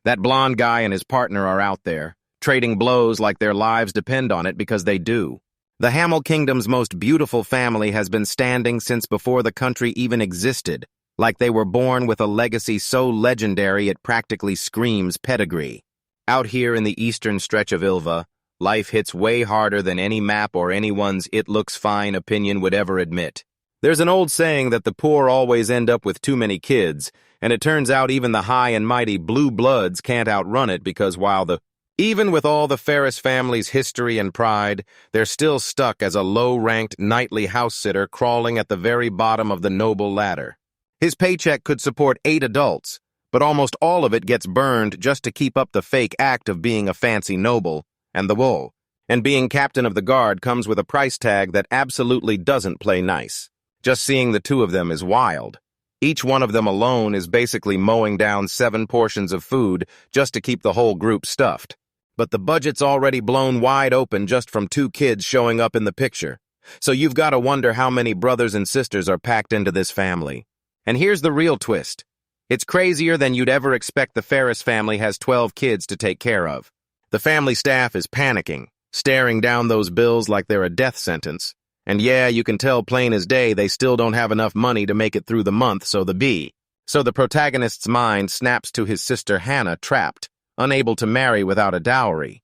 That blonde guy and his partner are out there, trading blows like their lives depend on it because they do. The Hamel Kingdom's most beautiful family has been standing since before the country even existed, like they were born with a legacy so legendary it practically screams pedigree. Out here in the eastern stretch of Ilva, life hits way harder than any map or anyone's "it looks fine" opinion would ever admit. There's an old saying that the poor always end up with too many kids, and it turns out even the high and mighty blue bloods can't outrun it because even with all the Ferris family's history and pride, they're still stuck as a low-ranked nightly house-sitter crawling at the very bottom of the noble ladder. His paycheck could support 8 adults, but almost all of it gets burned just to keep up the fake act of being a fancy noble and the wool. And being captain of the guard comes with a price tag that absolutely doesn't play nice. Just seeing the two of them is wild. Each one of them alone is basically mowing down 7 portions of food just to keep the whole group stuffed. But the budget's already blown wide open just from 2 kids showing up in the picture. So you've got to wonder how many brothers and sisters are packed into this family. And here's the real twist. It's crazier than you'd ever expect. The Ferris family has 12 kids to take care of. The family staff is panicking, staring down those bills like they're a death sentence. And yeah, you can tell plain as day they still don't have enough money to make it through the month, so the protagonist's mind snaps to his sister Hannah trapped, unable to marry without a dowry.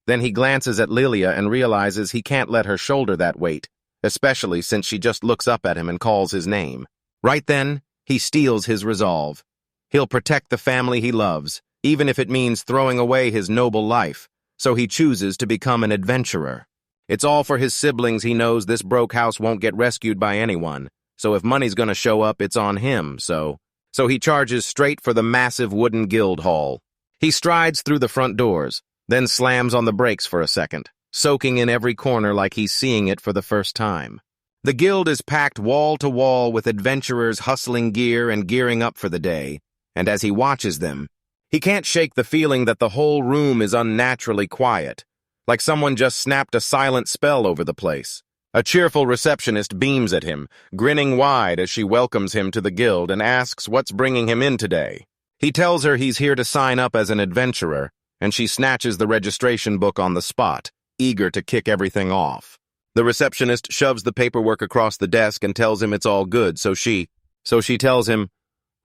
Then he glances at Lilia and realizes he can't let her shoulder that weight, especially since she just looks up at him and calls his name. Right then, he steels his resolve. He'll protect the family he loves, even if it means throwing away his noble life, so he chooses to become an adventurer. It's all for his siblings. He knows this broke house won't get rescued by anyone, so if money's gonna show up, it's on him, so he charges straight for the massive wooden guild hall. He strides through the front doors, then slams on the brakes for a second, soaking in every corner like he's seeing it for the first time. The guild is packed wall to wall with adventurers hustling gear and gearing up for the day, and as he watches them, he can't shake the feeling that the whole room is unnaturally quiet, like someone just snapped a silent spell over the place. A cheerful receptionist beams at him, grinning wide as she welcomes him to the guild and asks what's bringing him in today. He tells her he's here to sign up as an adventurer, and she snatches the registration book on the spot, eager to kick everything off. The receptionist shoves the paperwork across the desk and tells him it's all good, so she tells him,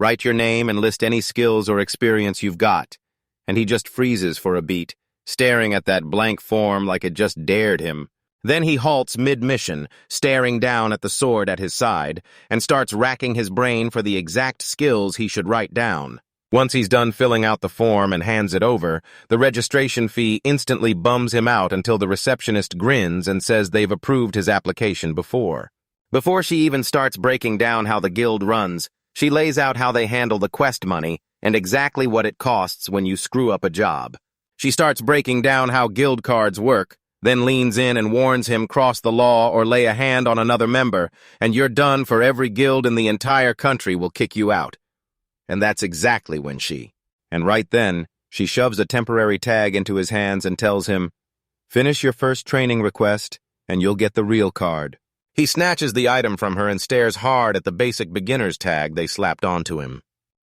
"Write your name and list any skills or experience you've got." And he just freezes for a beat, staring at that blank form like it just dared him. Then he halts mid-mission, staring down at the sword at his side, and starts racking his brain for the exact skills he should write down. Once he's done filling out the form and hands it over, the registration fee instantly bums him out until the receptionist grins and says they've approved his application before. Before she even starts breaking down how the guild runs, she lays out how they handle the quest money and exactly what it costs when you screw up a job. She starts breaking down how guild cards work, then leans in and warns him cross the law or lay a hand on another member, and you're done, for every guild in the entire country will kick you out. And that's exactly when and right then, she shoves a temporary tag into his hands and tells him, "Finish your first training request, and you'll get the real card." He snatches the item from her and stares hard at the basic beginner's tag they slapped onto him.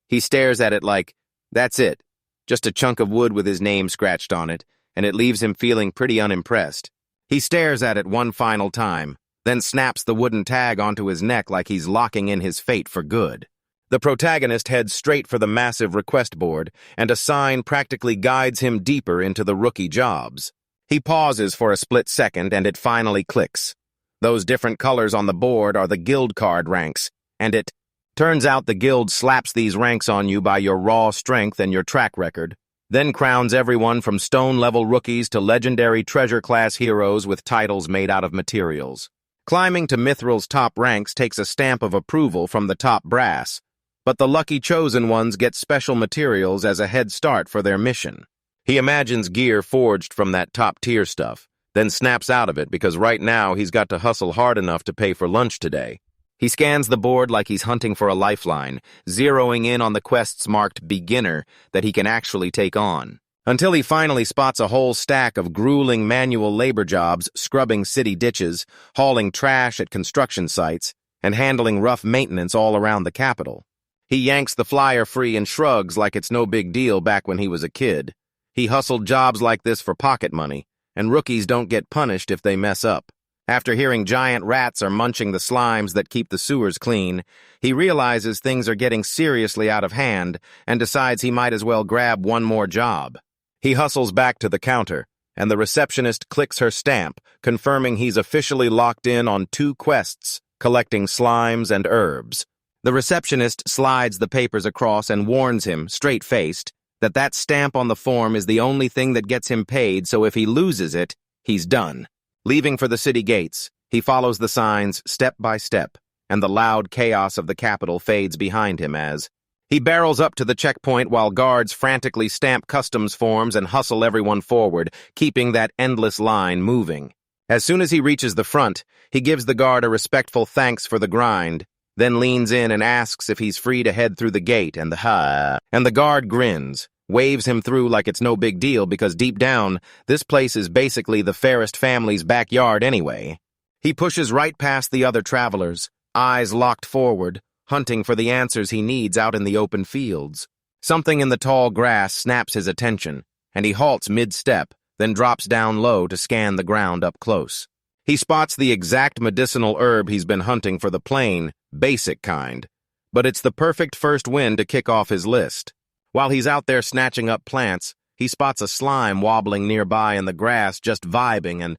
He stares at it like, that's it, just a chunk of wood with his name scratched on it, and it leaves him feeling pretty unimpressed. He stares at it one final time, then snaps the wooden tag onto his neck like he's locking in his fate for good. The protagonist heads straight for the massive request board, and a sign practically guides him deeper into the rookie jobs. He pauses for a split second, and it finally clicks. Those different colors on the board are the guild card ranks, and it turns out the guild slaps these ranks on you by your raw strength and your track record, then crowns everyone from stone-level rookies to legendary treasure-class heroes with titles made out of materials. Climbing to Mithril's top ranks takes a stamp of approval from the top brass, but the lucky chosen ones get special materials as a head start for their mission. He imagines gear forged from that top-tier stuff, then snaps out of it because right now he's got to hustle hard enough to pay for lunch today. He scans the board like he's hunting for a lifeline, zeroing in on the quests marked beginner that he can actually take on, until he finally spots a whole stack of grueling manual labor jobs, scrubbing city ditches, hauling trash at construction sites, and handling rough maintenance all around the capital. He yanks the flyer free and shrugs like it's no big deal back when he was a kid. He hustled jobs like this for pocket money, and rookies don't get punished if they mess up. After hearing giant rats are munching the slimes that keep the sewers clean, he realizes things are getting seriously out of hand and decides he might as well grab one more job. He hustles back to the counter, and the receptionist clicks her stamp, confirming he's officially locked in on 2 quests, collecting slimes and herbs. The receptionist slides the papers across and warns him, straight-faced, that stamp on the form is the only thing that gets him paid, so if he loses it, he's done. Leaving for the city gates, he follows the signs step by step, and the loud chaos of the capital fades behind him as he barrels up to the checkpoint while guards frantically stamp customs forms and hustle everyone forward, keeping that endless line moving. As soon as he reaches the front, he gives the guard a respectful thanks for the grind, then leans in and asks if he's free to head through the gate, and the guard grins, waves him through like it's no big deal because deep down, this place is basically the fairest family's backyard anyway. He pushes right past the other travelers, eyes locked forward, hunting for the answers he needs out in the open fields. Something in the tall grass snaps his attention, and he halts mid-step, then drops down low to scan the ground up close. He spots the exact medicinal herb he's been hunting for the plain, basic kind, but it's the perfect first win to kick off his list. While he's out there snatching up plants, he spots a slime wobbling nearby in the grass just vibing,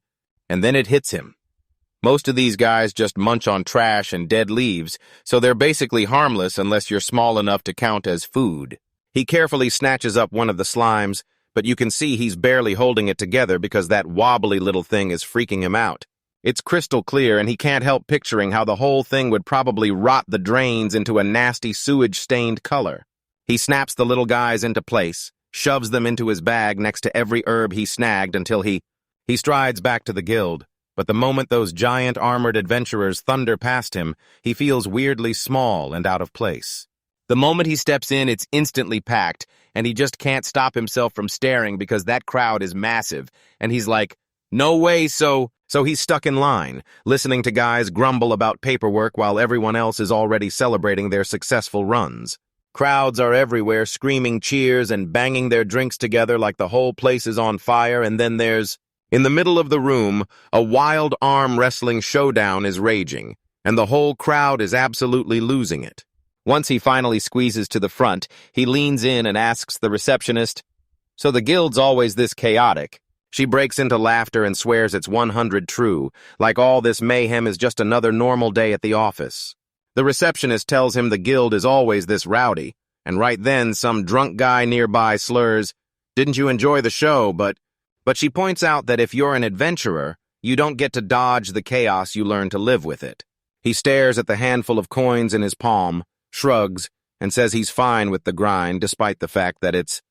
and then it hits him. Most of these guys just munch on trash and dead leaves, so they're basically harmless unless you're small enough to count as food. He carefully snatches up one of the slimes, but you can see he's barely holding it together because that wobbly little thing is freaking him out. It's crystal clear, and he can't help picturing how the whole thing would probably rot the drains into a nasty sewage-stained color. He snaps the little guys into place, shoves them into his bag next to every herb he snagged until he strides back to the guild. But the moment those giant armored adventurers thunder past him, he feels weirdly small and out of place. The moment he steps in, it's instantly packed, and he just can't stop himself from staring because that crowd is massive, and he's like, no way, so he's stuck in line, listening to guys grumble about paperwork while everyone else is already celebrating their successful runs. Crowds are everywhere screaming cheers and banging their drinks together like the whole place is on fire, and then there's, in the middle of the room, a wild arm wrestling showdown is raging, and the whole crowd is absolutely losing it. Once he finally squeezes to the front, he leans in and asks the receptionist, "So the guild's always this chaotic?" She breaks into laughter and swears it's 100 true, like all this mayhem is just another normal day at the office. The receptionist tells him the guild is always this rowdy, and right then some drunk guy nearby slurs, "Didn't you enjoy the show?" But she points out that if you're an adventurer, you don't get to dodge the chaos, you learn to live with it. He stares at the handful of coins in his palm, shrugs, and says he's fine with the grind despite the fact that it's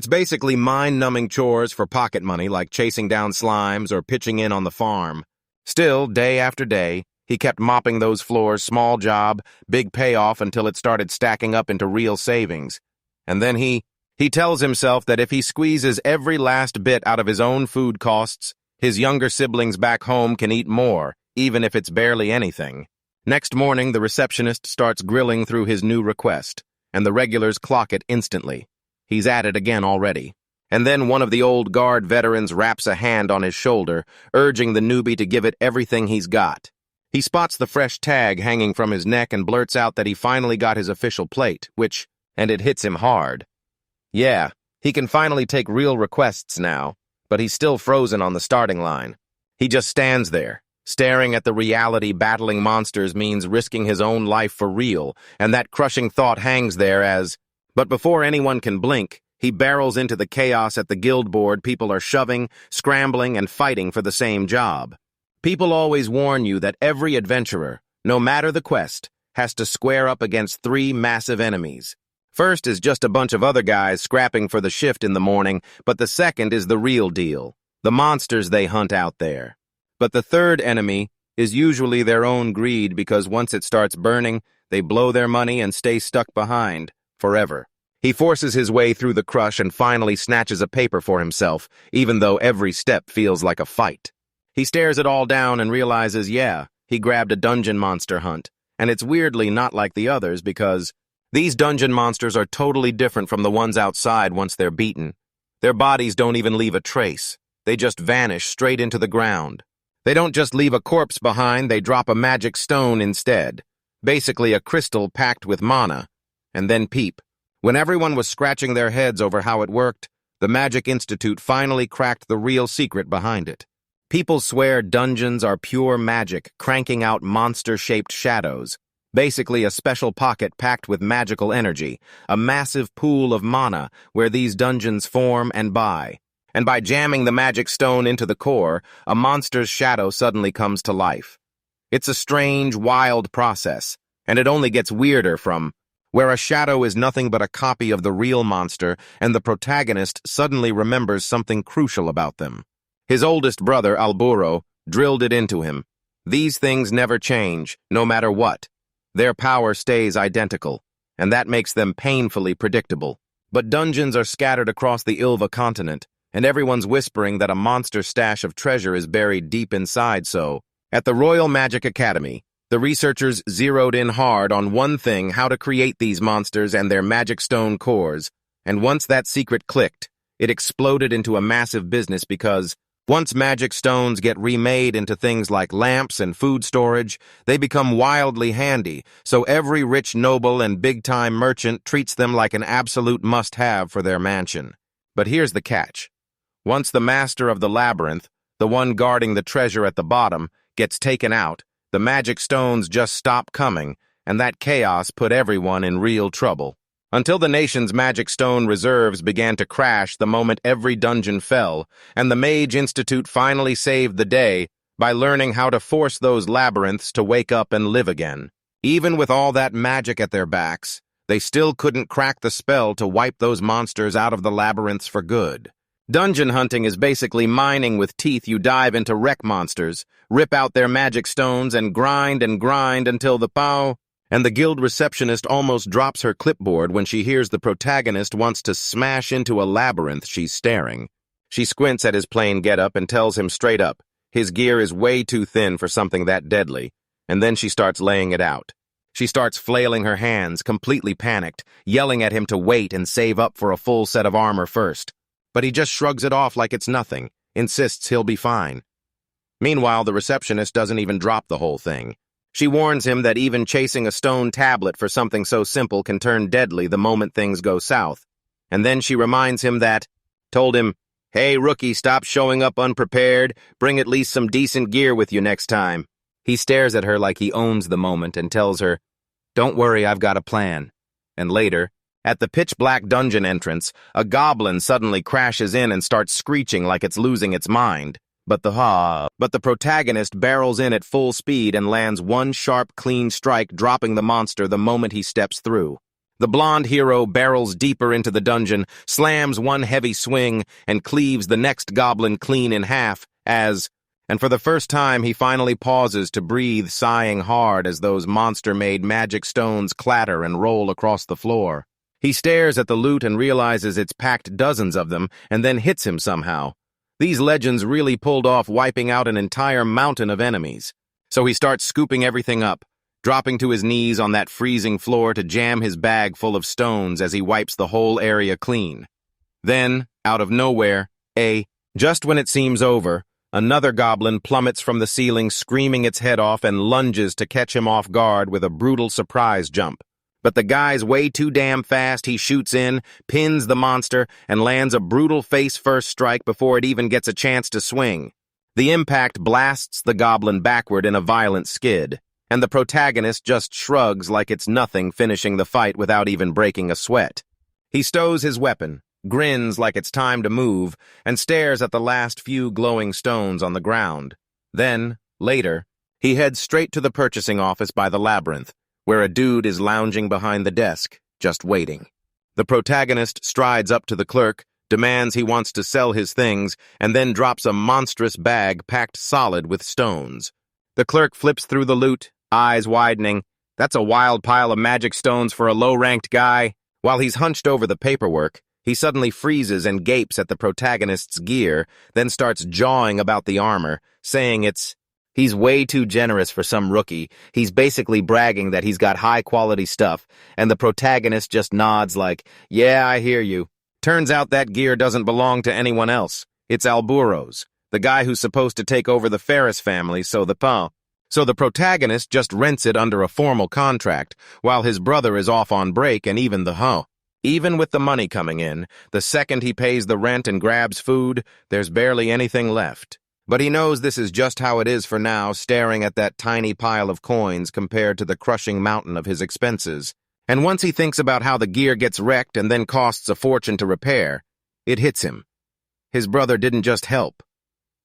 basically mind-numbing chores for pocket money like chasing down slimes or pitching in on the farm. Still, day after day, he kept mopping those floors, small job, big payoff until it started stacking up into real savings. And then he tells himself that if he squeezes every last bit out of his own food costs, his younger siblings back home can eat more, even if it's barely anything. Next morning, the receptionist starts grilling through his new request, and the regulars clock it instantly. He's at it again already. And then one of the old guard veterans wraps a hand on his shoulder, urging the newbie to give it everything he's got. He spots the fresh tag hanging from his neck and blurts out that he finally got his official plate, and it hits him hard. Yeah, he can finally take real requests now, but he's still frozen on the starting line. He just stands there, staring at the reality battling monsters means risking his own life for real, and that crushing thought hangs there But before anyone can blink, he barrels into the chaos at the guild board. People are shoving, scrambling, and fighting for the same job. People always warn you that every adventurer, no matter the quest, has to square up against 3 massive enemies. First is just a bunch of other guys scrapping for the shift in the morning, but the second is the real deal, the monsters they hunt out there. But the third enemy is usually their own greed because once it starts burning, they blow their money and stay stuck behind. Forever. He forces his way through the crush and finally snatches a paper for himself, even though every step feels like a fight. He stares it all down and realizes, he grabbed a dungeon monster hunt, and it's weirdly not like the others because These dungeon monsters are totally different from the ones outside once they're beaten. Their bodies don't even leave a trace. They just vanish straight into the ground. They don't just leave a corpse behind, they drop a magic stone instead. Basically a crystal packed with mana. And then peep. When everyone was scratching their heads over how it worked, the Magic Institute finally cracked the real secret behind it. People swear dungeons are pure magic, cranking out monster-shaped shadows. Basically a special pocket packed with magical energy, a massive pool of mana where these dungeons form and buy. And by jamming the magic stone into the core, a monster's shadow suddenly comes to life. It's a strange, wild process, and it only gets weirder from where a shadow is nothing but a copy of the real monster and the protagonist suddenly remembers something crucial about them. His oldest brother, Alburo, drilled it into him. These things never change, no matter what. Their power stays identical, and that makes them painfully predictable. But dungeons are scattered across the Ilva continent, and everyone's whispering that a monster stash of treasure is buried deep inside, so at the Royal Magic Academy, the researchers zeroed in hard on one thing: how to create these monsters and their magic stone cores, and once that secret clicked, it exploded into a massive business because once magic stones get remade into things like lamps and food storage, they become wildly handy, so every rich noble and big-time merchant treats them like an absolute must-have for their mansion. But here's the catch. Once the master of the labyrinth, the one guarding the treasure at the bottom, gets taken out, the magic stones just stop coming, and that chaos put everyone in real trouble. Until the nation's magic stone reserves began to crash the moment every dungeon fell, and the Mage Institute finally saved the day by learning how to force those labyrinths to wake up and live again. Even with all that magic at their backs, they still couldn't crack the spell to wipe those monsters out of the labyrinths for good. Dungeon hunting is basically mining with teeth. You dive into wreck monsters, rip out their magic stones, and grind until the pow. And the guild receptionist almost drops her clipboard when she hears the protagonist wants to smash into a labyrinth she's staring. She squints at his plain getup and tells him straight up, his gear is way too thin for something that deadly, and then she starts laying it out. She starts flailing her hands, completely panicked, yelling at him to wait and save up for a full set of armor first. But he just shrugs it off like it's nothing, insists he'll be fine. Meanwhile, the receptionist doesn't even drop the whole thing. She warns him that even chasing a stone tablet for something so simple can turn deadly the moment things go south. And then she reminds him that, told him, "Hey, rookie, stop showing up unprepared. Bring at least some decent gear with you next time." He stares at her like he owns the moment and tells her, "Don't worry, I've got a plan." And later, at the pitch-black dungeon entrance, a goblin suddenly crashes in and starts screeching like it's losing its mind. But the protagonist barrels in at full speed and lands one sharp, clean strike, dropping the monster the moment he steps through. The blonde hero barrels deeper into the dungeon, slams one heavy swing, and cleaves the next goblin clean in half and for the first time he finally pauses to breathe, sighing hard as those monster-made magic stones clatter and roll across the floor. He stares at the loot and realizes it's packed dozens of them, and then hits him somehow. These legends really pulled off wiping out an entire mountain of enemies. So he starts scooping everything up, dropping to his knees on that freezing floor to jam his bag full of stones as he wipes the whole area clean. Then, out of nowhere, just when it seems over, another goblin plummets from the ceiling, screaming its head off, and lunges to catch him off guard with a brutal surprise jump. But the guy's way too damn fast. He shoots in, pins the monster, and lands a brutal face-first strike before it even gets a chance to swing. The impact blasts the goblin backward in a violent skid, and the protagonist just shrugs like it's nothing, finishing the fight without even breaking a sweat. He stows his weapon, grins like it's time to move, and stares at the last few glowing stones on the ground. Then, later, he heads straight to the purchasing office by the labyrinth, where a dude is lounging behind the desk, just waiting. The protagonist strides up to the clerk, demands he wants to sell his things, and then drops a monstrous bag packed solid with stones. The clerk flips through the loot, eyes widening. That's a wild pile of magic stones for a low-ranked guy. While he's hunched over the paperwork, he suddenly freezes and gapes at the protagonist's gear, then starts jawing about the armor, saying He's way too generous for some rookie. He's basically bragging that he's got high-quality stuff, and the protagonist just nods like, yeah, I hear you. Turns out that gear doesn't belong to anyone else. It's Alburo's, the guy who's supposed to take over the Ferris family, so the protagonist just rents it under a formal contract, while his brother is off on break and even with the money coming in, the second he pays the rent and grabs food, there's barely anything left. But he knows this is just how it is for now, staring at that tiny pile of coins compared to the crushing mountain of his expenses. And once he thinks about how the gear gets wrecked and then costs a fortune to repair, it hits him. His brother didn't just help.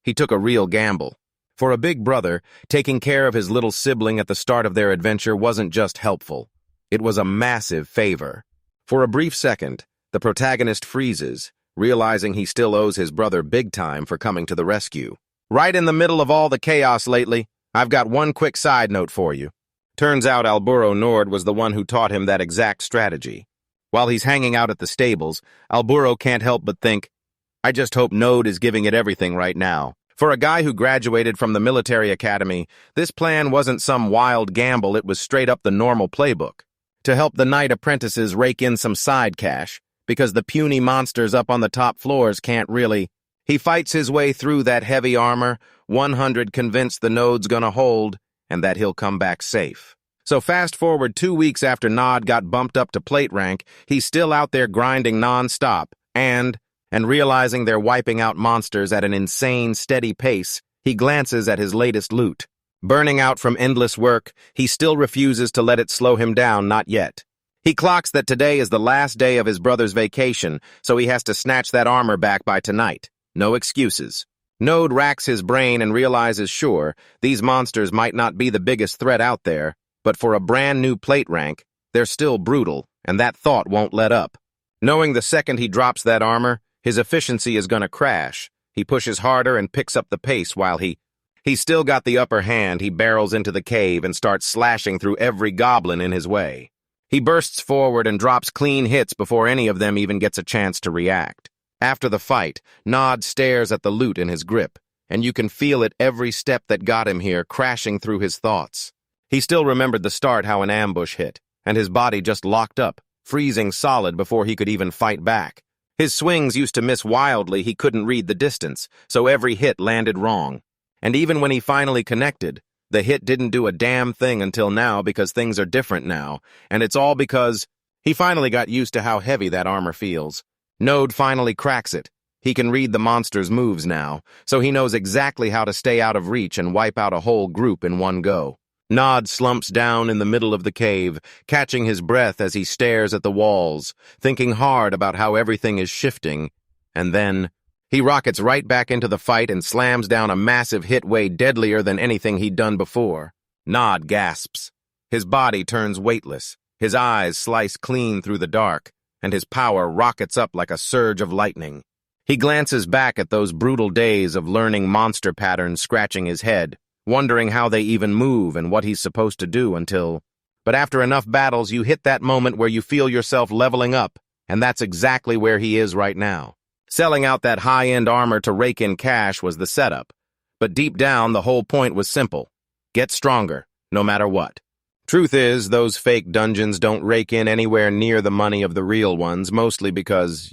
He took a real gamble. For a big brother, taking care of his little sibling at the start of their adventure wasn't just helpful. It was a massive favor. For a brief second, the protagonist freezes, realizing he still owes his brother big time for coming to the rescue. Right in the middle of all the chaos lately, I've got one quick side note for you. Turns out Alburo Nord was the one who taught him that exact strategy. While he's hanging out at the stables, Alburo can't help but think, I just hope Node is giving it everything right now. For a guy who graduated from the military academy, this plan wasn't some wild gamble, it was straight up the normal playbook. To help the knight apprentices rake in some side cash, because the puny monsters up on the top floors can't really. He fights his way through that heavy armor, 100 convinced the Node's gonna hold, and that he'll come back safe. So fast forward 2 weeks after Nod got bumped up to plate rank, he's still out there grinding non-stop, and realizing they're wiping out monsters at an insane, steady pace, he glances at his latest loot. Burning out from endless work, he still refuses to let it slow him down, not yet. He clocks that today is the last day of his brother's vacation, so he has to snatch that armor back by tonight. No excuses. Node racks his brain and realizes, sure, these monsters might not be the biggest threat out there, but for a brand new plate rank, they're still brutal, and that thought won't let up. Knowing the second he drops that armor, his efficiency is gonna crash. He pushes harder and picks up the pace while He's still got the upper hand. He barrels into the cave and starts slashing through every goblin in his way. He bursts forward and drops clean hits before any of them even gets a chance to react. After the fight, Nod stares at the loot in his grip, and you can feel it every step that got him here crashing through his thoughts. He still remembered the start how an ambush hit, and his body just locked up, freezing solid before he could even fight back. His swings used to miss wildly, he couldn't read the distance, so every hit landed wrong. And even when he finally connected, the hit didn't do a damn thing until now because things are different now, and it's all because he finally got used to how heavy that armor feels. Node finally cracks it. He can read the monster's moves now, so he knows exactly how to stay out of reach and wipe out a whole group in one go. Nod slumps down in the middle of the cave, catching his breath as he stares at the walls, thinking hard about how everything is shifting, and then he rockets right back into the fight and slams down a massive hit way deadlier than anything he'd done before. Nod gasps. His body turns weightless, his eyes slice clean through the dark, and his power rockets up like a surge of lightning. He glances back at those brutal days of learning monster patterns, scratching his head, wondering how they even move and what he's supposed to do But after enough battles, you hit that moment where you feel yourself leveling up, and that's exactly where he is right now. Selling out that high-end armor to rake in cash was the setup, but deep down the whole point was simple. Get stronger, no matter what. Truth is, those fake dungeons don't rake in anywhere near the money of the real ones, mostly because,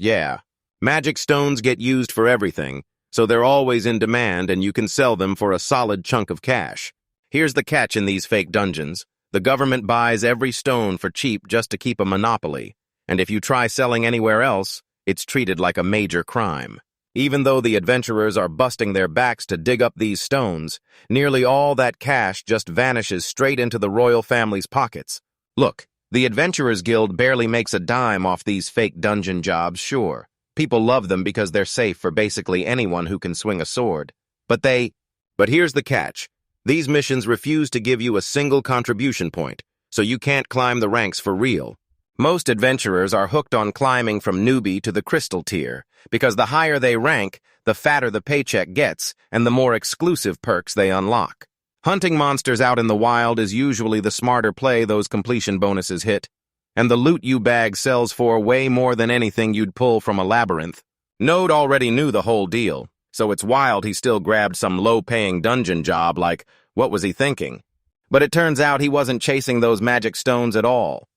magic stones get used for everything, so they're always in demand and you can sell them for a solid chunk of cash. Here's the catch in these fake dungeons. The government buys every stone for cheap just to keep a monopoly, and if you try selling anywhere else, it's treated like a major crime. Even though the adventurers are busting their backs to dig up these stones, nearly all that cash just vanishes straight into the royal family's pockets. Look, the Adventurers Guild barely makes a dime off these fake dungeon jobs, sure. People love them because they're safe for basically anyone who can swing a sword. But here's the catch. These missions refuse to give you a single contribution point, so you can't climb the ranks for real. Most adventurers are hooked on climbing from newbie to the crystal tier, because the higher they rank, the fatter the paycheck gets, and the more exclusive perks they unlock. Hunting monsters out in the wild is usually the smarter play those completion bonuses hit, and the loot you bag sells for way more than anything you'd pull from a labyrinth. Node already knew the whole deal, so it's wild he still grabbed some low-paying dungeon job like What was he thinking? But it turns out he wasn't chasing those magic stones at all.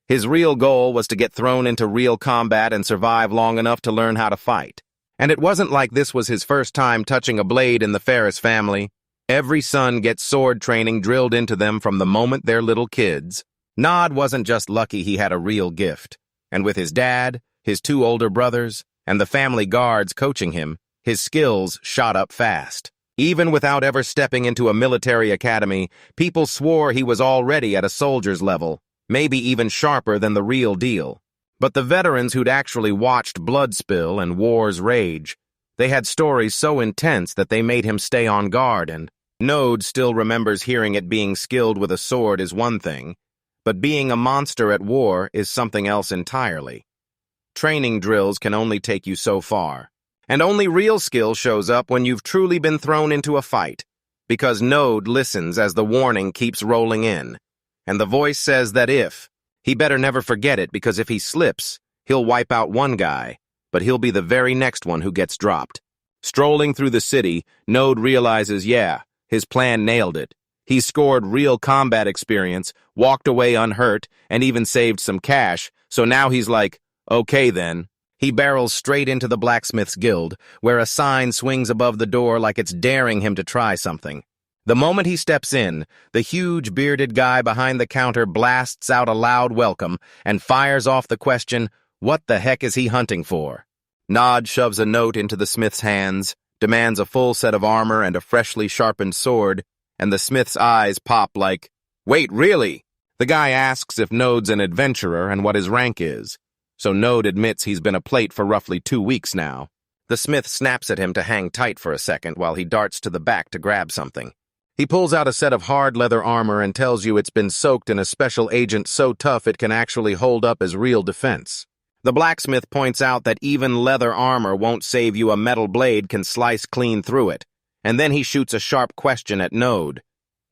His real goal was to get thrown into real combat and survive long enough to learn how to fight. And it wasn't like this was his first time touching a blade in the Ferris family. Every son gets sword training drilled into them from the moment they're little kids. Nod wasn't just lucky he had a real gift. And with his dad, his two older brothers, and the family guards coaching him, his skills shot up fast. Even without ever stepping into a military academy, people swore he was already at a soldier's level, maybe even sharper than the real deal. But the veterans who'd actually watched blood spill and wars rage, they had stories so intense that they made him stay on guard, and Node still remembers hearing it. Being skilled with a sword is one thing, but being a monster at war is something else entirely. Training drills can only take you so far. And only real skill shows up when you've truly been thrown into a fight, because Node listens as the warning keeps rolling in. And the voice says that he better never forget it, because if he slips, he'll wipe out one guy, but he'll be the very next one who gets dropped. Strolling through the city, Node realizes, his plan nailed it. He scored real combat experience, walked away unhurt, and even saved some cash, so now he's like, okay then. He barrels straight into the blacksmith's guild, where a sign swings above the door like it's daring him to try something. The moment he steps in, the huge bearded guy behind the counter blasts out a loud welcome and fires off the question, what the heck is he hunting for? Nod shoves a note into the smith's hands, demands a full set of armor and a freshly sharpened sword, and the smith's eyes pop like, wait, really? The guy asks if Node's an adventurer and what his rank is. So Node admits he's been a plate for roughly 2 weeks now. The smith snaps at him to hang tight for a second while he darts to the back to grab something. He pulls out a set of hard leather armor and tells you it's been soaked in a special agent so tough it can actually hold up as real defense. The blacksmith points out that even leather armor won't save you. A metal blade can slice clean through it. And then he shoots a sharp question at Node.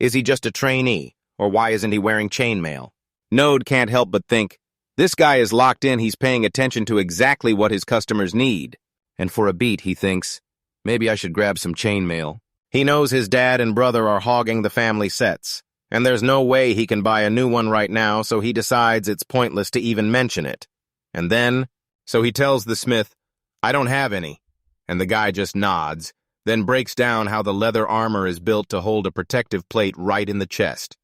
Is he just a trainee, or why isn't he wearing chainmail? Node can't help but think, this guy is locked in. He's paying attention to exactly what his customers need. And for a beat, he thinks, maybe I should grab some chainmail. He knows his dad and brother are hogging the family sets, and there's no way he can buy a new one right now, so he decides it's pointless to even mention it. And then, so he tells the smith, I don't have any. And the guy just nods, then breaks down how the leather armor is built to hold a protective plate right in the chest.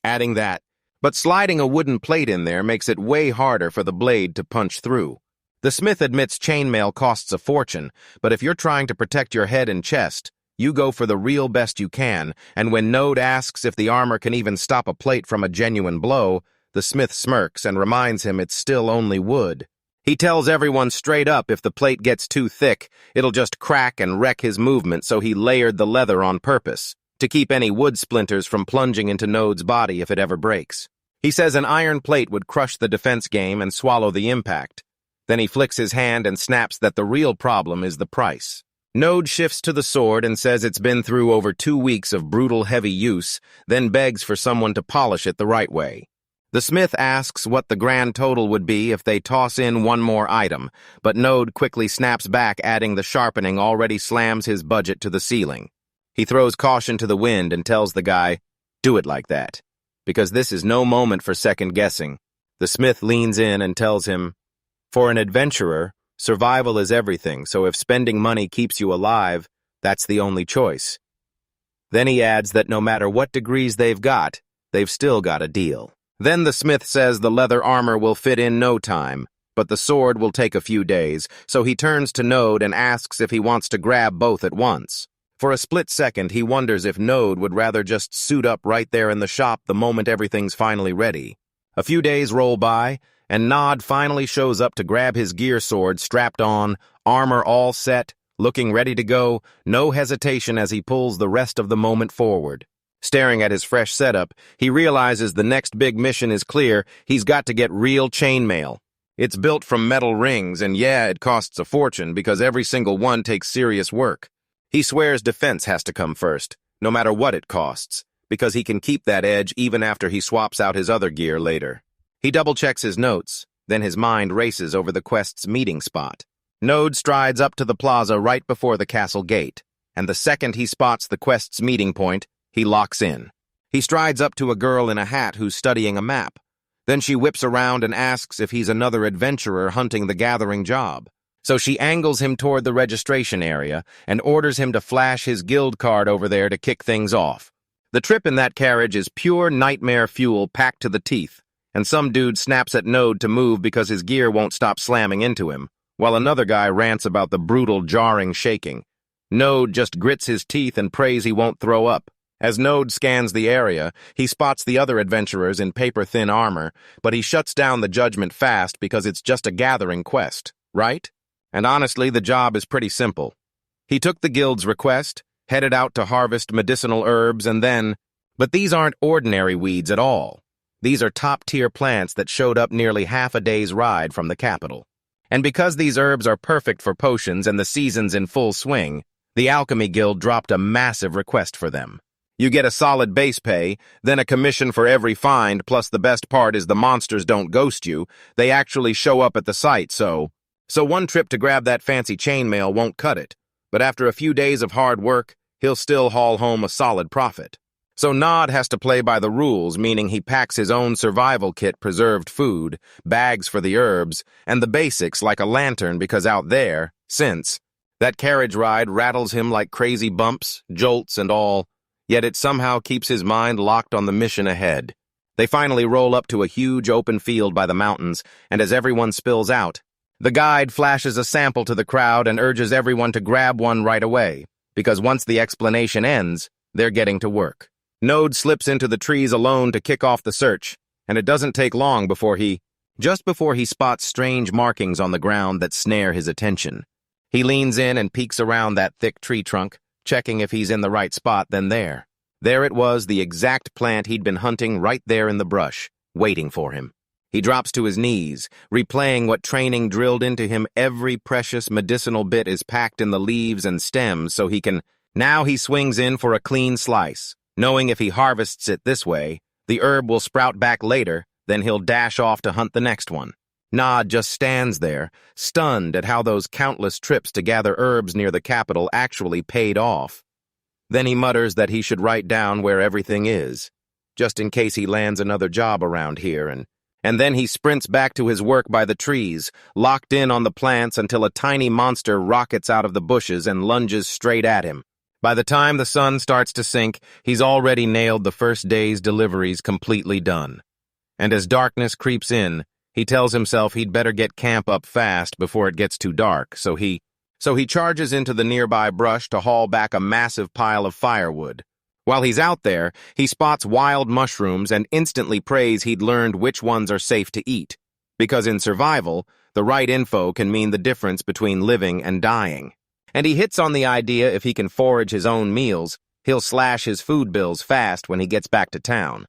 Adding that, but sliding a wooden plate in there makes it way harder for the blade to punch through. The smith admits chainmail costs a fortune, but if you're trying to protect your head and chest, you go for the real best you can, and when Node asks if the armor can even stop a plate from a genuine blow, the smith smirks and reminds him it's still only wood. He tells everyone straight up if the plate gets too thick, it'll just crack and wreck his movement, so he layered the leather on purpose, to keep any wood splinters from plunging into Node's body if it ever breaks. He says an iron plate would crush the defense game and swallow the impact. Then he flicks his hand and snaps that the real problem is the price. Node shifts to the sword and says it's been through over 2 weeks of brutal heavy use, then begs for someone to polish it the right way. The smith asks what the grand total would be if they toss in one more item, but Node quickly snaps back, adding the sharpening already slams his budget to the ceiling. He throws caution to the wind and tells the guy, do it like that, because this is no moment for second guessing. The smith leans in and tells him, for an adventurer, survival is everything, so if spending money keeps you alive, that's the only choice. Then he adds that no matter what degrees they've still got a deal. Then the smith says the leather armor will fit in no time, but the sword will take a few days, so he turns to Node and asks if he wants to grab both at once. For a split second, he wonders if Node would rather just suit up right there in the shop the moment everything's finally ready. A few days roll by, and Nod finally shows up to grab his gear sword strapped on, armor all set, looking ready to go, no hesitation as he pulls the rest of the moment forward. Staring at his fresh setup, he realizes the next big mission is clear. He's got to get real chainmail. It's built from metal rings, and it costs a fortune because every single one takes serious work. He swears defense has to come first, no matter what it costs, because he can keep that edge even after he swaps out his other gear later. He double-checks his notes, then his mind races over the quest's meeting spot. Node strides up to the plaza right before the castle gate, and the second he spots the quest's meeting point, He locks in. He strides up to a girl in a hat who's studying a map. Then she whips around and asks if he's another adventurer hunting the gathering job. So she angles him toward the registration area and orders him to flash his guild card over there to kick things off. The trip in that carriage is pure nightmare fuel packed to the teeth, and some dude snaps at Node to move because his gear won't stop slamming into him, while another guy rants about the brutal, jarring shaking. Node just grits his teeth and prays he won't throw up. As Node scans the area, he spots the other adventurers in paper-thin armor, but he shuts down the judgment fast because it's just a gathering quest, right? And honestly, the job is pretty simple. He took the guild's request, headed out to harvest medicinal herbs, and then... But these aren't ordinary weeds at all. These are top-tier plants that showed up nearly half a day's ride from the capital. And because these herbs are perfect for potions and the season's in full swing, the Alchemy Guild dropped a massive request for them. You get a solid base pay, then a commission for every find, plus the best part is the monsters don't ghost you. They actually show up at the site, so one trip to grab that fancy chainmail won't cut it. But after a few days of hard work, he'll still haul home a solid profit. So Nod has to play by the rules, meaning he packs his own survival kit, preserved food, bags for the herbs, and the basics like a lantern because out there, that carriage ride rattles him like crazy bumps, jolts, and all. Yet it somehow keeps his mind locked on the mission ahead. They finally roll up to a huge open field by the mountains, and as everyone spills out, the guide flashes a sample to the crowd and urges everyone to grab one right away, because once the explanation ends, they're getting to work. Node slips into the trees alone to kick off the search, and it doesn't take long just before he spots strange markings on the ground that snare his attention. He leans in and peeks around that thick tree trunk, checking if he's in the right spot, then there it was, the exact plant he'd been hunting right there in the brush, waiting for him. He drops to his knees, replaying what training drilled into him. Every precious medicinal bit is packed in the leaves and stems so he can... Now he swings in for a clean slice, knowing if he harvests it this way, the herb will sprout back later, then he'll dash off to hunt the next one. Nod just stands there, stunned at how those countless trips to gather herbs near the capital actually paid off. Then he mutters that he should write down where everything is, just in case he lands another job around here, and then he sprints back to his work by the trees, locked in on the plants until a tiny monster rockets out of the bushes and lunges straight at him. By the time the sun starts to sink, he's already nailed the first day's deliveries completely done. And as darkness creeps in, he tells himself he'd better get camp up fast before it gets too dark, so he charges into the nearby brush to haul back a massive pile of firewood. While he's out there, he spots wild mushrooms and instantly prays he'd learned which ones are safe to eat, because in survival, the right info can mean the difference between living and dying. And he hits on the idea if he can forage his own meals, he'll slash his food bills fast when he gets back to town.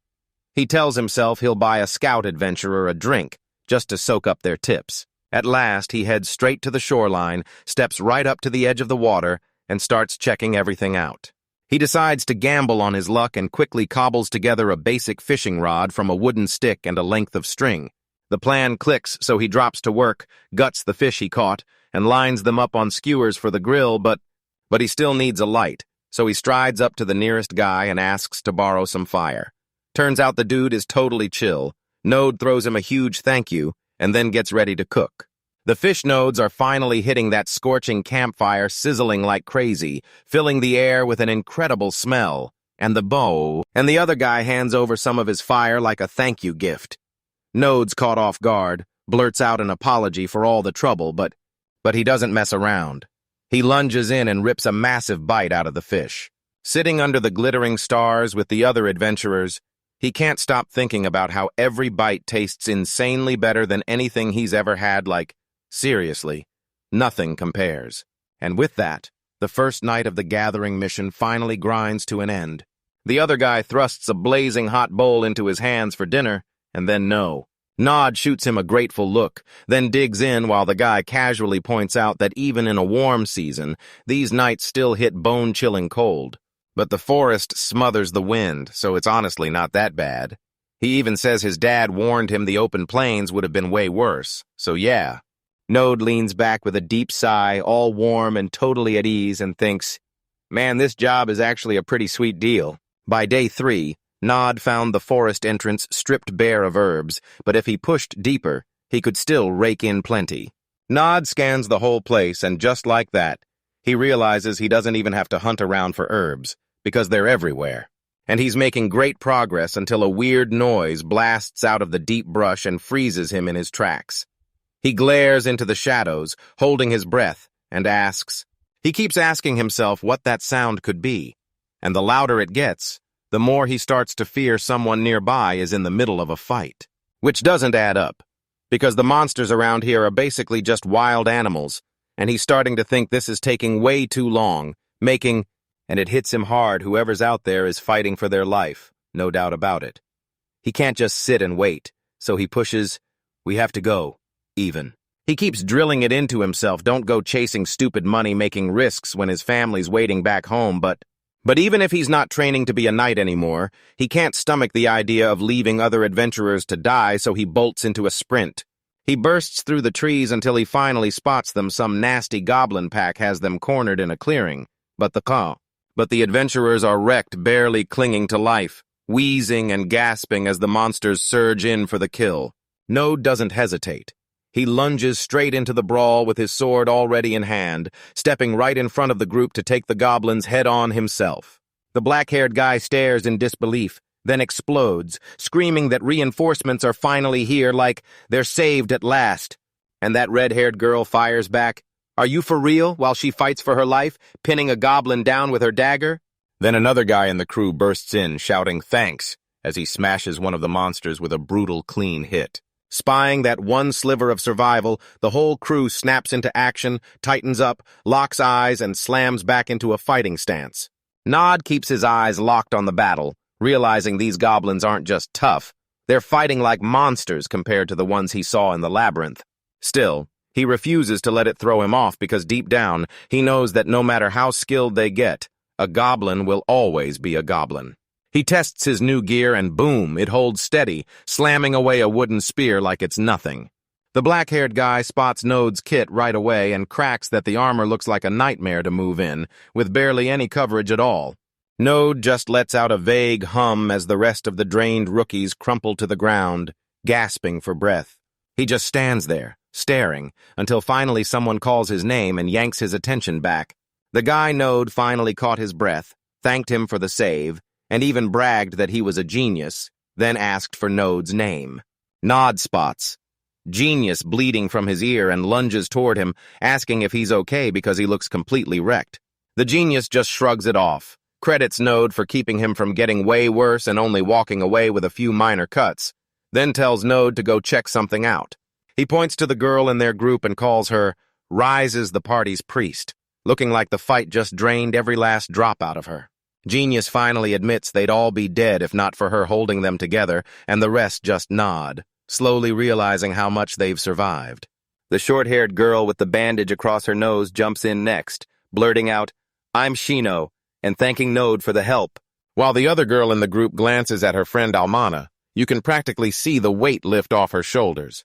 He tells himself he'll buy a scout adventurer a drink, just to soak up their tips. At last, he heads straight to the shoreline, steps right up to the edge of the water, and starts checking everything out. He decides to gamble on his luck and quickly cobbles together a basic fishing rod from a wooden stick and a length of string. The plan clicks, so he drops to work, guts the fish he caught, and lines them up on skewers for the grill, but he still needs a light, so he strides up to the nearest guy and asks to borrow some fire. Turns out the dude is totally chill. Node throws him a huge thank you, and then gets ready to cook. The fish nodes are finally hitting that scorching campfire, sizzling like crazy, filling the air with an incredible smell, and the other guy hands over some of his fire like a thank you gift. Node's caught off guard, blurts out an apology for all the trouble, but he doesn't mess around. He lunges in and rips a massive bite out of the fish. Sitting under the glittering stars with the other adventurers, he can't stop thinking about how every bite tastes insanely better than anything he's ever had. Like, seriously, nothing compares. And with that, the first night of the gathering mission finally grinds to an end. The other guy thrusts a blazing hot bowl into his hands for dinner, and then Nod shoots him a grateful look, then digs in while the guy casually points out that even in a warm season, these nights still hit bone-chilling cold. But the forest smothers the wind, so it's honestly not that bad. He even says his dad warned him the open plains would have been way worse, so yeah. Node leans back with a deep sigh, all warm and totally at ease, and thinks, man, this job is actually a pretty sweet deal. By day 3, Nod found the forest entrance stripped bare of herbs, but if he pushed deeper, he could still rake in plenty. Nod scans the whole place, and just like that, he realizes he doesn't even have to hunt around for herbs, because they're everywhere. And he's making great progress until a weird noise blasts out of the deep brush and freezes him in his tracks. He glares into the shadows, holding his breath, and asks. He keeps asking himself what that sound could be, and the louder it gets, the more he starts to fear someone nearby is in the middle of a fight. Which doesn't add up, because the monsters around here are basically just wild animals, and he's starting to think this is taking way too long, and it hits him hard whoever's out there is fighting for their life, no doubt about it. He can't just sit and wait, so he pushes, we have to go, even. He keeps drilling it into himself, don't go chasing stupid money-making risks when his family's waiting back home, but even if he's not training to be a knight anymore, he can't stomach the idea of leaving other adventurers to die, so he bolts into a sprint. He bursts through the trees until he finally spots them. Some nasty goblin pack has them cornered in a clearing, but the adventurers are wrecked, barely clinging to life, wheezing and gasping as the monsters surge in for the kill. Node doesn't hesitate. He lunges straight into the brawl with his sword already in hand, stepping right in front of the group to take the goblins head-on himself. The black-haired guy stares in disbelief, then explodes, screaming that reinforcements are finally here, like they're saved at last. And that red-haired girl fires back, "Are you for real?" while she fights for her life, pinning a goblin down with her dagger. Then another guy in the crew bursts in, shouting thanks, as he smashes one of the monsters with a brutal, clean hit. Spying that one sliver of survival, the whole crew snaps into action, tightens up, locks eyes, and slams back into a fighting stance. Nod keeps his eyes locked on the battle, realizing these goblins aren't just tough, they're fighting like monsters compared to the ones he saw in the labyrinth. Still, he refuses to let it throw him off because deep down, he knows that no matter how skilled they get, a goblin will always be a goblin. He tests his new gear and boom, it holds steady, slamming away a wooden spear like it's nothing. The black-haired guy spots Node's kit right away and cracks that the armor looks like a nightmare to move in, with barely any coverage at all. Node just lets out a vague hum as the rest of the drained rookies crumple to the ground, gasping for breath. He just stands there, staring, until finally someone calls his name and yanks his attention back. The guy Node finally caught his breath, thanked him for the save, and even bragged that he was a genius, then asked for Node's name. Nod spots. Genius bleeding from his ear and lunges toward him, asking if he's okay because he looks completely wrecked. The genius just shrugs it off, credits Node for keeping him from getting way worse and only walking away with a few minor cuts, then tells Node to go check something out. He points to the girl in their group and calls her Rises, the party's priest, looking like the fight just drained every last drop out of her. Genius finally admits they'd all be dead if not for her holding them together, and the rest just nod, slowly realizing how much they've survived. The short-haired girl with the bandage across her nose jumps in next, blurting out, "I'm Shino," and thanking Node for the help. While the other girl in the group glances at her friend Almana, you can practically see the weight lift off her shoulders.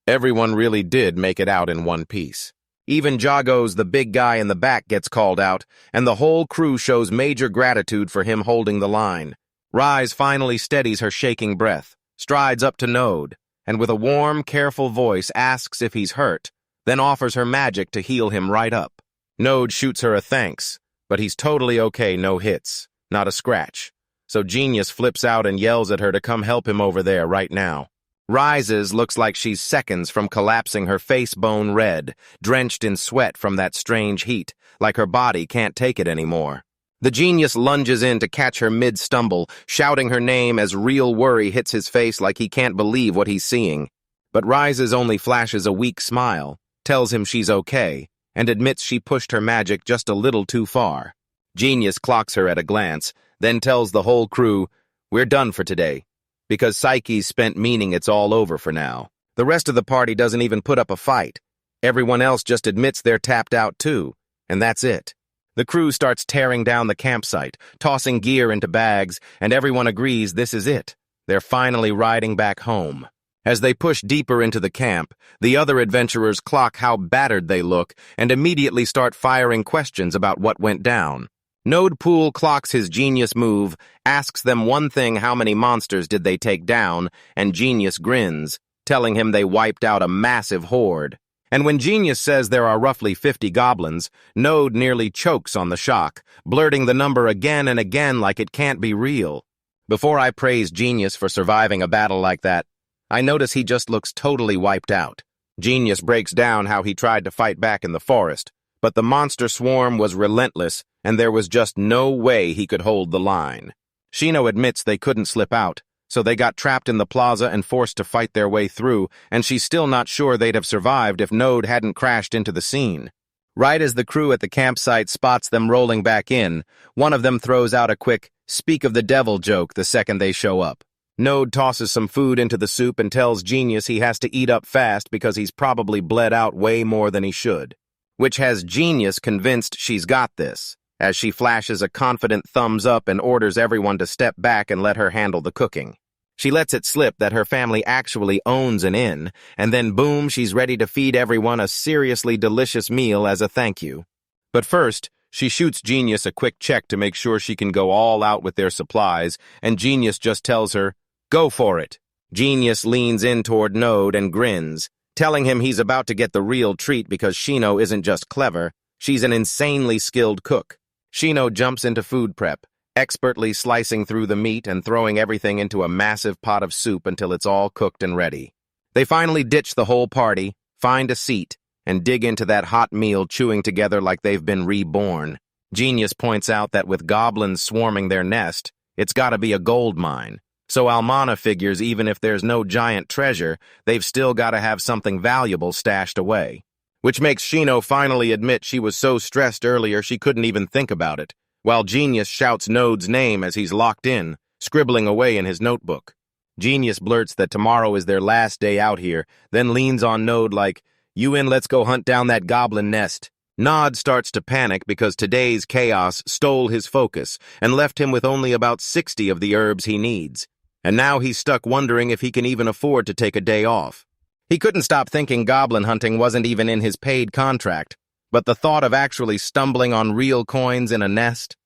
Everyone really did make it out in one piece. Even Jagos, the big guy in the back, gets called out, and the whole crew shows major gratitude for him holding the line. Rise finally steadies her shaking breath, strides up to Node, and with a warm, careful voice asks if he's hurt, then offers her magic to heal him right up. Node shoots her a thanks, but he's totally okay, no hits, not a scratch. So Genius flips out and yells at her to come help him over there right now. Rises looks like she's seconds from collapsing, her face bone red, drenched in sweat from that strange heat, like her body can't take it anymore. The genius lunges in to catch her mid-stumble, shouting her name as real worry hits his face like he can't believe what he's seeing. But Rises only flashes a weak smile, tells him she's okay, and admits she pushed her magic just a little too far. Genius clocks her at a glance, then tells the whole crew, "We're done for today," because Psyche's spent meaning it's all over for now. The rest of the party doesn't even put up a fight. Everyone else just admits they're tapped out too, and that's it. The crew starts tearing down the campsite, tossing gear into bags, and everyone agrees this is it. They're finally riding back home. As they push deeper into the camp, the other adventurers clock how battered they look and immediately start firing questions about what went down. Node Pool clocks his genius move, asks them one thing: how many monsters did they take down, and Genius grins, telling him they wiped out a massive horde. And when Genius says there are roughly 50 goblins, Node nearly chokes on the shock, blurting the number again and again like it can't be real. Before I praise Genius for surviving a battle like that, I notice he just looks totally wiped out. Genius breaks down how he tried to fight back in the forest, but the monster swarm was relentless, and there was just no way he could hold the line. Shino admits they couldn't slip out, so they got trapped in the plaza and forced to fight their way through, and she's still not sure they'd have survived if Node hadn't crashed into the scene. Right as the crew at the campsite spots them rolling back in, one of them throws out a quick "speak of the devil" joke the second they show up. Node tosses some food into the soup and tells Genius he has to eat up fast because he's probably bled out way more than he should, which has Genius convinced she's got this, as she flashes a confident thumbs up and orders everyone to step back and let her handle the cooking. She lets it slip that her family actually owns an inn, and then boom, she's ready to feed everyone a seriously delicious meal as a thank you. But first, she shoots Genius a quick check to make sure she can go all out with their supplies, and Genius just tells her, "Go for it." Genius leans in toward Node and grins, telling him he's about to get the real treat because Shino isn't just clever, she's an insanely skilled cook. Shino jumps into food prep, expertly slicing through the meat and throwing everything into a massive pot of soup until it's all cooked and ready. They finally ditch the whole party, find a seat, and dig into that hot meal, chewing together like they've been reborn. Genius points out that with goblins swarming their nest, it's gotta be a gold mine. So Almana figures even if there's no giant treasure, they've still gotta have something valuable stashed away. Which makes Shino finally admit she was so stressed earlier she couldn't even think about it, while Genius shouts Node's name as he's locked in, scribbling away in his notebook. Genius blurts that tomorrow is their last day out here, then leans on Node like, "You in, let's go hunt down that goblin nest." Nod starts to panic because today's chaos stole his focus and left him with only about 60 of the herbs he needs. And now he's stuck wondering if he can even afford to take a day off. He couldn't stop thinking goblin hunting wasn't even in his paid contract, but the thought of actually stumbling on real coins in a nest?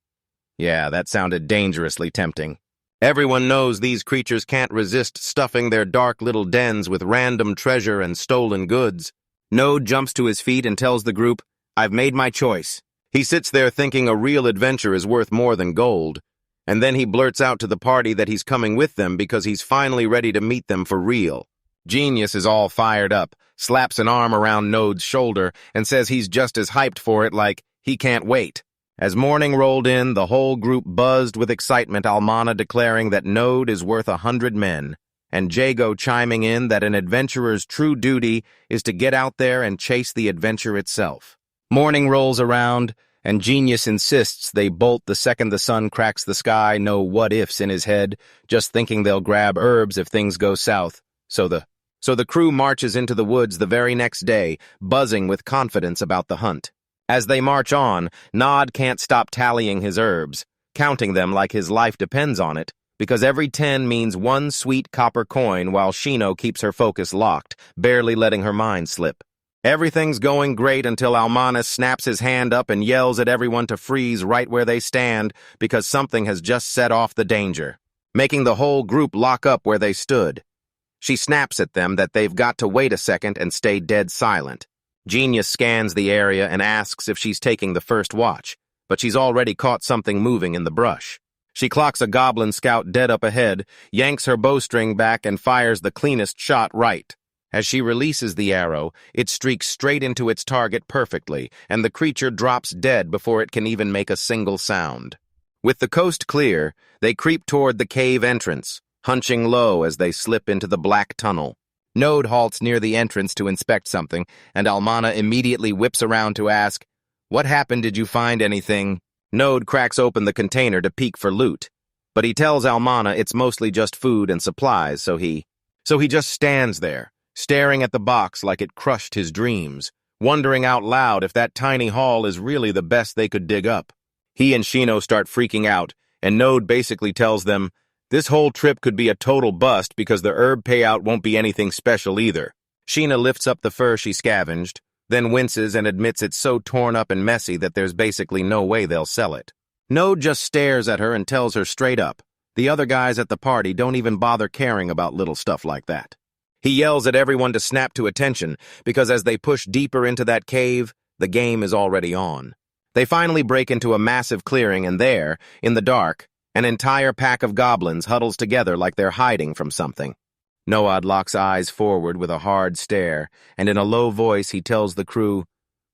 Yeah, that sounded dangerously tempting. Everyone knows these creatures can't resist stuffing their dark little dens with random treasure and stolen goods. Node jumps to his feet and tells the group, "I've made my choice." He sits there thinking a real adventure is worth more than gold, and then he blurts out to the party that he's coming with them because he's finally ready to meet them for real. Genius is all fired up, slaps an arm around Node's shoulder, and says he's just as hyped for it, like he can't wait. As morning rolled in, the whole group buzzed with excitement, Almana declaring that Node is worth 100 men, and Jago chiming in that an adventurer's true duty is to get out there and chase the adventure itself. Morning rolls around, and Genius insists they bolt the second the sun cracks the sky, no what-ifs in his head, just thinking they'll grab herbs if things go south. So the crew marches into the woods the very next day, buzzing with confidence about the hunt. As they march on, Nod can't stop tallying his herbs, counting them like his life depends on it, because every 10 means one sweet copper coin while Shino keeps her focus locked, barely letting her mind slip. Everything's going great until Almana snaps his hand up and yells at everyone to freeze right where they stand because something has just set off the danger, making the whole group lock up where they stood. She snaps at them that they've got to wait a second and stay dead silent. Genius scans the area and asks if she's taking the first watch, but she's already caught something moving in the brush. She clocks a goblin scout dead up ahead, yanks her bowstring back, and fires the cleanest shot right. As she releases the arrow, it streaks straight into its target perfectly, and the creature drops dead before it can even make a single sound. With the coast clear, they creep toward the cave entrance, hunching low as they slip into the black tunnel. Node halts near the entrance to inspect something, and Almana immediately whips around to ask, "What happened? Did you find anything?" Node cracks open the container to peek for loot, but he tells Almana it's mostly just food and supplies, so he just stands there, staring at the box like it crushed his dreams, wondering out loud if that tiny haul is really the best they could dig up. He and Shino start freaking out, and Node basically tells them, this whole trip could be a total bust because the herb payout won't be anything special either. Sheena lifts up the fur she scavenged, then winces and admits it's so torn up and messy that there's basically no way they'll sell it. Node just stares at her and tells her straight up. The other guys at the party don't even bother caring about little stuff like that. He yells at everyone to snap to attention, because as they push deeper into that cave, the game is already on. They finally break into a massive clearing, and there, in the dark, an entire pack of goblins huddles together like they're hiding from something. Noad locks eyes forward with a hard stare, and in a low voice he tells the crew,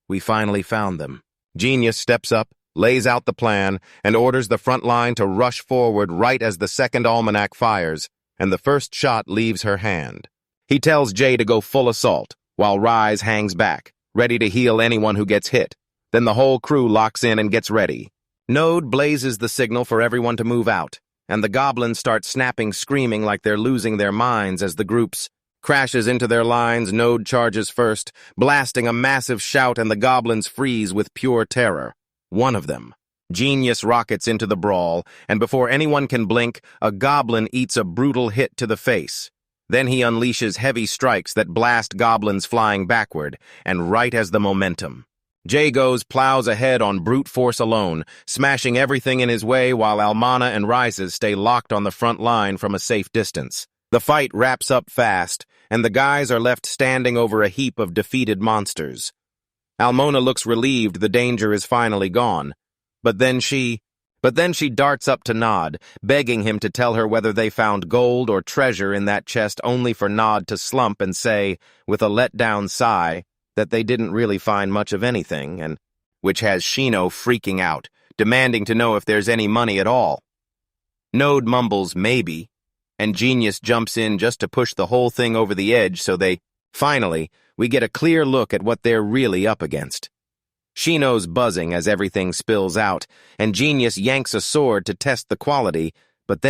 "We finally found them." Genius steps up, lays out the plan, and orders the front line to rush forward right as the second almanac fires, and the first shot leaves her hand. He tells Jay to go full assault, while Rise hangs back, ready to heal anyone who gets hit. Then the whole crew locks in and gets ready. Node blazes the signal for everyone to move out, and the goblins start snapping, screaming like they're losing their minds as the groups crashes into their lines. Node charges first, blasting a massive shout, and the goblins freeze with pure terror. One of them, Genius, rockets into the brawl, and before anyone can blink, a goblin eats a brutal hit to the face. Then he unleashes heavy strikes that blast goblins flying backward, and right as the momentum. Jagos plows ahead on brute force alone, smashing everything in his way while Almana and Rises stay locked on the front line from a safe distance. The fight wraps up fast, and the guys are left standing over a heap of defeated monsters. Almona looks relieved the danger is finally gone, but then she darts up to Nod, begging him to tell her whether they found gold or treasure in that chest, only for Nod to slump and say, with a let-down sigh, that they didn't really find much of anything, and which has Shino freaking out, demanding to know if there's any money at all. Node mumbles maybe, and Genius jumps in just to push the whole thing over the edge so finally, we get a clear look at what they're really up against. Shino's buzzing as everything spills out, and Genius yanks a sword to test the quality, but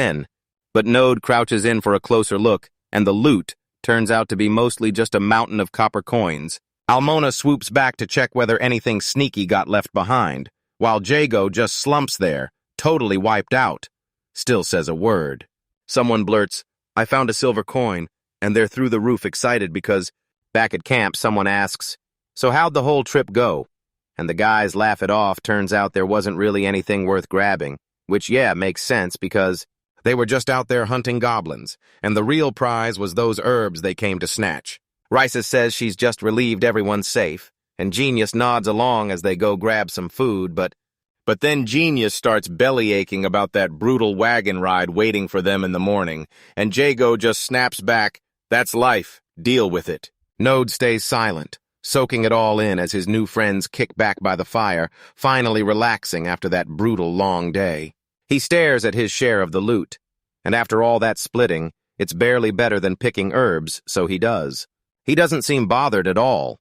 Node crouches in for a closer look, and the loot turns out to be mostly just a mountain of copper coins. Almona swoops back to check whether anything sneaky got left behind, while Jago just slumps there, totally wiped out. Still says a word. Someone blurts, "I found a silver coin," and they're through the roof excited because, back at camp, someone asks, "So how'd the whole trip go?" And the guys laugh it off. Turns out there wasn't really anything worth grabbing, which, makes sense because they were just out there hunting goblins, and the real prize was those herbs they came to snatch. Rice says she's just relieved everyone's safe, and Genius nods along as they go grab some food, but then Genius starts belly-aching about that brutal wagon ride waiting for them in the morning, and Jago just snaps back, "That's life, deal with it." Node stays silent, soaking it all in as his new friends kick back by the fire, finally relaxing after that brutal long day. He stares at his share of the loot, and after all that splitting, it's barely better than picking herbs, so he does. He doesn't seem bothered at all.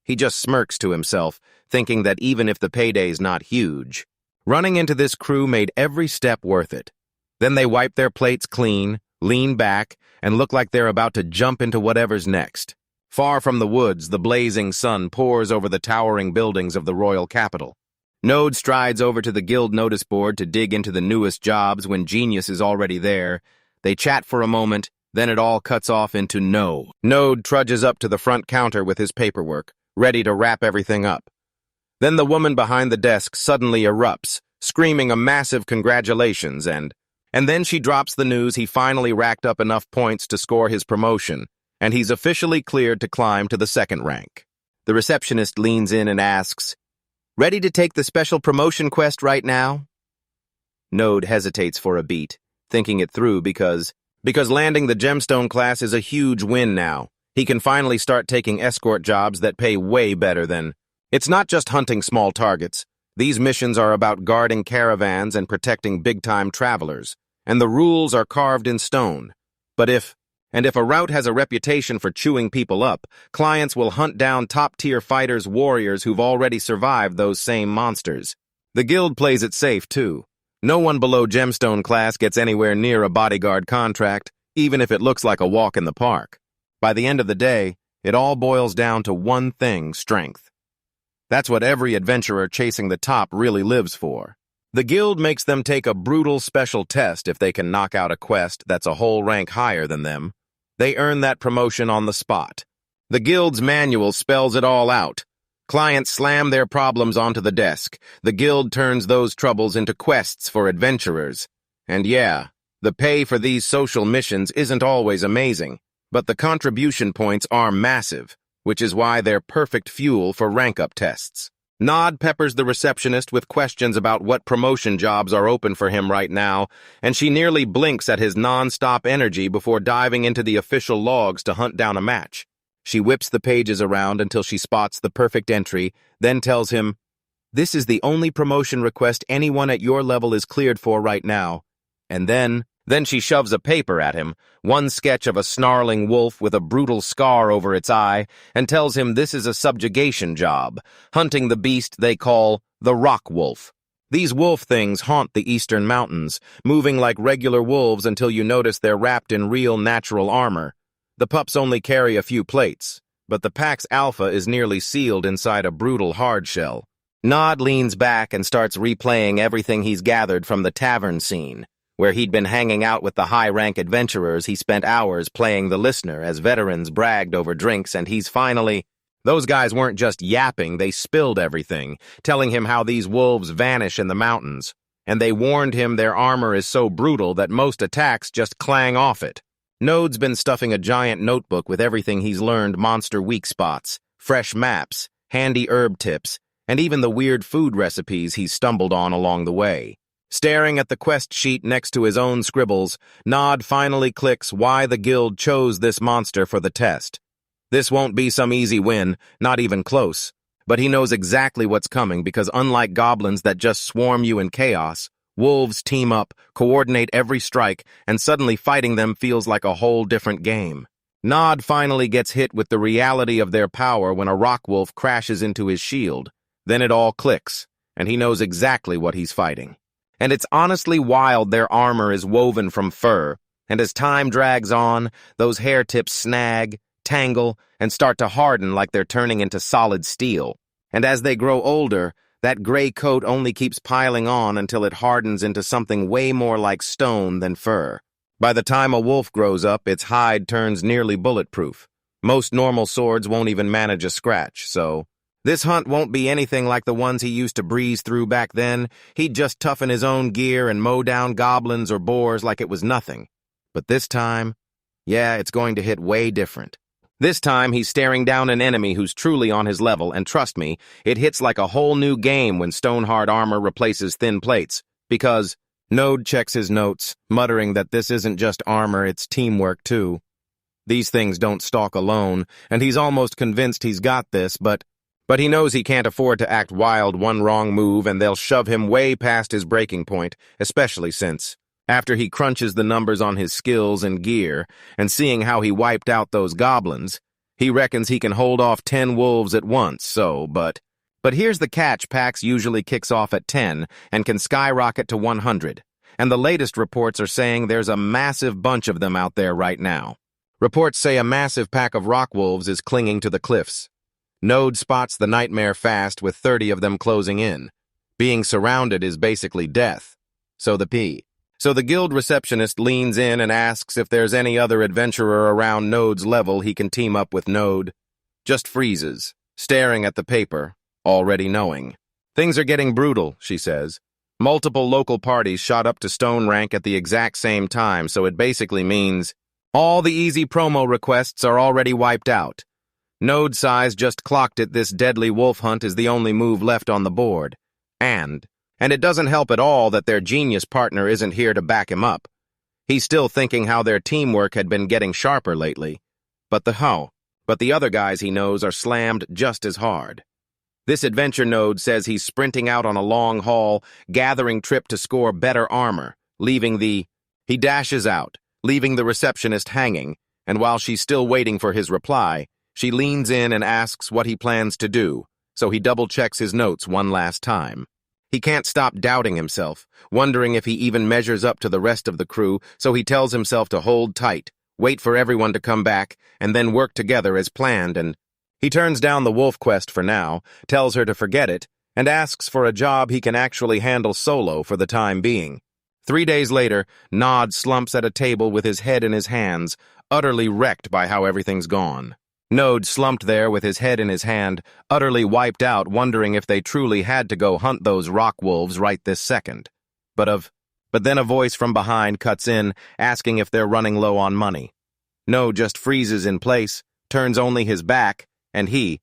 He just smirks to himself, thinking that even if the payday's not huge, running into this crew made every step worth it. Then they wipe their plates clean, lean back, and look like they're about to jump into whatever's next. Far from the woods, the blazing sun pours over the towering buildings of the royal capital. Node strides over to the guild notice board to dig into the newest jobs when Genius is already there. They chat for a moment, then it all cuts off into no. Node trudges up to the front counter with his paperwork, ready to wrap everything up. Then the woman behind the desk suddenly erupts, screaming a massive congratulations, and then she drops the news he finally racked up enough points to score his promotion, and he's officially cleared to climb to the second rank. The receptionist leans in and asks, "Ready to take the special promotion quest right now?" Node hesitates for a beat, thinking it through because landing the gemstone class is a huge win now. He can finally start taking escort jobs that pay way better than... It's not just hunting small targets. These missions are about guarding caravans and protecting big-time travelers, and the rules are carved in stone. But if a route has a reputation for chewing people up, clients will hunt down top-tier fighters, warriors who've already survived those same monsters. The guild plays it safe, too. No one below gemstone class gets anywhere near a bodyguard contract, even if it looks like a walk in the park. By the end of the day, it all boils down to one thing: strength. That's what every adventurer chasing the top really lives for. The guild makes them take a brutal special test if they can knock out a quest that's a whole rank higher than them. They earn that promotion on the spot. The guild's manual spells it all out. Clients slam their problems onto the desk. The guild turns those troubles into quests for adventurers. And yeah, the pay for these social missions isn't always amazing, but the contribution points are massive, which is why they're perfect fuel for rank-up tests. Nod peppers the receptionist with questions about what promotion jobs are open for him right now, and she nearly blinks at his non-stop energy before diving into the official logs to hunt down a match. She whips the pages around until she spots the perfect entry, then tells him, "This is the only promotion request anyone at your level is cleared for right now." And then she shoves a paper at him, one sketch of a snarling wolf with a brutal scar over its eye, and tells him this is a subjugation job, hunting the beast they call the rock wolf. These wolf things haunt the eastern mountains, moving like regular wolves until you notice they're wrapped in real natural armor. The pups only carry a few plates, but the pack's alpha is nearly sealed inside a brutal hardshell. Nod leans back and starts replaying everything he's gathered from the tavern scene, where he'd been hanging out with the high-rank adventurers. He spent hours playing the listener as veterans bragged over drinks, and he's finally... Those guys weren't just yapping, they spilled everything, telling him how these wolves vanish in the mountains, and they warned him their armor is so brutal that most attacks just clang off it. Node's been stuffing a giant notebook with everything he's learned: monster weak spots, fresh maps, handy herb tips, and even the weird food recipes he's stumbled on along the way. Staring at the quest sheet next to his own scribbles, Nod finally clicks why the guild chose this monster for the test. This won't be some easy win, not even close. But he knows exactly what's coming because unlike goblins that just swarm you in chaos, wolves team up, coordinate every strike, and suddenly fighting them feels like a whole different game. Nod finally gets hit with the reality of their power when a rock wolf crashes into his shield. Then it all clicks, and he knows exactly what he's fighting. And it's honestly wild their armor is woven from fur, and as time drags on, those hair tips snag, tangle, and start to harden like they're turning into solid steel. And as they grow older, that gray coat only keeps piling on until it hardens into something way more like stone than fur. By the time a wolf grows up, its hide turns nearly bulletproof. Most normal swords won't even manage a scratch, so... This hunt won't be anything like the ones he used to breeze through back then. He'd just toughen his own gear and mow down goblins or boars like it was nothing. But this time, yeah, it's going to hit way different. This time, he's staring down an enemy who's truly on his level, and trust me, it hits like a whole new game when stone-hard armor replaces thin plates. Because Node checks his notes, muttering that this isn't just armor, it's teamwork too. These things don't stalk alone, and he's almost convinced he's got this, but he knows he can't afford to act wild. One wrong move and they'll shove him way past his breaking point, especially since, after he crunches the numbers on his skills and gear, and seeing how he wiped out those goblins, he reckons he can hold off 10 wolves at once, but here's the catch: PAX usually kicks off at 10 and can skyrocket to 100, and the latest reports are saying there's a massive bunch of them out there right now. Reports say a massive pack of rock wolves is clinging to the cliffs. Node spots the nightmare fast with 30 of them closing in. Being surrounded is basically death. So the guild receptionist leans in and asks if there's any other adventurer around Node's level he can team up with. Node just freezes, staring at the paper, already knowing. Things are getting brutal, she says. Multiple local parties shot up to stone rank at the exact same time, so it basically means all the easy promo requests are already wiped out. Node size just clocked it. This deadly wolf hunt is the only move left on the board. And it doesn't help at all that their genius partner isn't here to back him up. He's still thinking how their teamwork had been getting sharper lately. But the other guys he knows are slammed just as hard. This adventure Node says he's sprinting out on a long haul, gathering trip to score better armor, He dashes out, leaving the receptionist hanging, and while she's still waiting for his reply, she leans in and asks what he plans to do, so he double-checks his notes one last time. He can't stop doubting himself, wondering if he even measures up to the rest of the crew, so he tells himself to hold tight, wait for everyone to come back, and then work together as planned. And he turns down the wolf quest for now, tells her to forget it, and asks for a job he can actually handle solo for the time being. 3 days later, Nod slumps at a table with his head in his hands, utterly wrecked by how everything's gone. Node slumped there with his head in his hand, utterly wiped out, wondering if they truly had to go hunt those rock wolves right this second. But then a voice from behind cuts in, asking if they're running low on money. Node just freezes in place, turns only his back, and he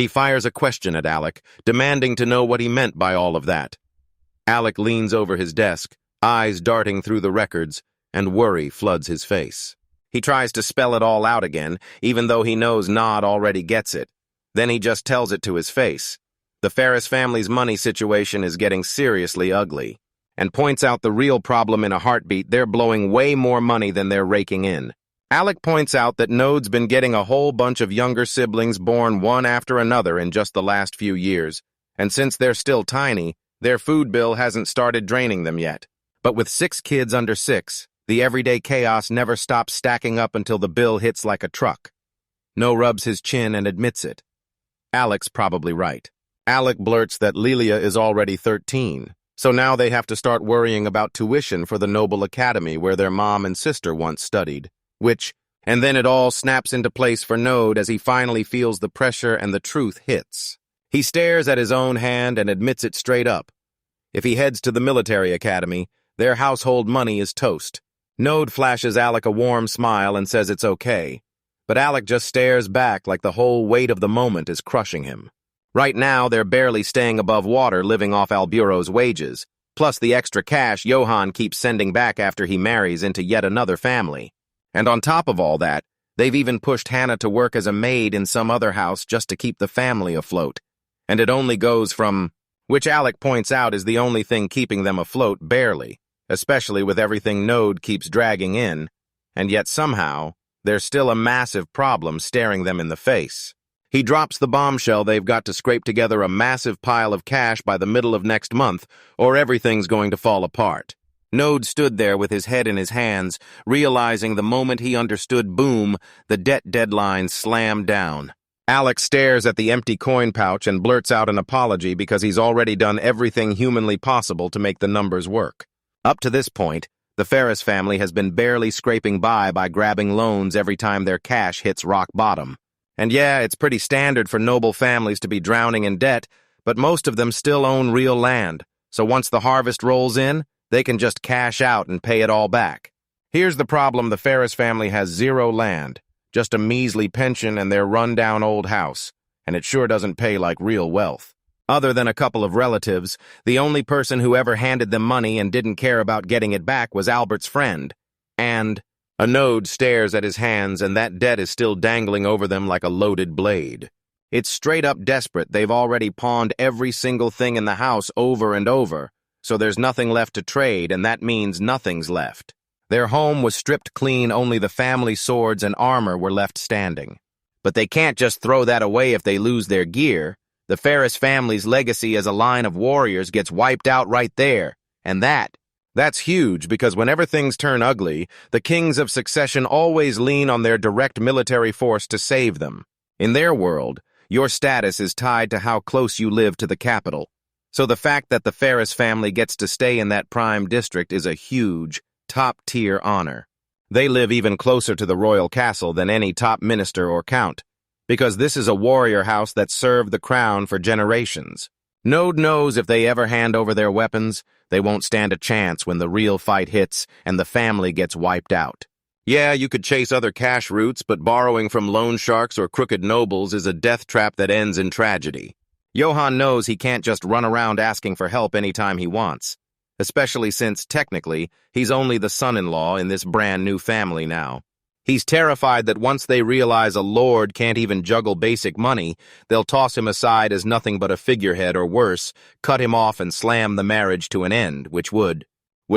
fires a question at Alec, demanding to know what he meant by all of that. Alec leans over his desk, eyes darting through the records, and worry floods his face. He tries to spell it all out again, even though he knows Nod already gets it. Then he just tells it to his face. The Ferris family's money situation is getting seriously ugly, and points out the real problem in a heartbeat. They're blowing way more money than they're raking in. Alec points out that Node's been getting a whole bunch of younger siblings born one after another in just the last few years, and since they're still tiny, their food bill hasn't started draining them yet. But with 6 kids under 6, the everyday chaos never stops stacking up until the bill hits like a truck. No rubs his chin and admits it. Alec's probably right. Alec blurts that Lilia is already 13, so now they have to start worrying about tuition for the Noble Academy where their mom and sister once studied. And then it all snaps into place for Node as he finally feels the pressure and the truth hits. He stares at his own hand and admits it straight up. If he heads to the military academy, their household money is toast. Node flashes Alec a warm smile and says it's okay, but Alec just stares back like the whole weight of the moment is crushing him. Right now, they're barely staying above water living off Alburo's wages, plus the extra cash Johan keeps sending back after he marries into yet another family. And on top of all that, they've even pushed Hannah to work as a maid in some other house just to keep the family afloat. And it only goes from, which Alec points out is the only thing keeping them afloat barely, especially with everything Node keeps dragging in, and yet somehow, there's still a massive problem staring them in the face. He drops the bombshell they've got to scrape together a massive pile of cash by the middle of next month, or everything's going to fall apart. Node stood there with his head in his hands, realizing the moment he understood boom, the debt deadline slammed down. Alec stares at the empty coin pouch and blurts out an apology because he's already done everything humanly possible to make the numbers work. Up to this point, the Ferris family has been barely scraping by grabbing loans every time their cash hits rock bottom. And yeah, it's pretty standard for noble families to be drowning in debt, but most of them still own real land, so once the harvest rolls in, they can just cash out and pay it all back. Here's the problem: the Ferris family has 0 land, just a measly pension and their run-down old house, and it sure doesn't pay like real wealth. Other than a couple of relatives, the only person who ever handed them money and didn't care about getting it back was Albert's friend. And a Node stares at his hands, and that debt is still dangling over them like a loaded blade. It's straight up desperate. They've already pawned every single thing in the house over and over, so there's nothing left to trade, and that means nothing's left. Their home was stripped clean, only the family swords and armor were left standing. But they can't just throw that away if they lose their gear. The Ferris family's legacy as a line of warriors gets wiped out right there, and that's huge because whenever things turn ugly, the kings of succession always lean on their direct military force to save them. In their world, your status is tied to how close you live to the capital. So the fact that the Ferris family gets to stay in that prime district is a huge, top-tier honor. They live even closer to the royal castle than any top minister or count, because this is a warrior house that served the crown for generations. Node knows if they ever hand over their weapons, they won't stand a chance when the real fight hits and the family gets wiped out. Yeah, you could chase other cash routes, but borrowing from loan sharks or crooked nobles is a death trap that ends in tragedy. Johan knows he can't just run around asking for help anytime he wants, especially since, technically, he's only the son-in-law in this brand new family now. He's terrified that once they realize a lord can't even juggle basic money, they'll toss him aside as nothing but a figurehead or worse, cut him off and slam the marriage to an end, which would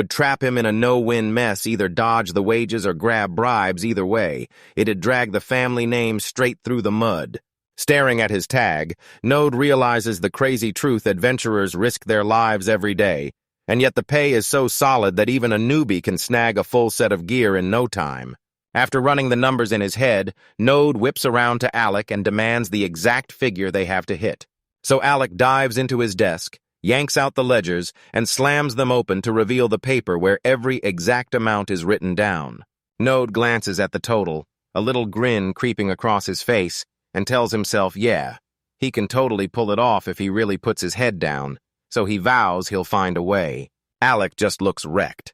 trap him in a no-win mess, either dodge the wages or grab bribes. Either way, it'd drag the family name straight through the mud. Staring at his tag, Node realizes the crazy truth: adventurers risk their lives every day, and yet the pay is so solid that even a newbie can snag a full set of gear in no time. After running the numbers in his head, Node whips around to Alec and demands the exact figure they have to hit. So Alec dives into his desk, yanks out the ledgers, and slams them open to reveal the paper where every exact amount is written down. Node glances at the total, a little grin creeping across his face, and tells himself, yeah, he can totally pull it off if he really puts his head down, so he vows he'll find a way. Alec just looks wrecked.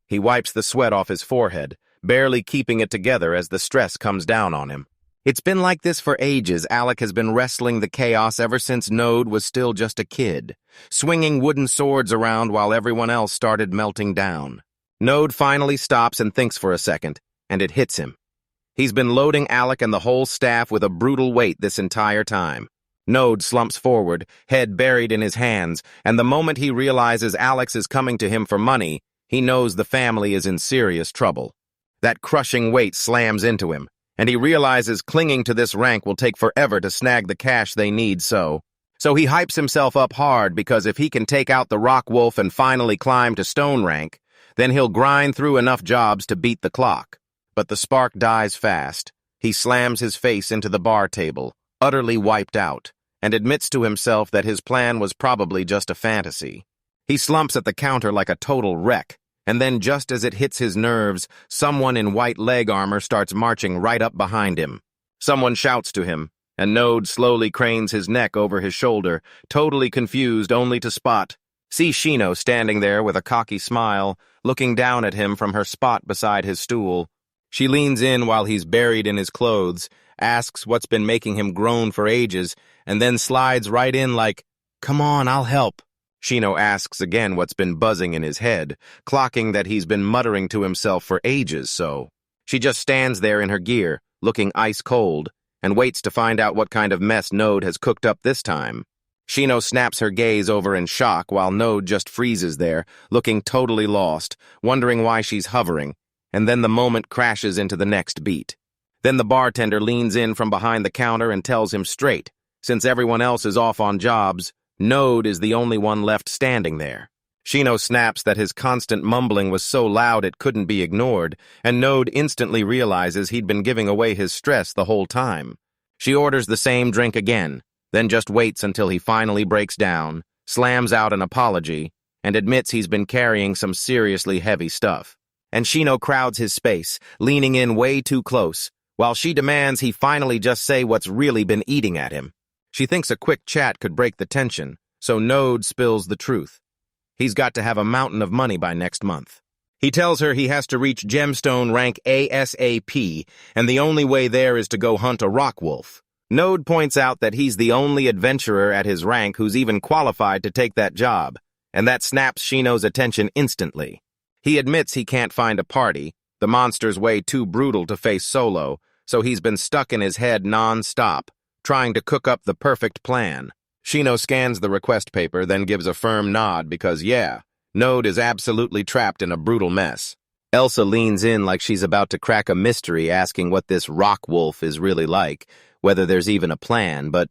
He wipes the sweat off his forehead, barely keeping it together as the stress comes down on him. It's been like this for ages. Alec has been wrestling the chaos ever since Node was still just a kid, swinging wooden swords around while everyone else started melting down. Node finally stops and thinks for a second, and it hits him. He's been loading Alec and the whole staff with a brutal weight this entire time. Node slumps forward, head buried in his hands, and the moment he realizes Alex is coming to him for money, he knows the family is in serious trouble. That crushing weight slams into him, and he realizes clinging to this rank will take forever to snag the cash they need, so he hypes himself up hard because if he can take out the Rock Wolf and finally climb to stone rank, then he'll grind through enough jobs to beat the clock. But the spark dies fast. He slams his face into the bar table, utterly wiped out, and admits to himself that his plan was probably just a fantasy. He slumps at the counter like a total wreck, and then just as it hits his nerves, someone in white leg armor starts marching right up behind him. Someone shouts to him, and Node slowly cranes his neck over his shoulder, totally confused only to see Shino standing there with a cocky smile, looking down at him from her spot beside his stool. She leans in while he's buried in his clothes, asks what's been making him groan for ages, and then slides right in like, "Come on, I'll help." Shino asks again what's been buzzing in his head, clocking that he's been muttering to himself for ages, so she just stands there in her gear, looking ice cold, and waits to find out what kind of mess Node has cooked up this time. Shino snaps her gaze over in shock while Node just freezes there, looking totally lost, wondering why she's hovering, and then the moment crashes into the next beat. Then the bartender leans in from behind the counter and tells him straight, since everyone else is off on jobs, Node is the only one left standing there. Shino snaps that his constant mumbling was so loud it couldn't be ignored, and Node instantly realizes he'd been giving away his stress the whole time. She orders the same drink again, then just waits until he finally breaks down, slams out an apology, and admits he's been carrying some seriously heavy stuff. And Shino crowds his space, leaning in way too close, while she demands he finally just say what's really been eating at him. She thinks a quick chat could break the tension, so Node spills the truth. He's got to have a mountain of money by next month. He tells her he has to reach gemstone rank ASAP, and the only way there is to go hunt a rock wolf. Node points out that he's the only adventurer at his rank who's even qualified to take that job, and that snaps Shino's attention instantly. He admits he can't find a party, the monster's way too brutal to face solo, so he's been stuck in his head non-stop, trying to cook up the perfect plan. Shino scans the request paper, then gives a firm nod because, yeah, Node is absolutely trapped in a brutal mess. Elsa leans in like she's about to crack a mystery, asking what this rock wolf is really like, whether there's even a plan, but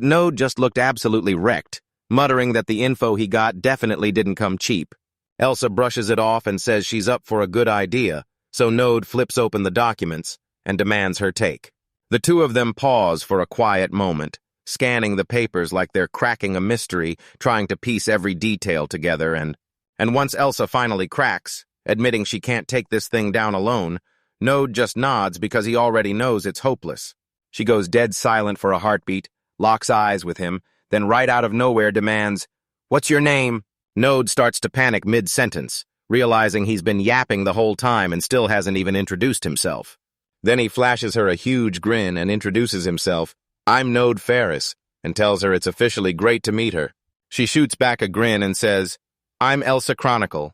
Node just looked absolutely wrecked, muttering that the info he got definitely didn't come cheap. Elsa brushes it off and says she's up for a good idea, so Node flips open the documents and demands her take. The two of them pause for a quiet moment, scanning the papers like they're cracking a mystery, trying to piece every detail together, and once Elsa finally cracks, admitting she can't take this thing down alone, Node just nods because he already knows it's hopeless. She goes dead silent for a heartbeat, locks eyes with him, then right out of nowhere demands, "What's your name?" Node starts to panic mid-sentence, realizing he's been yapping the whole time and still hasn't even introduced himself. Then he flashes her a huge grin and introduces himself, "I'm Node Ferris," and tells her it's officially great to meet her. She shoots back a grin and says, "I'm Elsa Chronicle,"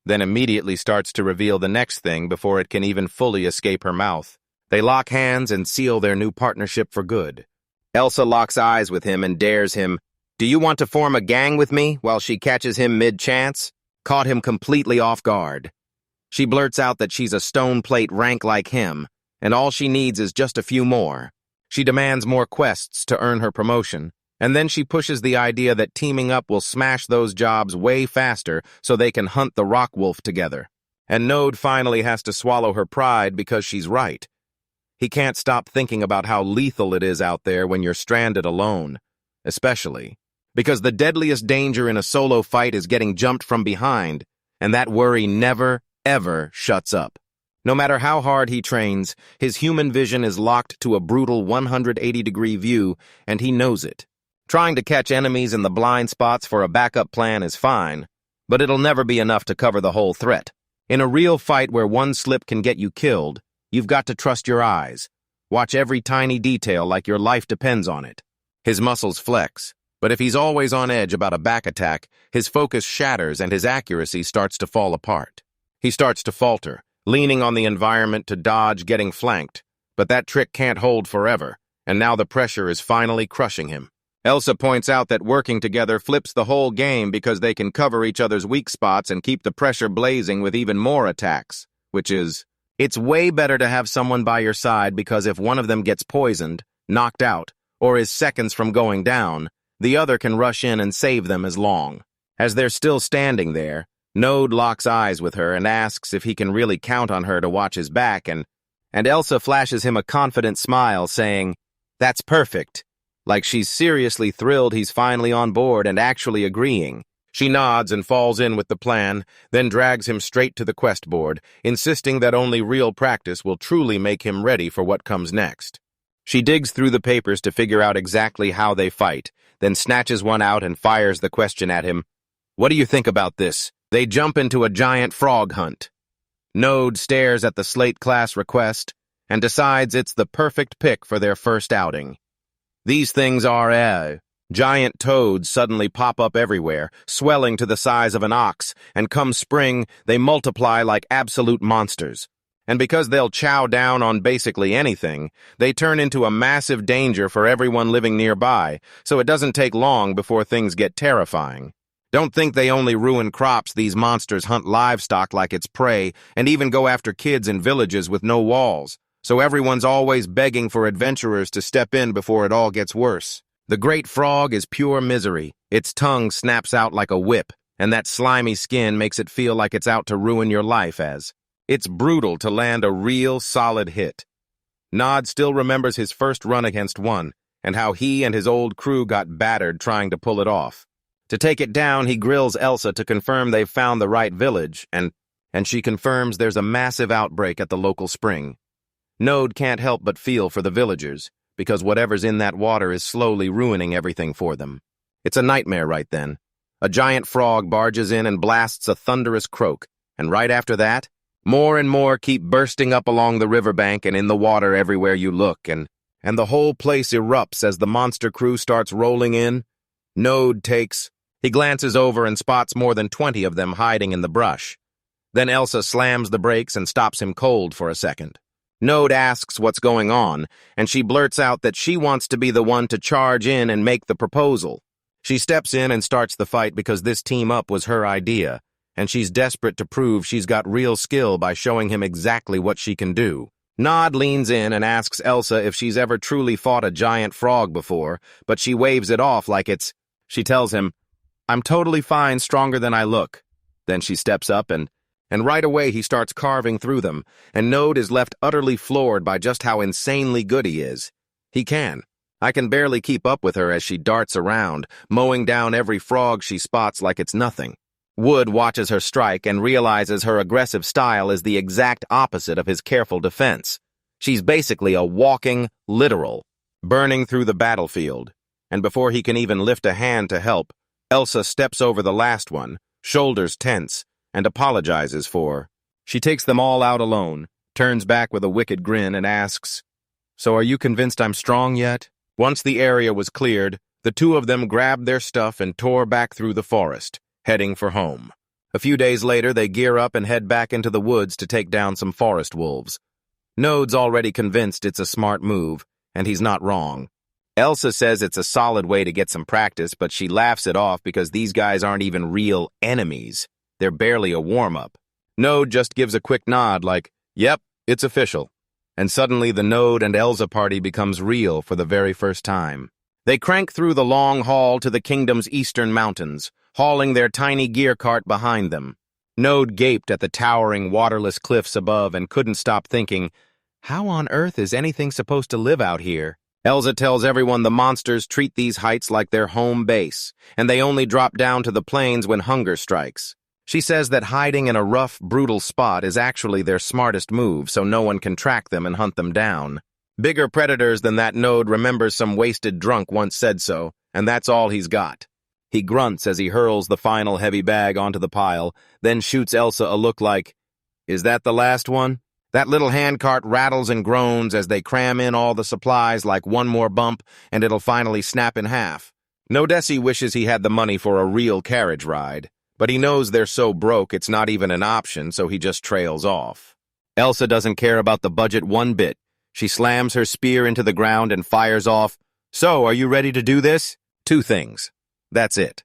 then immediately starts to reveal the next thing before it can even fully escape her mouth. They lock hands and seal their new partnership for good. Elsa locks eyes with him and dares him, "Do you want to form a gang with me?" while she catches him mid-chance, caught him completely off guard. She blurts out that she's a stone plate rank like him, and all she needs is just a few more. She demands more quests to earn her promotion, and then she pushes the idea that teaming up will smash those jobs way faster so they can hunt the rock wolf together. And Node finally has to swallow her pride because she's right. He can't stop thinking about how lethal it is out there when you're stranded alone, especially because the deadliest danger in a solo fight is getting jumped from behind, and that worry never, ever shuts up. No matter how hard he trains, his human vision is locked to a brutal 180-degree view, and he knows it. Trying to catch enemies in the blind spots for a backup plan is fine, but it'll never be enough to cover the whole threat. In a real fight where one slip can get you killed, you've got to trust your eyes. Watch every tiny detail like your life depends on it. His muscles flex, but if he's always on edge about a back attack, his focus shatters and his accuracy starts to fall apart. He starts to falter, leaning on the environment to dodge getting flanked, but that trick can't hold forever, and now the pressure is finally crushing him. Elsa points out that working together flips the whole game because they can cover each other's weak spots and keep the pressure blazing with even more attacks, which is, it's way better to have someone by your side because if one of them gets poisoned, knocked out, or is seconds from going down, the other can rush in and save them as long. As they're still standing there, Node locks eyes with her and asks if he can really count on her to watch his back, and Elsa flashes him a confident smile, saying, "That's perfect," like she's seriously thrilled he's finally on board and actually agreeing. She nods and falls in with the plan, then drags him straight to the quest board, insisting that only real practice will truly make him ready for what comes next. She digs through the papers to figure out exactly how they fight, then snatches one out and fires the question at him. "What do you think about this?" They jump into a giant frog hunt. Node stares at the Slate class request and decides it's the perfect pick for their first outing. These things are giant toads suddenly pop up everywhere, swelling to the size of an ox, and come spring, they multiply like absolute monsters. And because they'll chow down on basically anything, they turn into a massive danger for everyone living nearby, so it doesn't take long before things get terrifying. Don't think they only ruin crops. These monsters hunt livestock like it's prey, and even go after kids in villages with no walls. So everyone's always begging for adventurers to step in before it all gets worse. The great frog is pure misery. Its tongue snaps out like a whip, and that slimy skin makes it feel like it's out to ruin your life as. It's brutal to land a real, solid hit. Nod still remembers his first run against one, and how he and his old crew got battered trying to pull it off. To take it down, he grills Elsa to confirm they've found the right village, and she confirms there's a massive outbreak at the local spring. Node can't help but feel for the villagers, because whatever's in that water is slowly ruining everything for them. It's a nightmare right then. A giant frog barges in and blasts a thunderous croak, and right after that, more and more keep bursting up along the riverbank and in the water everywhere you look, and the whole place erupts as the monster crew starts rolling in. Node takes... He glances over and spots more than 20 of them hiding in the brush. Then Elsa slams the brakes and stops him cold for a second. Node asks what's going on, and she blurts out that she wants to be the one to charge in and make the proposal. She steps in and starts the fight because this team-up was her idea, and she's desperate to prove she's got real skill by showing him exactly what she can do. Nod leans in and asks Elsa if she's ever truly fought a giant frog before, but she waves it off like it's... She tells him, "I'm totally fine, stronger than I look." Then she steps up and right away he starts carving through them, and Node is left utterly floored by just how insanely good he is. He can. I can barely keep up with her as she darts around, mowing down every frog she spots like it's nothing. Wood watches her strike and realizes her aggressive style is the exact opposite of his careful defense. She's basically a walking literal, burning through the battlefield, and before he can even lift a hand to help, Elsa steps over the last one, shoulders tense, and apologizes for. She takes them all out alone, turns back with a wicked grin, and asks, "So are you convinced I'm strong yet?" Once the area was cleared, the two of them grabbed their stuff and tore back through the forest, heading for home. A few days later, they gear up and head back into the woods to take down some forest wolves. Node's already convinced it's a smart move, and he's not wrong. Elsa says it's a solid way to get some practice, but she laughs it off because these guys aren't even real enemies. They're barely a warm-up. Node just gives a quick nod like, "Yep, it's official." And suddenly the Node and Elsa party becomes real for the very first time. They crank through the long haul to the kingdom's eastern mountains, hauling their tiny gear cart behind them. Node gaped at the towering, waterless cliffs above and couldn't stop thinking, how on earth is anything supposed to live out here? Elsa tells everyone the monsters treat these heights like their home base, and they only drop down to the plains when hunger strikes. She says that hiding in a rough, brutal spot is actually their smartest move, so no one can track them and hunt them down. Bigger predators than that Node remembers some wasted drunk once said so, and that's all he's got. He grunts as he hurls the final heavy bag onto the pile, then shoots Elsa a look like, "Is that the last one?" That little handcart rattles and groans as they cram in all the supplies like one more bump, and it'll finally snap in half. Nodesi wishes he had the money for a real carriage ride, but he knows they're so broke it's not even an option, so he just trails off. Elsa doesn't care about the budget one bit. She slams her spear into the ground and fires off, "So, are you ready to do this?" 2 things. That's it.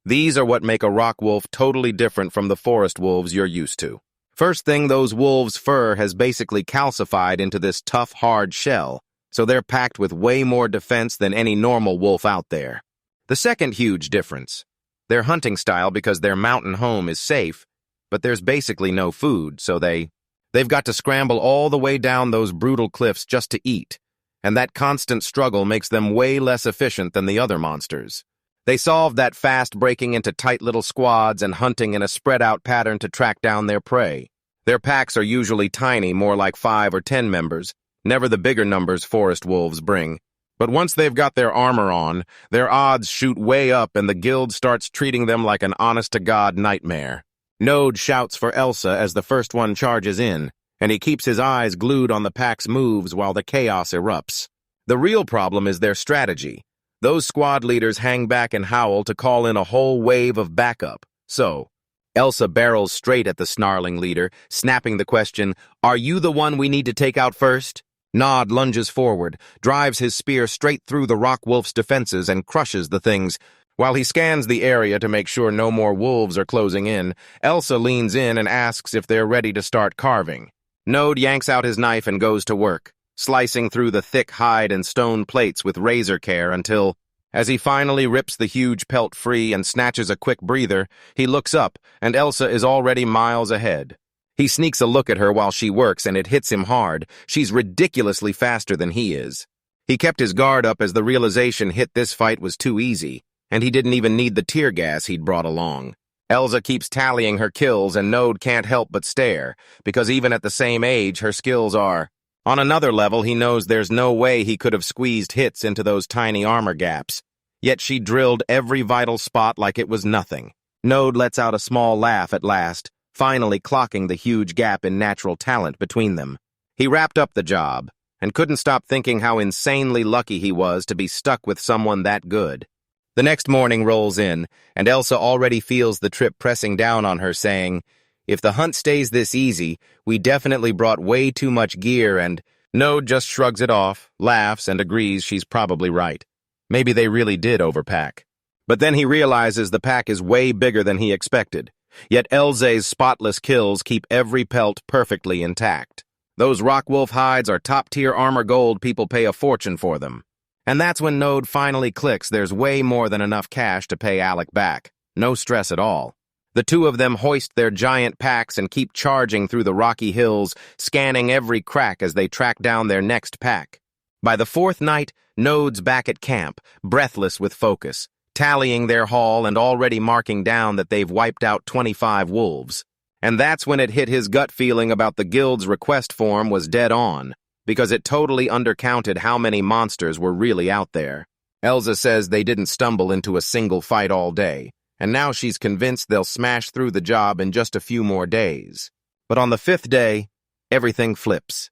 These are what make a rock wolf totally different from the forest wolves you're used to. First thing, those wolves' fur has basically calcified into this tough, hard shell, so they're packed with way more defense than any normal wolf out there. The second huge difference, their hunting style, because their mountain home is safe, but there's basically no food, so they've got to scramble all the way down those brutal cliffs just to eat, and that constant struggle makes them way less efficient than the other monsters. They solve that fast breaking into tight little squads and hunting in a spread-out pattern to track down their prey. Their packs are usually tiny, more like 5 or 10 members, never the bigger numbers forest wolves bring. But once they've got their armor on, their odds shoot way up and the guild starts treating them like an honest-to-God nightmare. Node shouts for Elsa as the first one charges in, and he keeps his eyes glued on the pack's moves while the chaos erupts. The real problem is their strategy. Those squad leaders hang back and howl to call in a whole wave of backup. So, Elsa barrels straight at the snarling leader, snapping the question, "Are you the one we need to take out first?" Nod lunges forward, drives his spear straight through the rock wolf's defenses and crushes the things. While he scans the area to make sure no more wolves are closing in, Elsa leans in and asks if they're ready to start carving. Node yanks out his knife and goes to work, slicing through the thick hide and stone plates with razor care until, as he finally rips the huge pelt free and snatches a quick breather, he looks up, and Elsa is already miles ahead. He sneaks a look at her while she works, and it hits him hard. She's ridiculously faster than he is. He kept his guard up as the realization hit this fight was too easy, and he didn't even need the tear gas he'd brought along. Elsa keeps tallying her kills, and Node can't help but stare, because even at the same age, her skills are... On another level, he knows there's no way he could have squeezed hits into those tiny armor gaps. Yet she drilled every vital spot like it was nothing. Node lets out a small laugh at last, finally clocking the huge gap in natural talent between them. He wrapped up the job, and couldn't stop thinking how insanely lucky he was to be stuck with someone that good. The next morning rolls in, and Elsa already feels the trip pressing down on her, saying, "If the hunt stays this easy, we definitely brought way too much gear," and Node just shrugs it off, laughs, and agrees she's probably right. Maybe they really did overpack. But then he realizes the pack is way bigger than he expected. Yet Elsa's spotless kills keep every pelt perfectly intact. Those rockwolf hides are top-tier armor gold. People pay a fortune for them. And that's when Node finally clicks there's way more than enough cash to pay Alec back. No stress at all. The two of them hoist their giant packs and keep charging through the rocky hills, scanning every crack as they track down their next pack. By the 4th night, Node's back at camp, breathless with focus, tallying their haul and already marking down that they've wiped out 25 wolves. And that's when it hit his gut feeling about the guild's request form was dead on, because it totally undercounted how many monsters were really out there. Elsa says they didn't stumble into a single fight all day, and now she's convinced they'll smash through the job in just a few more days. But on the 5th day, everything flips.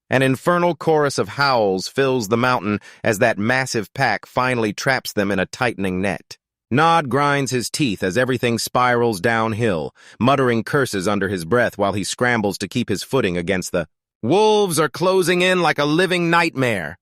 An infernal chorus of howls fills the mountain as that massive pack finally traps them in a tightening net. Nod grinds his teeth as everything spirals downhill, muttering curses under his breath while he scrambles to keep his footing against the wolves are closing in like a living nightmare.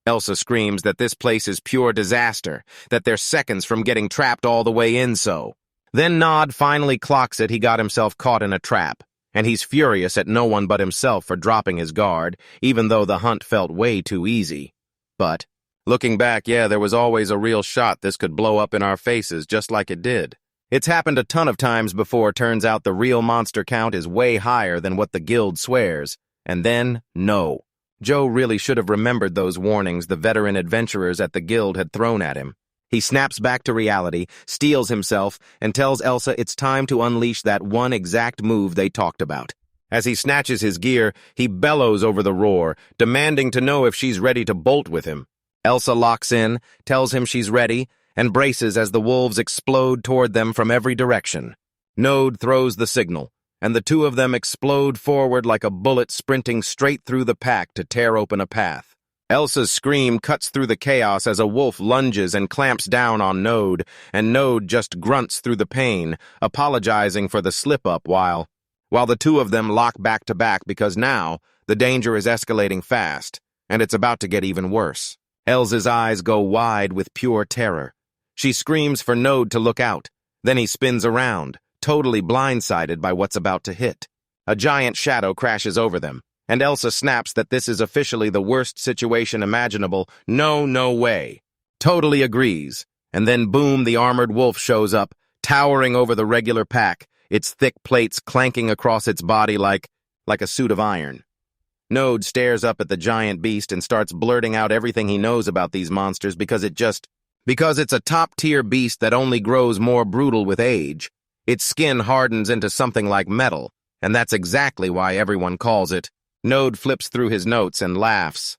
Elsa screams that this place is pure disaster, that they're seconds from getting trapped all the way in so. Then Nod finally clocks it he got himself caught in a trap, and he's furious at no one but himself for dropping his guard, even though the hunt felt way too easy. But, looking back, yeah, there was always a real shot this could blow up in our faces just like it did. It's happened a ton of times before. Turns out the real monster count is way higher than what the guild swears. And then, no. Joe really should have remembered those warnings the veteran adventurers at the guild had thrown at him. He snaps back to reality, steels himself, and tells Elsa it's time to unleash that one exact move they talked about. As he snatches his gear, he bellows over the roar, demanding to know if she's ready to bolt with him. Elsa locks in, tells him she's ready, and braces as the wolves explode toward them from every direction. Node throws the signal, and the two of them explode forward like a bullet sprinting straight through the pack to tear open a path. Elsa's scream cuts through the chaos as a wolf lunges and clamps down on Node, and Node just grunts through the pain, apologizing for the slip-up while the two of them lock back to back because now the danger is escalating fast, and it's about to get even worse. Elsa's eyes go wide with pure terror. She screams for Node to look out. Then he spins around, totally blindsided by what's about to hit. A giant shadow crashes over them, and Elsa snaps that this is officially the worst situation imaginable. No way. Totally agrees. And then boom, the armored wolf shows up, towering over the regular pack, its thick plates clanking across its body like a suit of iron. Node stares up at the giant beast and starts blurting out everything he knows about these monsters because it's a top-tier beast that only grows more brutal with age. Its skin hardens into something like metal, and that's exactly why everyone calls it. Node flips through his notes and laughs.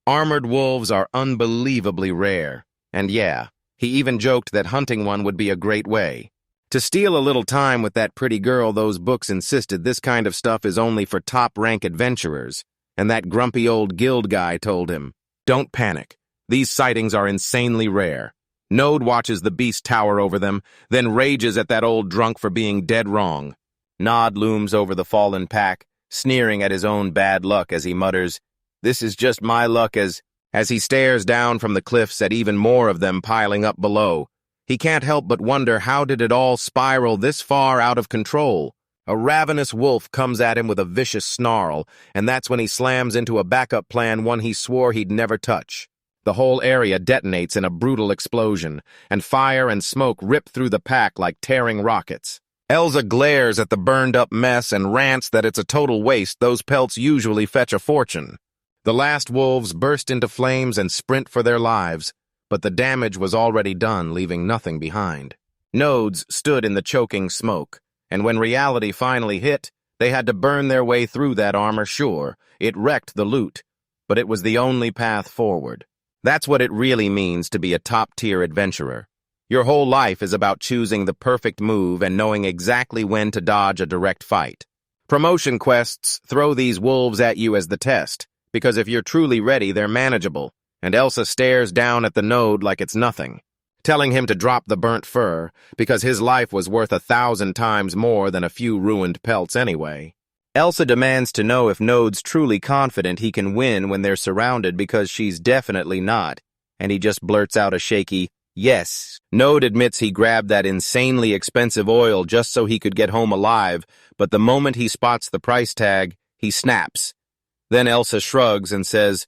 Armored wolves are unbelievably rare, and yeah, he even joked that hunting one would be a great way. To steal a little time with that pretty girl, those books insisted this kind of stuff is only for top-rank adventurers, and that grumpy old guild guy told him, "Don't panic. These sightings are insanely rare." Node watches the beast tower over them, then rages at that old drunk for being dead wrong. Nod looms over the fallen pack, sneering at his own bad luck as he mutters, "This is just my luck," as he stares down from the cliffs at even more of them piling up below. He can't help but wonder how did it all spiral this far out of control. A ravenous wolf comes at him with a vicious snarl, and that's when he slams into a backup plan, one he swore he'd never touch. The whole area detonates in a brutal explosion, and fire and smoke rip through the pack like tearing rockets. Elsa glares at the burned-up mess and rants that it's a total waste. Those pelts usually fetch a fortune. The last wolves burst into flames and sprint for their lives, but the damage was already done, leaving nothing behind. Nodes stood in the choking smoke, and when reality finally hit, they had to burn their way through that armor. Sure, it wrecked the loot, but it was the only path forward. That's what it really means to be a top-tier adventurer. Your whole life is about choosing the perfect move and knowing exactly when to dodge a direct fight. Promotion quests throw these wolves at you as the test, because if you're truly ready, they're manageable, and Elsa stares down at the Node like it's nothing, telling him to drop the burnt fur, because his life was worth 1,000 times more than a few ruined pelts anyway. Elsa demands to know if Node's truly confident he can win when they're surrounded, because she's definitely not, and he just blurts out a shaky, "Yes." Node admits he grabbed that insanely expensive oil just so he could get home alive, but the moment he spots the price tag, he snaps. Then Elsa shrugs and says,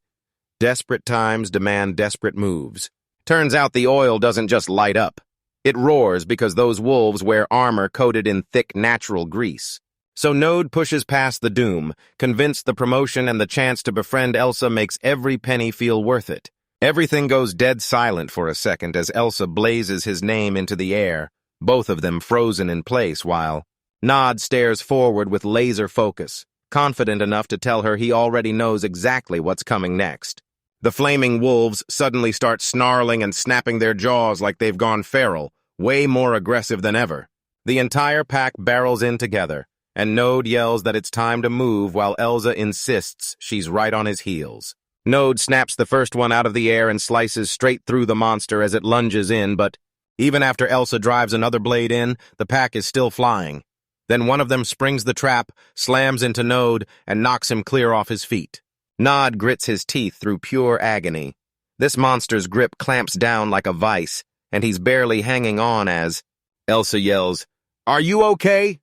"Desperate times demand desperate moves." Turns out the oil doesn't just light up. It roars because those wolves wear armor coated in thick natural grease. So Node pushes past the doom, convinced the promotion and the chance to befriend Elsa makes every penny feel worth it. Everything goes dead silent for a second as Elsa blazes his name into the air, both of them frozen in place while Nod stares forward with laser focus, confident enough to tell her he already knows exactly what's coming next. The flaming wolves suddenly start snarling and snapping their jaws like they've gone feral, way more aggressive than ever. The entire pack barrels in together, and Node yells that it's time to move while Elsa insists she's right on his heels. Node snaps the first one out of the air and slices straight through the monster as it lunges in, but even after Elsa drives another blade in, the pack is still flying. Then one of them springs the trap, slams into Node, and knocks him clear off his feet. Nod grits his teeth through pure agony. This monster's grip clamps down like a vice, and he's barely hanging on as Elsa yells, "Are you okay?"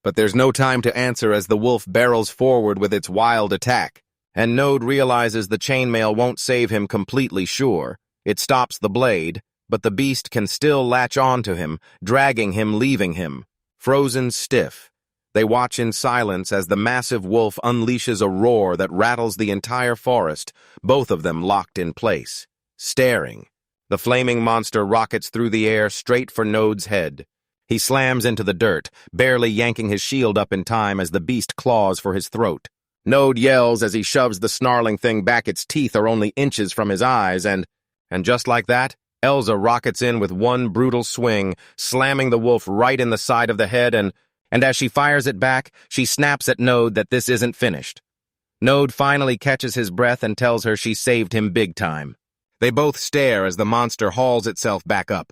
But there's no time to answer as the wolf barrels forward with its wild attack, and Node realizes the chainmail won't save him completely. Sure, it stops the blade, but the beast can still latch on to him, dragging him, leaving him frozen stiff. They watch in silence as the massive wolf unleashes a roar that rattles the entire forest, both of them locked in place, staring. The flaming monster rockets through the air straight for Node's head. He slams into the dirt, barely yanking his shield up in time as the beast claws for his throat. Node yells as he shoves the snarling thing back. Its teeth are only inches from his eyes, and just like that, Elsa rockets in with one brutal swing, slamming the wolf right in the side of the head, and as she fires it back, she snaps at Node that this isn't finished. Node finally catches his breath and tells her she saved him big time. They both stare as the monster hauls itself back up.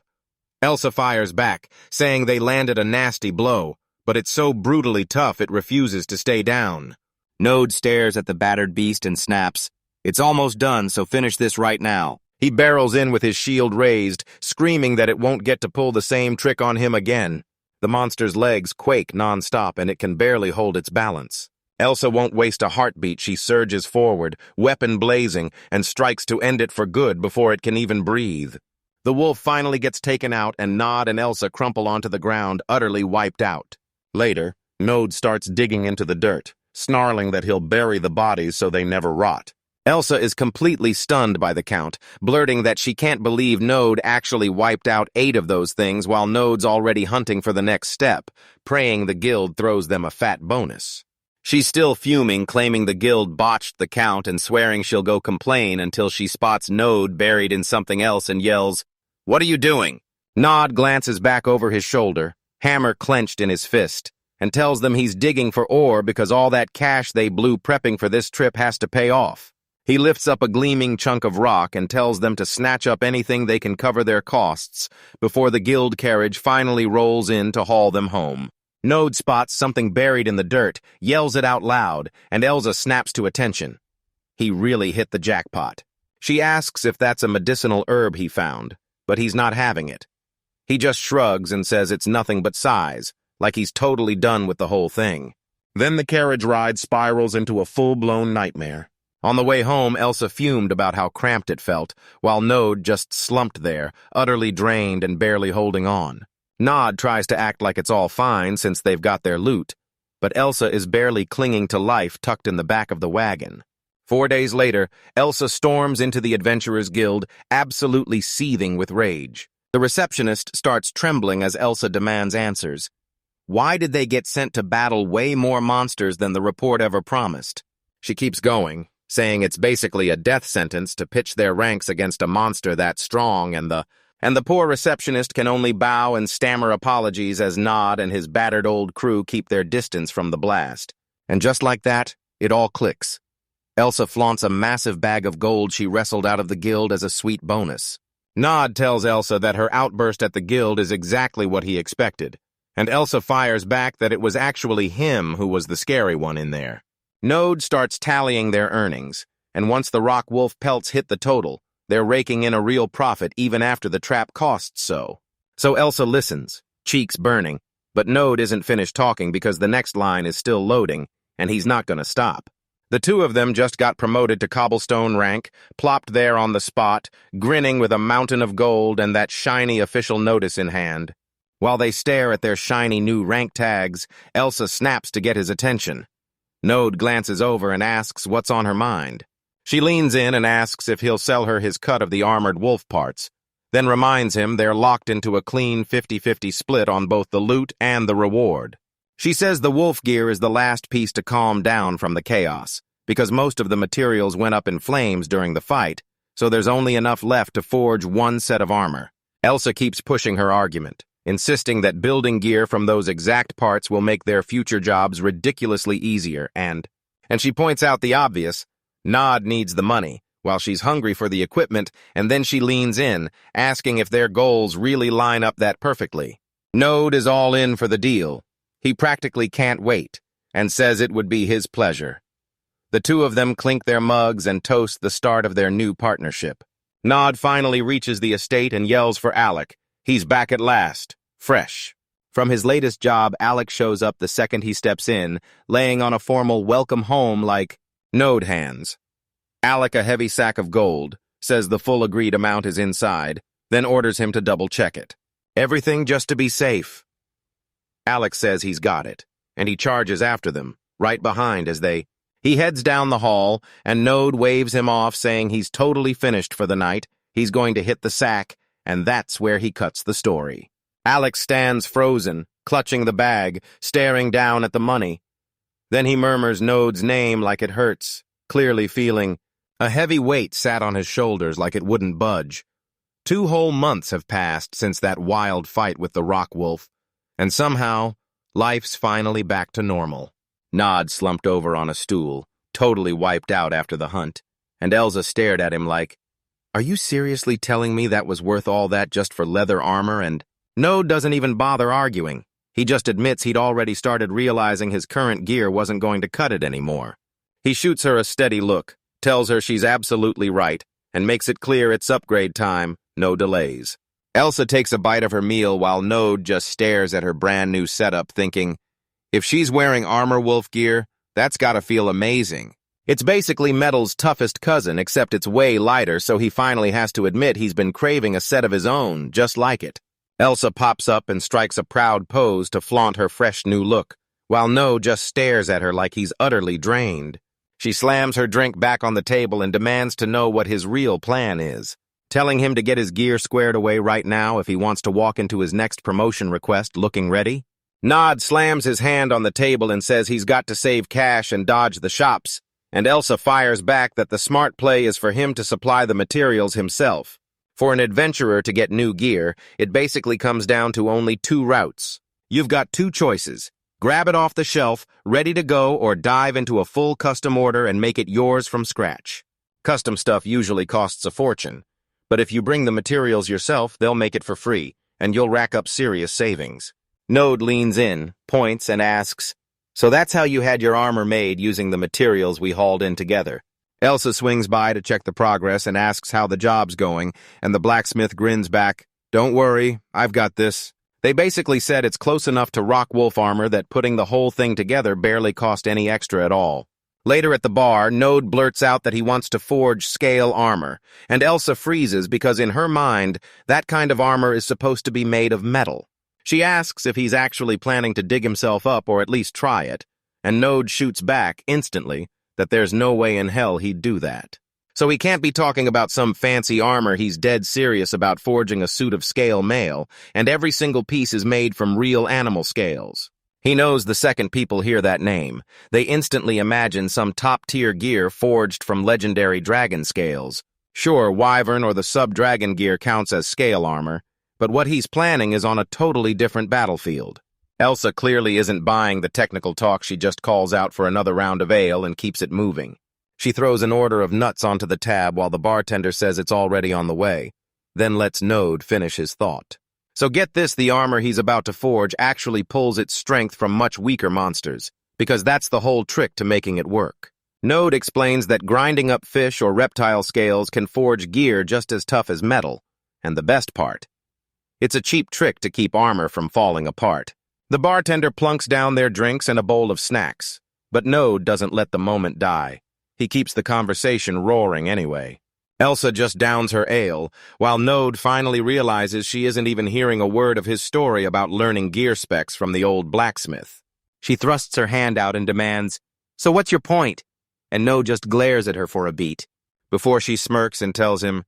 Elsa fires back, saying they landed a nasty blow, but it's so brutally tough it refuses to stay down. Node stares at the battered beast and snaps, "It's almost done, so finish this right now." He barrels in with his shield raised, screaming that it won't get to pull the same trick on him again. The monster's legs quake nonstop and it can barely hold its balance. Elsa won't waste a heartbeat. She surges forward, weapon blazing, and strikes to end it for good before it can even breathe. The wolf finally gets taken out, and Nod and Elsa crumple onto the ground, utterly wiped out. Later, Node starts digging into the dirt, snarling that he'll bury the bodies so they never rot. Elsa is completely stunned by the count, blurting that she can't believe Node actually wiped out 8 of those things while Node's already hunting for the next step, praying the guild throws them a fat bonus. She's still fuming, claiming the guild botched the count and swearing she'll go complain until she spots Node buried in something else and yells, "What are you doing?" Nod glances back over his shoulder, hammer clenched in his fist, and tells them he's digging for ore because all that cash they blew prepping for this trip has to pay off. He lifts up a gleaming chunk of rock and tells them to snatch up anything they can cover their costs before the guild carriage finally rolls in to haul them home. Node spots something buried in the dirt, yells it out loud, and Elsa snaps to attention. He really hit the jackpot. She asks if that's a medicinal herb he found, but he's not having it. He just shrugs and says it's nothing but size, like he's totally done with the whole thing. Then the carriage ride spirals into a full-blown nightmare. On the way home, Elsa fumed about how cramped it felt, while Node just slumped there, utterly drained and barely holding on. Nod tries to act like it's all fine since they've got their loot, but Elsa is barely clinging to life tucked in the back of the wagon. 4 days later, Elsa storms into the Adventurers Guild, absolutely seething with rage. The receptionist starts trembling as Elsa demands answers. Why did they get sent to battle way more monsters than the report ever promised? She keeps going, saying it's basically a death sentence to pitch their ranks against a monster that strong, and the poor receptionist can only bow and stammer apologies as Nod and his battered old crew keep their distance from the blast. And just like that, it all clicks. Elsa flaunts a massive bag of gold she wrestled out of the guild as a sweet bonus. Nod tells Elsa that her outburst at the guild is exactly what he expected, and Elsa fires back that it was actually him who was the scary one in there. Node starts tallying their earnings, and once the rock wolf pelts hit the total, they're raking in a real profit even after the trap costs so. So Elsa listens, cheeks burning, but Node isn't finished talking because the next line is still loading, and he's not going to stop. The two of them just got promoted to cobblestone rank, plopped there on the spot, grinning with a mountain of gold and that shiny official notice in hand. While they stare at their shiny new rank tags, Elsa snaps to get his attention. Node glances over and asks what's on her mind. She leans in and asks if he'll sell her his cut of the armored wolf parts, then reminds him they're locked into a clean 50-50 split on both the loot and the reward. She says the wolf gear is the last piece to calm down from the chaos, because most of the materials went up in flames during the fight, so there's only enough left to forge one set of armor. Elsa keeps pushing her argument, insisting that building gear from those exact parts will make their future jobs ridiculously easier, and she points out the obvious. Nod needs the money, while she's hungry for the equipment, and then she leans in, asking if their goals really line up that perfectly. Node is all in for the deal. He practically can't wait, and says it would be his pleasure. The two of them clink their mugs and toast the start of their new partnership. Nod finally reaches the estate and yells for Alec. He's back at last, fresh. From his latest job, Alec shows up the second he steps in, laying on a formal welcome home like Node hands. Alec a heavy sack of gold, says the full agreed amount is inside, then orders him to double-check it. Everything just to be safe. Alec says he's got it, and he charges after them, right behind as he heads down the hall, and Node waves him off saying he's totally finished for the night. He's going to hit the sack, and that's where he cuts the story. Alex stands frozen, clutching the bag, staring down at the money. Then he murmurs Node's name like it hurts, clearly feeling a heavy weight sat on his shoulders like it wouldn't budge. 2 whole months have passed since that wild fight with the rock wolf, and somehow, life's finally back to normal. Nod slumped over on a stool, totally wiped out after the hunt, and Elsa stared at him like, "Are you seriously telling me that was worth all that just for leather armor?" And Node doesn't even bother arguing. He just admits he'd already started realizing his current gear wasn't going to cut it anymore. He shoots her a steady look, tells her she's absolutely right, and makes it clear it's upgrade time, no delays. Elsa takes a bite of her meal while Node just stares at her brand new setup thinking, if she's wearing armor wolf gear, that's gotta feel amazing. It's basically metal's toughest cousin, except it's way lighter, so he finally has to admit he's been craving a set of his own, just like it. Elsa pops up and strikes a proud pose to flaunt her fresh new look, while Node just stares at her like he's utterly drained. She slams her drink back on the table and demands to know what his real plan is, telling him to get his gear squared away right now if he wants to walk into his next promotion request looking ready. Nod slams his hand on the table and says he's got to save cash and dodge the shops, and Elsa fires back that the smart play is for him to supply the materials himself. For an adventurer to get new gear, it basically comes down to only 2 routes. You've got 2 choices. Grab it off the shelf, ready to go, or dive into a full custom order and make it yours from scratch. Custom stuff usually costs a fortune, but if you bring the materials yourself, they'll make it for free, and you'll rack up serious savings. Node leans in, points, and asks, "So that's how you had your armor made using the materials we hauled in together?" Elsa swings by to check the progress and asks how the job's going, and the blacksmith grins back, "Don't worry, I've got this." They basically said it's close enough to rock wolf armor that putting the whole thing together barely cost any extra at all. Later at the bar, Node blurts out that he wants to forge scale armor, and Elsa freezes because in her mind, that kind of armor is supposed to be made of metal. She asks if he's actually planning to dig himself up or at least try it, and Node shoots back instantly that there's no way in hell he'd do that. So he can't be talking about some fancy armor. He's dead serious about forging a suit of scale mail, and every single piece is made from real animal scales. He knows the second people hear that name, they instantly imagine some top-tier gear forged from legendary dragon scales. Sure, Wyvern or the sub-dragon gear counts as scale armor, but what he's planning is on a totally different battlefield. Elsa clearly isn't buying the technical talk. She just calls out for another round of ale and keeps it moving. She throws an order of nuts onto the tab while the bartender says it's already on the way, then lets Node finish his thought. So get this, the armor he's about to forge actually pulls its strength from much weaker monsters, because that's the whole trick to making it work. Node explains that grinding up fish or reptile scales can forge gear just as tough as metal, and the best part, it's a cheap trick to keep armor from falling apart. The bartender plunks down their drinks and a bowl of snacks, but Node doesn't let the moment die. He keeps the conversation roaring anyway. Elsa just downs her ale, while Node finally realizes she isn't even hearing a word of his story about learning gear specs from the old blacksmith. She thrusts her hand out and demands, "So what's your point?" And Node just glares at her for a beat, before she smirks and tells him,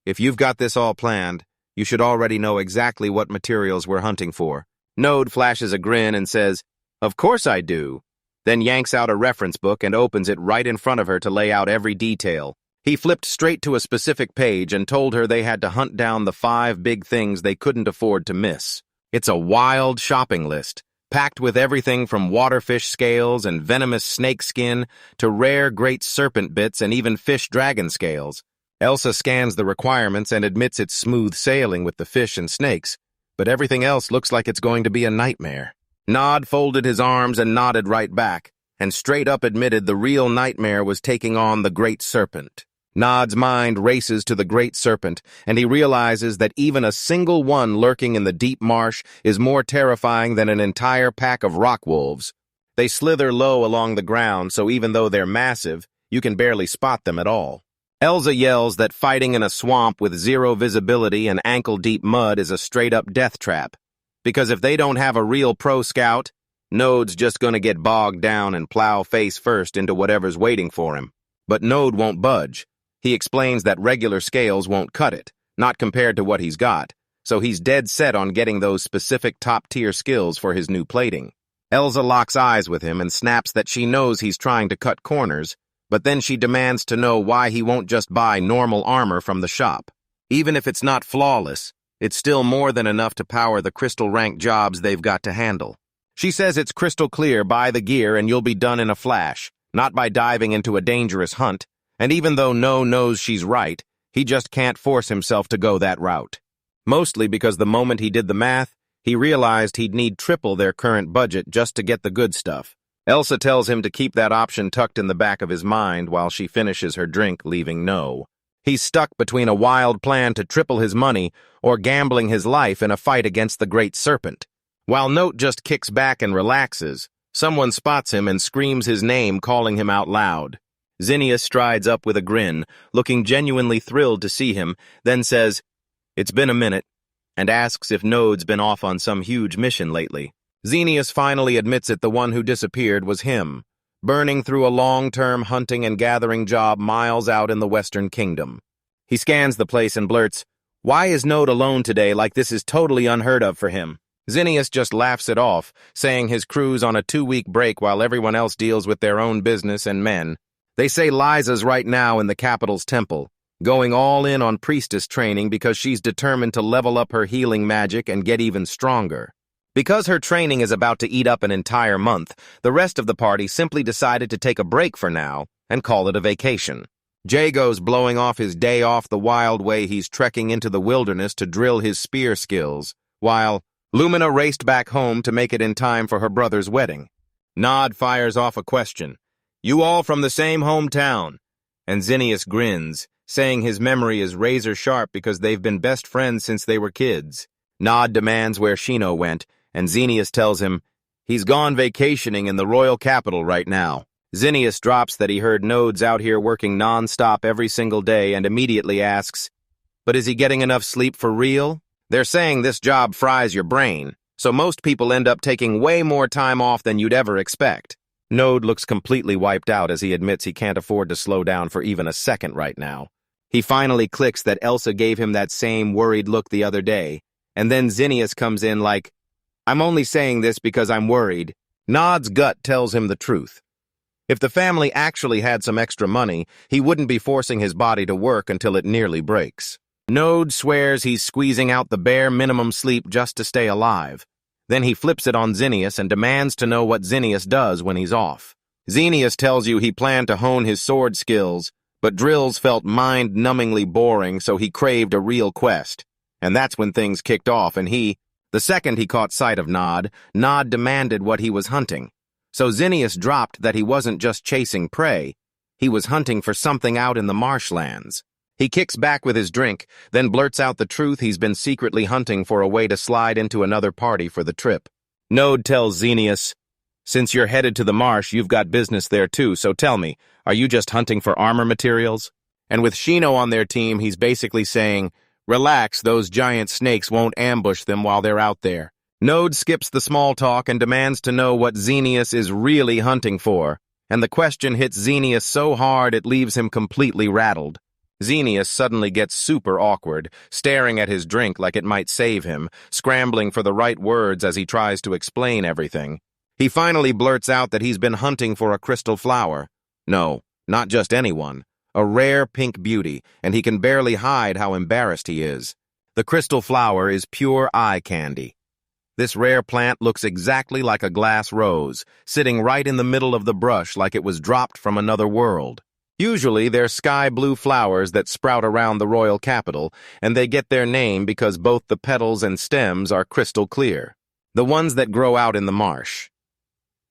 "If you've got this all planned, you should already know exactly what materials we're hunting for." Node flashes a grin and says, "Of course I do," then yanks out a reference book and opens it right in front of her to lay out every detail. He flipped straight to a specific page and told her they had to hunt down the 5 big things they couldn't afford to miss. It's a wild shopping list, packed with everything from waterfish scales and venomous snake skin to rare great serpent bits and even fish dragon scales. Elsa scans the requirements and admits it's smooth sailing with the fish and snakes, but everything else looks like it's going to be a nightmare. Nod folded his arms and nodded right back, and straight up admitted the real nightmare was taking on the Great Serpent. Nod's mind races to the Great Serpent, and he realizes that even a single one lurking in the deep marsh is more terrifying than an entire pack of rock wolves. They slither low along the ground, so even though they're massive, you can barely spot them at all. Elsa yells that fighting in a swamp with zero visibility and ankle-deep mud is a straight-up death trap, because if they don't have a real pro scout, Node's just gonna get bogged down and plow face first into whatever's waiting for him. But Node won't budge. He explains that regular scales won't cut it, not compared to what he's got, so he's dead set on getting those specific top-tier skills for his new plating. Elsa locks eyes with him and snaps that she knows he's trying to cut corners, but then she demands to know why he won't just buy normal armor from the shop. Even if it's not flawless, it's still more than enough to power the crystal rank jobs they've got to handle. She says it's crystal clear, buy the gear and you'll be done in a flash, not by diving into a dangerous hunt, and even though No knows she's right, he just can't force himself to go that route. Mostly because the moment he did the math, he realized he'd need triple their current budget just to get the good stuff. Elsa tells him to keep that option tucked in the back of his mind while she finishes her drink, leaving No. He's stuck between a wild plan to triple his money or gambling his life in a fight against the Great Serpent. While Note just kicks back and relaxes, someone spots him and screams his name, calling him out loud. Zinnia strides up with a grin, looking genuinely thrilled to see him, then says, "It's been a minute," and asks if Node's been off on some huge mission lately. Xenius finally admits it, the one who disappeared was him, burning through a long-term hunting and gathering job miles out in the Western Kingdom. He scans the place and blurts, "Why is Node alone today like this is totally unheard of for him?" Xenius just laughs it off, saying his crew's on a 2-week break while everyone else deals with their own business and men. They say Liza's right now in the capital's temple, going all in on priestess training because she's determined to level up her healing magic and get even stronger. Because her training is about to eat up an entire month, the rest of the party simply decided to take a break for now and call it a vacation. Jago's blowing off his day off the wild way he's trekking into the wilderness to drill his spear skills, while Lumina raced back home to make it in time for her brother's wedding. Nod fires off a question. "You all from the same hometown?" And Xenius grins, saying his memory is razor sharp because they've been best friends since they were kids. Nod demands where Shino went, and Xenius tells him he's gone vacationing in the royal capital right now. Xenius drops that he heard Node's out here working non-stop every single day and immediately asks, "But is he getting enough sleep for real? They're saying this job fries your brain, so most people end up taking way more time off than you'd ever expect." Node looks completely wiped out as he admits he can't afford to slow down for even a second right now. He finally clicks that Elsa gave him that same worried look the other day, and then Xenius comes in like, "I'm only saying this because I'm worried." Nod's gut tells him the truth. If the family actually had some extra money, he wouldn't be forcing his body to work until it nearly breaks. Node swears he's squeezing out the bare minimum sleep just to stay alive. Then he flips it on Xenius and demands to know what Xenius does when he's off. Xenius tells you he planned to hone his sword skills, but drills felt mind-numbingly boring, so he craved a real quest. And that's when things kicked off, and the second he caught sight of Nod demanded what he was hunting. So Xenius dropped that he wasn't just chasing prey, he was hunting for something out in the marshlands. He kicks back with his drink, then blurts out the truth he's been secretly hunting for a way to slide into another party for the trip. Node tells Xenius, "Since you're headed to the marsh, you've got business there too, so tell me, are you just hunting for armor materials?" And with Shino on their team, he's basically saying, "Relax, those giant snakes won't ambush them while they're out there." Node skips the small talk and demands to know what Xenius is really hunting for, and the question hits Xenius so hard it leaves him completely rattled. Xenius suddenly gets super awkward, staring at his drink like it might save him, scrambling for the right words as he tries to explain everything. He finally blurts out that he's been hunting for a crystal flower. No, not just anyone. A rare pink beauty, and he can barely hide how embarrassed he is. The crystal flower is pure eye candy. This rare plant looks exactly like a glass rose, sitting right in the middle of the brush like it was dropped from another world. Usually, they're sky-blue flowers that sprout around the royal capital, and they get their name because both the petals and stems are crystal clear. The ones that grow out in the marsh.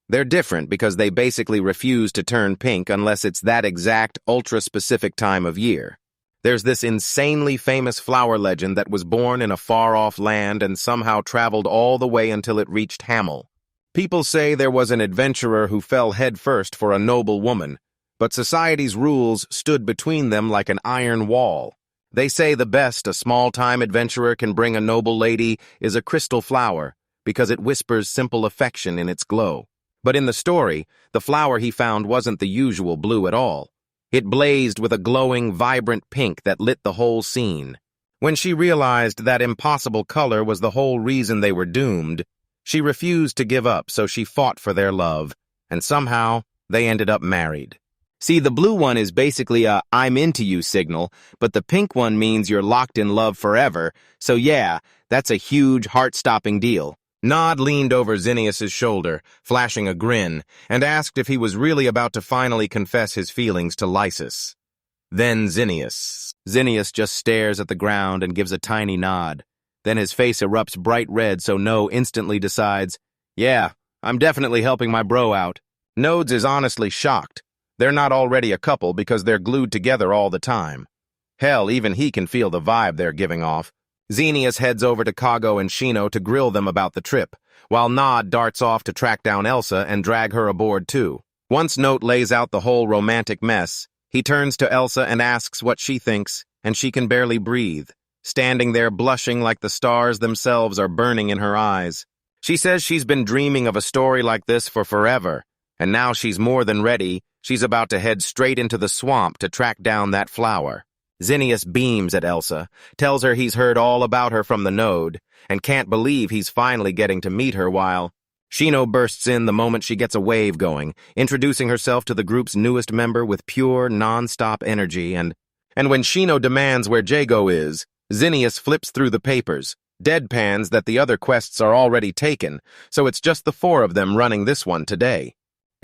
They're different because they basically refuse to turn pink unless it's that exact, ultra-specific time of year. There's this insanely famous flower legend that was born in a far-off land and somehow traveled all the way until it reached Hamel. People say there was an adventurer who fell headfirst for a noble woman, but society's rules stood between them like an iron wall. They say the best a small-time adventurer can bring a noble lady is a crystal flower, because it whispers simple affection in its glow. But in the story, the flower he found wasn't the usual blue at all. It blazed with a glowing, vibrant pink that lit the whole scene. When she realized that impossible color was the whole reason they were doomed, she refused to give up, so she fought for their love, and somehow they ended up married. See, the blue one is basically a "I'm into you" signal, but the pink one means you're locked in love forever, so yeah, that's a huge, heart-stopping deal. Nod leaned over Zinnius's shoulder, flashing a grin, and asked if he was really about to finally confess his feelings to Lysis. Then Zinnius. Zinnius just stares at the ground and gives a tiny nod. Then his face erupts bright red, so No instantly decides, "Yeah, I'm definitely helping my bro out." Nodes is honestly shocked. They're not already a couple because they're glued together all the time. Hell, even he can feel the vibe they're giving off. Zinnius heads over to Kago and Shino to grill them about the trip, while Nod darts off to track down Elsa and drag her aboard too. Once Note lays out the whole romantic mess, he turns to Elsa and asks what she thinks, and she can barely breathe, standing there blushing like the stars themselves are burning in her eyes. She says she's been dreaming of a story like this for forever, and now she's more than ready. She's about to head straight into the swamp to track down that flower. Zinnius beams at Elsa, tells her he's heard all about her from the Node, and can't believe he's finally getting to meet her while Shino bursts in the moment she gets a wave going, introducing herself to the group's newest member with pure, non-stop energy, and when Shino demands where Jago is, Zinnius flips through the papers, deadpans that the other quests are already taken, so it's just the four of them running this one today.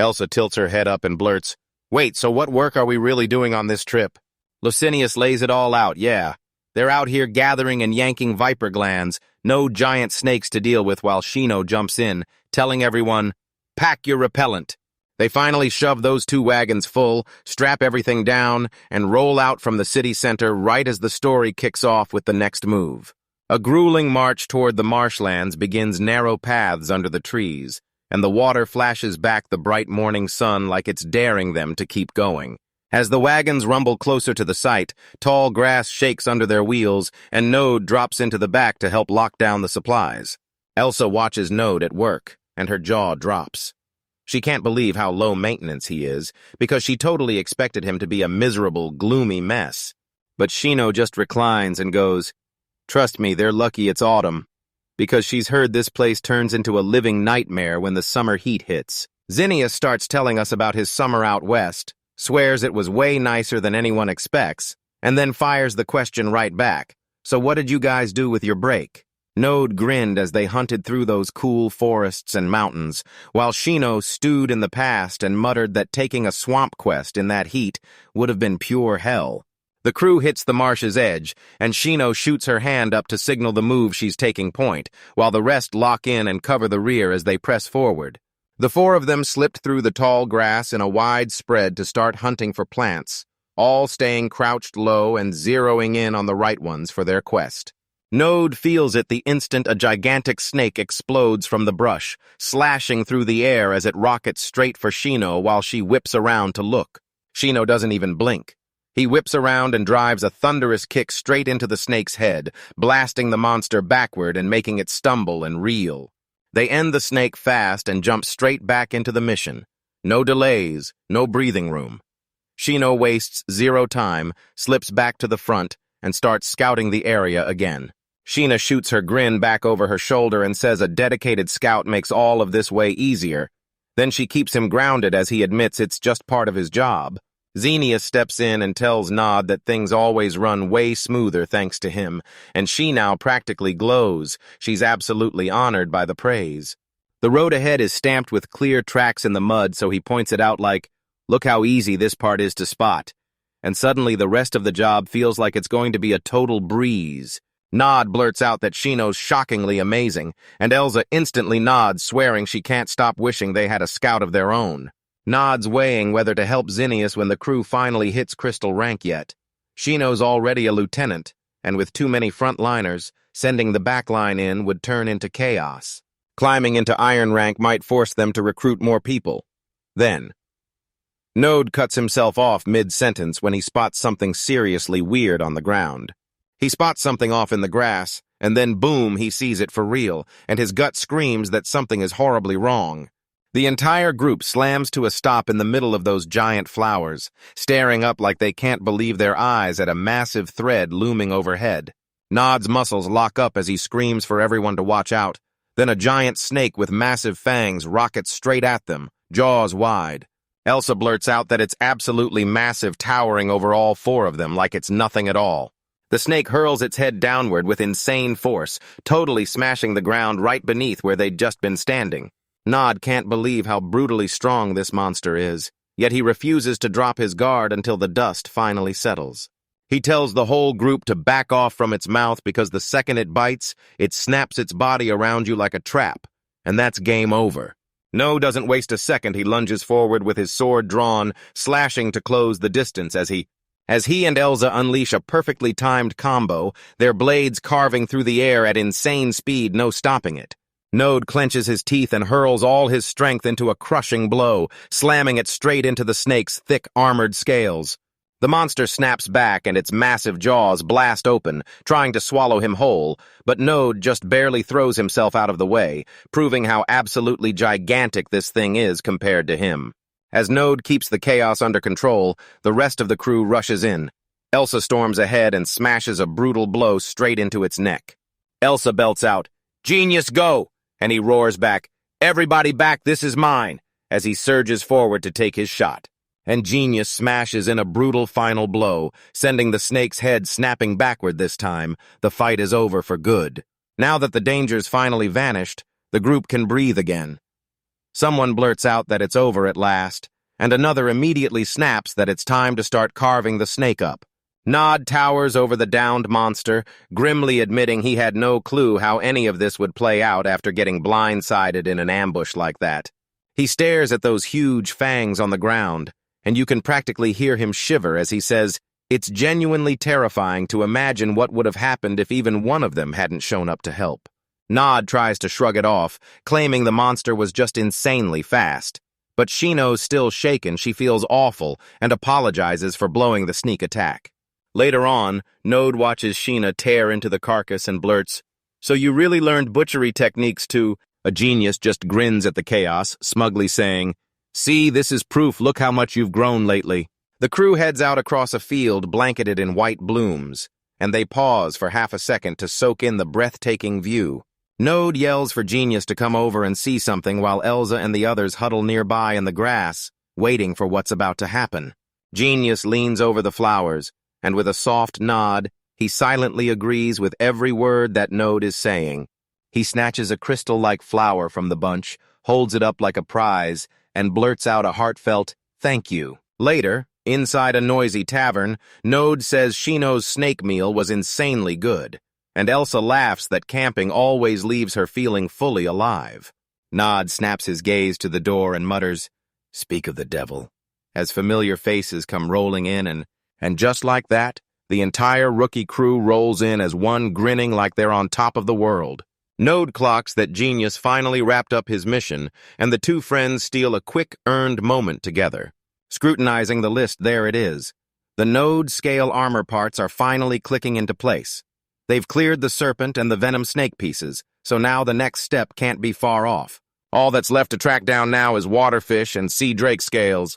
Elsa tilts her head up and blurts, "Wait, so what work are we really doing on this trip?" Licinius lays it all out, yeah. They're out here gathering and yanking viper glands, no giant snakes to deal with, while Shino jumps in, telling everyone, "Pack your repellent." They finally shove those two wagons full, strap everything down, and roll out from the city center right as the story kicks off with the next move. A grueling march toward the marshlands begins narrow paths under the trees, and the water flashes back the bright morning sun like it's daring them to keep going. As the wagons rumble closer to the site, tall grass shakes under their wheels, and Node drops into the back to help lock down the supplies. Elsa watches Node at work, and her jaw drops. She can't believe how low maintenance he is, because she totally expected him to be a miserable, gloomy mess. But Shino just reclines and goes, "Trust me, they're lucky it's autumn, because she's heard this place turns into a living nightmare when the summer heat hits." Zinnius starts telling us about his summer out west, swears it was way nicer than anyone expects, and then fires the question right back. "So what did you guys do with your break?" Node grinned as they hunted through those cool forests and mountains, while Shino stewed in the past and muttered that taking a swamp quest in that heat would have been pure hell. The crew hits the marsh's edge, and Shino shoots her hand up to signal the move she's taking point, while the rest lock in and cover the rear as they press forward. The four of them slipped through the tall grass in a wide spread to start hunting for plants, all staying crouched low and zeroing in on the right ones for their quest. Node feels it the instant a gigantic snake explodes from the brush, slashing through the air as it rockets straight for Shino while she whips around to look. Shino doesn't even blink. He whips around and drives a thunderous kick straight into the snake's head, blasting the monster backward and making it stumble and reel. They end the snake fast and jump straight back into the mission. No delays, no breathing room. Shino wastes zero time, slips back to the front, and starts scouting the area again. Sheena shoots her grin back over her shoulder and says a dedicated scout makes all of this way easier. Then she keeps him grounded as he admits it's just part of his job. Zinnius steps in and tells Nod that things always run way smoother thanks to him, and she now practically glows. She's absolutely honored by the praise. The road ahead is stamped with clear tracks in the mud, so he points it out like, "Look how easy this part is to spot." And suddenly the rest of the job feels like it's going to be a total breeze. Nod blurts out that Shino's shockingly amazing, and Elsa instantly nods, swearing she can't stop wishing they had a scout of their own. Nod's weighing whether to help Zinnius when the crew finally hits crystal rank yet. Shino's already a lieutenant, and with too many frontliners, sending the backline in would turn into chaos. Climbing into iron rank might force them to recruit more people. Then, Node cuts himself off mid-sentence when he spots something seriously weird on the ground. He spots something off in the grass, and then boom, he sees it for real, and his gut screams that something is horribly wrong. The entire group slams to a stop in the middle of those giant flowers, staring up like they can't believe their eyes at a massive thread looming overhead. Nod's muscles lock up as he screams for everyone to watch out. Then a giant snake with massive fangs rockets straight at them, jaws wide. Elsa blurts out that it's absolutely massive, towering over all four of them like it's nothing at all. The snake hurls its head downward with insane force, totally smashing the ground right beneath where they'd just been standing. Nod can't believe how brutally strong this monster is, yet he refuses to drop his guard until the dust finally settles. He tells the whole group to back off from its mouth because the second it bites, it snaps its body around you like a trap, and that's game over. No doesn't waste a second. He lunges forward with his sword drawn, slashing to close the distance as he and Elsa unleash a perfectly timed combo, their blades carving through the air at insane speed, no stopping it. Node clenches his teeth and hurls all his strength into a crushing blow, slamming it straight into the snake's thick, armored scales. The monster snaps back and its massive jaws blast open, trying to swallow him whole, but Node just barely throws himself out of the way, proving how absolutely gigantic this thing is compared to him. As Node keeps the chaos under control, the rest of the crew rushes in. Elsa storms ahead and smashes a brutal blow straight into its neck. Elsa belts out, "Genius, go!" And he roars back, "Everybody back, this is mine," as he surges forward to take his shot. And Genius smashes in a brutal final blow, sending the snake's head snapping backward this time. The fight is over for good. Now that the danger's finally vanished, the group can breathe again. Someone blurts out that it's over at last, and another immediately snaps that it's time to start carving the snake up. Nod towers over the downed monster, grimly admitting he had no clue how any of this would play out after getting blindsided in an ambush like that. He stares at those huge fangs on the ground, and you can practically hear him shiver as he says, "It's genuinely terrifying to imagine what would have happened if even one of them hadn't shown up to help." Nod tries to shrug it off, claiming the monster was just insanely fast. But Shino's still shaken. She feels awful and apologizes for blowing the sneak attack. Later on, Node watches Sheena tear into the carcass and blurts, "So you really learned butchery techniques too?" A Genius just grins at the chaos, smugly saying, "See, this is proof. Look how much you've grown lately." The crew heads out across a field blanketed in white blooms, and they pause for half a second to soak in the breathtaking view. Node yells for Genius to come over and see something while Elsa and the others huddle nearby in the grass, waiting for what's about to happen. Genius leans over the flowers, and with a soft nod, he silently agrees with every word that Node is saying. He snatches a crystal-like flower from the bunch, holds it up like a prize, and blurts out a heartfelt, "Thank you." Later, inside a noisy tavern, Node says Shino's snake meal was insanely good, and Elsa laughs that camping always leaves her feeling fully alive. Nod snaps his gaze to the door and mutters, "Speak of the devil," as familiar faces come rolling in, and just like that, the entire rookie crew rolls in as one, grinning like they're on top of the world. Node clocks that Genius finally wrapped up his mission, and the two friends steal a quick, earned moment together. Scrutinizing the list, there it is. The Node scale armor parts are finally clicking into place. They've cleared the serpent and the venom snake pieces, so now the next step can't be far off. All that's left to track down now is waterfish and sea drake scales.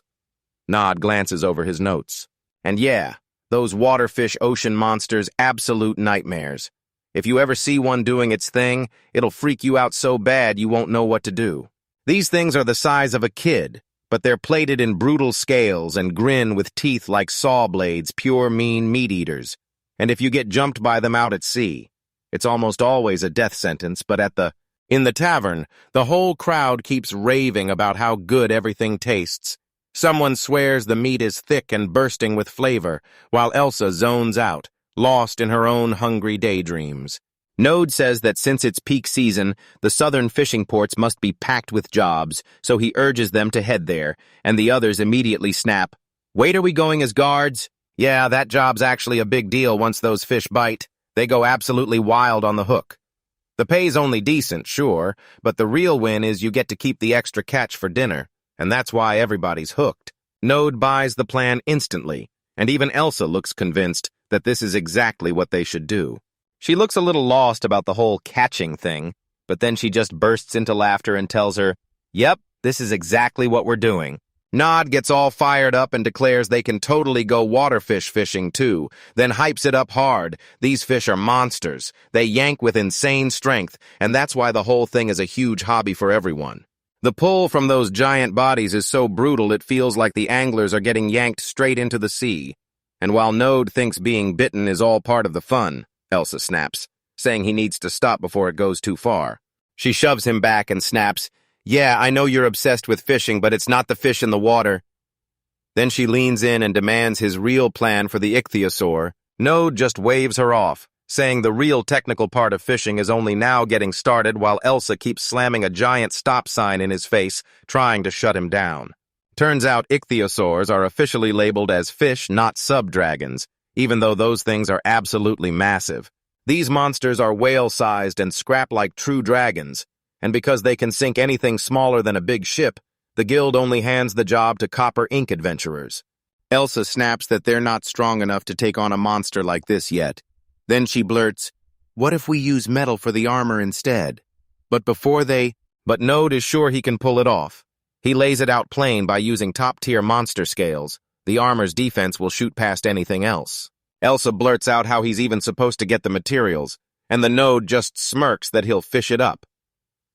Nod glances over his notes. And yeah, those waterfish ocean monsters, absolute nightmares. If you ever see one doing its thing, it'll freak you out so bad you won't know what to do. These things are the size of a kid, but they're plated in brutal scales and grin with teeth like saw blades, pure mean meat-eaters. And if you get jumped by them out at sea, it's almost always a death sentence, but in the tavern, the whole crowd keeps raving about how good everything tastes. Someone swears the meat is thick and bursting with flavor, while Elsa zones out, lost in her own hungry daydreams. Node says that since it's peak season, the southern fishing ports must be packed with jobs, so he urges them to head there, and the others immediately snap, "Wait, are we going as guards?" Yeah, that job's actually a big deal once those fish bite. They go absolutely wild on the hook. The pay's only decent, sure, but the real win is you get to keep the extra catch for dinner, and that's why everybody's hooked. Node buys the plan instantly, and even Elsa looks convinced that this is exactly what they should do. She looks a little lost about the whole catching thing, but then she just bursts into laughter and tells her, "Yep, This is exactly what we're doing. Nod gets all fired up and declares they can totally go waterfish fishing too, then hypes it up hard. These fish are monsters. They yank with insane strength, and that's why the whole thing is a huge hobby for everyone. The pull from those giant bodies is so brutal it feels like the anglers are getting yanked straight into the sea. And while Node thinks being bitten is all part of the fun, Elsa snaps, saying he needs to stop before it goes too far. She shoves him back and snaps, "Yeah, I know you're obsessed with fishing, but it's not the fish in the water." Then she leans in and demands his real plan for the ichthyosaur. Node just waves her off, saying the real technical part of fishing is only now getting started while Elsa keeps slamming a giant stop sign in his face, trying to shut him down. Turns out ichthyosaurs are officially labeled as fish, not sub-dragons, even though those things are absolutely massive. These monsters are whale-sized and scrap like true dragons, and because they can sink anything smaller than a big ship, the guild only hands the job to Copper Ink adventurers. Elsa snaps that they're not strong enough to take on a monster like this yet. Then she blurts, "What if we use metal for the armor instead?" But Node is sure he can pull it off. He lays it out plain by using top-tier monster scales. The armor's defense will shoot past anything else. Elsa blurts out how he's even supposed to get the materials, and the Node just smirks that he'll fish it up.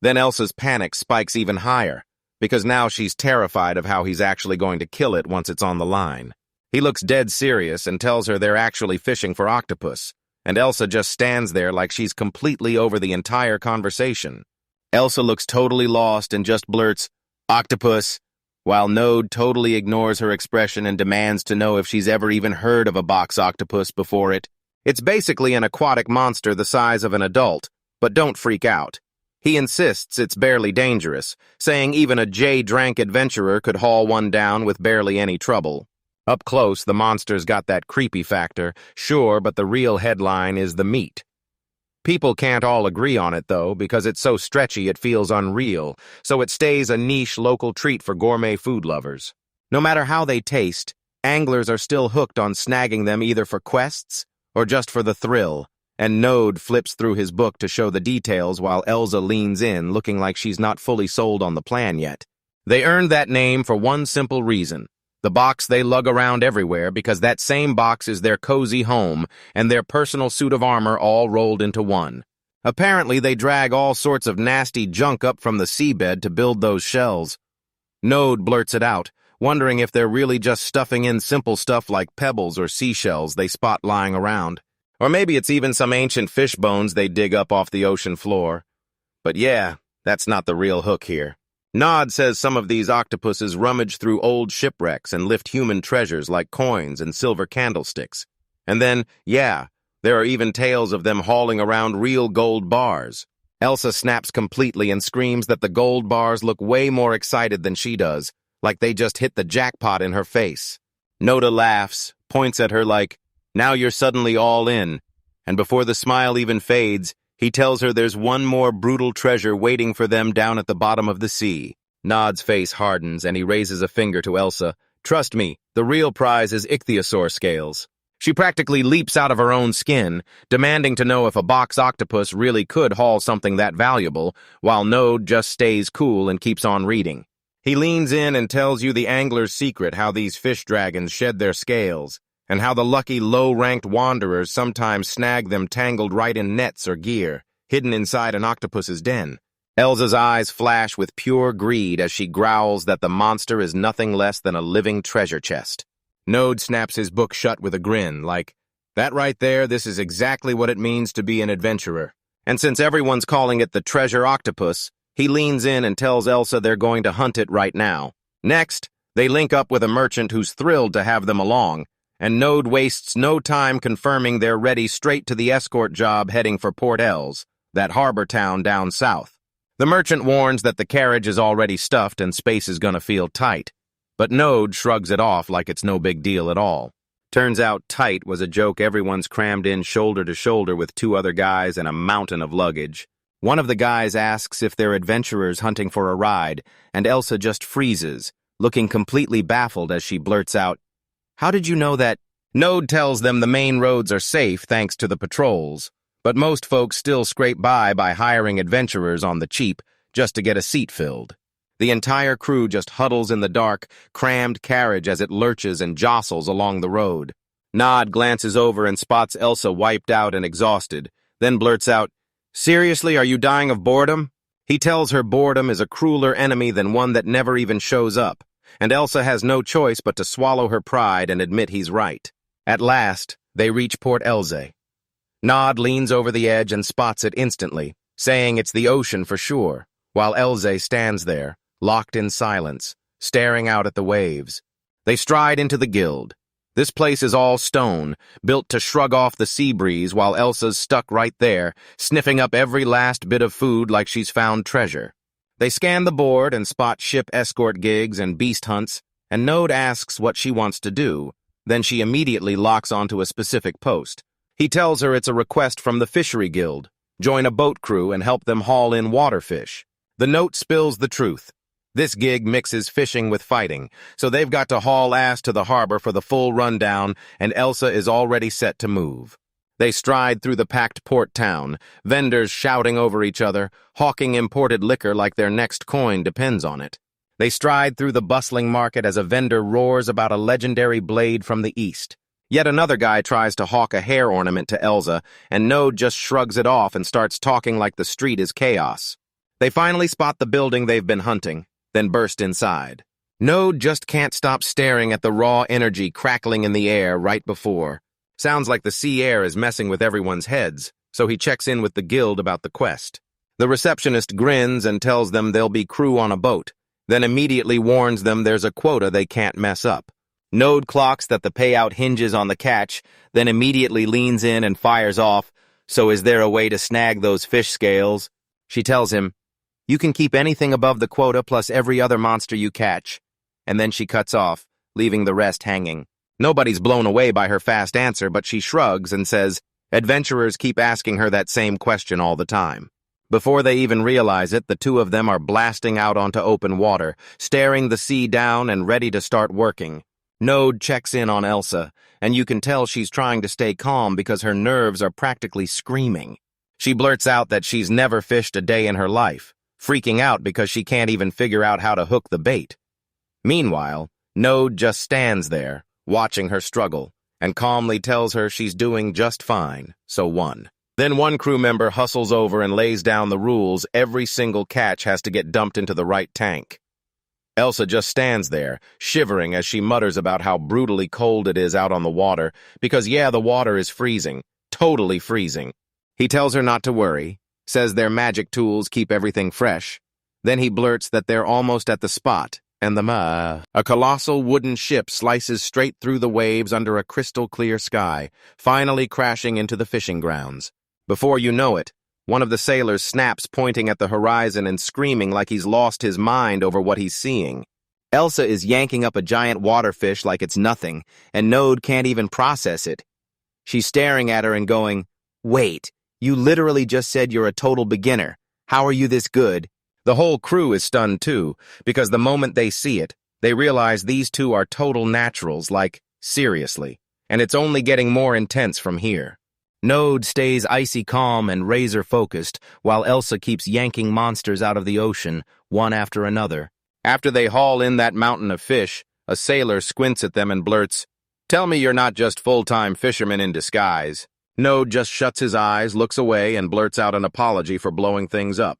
Then Elsa's panic spikes even higher, because now she's terrified of how he's actually going to kill it once it's on the line. He looks dead serious and tells her they're actually fishing for octopus, and Elsa just stands there like she's completely over the entire conversation. Elsa looks totally lost and just blurts, "Octopus," while Node totally ignores her expression and demands to know if she's ever even heard of a box octopus before it. It's basically an aquatic monster the size of an adult, but don't freak out. He insists it's barely dangerous, saying even a J-Drank adventurer could haul one down with barely any trouble. Up close, the monster's got that creepy factor, sure, but the real headline is the meat. People can't all agree on it, though, because it's so stretchy it feels unreal, so it stays a niche local treat for gourmet food lovers. No matter how they taste, anglers are still hooked on snagging them either for quests or just for the thrill, and Node flips through his book to show the details while Elsa leans in, looking like she's not fully sold on the plan yet. They earned that name for one simple reason. The box they lug around everywhere because that same box is their cozy home and their personal suit of armor all rolled into one. Apparently, they drag all sorts of nasty junk up from the seabed to build those shells. Node blurts it out, wondering if they're really just stuffing in simple stuff like pebbles or seashells they spot lying around. Or maybe it's even some ancient fish bones they dig up off the ocean floor. But yeah, that's not the real hook here. Nod says some of these octopuses rummage through old shipwrecks and lift human treasures like coins and silver candlesticks. And then, yeah, there are even tales of them hauling around real gold bars. Elsa snaps completely and screams that the gold bars look way more excited than she does, like they just hit the jackpot in her face. Noda laughs, points at her like, "Now you're suddenly all in," and before the smile even fades, he tells her there's one more brutal treasure waiting for them down at the bottom of the sea. Nod's face hardens, and he raises a finger to Elsa. "Trust me, the real prize is ichthyosaur scales." She practically leaps out of her own skin, demanding to know if a box octopus really could haul something that valuable, while Node just stays cool and keeps on reading. He leans in and tells you the angler's secret, how these fish dragons shed their scales, and how the lucky low-ranked wanderers sometimes snag them tangled right in nets or gear, hidden inside an octopus's den. Elsa's eyes flash with pure greed as she growls that the monster is nothing less than a living treasure chest. Node snaps his book shut with a grin, like, "That right there, this is exactly what it means to be an adventurer." And since everyone's calling it the treasure octopus, he leans in and tells Elsa they're going to hunt it right now. Next, they link up with a merchant who's thrilled to have them along, and Node wastes no time confirming they're ready straight to the escort job heading for Port Els, that harbor town down south. The merchant warns that the carriage is already stuffed and space is gonna feel tight, but Node shrugs it off like it's no big deal at all. Turns out tight was a joke everyone's crammed in shoulder to shoulder with two other guys and a mountain of luggage. One of the guys asks if they're adventurers hunting for a ride, and Elsa just freezes, looking completely baffled as she blurts out, "How did you know that?" Node tells them the main roads are safe thanks to the patrols, but most folks still scrape by hiring adventurers on the cheap just to get a seat filled. The entire crew just huddles in the dark, crammed carriage as it lurches and jostles along the road. Nod glances over and spots Elsa wiped out and exhausted, then blurts out, "Seriously, are you dying of boredom?" He tells her boredom is a crueler enemy than one that never even shows up, and Elsa has no choice but to swallow her pride and admit he's right. At last, they reach Port Elze. Nod leans over the edge and spots it instantly, saying it's the ocean for sure, while Elze stands there, locked in silence, staring out at the waves. They stride into the guild. This place is all stone, built to shrug off the sea breeze while Elsa's stuck right there, sniffing up every last bit of food like she's found treasure. They scan the board and spot ship escort gigs and beast hunts, and Node asks what she wants to do. Then she immediately locks onto a specific post. He tells her it's a request from the Fishery Guild. Join a boat crew and help them haul in waterfish. The note spills the truth. This gig mixes fishing with fighting, so they've got to haul ass to the harbor for the full rundown, and Elsa is already set to move. They stride through the packed port town, vendors shouting over each other, hawking imported liquor like their next coin depends on it. They stride through the bustling market as a vendor roars about a legendary blade from the east. Yet another guy tries to hawk a hair ornament to Elsa, and Node just shrugs it off and starts talking like the street is chaos. They finally spot the building they've been hunting, then burst inside. Node just can't stop staring at the raw energy crackling in the air right before. Sounds like the sea air is messing with everyone's heads, so he checks in with the guild about the quest. The receptionist grins and tells them there'll be crew on a boat, then immediately warns them there's a quota they can't mess up. Node clocks that the payout hinges on the catch, then immediately leans in and fires off, "So is there a way to snag those fish scales?" She tells him, "You can keep anything above the quota plus every other monster you catch." And then she cuts off, leaving the rest hanging. Nobody's blown away by her fast answer, but she shrugs and says, adventurers keep asking her that same question all the time. Before they even realize it, the two of them are blasting out onto open water, staring the sea down and ready to start working. Node checks in on Elsa, and you can tell she's trying to stay calm because her nerves are practically screaming. She blurts out that she's never fished a day in her life, freaking out because she can't even figure out how to hook the bait. Meanwhile, Node just stands there, watching her struggle, and calmly tells her she's doing just fine, so won. Then one crew member hustles over and lays down the rules every single catch has to get dumped into the right tank. Elsa just stands there, shivering as she mutters about how brutally cold it is out on the water, because yeah, the water is freezing, totally freezing. He tells her not to worry, says their magic tools keep everything fresh. Then he blurts that they're almost at the spot, and a colossal wooden ship slices straight through the waves under a crystal-clear sky, finally crashing into the fishing grounds. Before you know it, one of the sailors snaps, pointing at the horizon and screaming like he's lost his mind over what he's seeing. Elsa is yanking up a giant waterfish like it's nothing, and Node can't even process it. She's staring at her and going, "Wait, you literally just said you're a total beginner. How are you this good?" The whole crew is stunned too, because the moment they see it, they realize these two are total naturals, like, seriously, and it's only getting more intense from here. Node stays icy calm and razor-focused, while Elsa keeps yanking monsters out of the ocean, one after another. After they haul in that mountain of fish, a sailor squints at them and blurts, "Tell me you're not just full-time fishermen in disguise." Node just shuts his eyes, looks away, and blurts out an apology for blowing things up.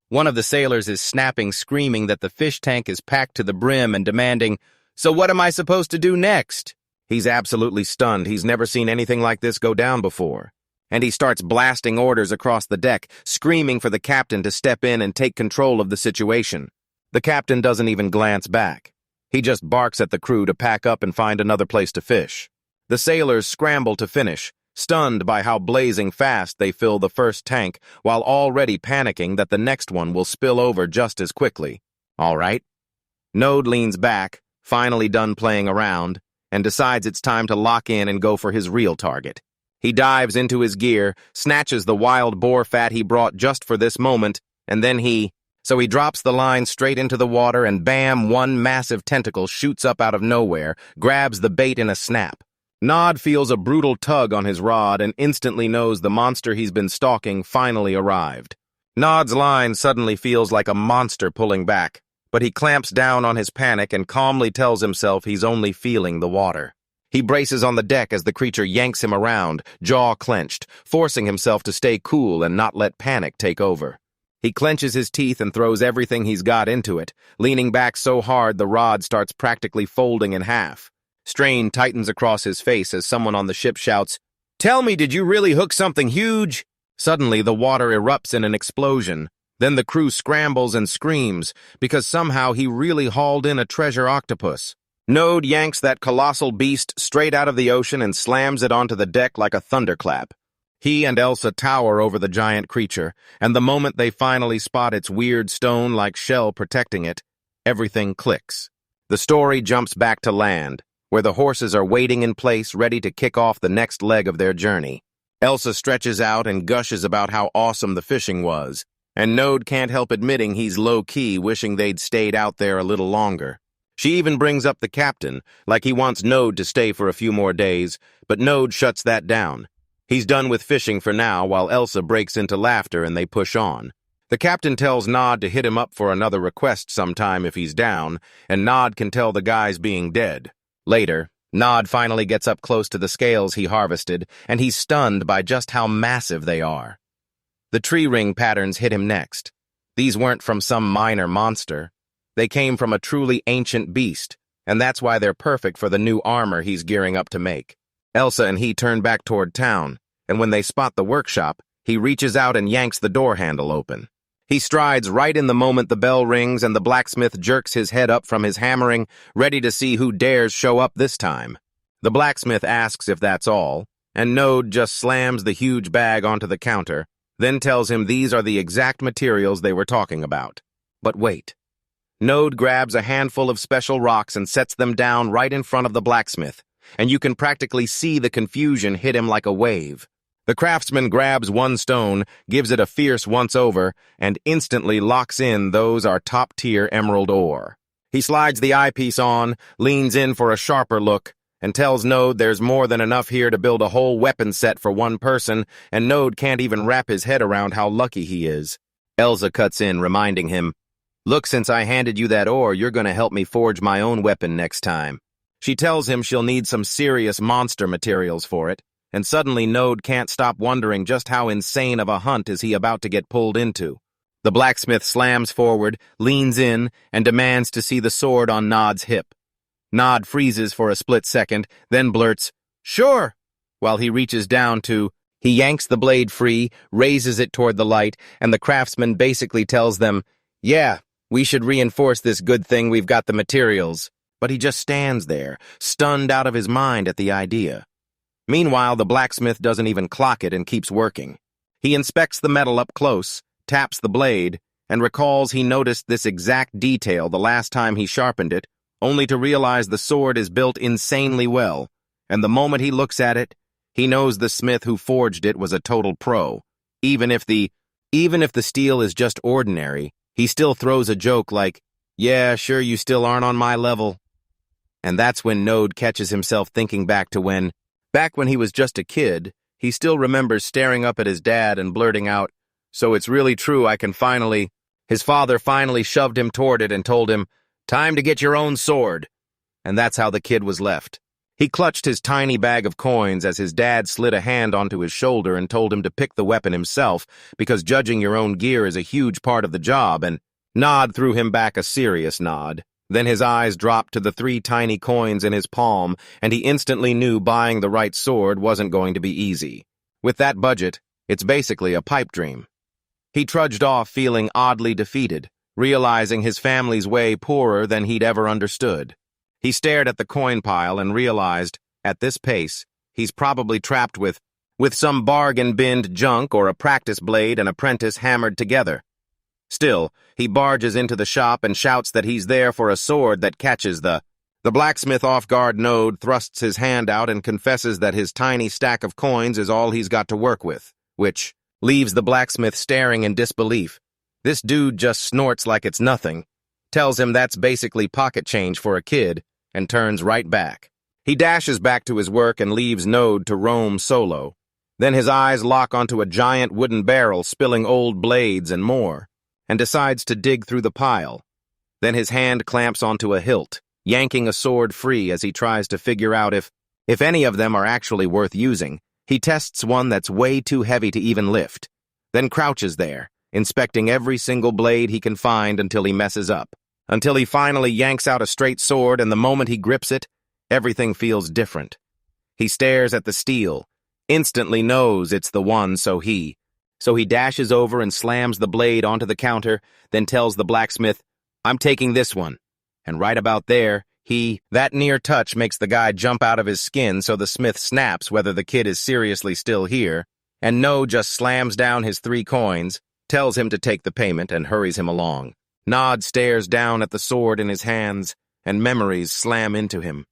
One of the sailors is snapping, screaming that the fish tank is packed to the brim and demanding, "So what am I supposed to do next?" He's absolutely stunned. He's never seen anything like this go down before. And he starts blasting orders across the deck, screaming for the captain to step in and take control of the situation. The captain doesn't even glance back. He just barks at the crew to pack up and find another place to fish. The sailors scramble to finish, stunned by how blazing fast they fill the first tank, while already panicking that the next one will spill over just as quickly. All right. Node leans back, finally done playing around, and decides it's time to lock in and go for his real target. He dives into his gear, snatches the wild boar fat he brought just for this moment, and then he drops the line straight into the water, and bam, one massive tentacle shoots up out of nowhere, grabs the bait in a snap. Nod feels a brutal tug on his rod and instantly knows the monster he's been stalking finally arrived. Nod's line suddenly feels like a monster pulling back. but he clamps down on his panic and calmly tells himself he's only feeling the water. He braces on the deck as the creature yanks him around, jaw clenched, forcing himself to stay cool and not let panic take over. He clenches his teeth and throws everything he's got into it, leaning back so hard the rod starts practically folding in half. Strain tightens across his face as someone on the ship shouts, "Tell me, did you really hook something huge?" Suddenly, the water erupts in an explosion. Then the crew scrambles and screams, because somehow he really hauled in a treasure octopus. Node yanks that colossal beast straight out of the ocean and slams it onto the deck like a thunderclap. He and Elsa tower over the giant creature, and the moment they finally spot its weird stone-like shell protecting it, everything clicks. The story jumps back to land, where the horses are waiting in place ready to kick off the next leg of their journey. Elsa stretches out and gushes about how awesome the fishing was, and Node can't help admitting he's low-key wishing they'd stayed out there a little longer. She even brings up the captain, like he wants Node to stay for a few more days, but Node shuts that down. He's done with fishing for now, while Elsa breaks into laughter and they push on. The captain tells Nod to hit him up for another request sometime if he's down, and Nod can tell the guy's being dead. Later, Nod finally gets up close to the scales he harvested, and he's stunned by just how massive they are. The tree ring patterns hit him next. These weren't from some minor monster. They came from a truly ancient beast, and that's why they're perfect for the new armor he's gearing up to make. Elsa and he turn back toward town, and when they spot the workshop, he reaches out and yanks the door handle open. He strides right in the moment the bell rings and the blacksmith jerks his head up from his hammering, ready to see who dares show up this time. The blacksmith asks if that's all, and Node just slams the huge bag onto the counter, then tells him these are the exact materials they were talking about. But wait. Node grabs a handful of special rocks and sets them down right in front of the blacksmith, and you can practically see the confusion hit him like a wave. The craftsman grabs one stone, gives it a fierce once-over, and instantly locks in those are top-tier emerald ore. He slides the eyepiece on, leans in for a sharper look, and tells Node there's more than enough here to build a whole weapon set for one person, and Node can't even wrap his head around how lucky he is. Elsa cuts in, reminding him, "Look, since I handed you that ore, you're going to help me forge my own weapon next time." She tells him she'll need some serious monster materials for it, and suddenly Node can't stop wondering just how insane of a hunt is he about to get pulled into. The blacksmith slams forward, leans in, and demands to see the sword on Nod's hip. Nod freezes for a split second, then blurts, "Sure," while he reaches down to. He yanks the blade free, raises it toward the light, and the craftsman basically tells them, "Yeah, we should reinforce this good thing, we've got the materials." But he just stands there, stunned out of his mind at the idea. Meanwhile, the blacksmith doesn't even clock it and keeps working. He inspects the metal up close, taps the blade, and recalls he noticed this exact detail the last time he sharpened it, only to realize the sword is built insanely well, and the moment he looks at it, he knows the smith who forged it was a total pro. Even if the steel is just ordinary, he still throws a joke like, "Yeah, sure, you still aren't on my level." And that's when Node catches himself thinking back when he was just a kid, he still remembers staring up at his dad and blurting out, "So it's really true, I can finally..." His father finally shoved him toward it and told him, "Time to get your own sword." And that's how the kid was left. He clutched his tiny bag of coins as his dad slid a hand onto his shoulder and told him to pick the weapon himself, because judging your own gear is a huge part of the job, and Nod threw him back a serious nod. Then his eyes dropped to the 3 tiny coins in his palm, and he instantly knew buying the right sword wasn't going to be easy. With that budget, it's basically a pipe dream. He trudged off feeling oddly defeated, realizing his family's way poorer than he'd ever understood. He stared at the coin pile and realized, at this pace, he's probably trapped with some bargain-binned junk or a practice blade and apprentice hammered together. Still, he barges into the shop and shouts that he's there for a sword that catches the blacksmith off-guard. Node thrusts his hand out and confesses that his tiny stack of coins is all he's got to work with, which leaves the blacksmith staring in disbelief. This dude just snorts like it's nothing, tells him that's basically pocket change for a kid, and turns right back. He dashes back to his work and leaves Node to roam solo. Then his eyes lock onto a giant wooden barrel spilling old blades and more, and decides to dig through the pile. Then his hand clamps onto a hilt, yanking a sword free as he tries to figure out if any of them are actually worth using. He tests one that's way too heavy to even lift, then crouches there, inspecting every single blade he can find until he messes up. Until he finally yanks out a straight sword, and the moment he grips it, everything feels different. He stares at the steel, instantly knows it's the one, so he dashes over and slams the blade onto the counter, then tells the blacksmith, "I'm taking this one." And right about there, that near touch makes the guy jump out of his skin, so the smith snaps whether the kid is seriously still here, and Node just slams down his 3 coins, tells him to take the payment, and hurries him along. Nod stares down at the sword in his hands, and memories slam into him.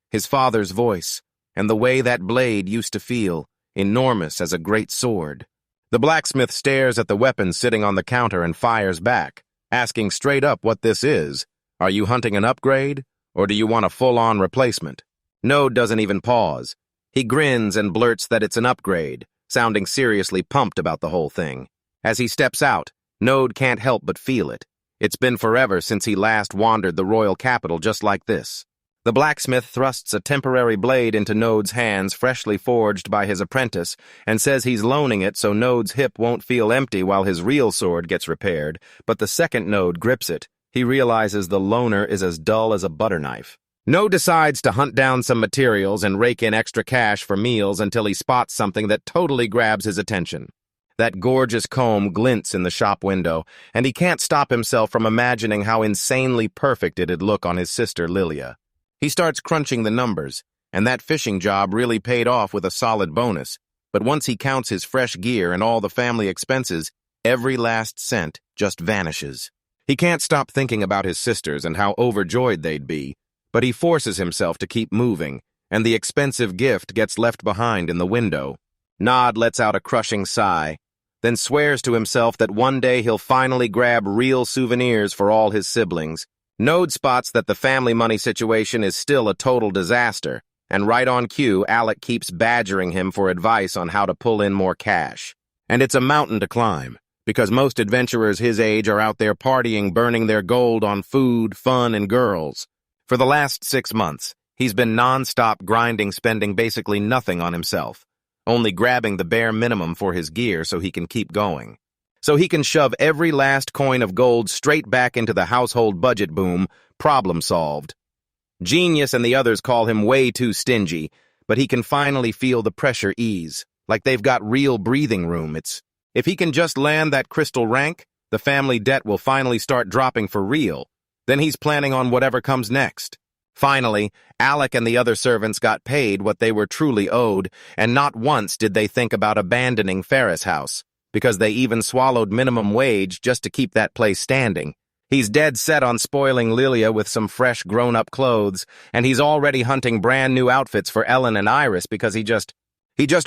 His father's voice, and the way that blade used to feel, enormous as a great sword. The blacksmith stares at the weapon sitting on the counter and fires back, asking straight up what this is. Are you hunting an upgrade, or do you want a full-on replacement? Node doesn't even pause. He grins and blurts that it's an upgrade, sounding seriously pumped about the whole thing. As he steps out, Node can't help but feel it. It's been forever since he last wandered the royal capital just like this. The blacksmith thrusts a temporary blade into Node's hands, freshly forged by his apprentice, and says he's loaning it so Node's hip won't feel empty while his real sword gets repaired, but the second Node grips it, he realizes the loaner is as dull as a butter knife. Node decides to hunt down some materials and rake in extra cash for meals until he spots something that totally grabs his attention. That gorgeous comb glints in the shop window, and he can't stop himself from imagining how insanely perfect it'd look on his sister Lilia. He starts crunching the numbers, and that fishing job really paid off with a solid bonus, but once he counts his fresh gear and all the family expenses, every last cent just vanishes. He can't stop thinking about his sisters and how overjoyed they'd be, but he forces himself to keep moving, and the expensive gift gets left behind in the window. Nod lets out a crushing sigh, then swears to himself that one day he'll finally grab real souvenirs for all his siblings. Node spots that the family money situation is still a total disaster, and right on cue, Alec keeps badgering him for advice on how to pull in more cash. And it's a mountain to climb, because most adventurers his age are out there partying, burning their gold on food, fun, and girls. For the last 6 months, he's been non-stop grinding, spending basically nothing on himself, only grabbing the bare minimum for his gear so he can keep going. So he can shove every last coin of gold straight back into the household budget boom. Problem solved. Genius and the others call him way too stingy, but he can finally feel the pressure ease, like they've got real breathing room. If he can just land that crystal rank, the family debt will finally start dropping for real. Then he's planning on whatever comes next. Finally, Alec and the other servants got paid what they were truly owed, and not once did they think about abandoning Ferris House, because they even swallowed minimum wage just to keep that place standing. He's dead set on spoiling Lilia with some fresh grown-up clothes, and he's already hunting brand new outfits for Ellen and Iris because he just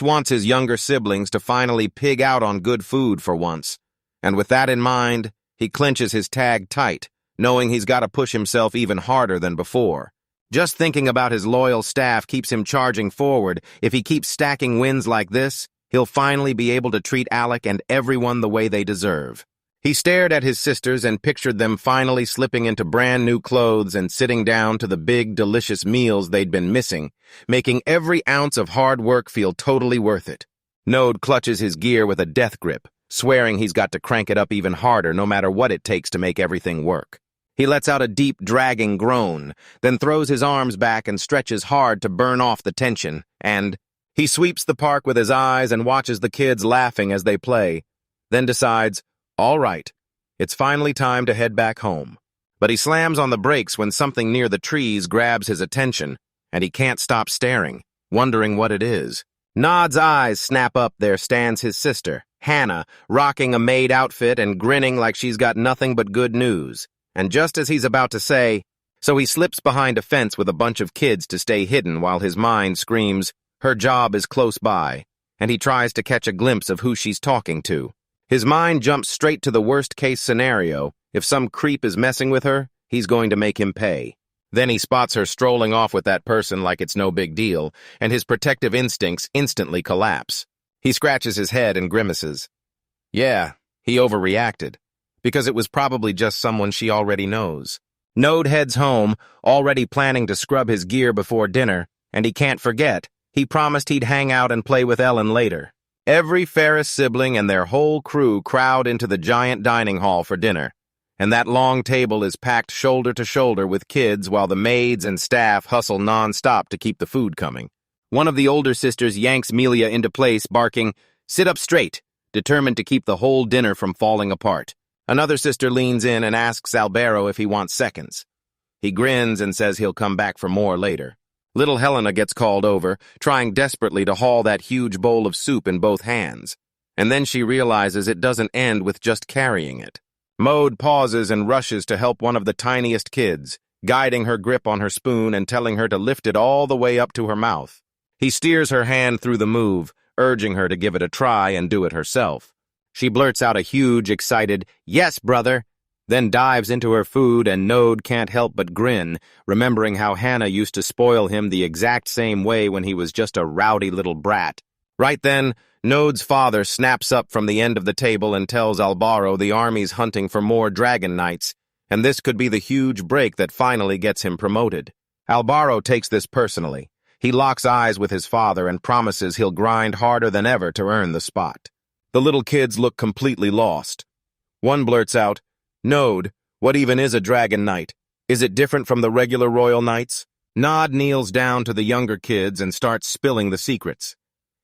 wants his younger siblings to finally pig out on good food for once. And with that in mind, he clenches his tag tight, knowing he's got to push himself even harder than before. Just thinking about his loyal staff keeps him charging forward. If he keeps stacking wins like this, he'll finally be able to treat Alec and everyone the way they deserve. He stared at his sisters and pictured them finally slipping into brand new clothes and sitting down to the big, delicious meals they'd been missing, making every ounce of hard work feel totally worth it. Node clutches his gear with a death grip, swearing he's got to crank it up even harder no matter what it takes to make everything work. He lets out a deep, dragging groan, then throws his arms back and stretches hard to burn off the tension, and he sweeps the park with his eyes and watches the kids laughing as they play, then decides, all right, it's finally time to head back home. But he slams on the brakes when something near the trees grabs his attention, and he can't stop staring, wondering what it is. Nod's eyes snap up. There stands his sister, Hannah, rocking a maid outfit and grinning like she's got nothing but good news. And just as he's about to say, so he slips behind a fence with a bunch of kids to stay hidden while his mind screams, her job is close by, and he tries to catch a glimpse of who she's talking to. His mind jumps straight to the worst-case scenario. If some creep is messing with her, he's going to make him pay. Then he spots her strolling off with that person like it's no big deal, and his protective instincts instantly collapse. He scratches his head and grimaces. Yeah, he overreacted. because it was probably just someone she already knows. Node heads home, already planning to scrub his gear before dinner, and he can't forget, he promised he'd hang out and play with Ellen later. Every Ferris sibling and their whole crew crowd into the giant dining hall for dinner, and that long table is packed shoulder to shoulder with kids while the maids and staff hustle non-stop to keep the food coming. One of the older sisters yanks Melia into place, barking, "Sit up straight," determined to keep the whole dinner from falling apart. Another sister leans in and asks Albero if he wants seconds. He grins and says he'll come back for more later. Little Helena gets called over, trying desperately to haul that huge bowl of soup in both hands. And then she realizes it doesn't end with just carrying it. Mode pauses and rushes to help one of the tiniest kids, guiding her grip on her spoon and telling her to lift it all the way up to her mouth. He steers her hand through the move, urging her to give it a try and do it herself. She blurts out a huge, excited, "Yes, brother," then dives into her food, and Node can't help but grin, remembering how Hannah used to spoil him the exact same way when he was just a rowdy little brat. Right then, Node's father snaps up from the end of the table and tells Albaro the army's hunting for more dragon knights, and this could be the huge break that finally gets him promoted. Albaro takes this personally. He locks eyes with his father and promises he'll grind harder than ever to earn the spot. The little kids look completely lost. One blurts out, "Node, what even is a dragon knight? Is it different from the regular royal knights?" Nod kneels down to the younger kids and starts spilling the secrets.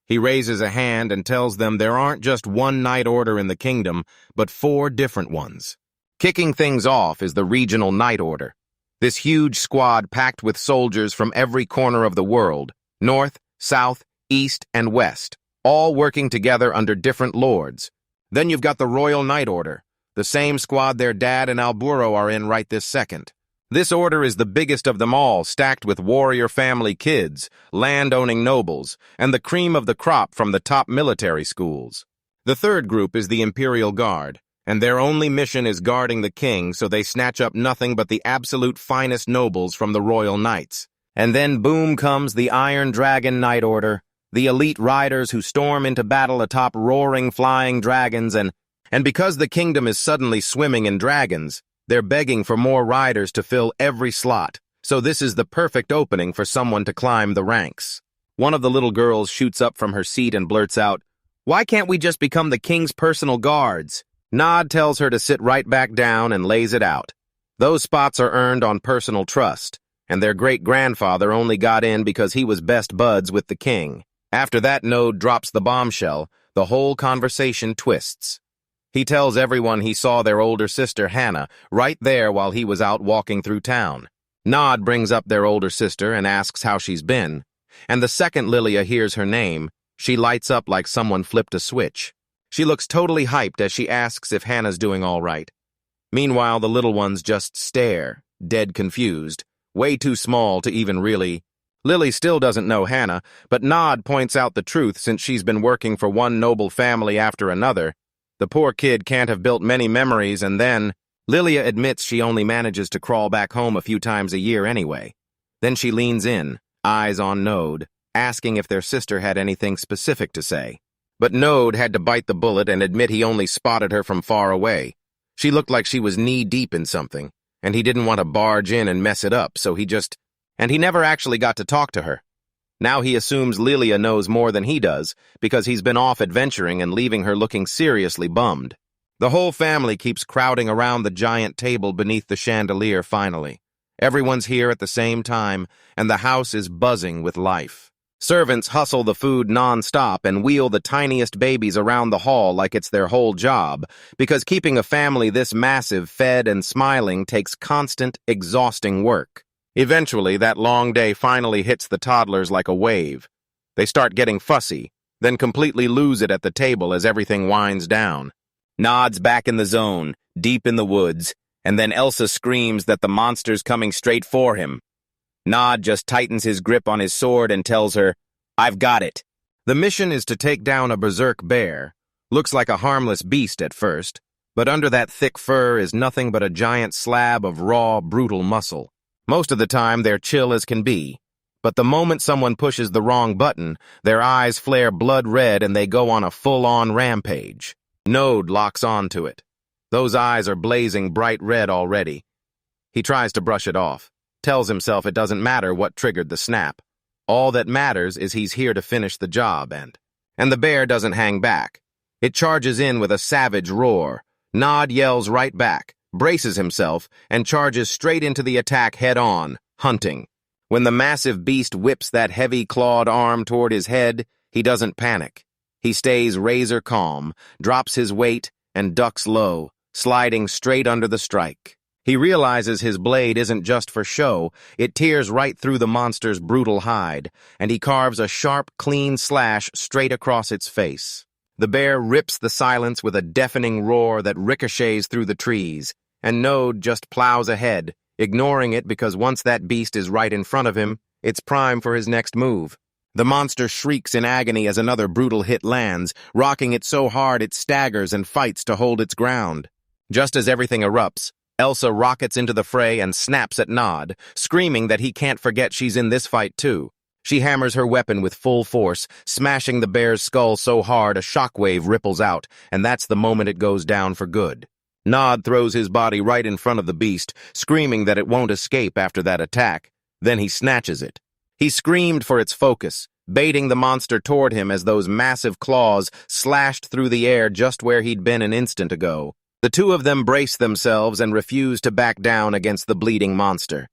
He raises a hand and tells them there aren't just one knight order in the kingdom, but 4 different ones. Kicking things off is the regional knight order. This huge squad packed with soldiers from every corner of the world, north, south, east, and west, all working together under different lords. Then you've got the Royal Knight Order, the same squad their dad and Alburo are in right this second. This order is the biggest of them all, stacked with warrior family kids, land-owning nobles, and the cream of the crop from the top military schools. The third group is the Imperial Guard, and their only mission is guarding the king, so they snatch up nothing but the absolute finest nobles from the royal knights. And then boom comes the Iron Dragon Knight Order, the elite riders who storm into battle atop roaring flying dragons, and because the kingdom is suddenly swimming in dragons, they're begging for more riders to fill every slot, so this is the perfect opening for someone to climb the ranks. One of the little girls shoots up from her seat and blurts out, "Why can't we just become the king's personal guards?" Nod tells her to sit right back down and lays it out. Those spots are earned on personal trust, and their great-grandfather only got in because he was best buds with the king. After that Node drops the bombshell, the whole conversation twists. He tells everyone he saw their older sister Hannah right there while he was out walking through town. Nod brings up their older sister and asks how she's been, and the second Lilia hears her name, she lights up like someone flipped a switch. She looks totally hyped as she asks if Hannah's doing all right. Meanwhile, the little ones just stare, dead confused, way too small to even really. Lily still doesn't know Hannah, but Nod points out the truth since she's been working for one noble family after another. The poor kid can't have built many memories, and then Lilia admits she only manages to crawl back home a few times a year anyway. Then she leans in, eyes on Node, asking if their sister had anything specific to say. But Node had to bite the bullet and admit he only spotted her from far away. She looked like she was knee-deep in something, and he didn't want to barge in and mess it up, so he never actually got to talk to her. Now he assumes Lilia knows more than he does, because he's been off adventuring and leaving her looking seriously bummed. The whole family keeps crowding around the giant table beneath the chandelier finally. Everyone's here at the same time, and the house is buzzing with life. Servants hustle the food non-stop and wheel the tiniest babies around the hall like it's their whole job, because keeping a family this massive fed and smiling takes constant, exhausting work. Eventually, that long day finally hits the toddlers like a wave. They start getting fussy, then completely lose it at the table as everything winds down. Nod's back in the zone, deep in the woods, and then Elsa screams that the monster's coming straight for him. Nod just tightens his grip on his sword and tells her, "I've got it." The mission is to take down a berserk bear. Looks like a harmless beast at first, but under that thick fur is nothing but a giant slab of raw, brutal muscle. Most of the time, they're chill as can be, but the moment someone pushes the wrong button, their eyes flare blood red and they go on a full-on rampage. Node locks on to it. Those eyes are blazing bright red already. He tries to brush it off, tells himself it doesn't matter what triggered the snap. All that matters is he's here to finish the job, and the bear doesn't hang back. It charges in with a savage roar. Nod yells right back, braces himself, and charges straight into the attack head-on, hunting. When the massive beast whips that heavy clawed arm toward his head, he doesn't panic. He stays razor calm, drops his weight, and ducks low, sliding straight under the strike. He realizes his blade isn't just for show, it tears right through the monster's brutal hide, and he carves a sharp, clean slash straight across its face. The bear rips the silence with a deafening roar that ricochets through the trees, and Node just plows ahead, ignoring it because once that beast is right in front of him, it's prime for his next move. The monster shrieks in agony as another brutal hit lands, rocking it so hard it staggers and fights to hold its ground. Just as everything erupts, Elsa rockets into the fray and snaps at Nod, screaming that he can't forget she's in this fight too. She hammers her weapon with full force, smashing the bear's skull so hard a shockwave ripples out, and that's the moment it goes down for good. Nod throws his body right in front of the beast, screaming that it won't escape after that attack. Then he snatches it. He screamed for its focus, baiting the monster toward him as those massive claws slashed through the air just where he'd been an instant ago. The two of them brace themselves and refuse to back down against the bleeding monster.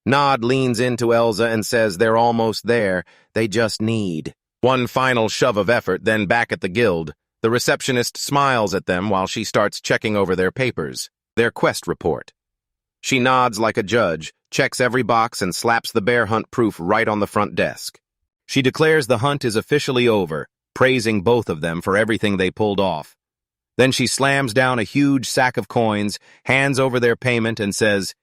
Nod leans into Elsa and says they're almost there, they just need one final shove of effort, then back at the guild. The receptionist smiles at them while she starts checking over their papers, their quest report. She nods like a judge, checks every box, and slaps the bear hunt proof right on the front desk. She declares the hunt is officially over, praising both of them for everything they pulled off. Then she slams down a huge sack of coins, hands over their payment, and says,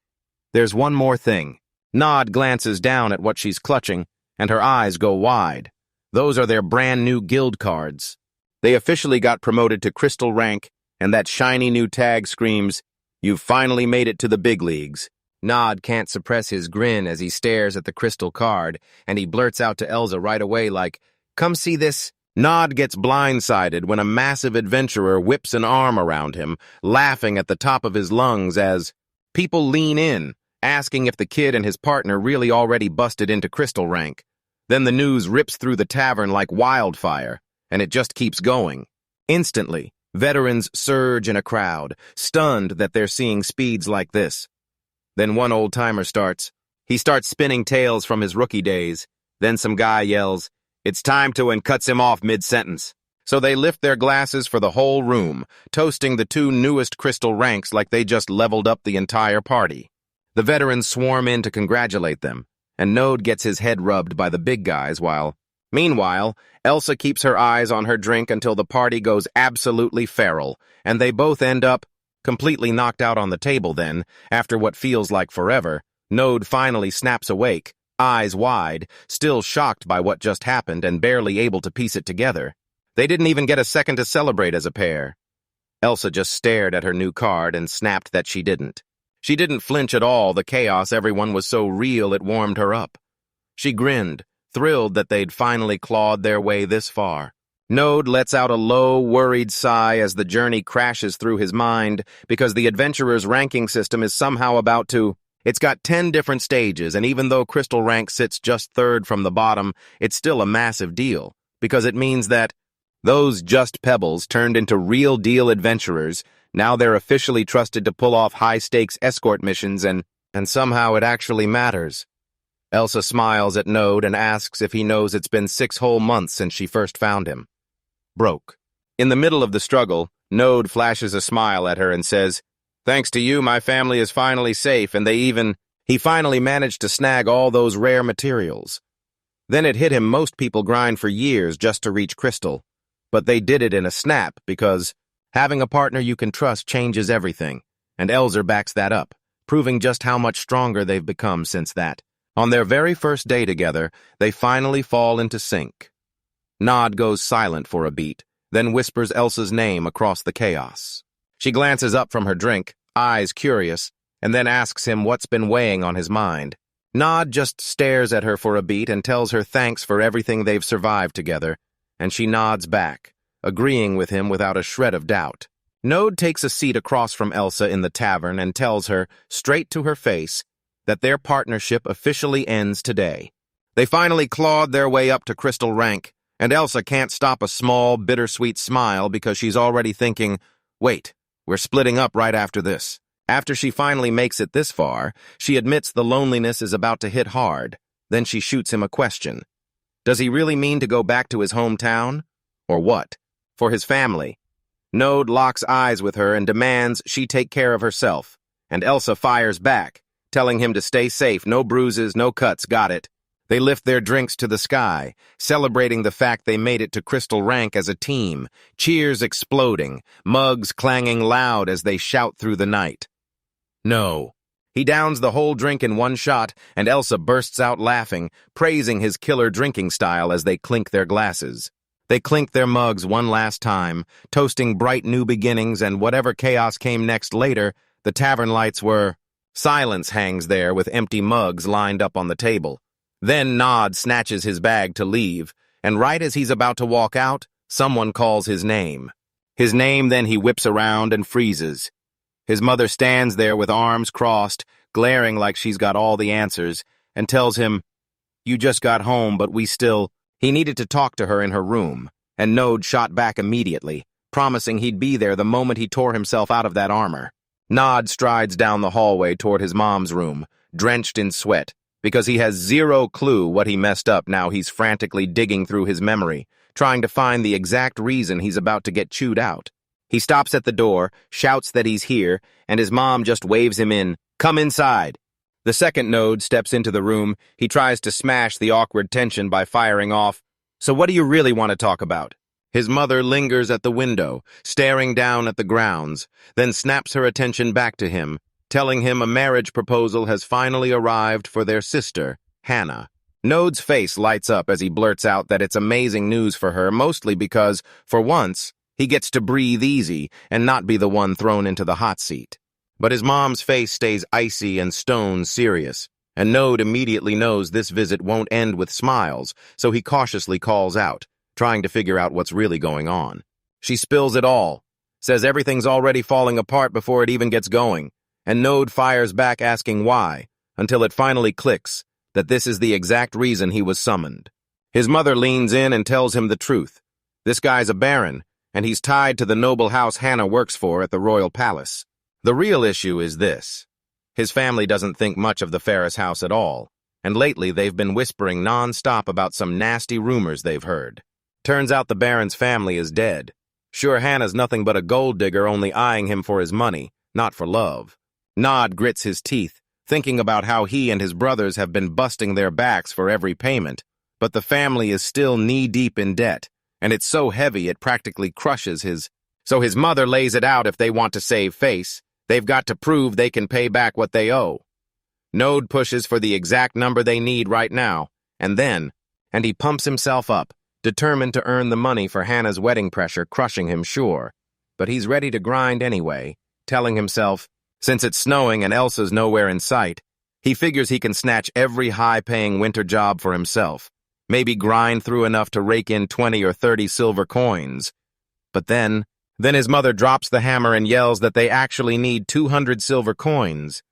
"There's one more thing." Nod glances down at what she's clutching, and her eyes go wide. Those are their brand new guild cards. They officially got promoted to crystal rank, and that shiny new tag screams, "You've finally made it to the big leagues." Nod can't suppress his grin as he stares at the crystal card, and he blurts out to Elsa right away like, "Come see this." Nod gets blindsided when a massive adventurer whips an arm around him, laughing at the top of his lungs as people lean in, asking if the kid and his partner really already busted into crystal rank. Then the news rips through the tavern like wildfire, and it just keeps going. Instantly, veterans surge in a crowd, stunned that they're seeing speeds like this. Then one old-timer starts. He starts spinning tales from his rookie days. Then some guy yells, "It's time to," and cuts him off mid-sentence. So they lift their glasses for the whole room, toasting the two newest crystal ranks like they just leveled up the entire party. The veterans swarm in to congratulate them, and Node gets his head rubbed by the big guys Meanwhile, Elsa keeps her eyes on her drink until the party goes absolutely feral, and they both end up completely knocked out on the table. Then, after what feels like forever, Node finally snaps awake, eyes wide, still shocked by what just happened and barely able to piece it together. They didn't even get a second to celebrate as a pair. Elsa just stared at her new card and snapped that she didn't. She didn't flinch at all. The chaos everyone was so real it warmed her up. She grinned, thrilled that they'd finally clawed their way this far. Node lets out a low, worried sigh as the journey crashes through his mind because the adventurer's ranking system is somehow about to... It's got 10 different stages, and even though Crystal Rank sits just third from the bottom, it's still a massive deal, because it means that those just pebbles turned into real-deal adventurers. Now they're officially trusted to pull off high-stakes escort missions, and somehow it actually matters. Elsa smiles at Node and asks if he knows it's been 6 whole months since she first found him. Broke. In the middle of the struggle, Node flashes a smile at her and says, "Thanks to you, my family is finally safe, and he finally managed to snag all those rare materials." Then it hit him most people grind for years just to reach Crystal, but they did it in a snap because having a partner you can trust changes everything, and Elsa backs that up, proving just how much stronger they've become since that. On their very first day together, they finally fall into sync. Nod goes silent for a beat, then whispers Elsa's name across the chaos. She glances up from her drink, eyes curious, and then asks him what's been weighing on his mind. Nod just stares at her for a beat and tells her thanks for everything they've survived together, and she nods back, agreeing with him without a shred of doubt. Node takes a seat across from Elsa in the tavern and tells her, straight to her face, that their partnership officially ends today. They finally clawed their way up to crystal rank, and Elsa can't stop a small, bittersweet smile because she's already thinking, wait, we're splitting up right after this. After she finally makes it this far, she admits the loneliness is about to hit hard. Then she shoots him a question. Does he really mean to go back to his hometown? Or what? For his family. Node locks eyes with her and demands she take care of herself, and Elsa fires back, telling him to stay safe, no bruises, no cuts, got it. They lift their drinks to the sky, celebrating the fact they made it to crystal rank as a team, cheers exploding, mugs clanging loud as they shout through the night. No. He downs the whole drink in one shot, and Elsa bursts out laughing, praising his killer drinking style as they clink their glasses. They clink their mugs one last time, toasting bright new beginnings and whatever chaos came next later. The tavern lights were... Silence hangs there with empty mugs lined up on the table. Then Nod snatches his bag to leave, and right as he's about to walk out, someone calls his name. His name, then he whips around and freezes. His mother stands there with arms crossed, glaring like she's got all the answers, and tells him, "You just got home, but we still..." He needed to talk to her in her room, and Node shot back immediately, promising he'd be there the moment he tore himself out of that armor. Nod strides down the hallway toward his mom's room, drenched in sweat, because he has zero clue what he messed up. Now he's frantically digging through his memory, trying to find the exact reason he's about to get chewed out. He stops at the door, shouts that he's here, and his mom just waves him in, "Come inside." The second Node steps into the room. He tries to smash the awkward tension by firing off, "So what do you really want to talk about?" His mother lingers at the window, staring down at the grounds, then snaps her attention back to him, telling him a marriage proposal has finally arrived for their sister, Hannah. Node's face lights up as he blurts out that it's amazing news for her, mostly because, for once, he gets to breathe easy and not be the one thrown into the hot seat. But his mom's face stays icy and stone serious, and Node immediately knows this visit won't end with smiles, so he cautiously calls out, trying to figure out what's really going on. She spills it all, says everything's already falling apart before it even gets going, and Node fires back asking why, until it finally clicks that this is the exact reason he was summoned. His mother leans in and tells him the truth. This guy's a baron, and he's tied to the noble house Hannah works for at the royal palace. The real issue is this. His family doesn't think much of the Ferris house at all, and lately they've been whispering non-stop about some nasty rumors they've heard. Turns out the baron's family is dead. Sure, Hannah's nothing but a gold digger only eyeing him for his money, not for love. Nod grits his teeth, thinking about how he and his brothers have been busting their backs for every payment, but the family is still knee-deep in debt, and it's so heavy it practically crushes his... So his mother lays it out if they want to save face. They've got to prove they can pay back what they owe. Node pushes for the exact number they need right now, and he pumps himself up, determined to earn the money for Hannah's wedding pressure crushing him, sure. But he's ready to grind anyway, telling himself, since it's snowing and Elsa's nowhere in sight, he figures he can snatch every high-paying winter job for himself, maybe grind through enough to rake in 20 or 30 silver coins. But then his mother drops the hammer and yells that they actually need 200 silver coins.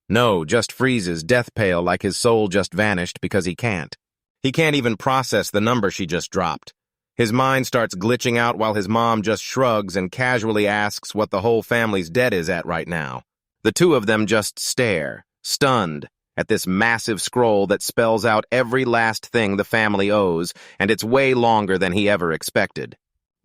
No, just freezes, death pale, like his soul just vanished because he can't. He can't even process the number she just dropped. His mind starts glitching out while his mom just shrugs and casually asks what the whole family's debt is at right now. The two of them just stare, stunned, at this massive scroll that spells out every last thing the family owes, and it's way longer than he ever expected.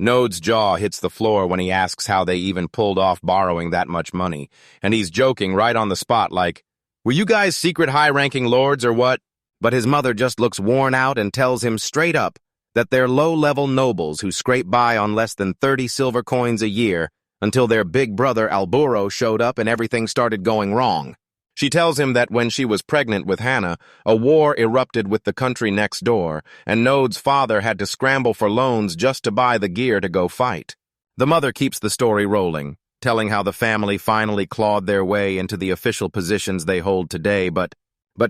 Node's jaw hits the floor when he asks how they even pulled off borrowing that much money, and he's joking right on the spot like, "Were you guys secret high-ranking lords or what?" But his mother just looks worn out and tells him straight up that they're low-level nobles who scrape by on less than 30 silver coins a year until their big brother Alburo showed up and everything started going wrong. She tells him that when she was pregnant with Hannah, a war erupted with the country next door, and Node's father had to scramble for loans just to buy the gear to go fight. The mother keeps the story rolling, telling how the family finally clawed their way into the official positions they hold today, but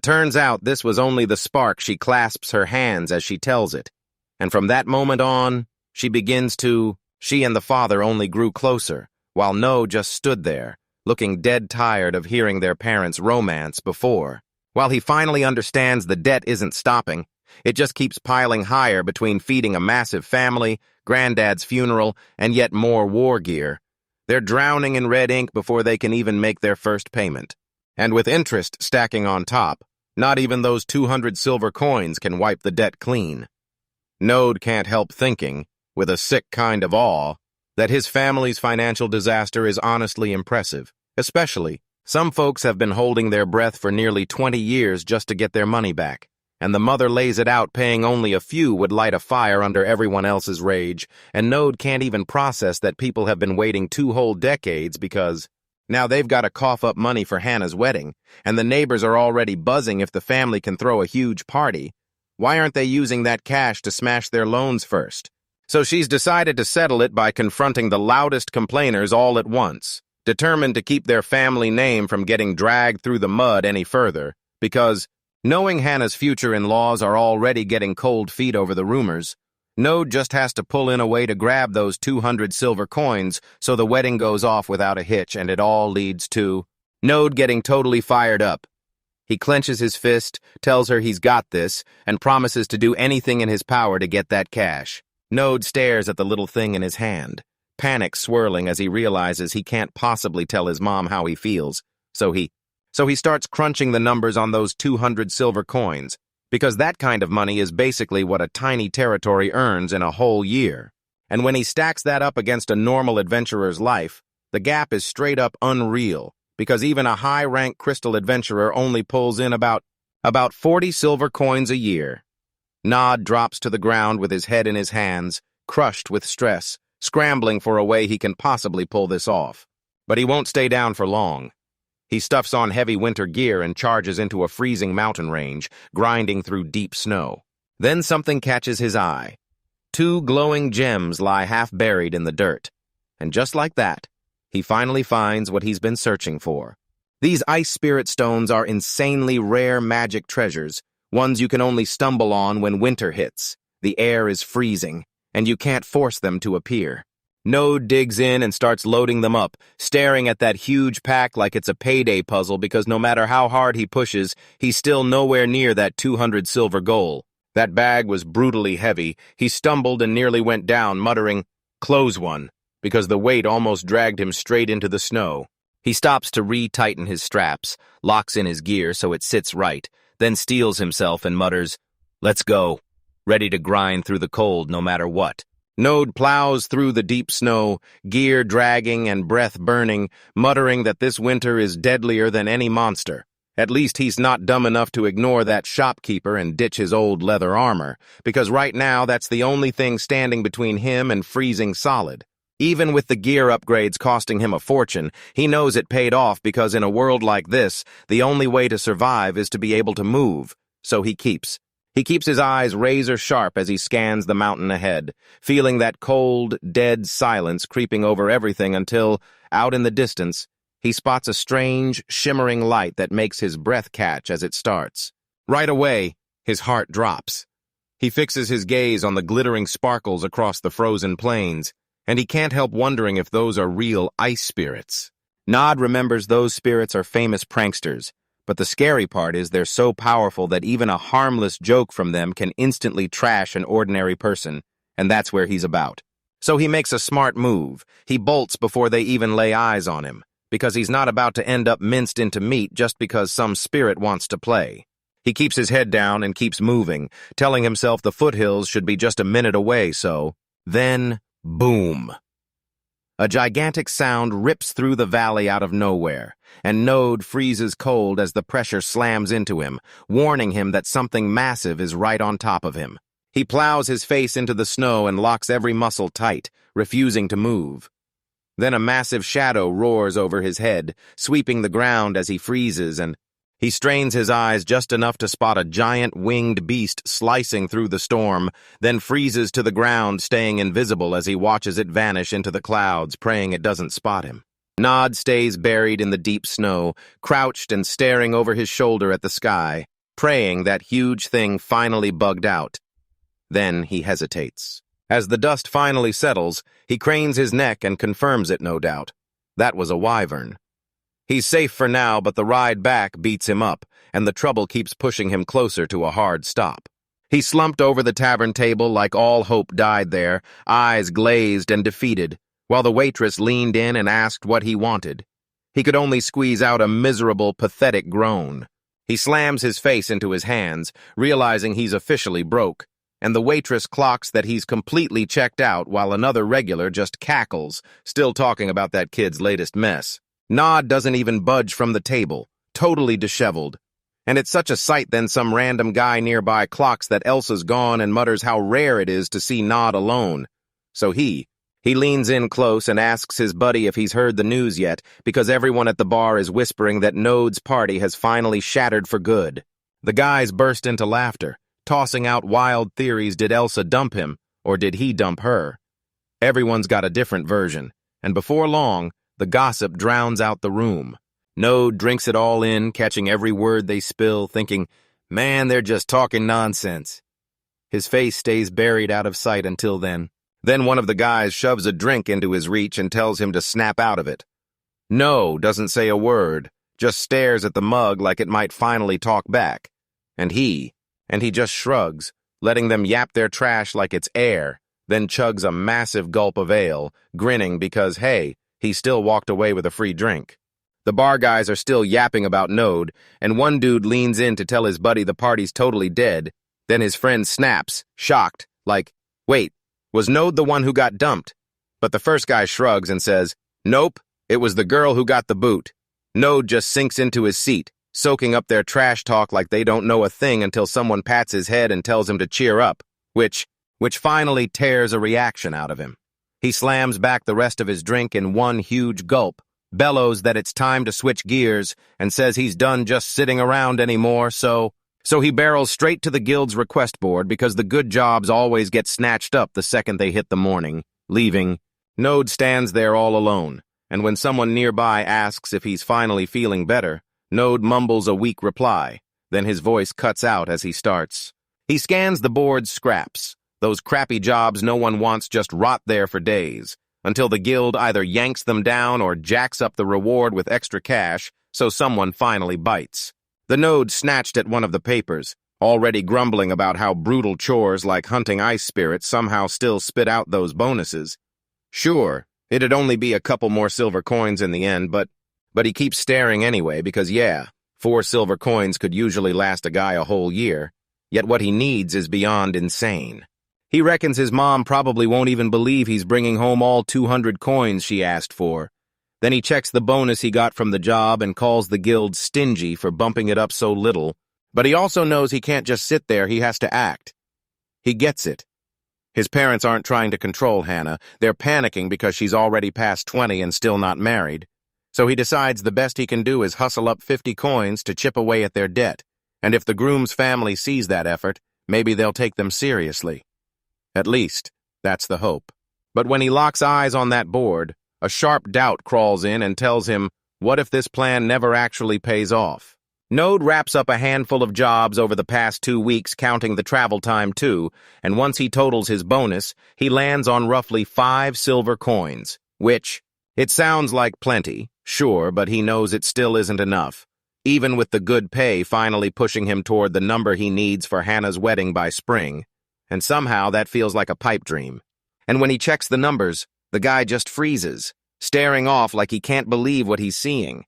turns out this was only the spark. She clasps her hands as she tells it, and from that moment on, she and the father only grew closer, while No just stood there, looking dead tired of hearing their parents' romance before. While he finally understands the debt isn't stopping, it just keeps piling higher between feeding a massive family, Granddad's funeral, and yet more war gear. They're drowning in red ink before they can even make their first payment. And with interest stacking on top, not even those 200 silver coins can wipe the debt clean. Node can't help thinking, with a sick kind of awe, that his family's financial disaster is honestly impressive. Especially, some folks have been holding their breath for nearly 20 years just to get their money back, and the mother lays it out paying only a few would light a fire under everyone else's rage, and Node can't even process that people have been waiting 2 whole decades because now they've got to cough up money for Hannah's wedding, and the neighbors are already buzzing if the family can throw a huge party. Why aren't they using that cash to smash their loans first? So she's decided to settle it by confronting the loudest complainers all at once, determined to keep their family name from getting dragged through the mud any further, because, knowing Hannah's future in-laws are already getting cold feet over the rumors, Node just has to pull in a way to grab those 200 silver coins so the wedding goes off without a hitch, and it all leads to Node getting totally fired up. He clenches his fist, tells her he's got this, and promises to do anything in his power to get that cash. Node stares at the little thing in his hand, panic swirling as he realizes he can't possibly tell his mom how he feels, so he starts crunching the numbers on those 200 silver coins, because that kind of money is basically what a tiny territory earns in a whole year. And when he stacks that up against a normal adventurer's life, the gap is straight up unreal, because even a high-rank crystal adventurer only pulls in about 40 silver coins a year. Nod drops to the ground with his head in his hands, crushed with stress, scrambling for a way he can possibly pull this off. But he won't stay down for long. He stuffs on heavy winter gear and charges into a freezing mountain range, grinding through deep snow. Then something catches his eye. 2 glowing gems lie half buried in the dirt. And just like that, he finally finds what he's been searching for. These ice spirit stones are insanely rare magic treasures, ones you can only stumble on when winter hits. The air is freezing, and you can't force them to appear. Node digs in and starts loading them up, staring at that huge pack like it's a payday puzzle because no matter how hard he pushes, he's still nowhere near that 200 silver goal. That bag was brutally heavy. He stumbled and nearly went down, muttering, "Close one," because the weight almost dragged him straight into the snow. He stops to re-tighten his straps, locks in his gear so it sits right, then steels himself and mutters, "Let's go," ready to grind through the cold no matter what. Node plows through the deep snow, gear dragging and breath burning, muttering that this winter is deadlier than any monster. At least he's not dumb enough to ignore that shopkeeper and ditch his old leather armor, because right now that's the only thing standing between him and freezing solid. Even with the gear upgrades costing him a fortune, he knows it paid off because in a world like this, the only way to survive is to be able to move, so he keeps his eyes razor sharp as he scans the mountain ahead, feeling that cold, dead silence creeping over everything until, out in the distance, he spots a strange, shimmering light that makes his breath catch as it starts. Right away, his heart drops. He fixes his gaze on the glittering sparkles across the frozen plains, and he can't help wondering if those are real ice spirits. Nod remembers those spirits are famous pranksters, but the scary part is they're so powerful that even a harmless joke from them can instantly trash an ordinary person, and that's where he's about. So he makes a smart move. He bolts before they even lay eyes on him, because he's not about to end up minced into meat just because some spirit wants to play. He keeps his head down and keeps moving, telling himself the foothills should be just a minute away, so then, boom. A gigantic sound rips through the valley out of nowhere, and Node freezes cold as the pressure slams into him, warning him that something massive is right on top of him. He plows his face into the snow and locks every muscle tight, refusing to move. Then a massive shadow roars over his head, sweeping the ground as he freezes, and he strains his eyes just enough to spot a giant winged beast slicing through the storm, then freezes to the ground, staying invisible as he watches it vanish into the clouds, praying it doesn't spot him. Nod stays buried in the deep snow, crouched and staring over his shoulder at the sky, praying that huge thing finally bugged out. Then he hesitates. As the dust finally settles, he cranes his neck and confirms it, no doubt. That was a wyvern. He's safe for now, but the ride back beats him up, and the trouble keeps pushing him closer to a hard stop. He slumped over the tavern table like all hope died there, eyes glazed and defeated, while the waitress leaned in and asked what he wanted. He could only squeeze out a miserable, pathetic groan. He slams his face into his hands, realizing he's officially broke, and the waitress clocks that he's completely checked out while another regular just cackles, still talking about that kid's latest mess. Nod doesn't even budge from the table, totally disheveled. And it's such a sight then some random guy nearby clocks that Elsa's gone and mutters how rare it is to see Nod alone. So he leans in close and asks his buddy if he's heard the news yet, because everyone at the bar is whispering that Nod's party has finally shattered for good. The guys burst into laughter, tossing out wild theories. Did Elsa dump him, or did he dump her? Everyone's got a different version, and before long, the gossip drowns out the room. Node drinks it all in, catching every word they spill, thinking, man, they're just talking nonsense. His face stays buried out of sight until then. Then one of the guys shoves a drink into his reach and tells him to snap out of it. No doesn't say a word, just stares at the mug like it might finally talk back. And he just shrugs, letting them yap their trash like it's air, then chugs a massive gulp of ale, grinning because, hey, he still walked away with a free drink. The bar guys are still yapping about Node, and one dude leans in to tell his buddy the party's totally dead. Then his friend snaps, shocked, like, wait, was Node the one who got dumped? But the first guy shrugs and says, nope, it was the girl who got the boot. Node just sinks into his seat, soaking up their trash talk like they don't know a thing until someone pats his head and tells him to cheer up, which finally tears a reaction out of him. He slams back the rest of his drink in one huge gulp, bellows that it's time to switch gears, and says he's done just sitting around anymore, so he barrels straight to the guild's request board because the good jobs always get snatched up the second they hit the morning. Leaving, Node stands there all alone, and when someone nearby asks if he's finally feeling better, Node mumbles a weak reply, then his voice cuts out as he starts. He scans the board's scraps. Those crappy jobs no one wants just rot there for days, until the guild either yanks them down or jacks up the reward with extra cash, so someone finally bites. The Node snatched at one of the papers, already grumbling about how brutal chores like hunting ice spirits somehow still spit out those bonuses. Sure, it'd only be a couple more silver coins in the end, but he keeps staring anyway because, yeah, 4 silver coins could usually last a guy a whole year, yet what he needs is beyond insane. He reckons his mom probably won't even believe he's bringing home all 200 coins she asked for. Then he checks the bonus he got from the job and calls the guild stingy for bumping it up so little. But he also knows he can't just sit there, he has to act. He gets it. His parents aren't trying to control Hannah, they're panicking because she's already past 20 and still not married. So he decides the best he can do is hustle up 50 coins to chip away at their debt. And if the groom's family sees that effort, maybe they'll take them seriously. At least, that's the hope. But when he locks eyes on that board, a sharp doubt crawls in and tells him, what if this plan never actually pays off? Node wraps up a handful of jobs over the past 2 weeks, counting the travel time too, and once he totals his bonus, he lands on roughly 5 silver coins, which, it sounds like plenty, sure, but he knows it still isn't enough, even with the good pay finally pushing him toward the number he needs for Hannah's wedding by spring. And somehow that feels like a pipe dream. And when he checks the numbers, the guy just freezes, staring off like he can't believe what he's seeing.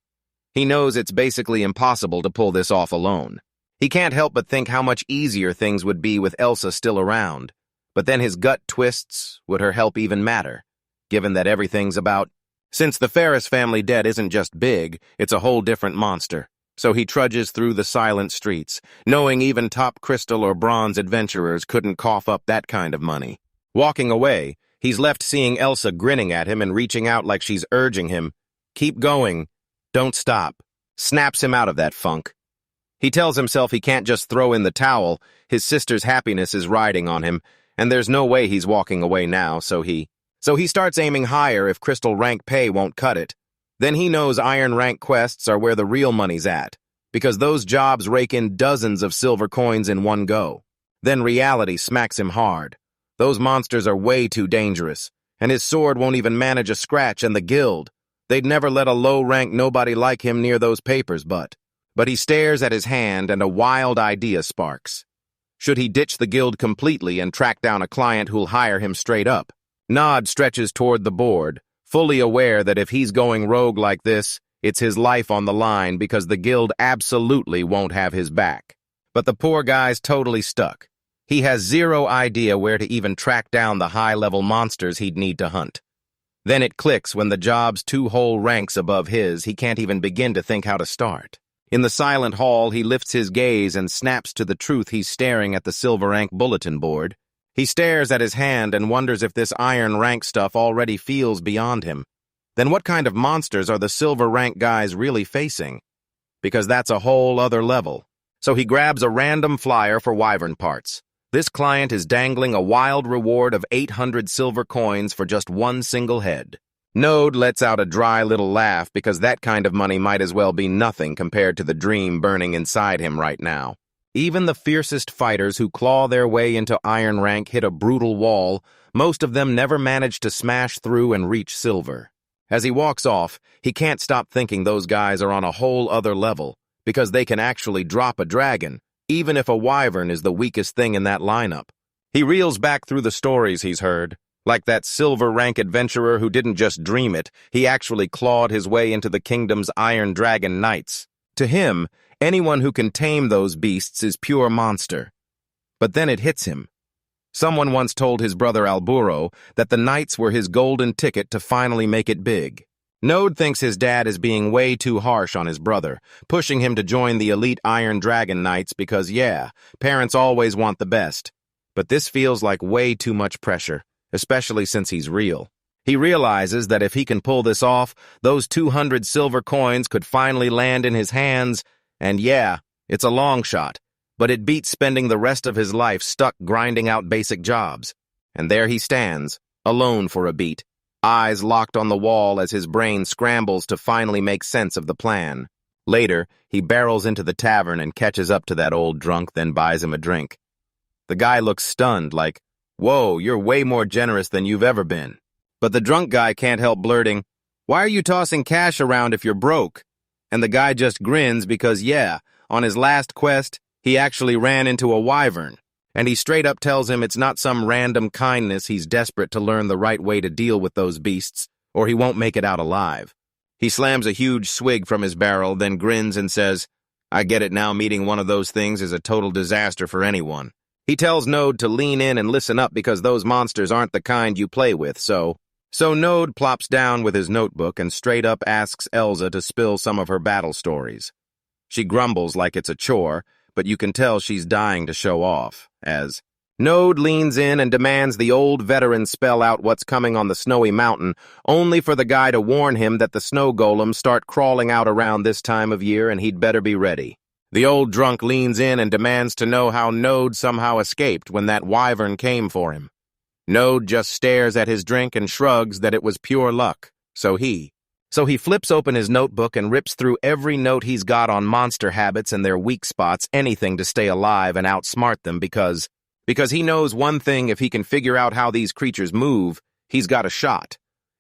He knows it's basically impossible to pull this off alone. He can't help but think how much easier things would be with Elsa still around. But then his gut twists, would her help even matter, given that everything's about... Since the Ferris family debt isn't just big, it's a whole different monster. So he trudges through the silent streets, knowing even top crystal or bronze adventurers couldn't cough up that kind of money. Walking away, he's left seeing Elsa grinning at him and reaching out like she's urging him, keep going, don't stop, snaps him out of that funk. He tells himself he can't just throw in the towel, his sister's happiness is riding on him, and there's no way he's walking away now, so he starts aiming higher if crystal rank pay won't cut it. Then he knows iron rank quests are where the real money's at, because those jobs rake in dozens of silver coins in one go. Then reality smacks him hard. Those monsters are way too dangerous, and his sword won't even manage a scratch, and the guild, They'd never let a low-rank nobody like him near those papers, but he stares at his hand and a wild idea sparks. Should he ditch the guild completely and track down a client who'll hire him straight up? Nod stretches toward the board, fully aware that if he's going rogue like this, it's his life on the line because the guild absolutely won't have his back. But the poor guy's totally stuck. He has zero idea where to even track down the high-level monsters he'd need to hunt. Then it clicks when the job's 2 whole ranks above his, he can't even begin to think how to start. In the silent hall, he lifts his gaze and snaps to the truth he's staring at the silver rank bulletin board. He stares at his hand and wonders if this iron rank stuff already feels beyond him. Then what kind of monsters are the silver rank guys really facing? Because that's a whole other level. So he grabs a random flyer for wyvern parts. This client is dangling a wild reward of 800 silver coins for just 1 single head. Node lets out a dry little laugh because that kind of money might as well be nothing compared to the dream burning inside him right now. Even the fiercest fighters who claw their way into iron rank hit a brutal wall. Most of them never manage to smash through and reach silver. As he walks off, he can't stop thinking those guys are on a whole other level because they can actually drop a dragon, even if a wyvern is the weakest thing in that lineup. He reels back through the stories he's heard. Like that silver rank adventurer who didn't just dream it, he actually clawed his way into the kingdom's Iron Dragon Knights. To him, anyone who can tame those beasts is pure monster. But then it hits him. Someone once told his brother Alburo that the Knights were his golden ticket to finally make it big. Node thinks his dad is being way too harsh on his brother, pushing him to join the elite Iron Dragon Knights because, yeah, parents always want the best. But this feels like way too much pressure, especially since he's real. He realizes that if he can pull this off, those 200 silver coins could finally land in his hands, and yeah, it's a long shot, but it beats spending the rest of his life stuck grinding out basic jobs. And there he stands, alone for a beat, eyes locked on the wall as his brain scrambles to finally make sense of the plan. Later, he barrels into the tavern and catches up to that old drunk, then buys him a drink. The guy looks stunned, like, "Whoa, you're way more generous than you've ever been." But the drunk guy can't help blurting, "Why are you tossing cash around if you're broke?" And the guy just grins because, yeah, on his last quest, he actually ran into a wyvern. And he straight up tells him it's not some random kindness, he's desperate to learn the right way to deal with those beasts, or he won't make it out alive. He slams a huge swig from his barrel, then grins and says, "I get it now, meeting one of those things is a total disaster for anyone." He tells Node to lean in and listen up because those monsters aren't the kind you play with, so Node plops down with his notebook and straight up asks Elsa to spill some of her battle stories. She grumbles like it's a chore, but you can tell she's dying to show off, as Node leans in and demands the old veteran spell out what's coming on the snowy mountain, only for the guy to warn him that the snow golems start crawling out around this time of year and he'd better be ready. The old drunk leans in and demands to know how Node somehow escaped when that wyvern came for him. Node just stares at his drink and shrugs that it was pure luck, so he flips open his notebook and rips through every note he's got on monster habits and their weak spots, anything to stay alive and outsmart them because he knows one thing: if he can figure out how these creatures move, he's got a shot.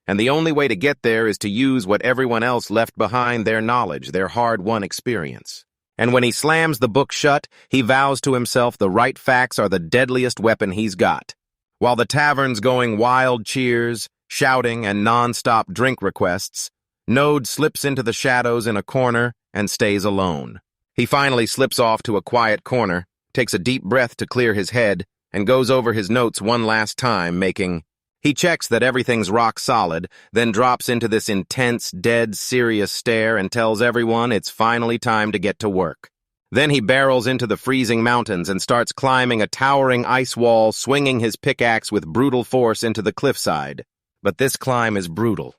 And the only way to get there is to use what everyone else left behind, their knowledge, their hard-won experience. And when he slams the book shut, he vows to himself the right facts are the deadliest weapon he's got. While the tavern's going wild cheers, shouting, and non-stop drink requests, Node slips into the shadows in a corner and stays alone. He finally slips off to a quiet corner, takes a deep breath to clear his head, and goes over his notes one last time, He checks that everything's rock solid, then drops into this intense, dead, serious stare and tells everyone it's finally time to get to work. Then he barrels into the freezing mountains and starts climbing a towering ice wall, swinging his pickaxe with brutal force into the cliffside. But this climb is brutal.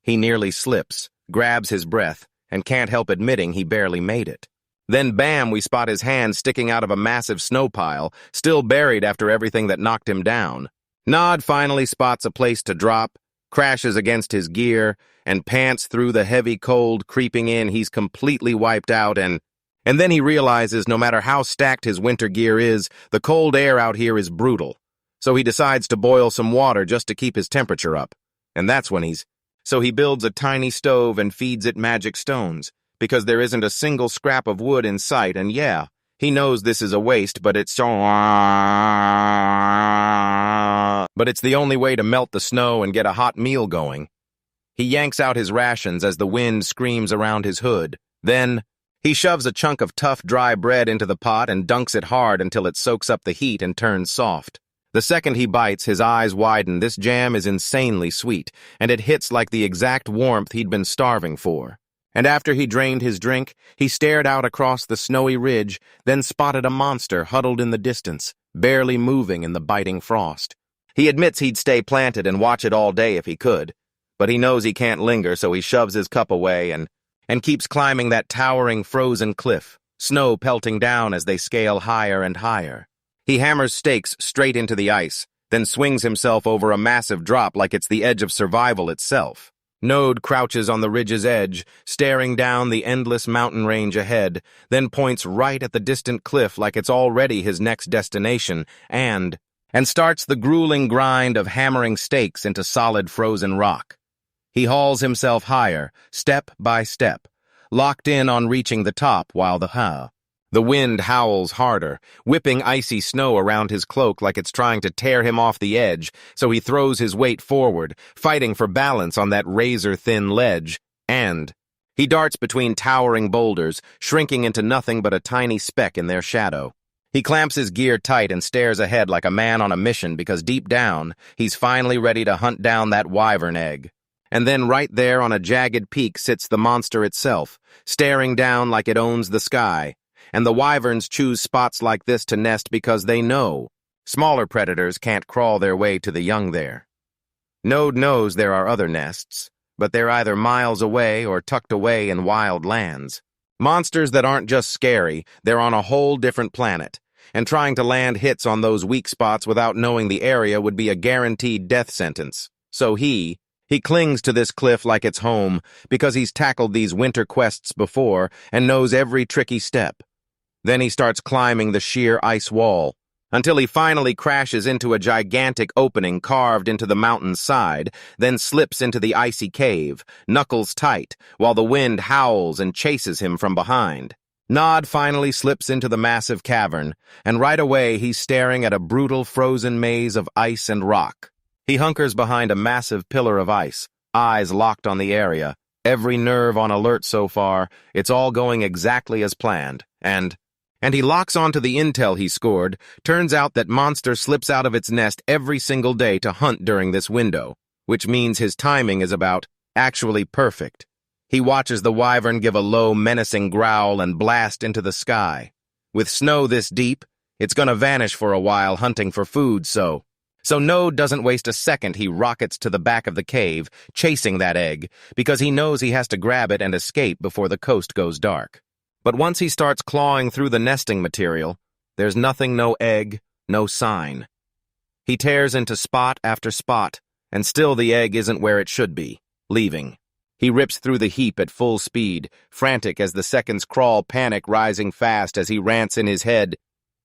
He nearly slips, grabs his breath, and can't help admitting he barely made it. Then bam, we spot his hand sticking out of a massive snow pile, still buried after everything that knocked him down. Nod finally spots a place to drop, crashes against his gear, and pants through the heavy cold creeping in. He's completely wiped out, and then he realizes no matter how stacked his winter gear is, the cold air out here is brutal. So he decides to boil some water just to keep his temperature up. And that's when he's So he builds a tiny stove and feeds it magic stones, because there isn't a single scrap of wood in sight, and yeah, he knows this is a waste, but it's the only way to melt the snow and get a hot meal going. He yanks out his rations as the wind screams around his hood. Then, he shoves a chunk of tough, dry bread into the pot and dunks it hard until it soaks up the heat and turns soft. The second he bites, his eyes widen. This jam is insanely sweet, and it hits like the exact warmth he'd been starving for. And after he drained his drink, he stared out across the snowy ridge, then spotted a monster huddled in the distance, barely moving in the biting frost. He admits he'd stay planted and watch it all day if he could, but he knows he can't linger, so he shoves his cup away and keeps climbing that towering frozen cliff, snow pelting down as they scale higher and higher. He hammers stakes straight into the ice, then swings himself over a massive drop like it's the edge of survival itself. Node crouches on the ridge's edge, staring down the endless mountain range ahead, then points right at the distant cliff like it's already his next destination, and starts the grueling grind of hammering stakes into solid frozen rock. He hauls himself higher, step by step, locked in on reaching the top while the wind howls harder, whipping icy snow around his cloak like it's trying to tear him off the edge, so he throws his weight forward, fighting for balance on that razor-thin ledge, and he darts between towering boulders, shrinking into nothing but a tiny speck in their shadow. He clamps his gear tight and stares ahead like a man on a mission because deep down, he's finally ready to hunt down that wyvern egg. And then right there on a jagged peak sits the monster itself, staring down like it owns the sky. And the wyverns choose spots like this to nest because they know smaller predators can't crawl their way to the young there. Node knows there are other nests, but they're either miles away or tucked away in wild lands. Monsters that aren't just scary, they're on a whole different planet, and trying to land hits on those weak spots without knowing the area would be a guaranteed death sentence. So he clings to this cliff like it's home because he's tackled these winter quests before and knows every tricky step. Then he starts climbing the sheer ice wall, until he finally crashes into a gigantic opening carved into the mountain's side, then slips into the icy cave, knuckles tight, while the wind howls and chases him from behind. Nod finally slips into the massive cavern, and right away he's staring at a brutal frozen maze of ice and rock. He hunkers behind a massive pillar of ice, eyes locked on the area, every nerve on alert so far. It's all going exactly as planned, and he locks onto the intel he scored. Turns out that monster slips out of its nest every single day to hunt during this window, which means his timing is about actually perfect. He watches the wyvern give a low, menacing growl and blast into the sky. With snow this deep, it's gonna vanish for a while hunting for food, so Node doesn't waste a second. He rockets to the back of the cave, chasing that egg, because he knows he has to grab it and escape before the coast goes dark. But once he starts clawing through the nesting material, there's nothing, no egg, no sign. He tears into spot after spot, and still the egg isn't where it should be, leaving. He rips through the heap at full speed, frantic as the seconds crawl, panic rising fast as he rants in his head,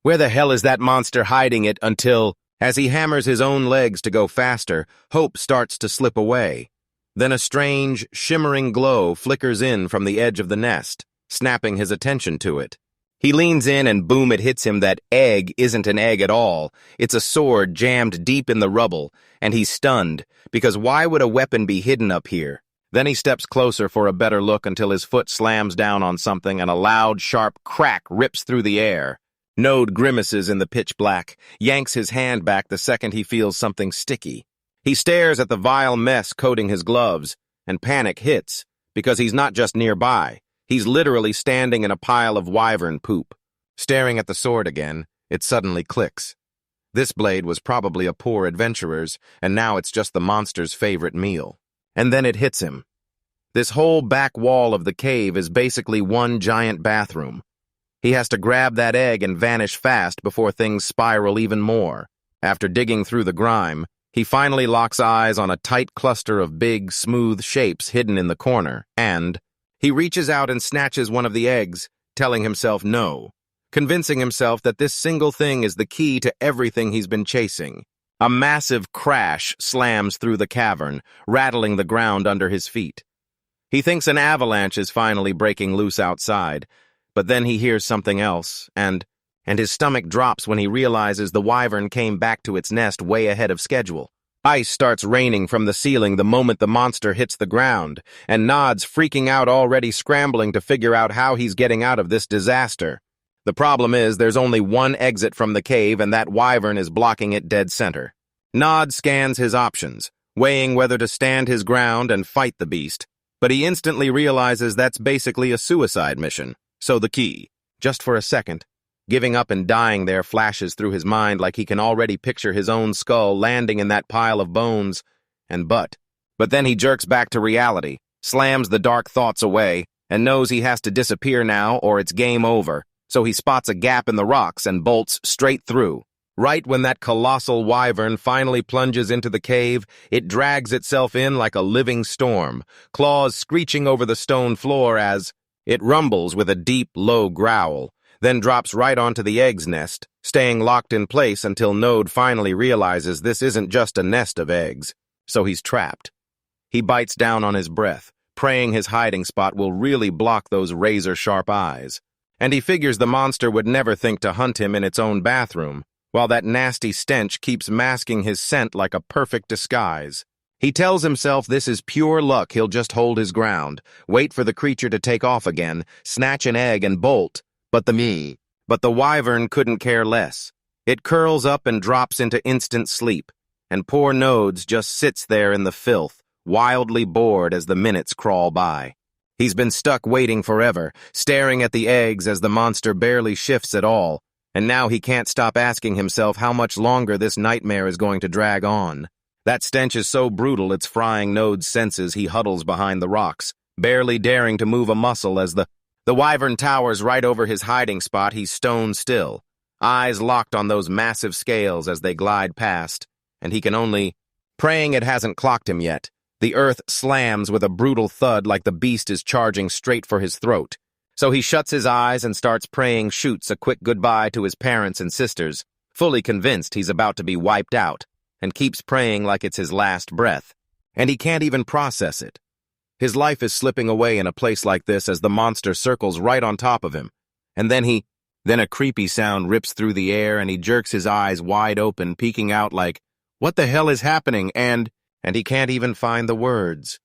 "Where the hell is that monster hiding it?" until, as he hammers his own legs to go faster, hope starts to slip away. Then a strange, shimmering glow flickers in from the edge of the nest, snapping his attention to it. He leans in and boom, it hits him that egg isn't an egg at all. It's a sword jammed deep in the rubble, and he's stunned, because why would a weapon be hidden up here? Then he steps closer for a better look until his foot slams down on something and a loud, sharp crack rips through the air. Node grimaces in the pitch black, yanks his hand back the second he feels something sticky. He stares at the vile mess coating his gloves, and panic hits, because he's not just nearby. He's literally standing in a pile of wyvern poop. Staring at the sword again, it suddenly clicks. This blade was probably a poor adventurer's, and now it's just the monster's favorite meal. And then it hits him. This whole back wall of the cave is basically one giant bathroom. He has to grab that egg and vanish fast before things spiral even more. After digging through the grime, he finally locks eyes on a tight cluster of big, smooth shapes hidden in the corner, and he reaches out and snatches one of the eggs, telling himself no, convincing himself that this single thing is the key to everything he's been chasing. A massive crash slams through the cavern, rattling the ground under his feet. He thinks an avalanche is finally breaking loose outside, but then he hears something else, and his stomach drops when he realizes the wyvern came back to its nest way ahead of schedule. Ice starts raining from the ceiling the moment the monster hits the ground, and Nod's freaking out, already scrambling to figure out how he's getting out of this disaster. The problem is there's only one exit from the cave, and that wyvern is blocking it dead center. Nod scans his options, weighing whether to stand his ground and fight the beast, but he instantly realizes that's basically a suicide mission. So the key, just for a second, giving up and dying there flashes through his mind like he can already picture his own skull landing in that pile of bones and butt. But then he jerks back to reality, slams the dark thoughts away, and knows he has to disappear now or it's game over, so he spots a gap in the rocks and bolts straight through. Right when that colossal wyvern finally plunges into the cave, it drags itself in like a living storm, claws screeching over the stone floor as it rumbles with a deep, low growl, then drops right onto the egg's nest, staying locked in place until Node finally realizes this isn't just a nest of eggs, so he's trapped. He bites down on his breath, praying his hiding spot will really block those razor-sharp eyes. And he figures the monster would never think to hunt him in its own bathroom, while that nasty stench keeps masking his scent like a perfect disguise. He tells himself this is pure luck, he'll just hold his ground, wait for the creature to take off again, snatch an egg and bolt. But the wyvern couldn't care less. It curls up and drops into instant sleep, and poor Nodes just sits there in the filth, wildly bored as the minutes crawl by. He's been stuck waiting forever, staring at the eggs as the monster barely shifts at all, and now he can't stop asking himself how much longer this nightmare is going to drag on. That stench is so brutal it's frying Node's senses. He huddles behind the rocks, barely daring to move a muscle as the wyvern towers right over his hiding spot. He's stone still, eyes locked on those massive scales as they glide past, and he can only praying it hasn't clocked him yet. The earth slams with a brutal thud like the beast is charging straight for his throat. So he shuts his eyes and starts praying, shoots a quick goodbye to his parents and sisters, fully convinced he's about to be wiped out, and keeps praying like it's his last breath. And he can't even process it. His life is slipping away in a place like this as the monster circles right on top of him. And then a creepy sound rips through the air and he jerks his eyes wide open, peeking out like, what the hell is happening? And he can't even find the words.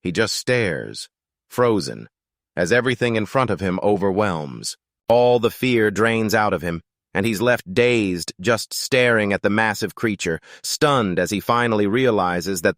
He just stares, frozen, as everything in front of him overwhelms. All the fear drains out of him, and he's left dazed, just staring at the massive creature, stunned as he finally realizes that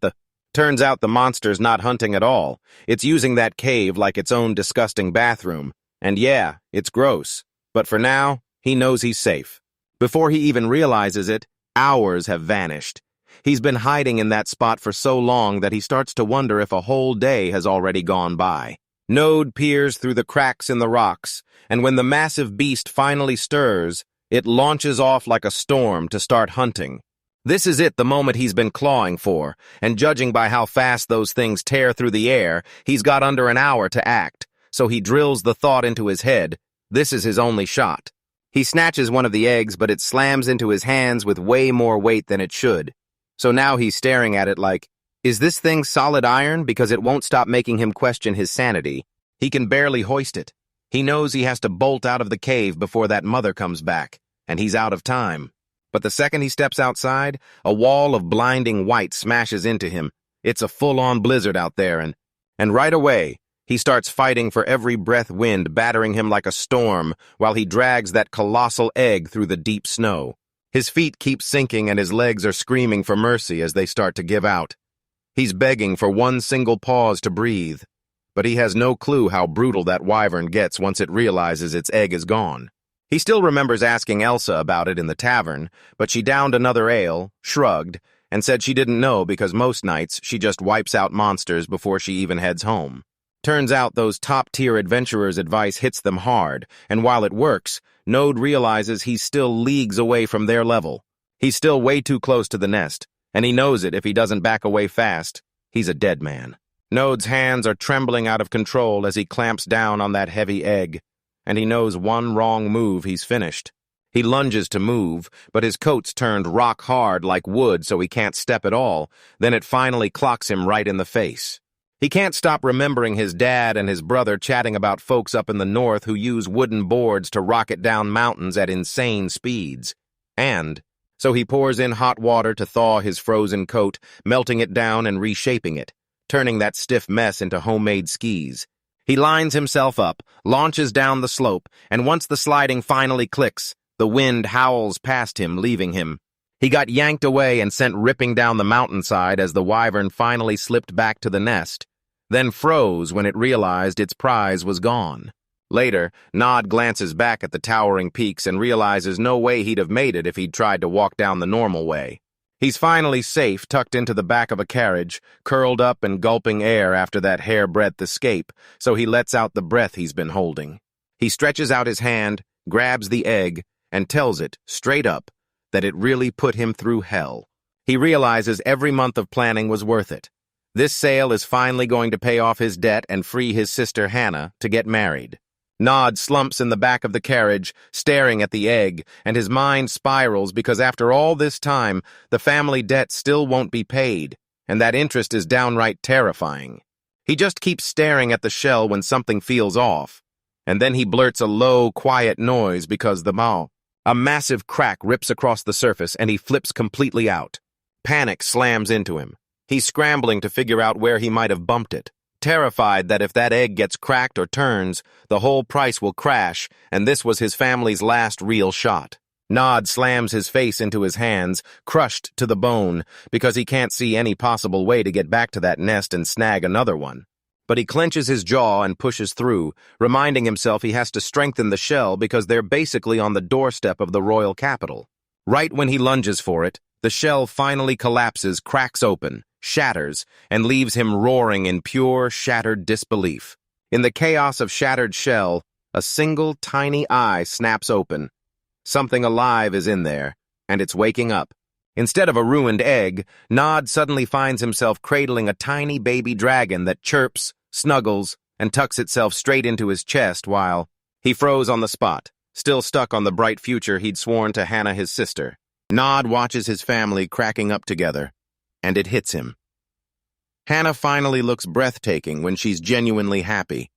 turns out the monster's not hunting at all. It's using that cave like its own disgusting bathroom. And yeah, it's gross. But for now, he knows he's safe. Before he even realizes it, hours have vanished. He's been hiding in that spot for so long that he starts to wonder if a whole day has already gone by. Node peers through the cracks in the rocks, and when the massive beast finally stirs, it launches off like a storm to start hunting. This is it, the moment he's been clawing for, and judging by how fast those things tear through the air, he's got under an hour to act, so he drills the thought into his head. This is his only shot. He snatches one of the eggs, but it slams into his hands with way more weight than it should. So now he's staring at it like, is this thing solid iron? Because it won't stop making him question his sanity. He can barely hoist it. He knows he has to bolt out of the cave before that mother comes back, and he's out of time. But the second he steps outside, a wall of blinding white smashes into him. It's a full-on blizzard out there, and right away, he starts fighting for every breath wind battering him like a storm while he drags that colossal egg through the deep snow. His feet keep sinking and his legs are screaming for mercy as they start to give out. He's begging for one single pause to breathe, but he has no clue how brutal that wyvern gets once it realizes its egg is gone. He still remembers asking Elsa about it in the tavern, but she downed another ale, shrugged, and said she didn't know because most nights she just wipes out monsters before she even heads home. Turns out those top-tier adventurers' advice hits them hard, and while it works, Node realizes he's still leagues away from their level. He's still way too close to the nest, and he knows it if he doesn't back away fast. He's a dead man. Node's hands are trembling out of control as he clamps down on that heavy egg, and he knows one wrong move he's finished. He lunges to move, but his coat's turned rock hard like wood so he can't step at all. Then it finally clocks him right in the face. He can't stop remembering his dad and his brother chatting about folks up in the north who use wooden boards to rocket down mountains at insane speeds. And so he pours in hot water to thaw his frozen coat, melting it down and reshaping it, turning that stiff mess into homemade skis. He lines himself up, launches down the slope, and once the sliding finally clicks, the wind howls past him, leaving him. He got yanked away and sent ripping down the mountainside as the wyvern finally slipped back to the nest, then froze when it realized its prize was gone. Later, Nod glances back at the towering peaks and realizes no way he'd have made it if he'd tried to walk down the normal way. He's finally safe, tucked into the back of a carriage, curled up and gulping air after that hair-breadth escape, so he lets out the breath he's been holding. He stretches out his hand, grabs the egg, and tells it, straight up, that it really put him through hell. He realizes every month of planning was worth it. This sale is finally going to pay off his debt and free his sister Hannah to get married. Nod slumps in the back of the carriage, staring at the egg, and his mind spirals because after all this time, the family debt still won't be paid, and that interest is downright terrifying. He just keeps staring at the shell when something feels off, and then he blurts a low, quiet noise because a massive crack rips across the surface and he flips completely out. Panic slams into him. He's scrambling to figure out where he might have bumped it, terrified that if that egg gets cracked or turns, the whole price will crash, and this was his family's last real shot. Nod slams his face into his hands, crushed to the bone, because he can't see any possible way to get back to that nest and snag another one. But he clenches his jaw and pushes through, reminding himself he has to strengthen the shell because they're basically on the doorstep of the royal capital. Right when he lunges for it, the shell finally collapses, cracks open, shatters, and leaves him roaring in pure, shattered disbelief. In the chaos of shattered shell, a single tiny eye snaps open. Something alive is in there, and it's waking up. Instead of a ruined egg, Nod suddenly finds himself cradling a tiny baby dragon that chirps, snuggles, and tucks itself straight into his chest while he froze on the spot, still stuck on the bright future he'd sworn to Hannah, his sister. Nod watches his family cracking up together, and it hits him. Hannah finally looks breathtaking when she's genuinely happy.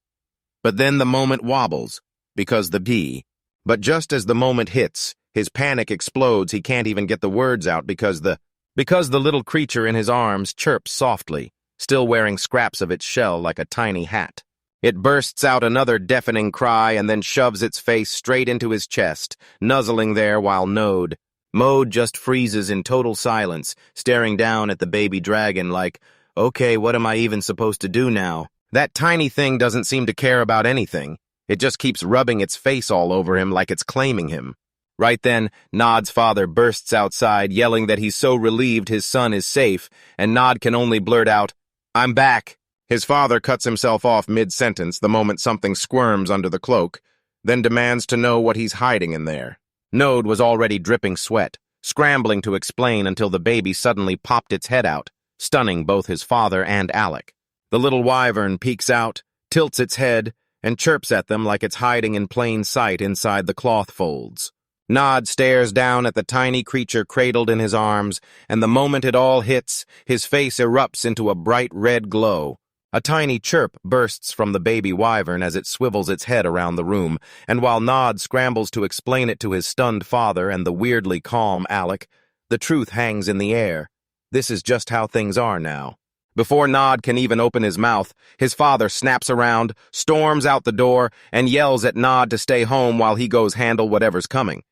But then the moment wobbles, but just as the moment hits, his panic explodes. He can't even get the words out because the little creature in his arms chirps softly, still wearing scraps of its shell like a tiny hat. It bursts out another deafening cry and then shoves its face straight into his chest, nuzzling there while Mode just freezes in total silence, staring down at the baby dragon like, okay, what am I even supposed to do now? That tiny thing doesn't seem to care about anything. It just keeps rubbing its face all over him like it's claiming him. Right then, Nod's father bursts outside, yelling that he's so relieved his son is safe, and Nod can only blurt out, "I'm back." His father cuts himself off mid-sentence the moment something squirms under the cloak, then demands to know what he's hiding in there. Node was already dripping sweat, scrambling to explain until the baby suddenly popped its head out, stunning both his father and Alec. The little wyvern peeks out, tilts its head, and chirps at them like it's hiding in plain sight inside the cloth folds. Nod stares down at the tiny creature cradled in his arms, and the moment it all hits, his face erupts into a bright red glow. A tiny chirp bursts from the baby wyvern as it swivels its head around the room, and while Nod scrambles to explain it to his stunned father and the weirdly calm Alec, the truth hangs in the air. This is just how things are now. Before Nod can even open his mouth, his father snaps around, storms out the door, and yells at Nod to stay home while he goes handle whatever's coming.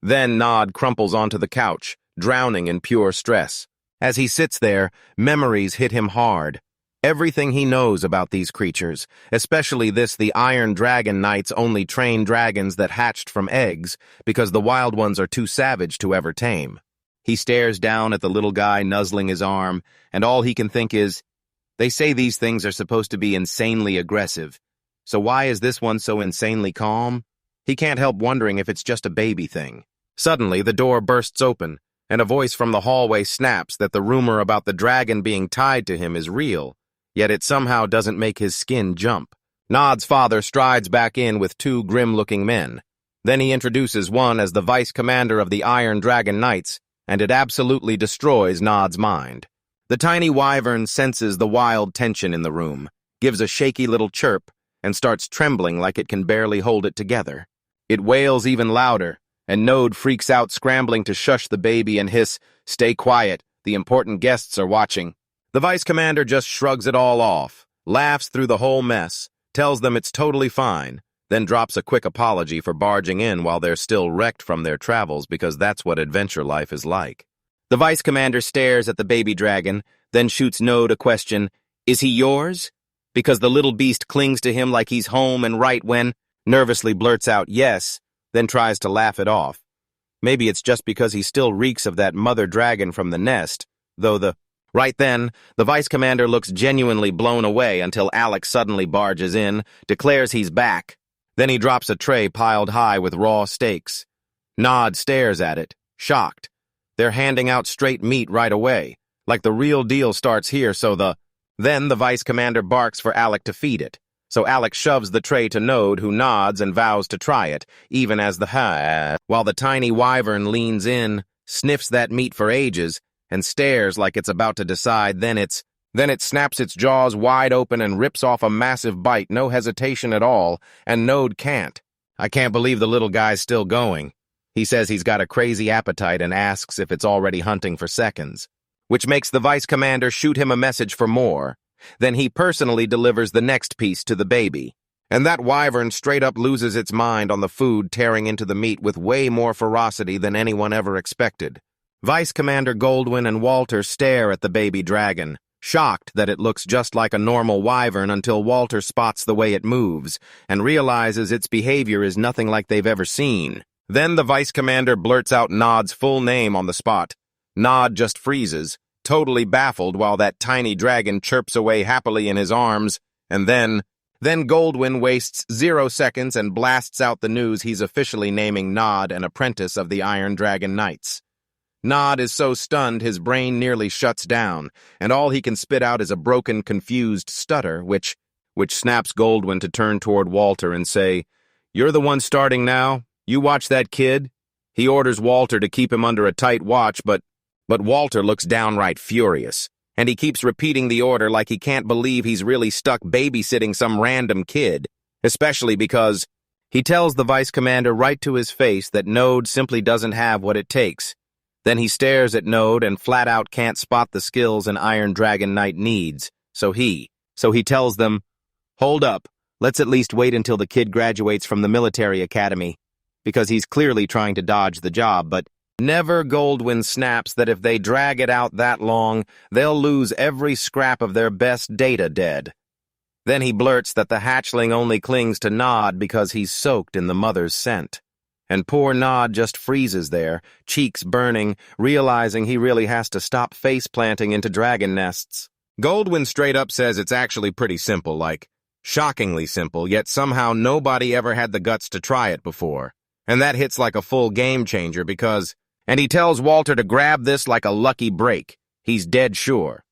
Then Nod crumples onto the couch, drowning in pure stress. As he sits there, memories hit him hard. Everything he knows about these creatures, especially the Iron Dragon Knights only train dragons that hatched from eggs because the wild ones are too savage to ever tame. He stares down at the little guy nuzzling his arm, and all he can think is, they say these things are supposed to be insanely aggressive, so why is this one so insanely calm? He can't help wondering if it's just a baby thing. Suddenly, the door bursts open, and a voice from the hallway snaps that the rumor about the dragon being tied to him is real. Yet it somehow doesn't make his skin jump. Nod's father strides back in with two grim-looking men. Then he introduces one as the vice commander of the Iron Dragon Knights, and it absolutely destroys Nod's mind. The tiny wyvern senses the wild tension in the room, gives a shaky little chirp, and starts trembling like it can barely hold it together. It wails even louder, and Node freaks out, scrambling to shush the baby and hiss, "Stay quiet, the important guests are watching." The vice commander just shrugs it all off, laughs through the whole mess, tells them it's totally fine, then drops a quick apology for barging in while they're still wrecked from their travels because that's what adventure life is like. The vice commander stares at the baby dragon, then shoots Node a question, "Is he yours?" Because the little beast clings to him like he's home, and right when, nervously blurts out yes, then tries to laugh it off. Maybe it's just because he still reeks of that mother dragon from the nest, though Right then, the vice commander looks genuinely blown away until Alex suddenly barges in, declares he's back. Then he drops a tray piled high with raw steaks. Nod stares at it, shocked. They're handing out straight meat right away, like the real deal starts here, Then the vice commander barks for Alec to feed it, so Alec shoves the tray to Node, who nods and vows to try it, even as while the tiny wyvern leans in, sniffs that meat for ages, and stares like it's about to decide. Then it snaps its jaws wide open and rips off a massive bite, no hesitation at all, and Node can't. I can't believe the little guy's still going. He says he's got a crazy appetite and asks if it's already hunting for seconds, which makes the vice commander shoot him a message for more. Then he personally delivers the next piece to the baby. And that wyvern straight up loses its mind on the food, tearing into the meat with way more ferocity than anyone ever expected. Vice Commander Goldwyn and Walter stare at the baby dragon, shocked that it looks just like a normal wyvern until Walter spots the way it moves and realizes its behavior is nothing like they've ever seen. Then the vice commander blurts out Nod's full name on the spot. Nod just freezes, totally baffled, while that tiny dragon chirps away happily in his arms, and then Goldwyn wastes 0 seconds and blasts out the news he's officially naming Nod an apprentice of the Iron Dragon Knights. Nod is so stunned his brain nearly shuts down, and all he can spit out is a broken, confused stutter, which snaps Goldwyn to turn toward Walter and say, "You're the one starting now? You watch that kid?" He orders Walter to keep him under a tight watch, but Walter looks downright furious, and he keeps repeating the order like he can't believe he's really stuck babysitting some random kid, especially because he tells the vice commander right to his face that Node simply doesn't have what it takes. Then he stares at Node and flat out can't spot the skills an Iron Dragon Knight needs, so he tells them, "Hold up, let's at least wait until the kid graduates from the military academy," because he's clearly trying to dodge the job, but never Goldwyn snaps that if they drag it out that long, they'll lose every scrap of their best data dead. Then he blurts that the hatchling only clings to Nod because he's soaked in the mother's scent. And poor Nod just freezes there, cheeks burning, realizing he really has to stop face-planting into dragon nests. Goldwyn straight up says it's actually pretty simple, like, shockingly simple, yet somehow nobody ever had the guts to try it before. And that hits like a full game changer and he tells Walter to grab this like a lucky break. He's dead sure.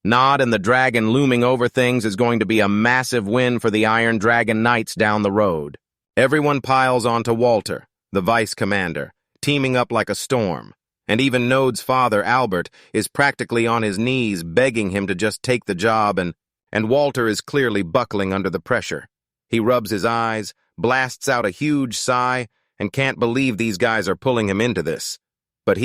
Nod and the dragon looming over things is going to be a massive win for the Iron Dragon Knights down the road. Everyone piles onto Walter, the vice commander, teaming up like a storm. And even Node's father, Albert, is practically on his knees begging him to just take the job, and Walter is clearly buckling under the pressure. He rubs his eyes, blasts out a huge sigh, and can't believe these guys are pulling him into this. But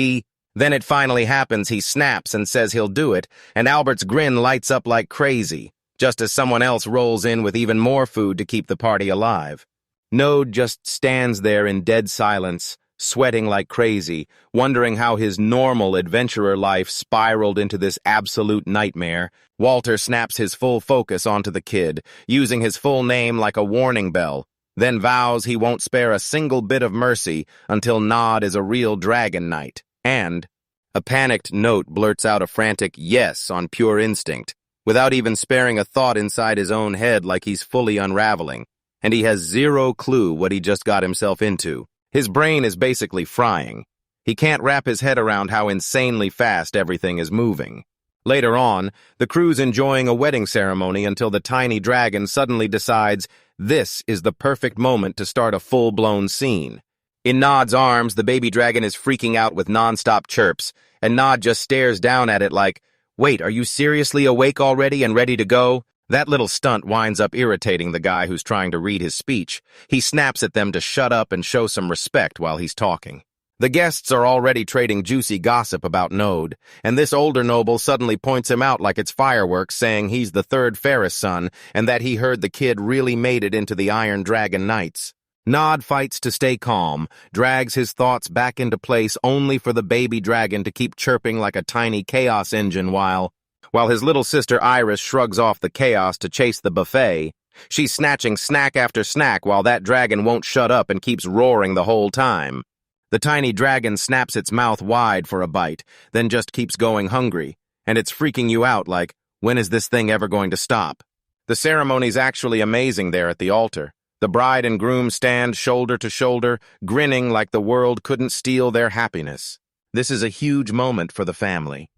then it finally happens, he snaps and says he'll do it, and Albert's grin lights up like crazy, just as someone else rolls in with even more food to keep the party alive. Node just stands there in dead silence, sweating like crazy, wondering how his normal adventurer life spiraled into this absolute nightmare. Walter snaps his full focus onto the kid, using his full name like a warning bell, then vows he won't spare a single bit of mercy until Nod is a real dragon knight. And a panicked Note blurts out a frantic yes on pure instinct, without even sparing a thought inside his own head like he's fully unraveling, and he has 0 clue what he just got himself into. His brain is basically frying. He can't wrap his head around how insanely fast everything is moving. Later on, the crew's enjoying a wedding ceremony until the tiny dragon suddenly decides this is the perfect moment to start a full-blown scene. In Nod's arms, the baby dragon is freaking out with non-stop chirps, and Nod just stares down at it like, "Wait, are you seriously awake already and ready to go?" That little stunt winds up irritating the guy who's trying to read his speech. He snaps at them to shut up and show some respect while he's talking. The guests are already trading juicy gossip about Node, and this older noble suddenly points him out like it's fireworks, saying he's the third Ferris son and that he heard the kid really made it into the Iron Dragon Knights. Nod fights to stay calm, drags his thoughts back into place only for the baby dragon to keep chirping like a tiny chaos engine while his little sister Iris shrugs off the chaos to chase the buffet. She's snatching snack after snack while that dragon won't shut up and keeps roaring the whole time. The tiny dragon snaps its mouth wide for a bite, then just keeps going hungry, and it's freaking you out like, when is this thing ever going to stop? The ceremony's actually amazing there at the altar. The bride and groom stand shoulder to shoulder, grinning like the world couldn't steal their happiness. This is a huge moment for the family.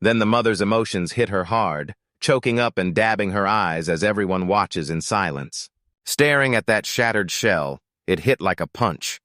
Then the mother's emotions hit her hard, choking up and dabbing her eyes as everyone watches in silence. Staring at that shattered shell, it hit like a punch.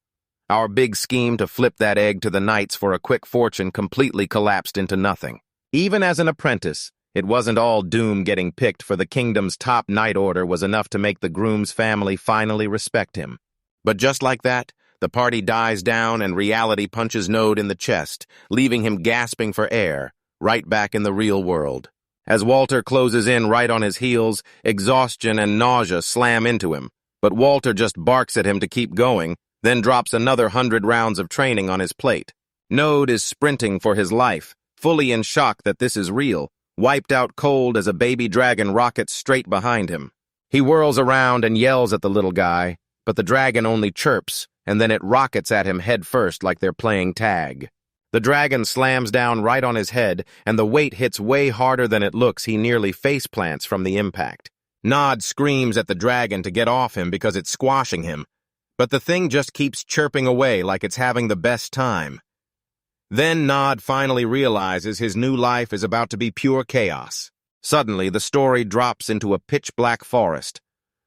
Our big scheme to flip that egg to the knights for a quick fortune completely collapsed into nothing. Even as an apprentice, it wasn't all doom getting picked, for the kingdom's top knight order was enough to make the groom's family finally respect him. But just like that, the party dies down and reality punches Node in the chest, leaving him gasping for air, right back in the real world. As Walter closes in right on his heels, exhaustion and nausea slam into him, but Walter just barks at him to keep going, then drops another 100 rounds of training on his plate. Node is sprinting for his life, fully in shock that this is real, wiped out cold as a baby dragon rockets straight behind him. He whirls around and yells at the little guy, but the dragon only chirps, and then it rockets at him head first like they're playing tag. The dragon slams down right on his head, and the weight hits way harder than it looks. He nearly face-plants from the impact. Nod screams at the dragon to get off him because it's squashing him, but the thing just keeps chirping away like it's having the best time. Then Nod finally realizes his new life is about to be pure chaos. Suddenly, the story drops into a pitch-black forest.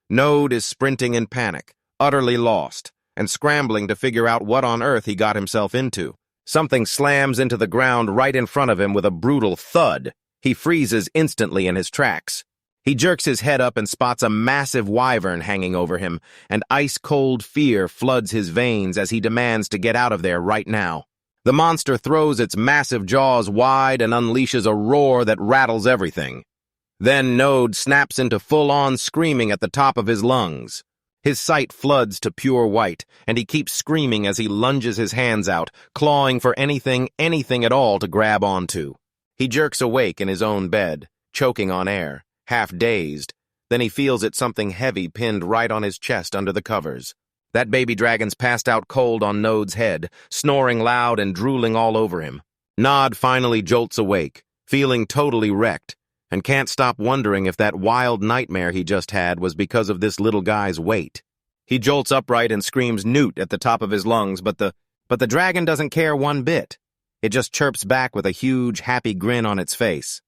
Node is sprinting in panic, utterly lost, and scrambling to figure out what on earth he got himself into. Something slams into the ground right in front of him with a brutal thud. He freezes instantly in his tracks. He jerks his head up and spots a massive wyvern hanging over him, and ice-cold fear floods his veins as he demands to get out of there right now. The monster throws its massive jaws wide and unleashes a roar that rattles everything. Then Node snaps into full-on screaming at the top of his lungs. His sight floods to pure white, and he keeps screaming as he lunges his hands out, clawing for anything at all to grab onto. He jerks awake in his own bed, choking on air, half dazed. Then he feels something heavy pinned right on his chest under the covers. That baby dragon's passed out cold on Node's head, snoring loud and drooling all over him. Nod finally jolts awake, feeling totally wrecked, and can't stop wondering if that wild nightmare he just had was because of this little guy's weight. He jolts upright and screams "Newt" at the top of his lungs, but the dragon doesn't care one bit. It just chirps back with a huge, happy grin on its face.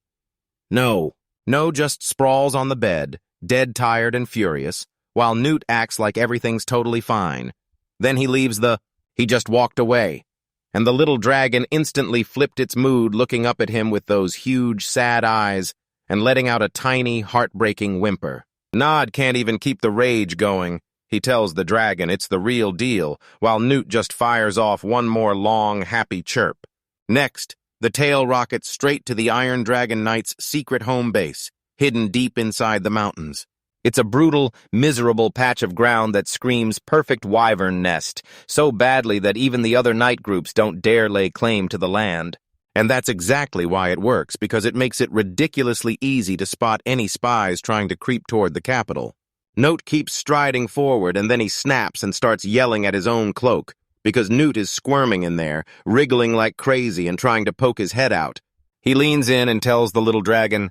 No just sprawls on the bed, dead tired and furious, while Newt acts like everything's totally fine. Then he just walked away, and the little dragon instantly flipped its mood, looking up at him with those huge, sad eyes and letting out a tiny, heartbreaking whimper. Nod can't even keep the rage going. He tells the dragon it's the real deal, while Newt just fires off one more long, happy chirp. Next, the tail rockets straight to the Iron Dragon Knight's secret home base, hidden deep inside the mountains. It's a brutal, miserable patch of ground that screams perfect wyvern nest, so badly that even the other night groups don't dare lay claim to the land. And that's exactly why it works, because it makes it ridiculously easy to spot any spies trying to creep toward the capital. Newt keeps striding forward, and then he snaps and starts yelling at his own cloak, because Newt is squirming in there, wriggling like crazy and trying to poke his head out. He leans in and tells the little dragon,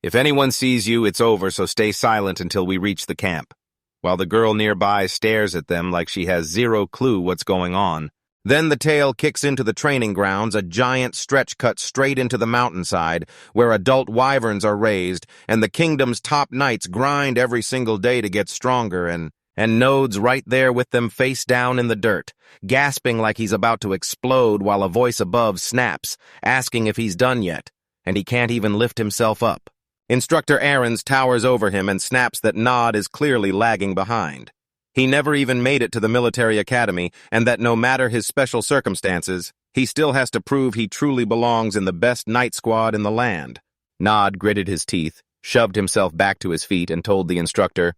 "If anyone sees you, it's over, so stay silent until we reach the camp," while the girl nearby stares at them like she has zero clue what's going on. Then the tail kicks into the training grounds, a giant stretch cut straight into the mountainside, where adult wyverns are raised, and the kingdom's top knights grind every single day to get stronger, and and Node's right there with them face down in the dirt, gasping like he's about to explode while a voice above snaps, asking if he's done yet, and he can't even lift himself up. Instructor Aarons towers over him and snaps that Nod is clearly lagging behind. He never even made it to the military academy, and that no matter his special circumstances, he still has to prove he truly belongs in the best night squad in the land. Nod gritted his teeth, shoved himself back to his feet, and told the instructor,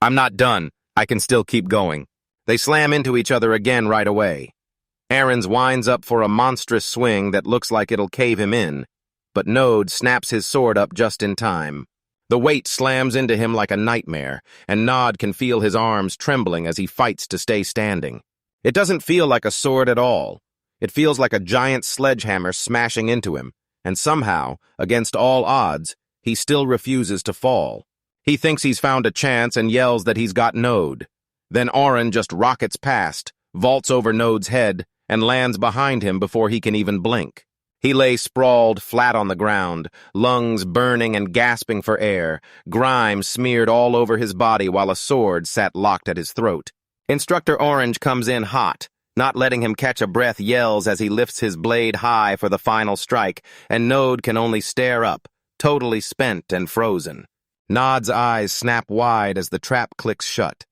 "I'm not done. I can still keep going." They slam into each other again right away. Aarons winds up for a monstrous swing that looks like it'll cave him in, but Node snaps his sword up just in time. The weight slams into him like a nightmare, and Nod can feel his arms trembling as he fights to stay standing. It doesn't feel like a sword at all. It feels like a giant sledgehammer smashing into him, and somehow, against all odds, he still refuses to fall. He thinks he's found a chance and yells that he's got Node. Then Auron just rockets past, vaults over Node's head, and lands behind him before he can even blink. He lay sprawled flat on the ground, lungs burning and gasping for air, grime smeared all over his body while a sword sat locked at his throat. Instructor Orange comes in hot, not letting him catch a breath, yells as he lifts his blade high for the final strike, and Node can only stare up, totally spent and frozen. Nod's eyes snap wide as the trap clicks shut.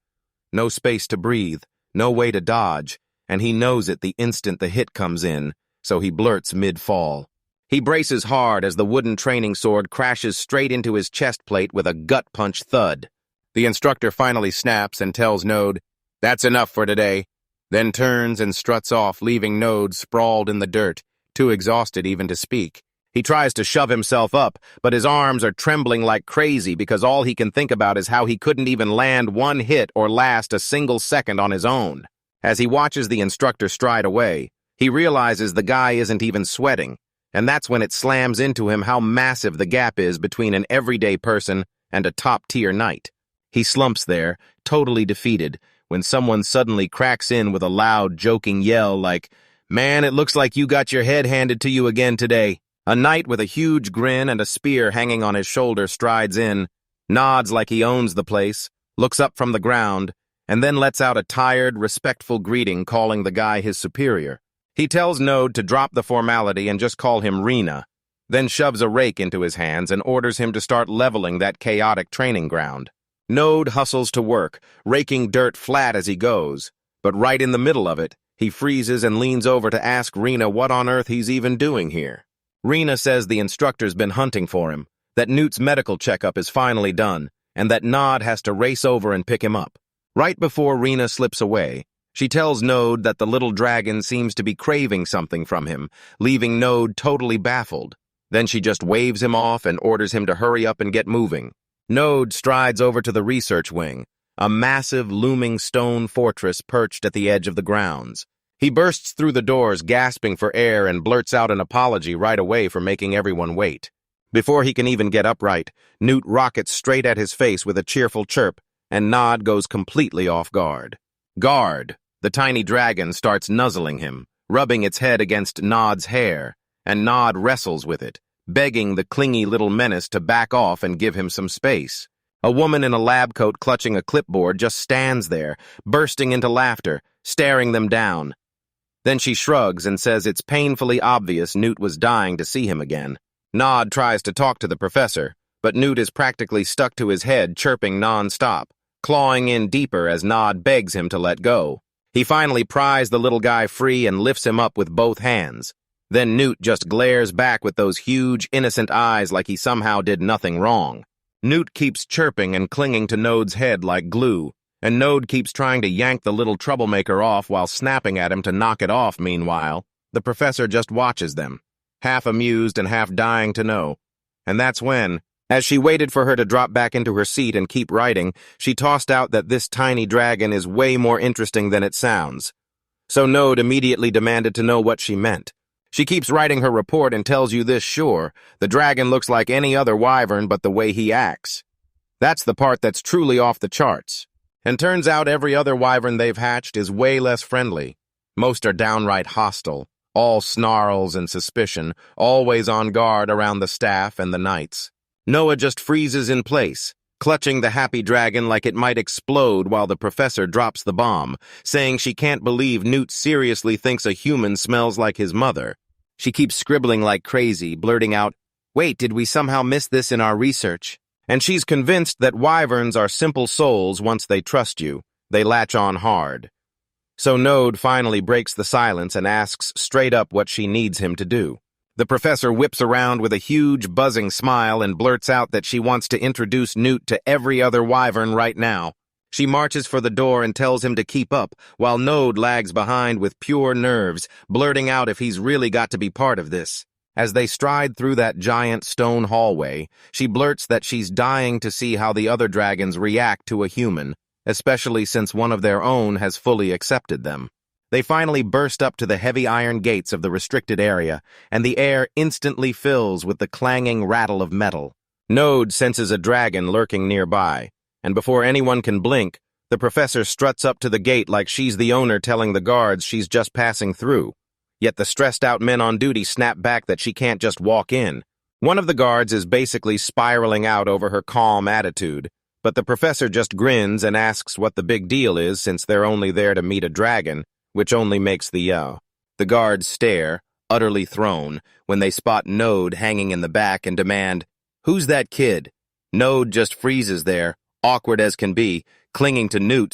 No space to breathe, no way to dodge, and he knows it the instant the hit comes in, so he blurts mid-fall. He braces hard as the wooden training sword crashes straight into his chest plate with a gut-punch thud. The instructor finally snaps and tells Node, "That's enough for today," then turns and struts off, leaving Node sprawled in the dirt, too exhausted even to speak. He tries to shove himself up, but his arms are trembling like crazy because all he can think about is how he couldn't even land one hit or last a single second on his own. As he watches the instructor stride away, he realizes the guy isn't even sweating, and that's when it slams into him how massive the gap is between an everyday person and a top-tier knight. He slumps there, totally defeated, when someone suddenly cracks in with a loud, joking yell like, "Man, it looks like you got your head handed to you again today." A knight with a huge grin and a spear hanging on his shoulder strides in, nods like he owns the place, looks up from the ground, and then lets out a tired, respectful greeting calling the guy his superior. He tells Node to drop the formality and just call him Rena, then shoves a rake into his hands and orders him to start leveling that chaotic training ground. Node hustles to work, raking dirt flat as he goes, but right in the middle of it, he freezes and leans over to ask Rena what on earth he's even doing here. Rena says the instructor's been hunting for him, that Newt's medical checkup is finally done, and that Nod has to race over and pick him up. Right before Rena slips away, she tells Node that the little dragon seems to be craving something from him, leaving Node totally baffled. Then she just waves him off and orders him to hurry up and get moving. Node strides over to the research wing, a massive, looming stone fortress perched at the edge of the grounds. He bursts through the doors, gasping for air, and blurts out an apology right away for making everyone wait. Before he can even get upright, Newt rockets straight at his face with a cheerful chirp, and Nod goes completely off guard. The tiny dragon starts nuzzling him, rubbing its head against Nod's hair, and Nod wrestles with it, begging the clingy little menace to back off and give him some space. A woman in a lab coat clutching a clipboard just stands there, bursting into laughter, staring them down. Then she shrugs and says it's painfully obvious Newt was dying to see him again. Nod tries to talk to the professor, but Newt is practically stuck to his head, chirping non-stop, clawing in deeper as Nod begs him to let go. He finally pries the little guy free and lifts him up with both hands. Then Newt just glares back with those huge, innocent eyes like he somehow did nothing wrong. Newt keeps chirping and clinging to Node's head like glue, and Node keeps trying to yank the little troublemaker off while snapping at him to knock it off. Meanwhile, the professor just watches them, half amused and half dying to know. And that's when, as she waited for her to drop back into her seat and keep writing, she tossed out that this tiny dragon is way more interesting than it sounds. So Node immediately demanded to know what she meant. She keeps writing her report and tells you this: sure, the dragon looks like any other wyvern, but the way he acts. That's the part that's truly off the charts. And turns out every other wyvern they've hatched is way less friendly. Most are downright hostile, all snarls and suspicion, always on guard around the staff and the knights. Noah just freezes in place, clutching the happy dragon like it might explode while the professor drops the bomb, saying she can't believe Newt seriously thinks a human smells like his mother. She keeps scribbling like crazy, blurting out, "Wait, did we somehow miss this in our research?" And she's convinced that wyverns are simple souls once they trust you. They latch on hard. So Node finally breaks the silence and asks straight up what she needs him to do. The professor whips around with a huge, buzzing smile and blurts out that she wants to introduce Newt to every other wyvern right now. She marches for the door and tells him to keep up, while Node lags behind with pure nerves, blurting out if he's really got to be part of this. As they stride through that giant stone hallway, she blurts that she's dying to see how the other dragons react to a human, especially since one of their own has fully accepted them. They finally burst up to the heavy iron gates of the restricted area, and the air instantly fills with the clanging rattle of metal. Node senses a dragon lurking nearby, and before anyone can blink, the professor struts up to the gate like she's the owner telling the guards she's just passing through. Yet the stressed-out men on duty snap back that she can't just walk in. One of the guards is basically spiraling out over her calm attitude, but the professor just grins and asks what the big deal is since they're only there to meet a dragon, which only makes the guards stare, utterly thrown, when they spot Node hanging in the back and demand, "Who's that kid?" Node just freezes there, awkward as can be, clinging to Newt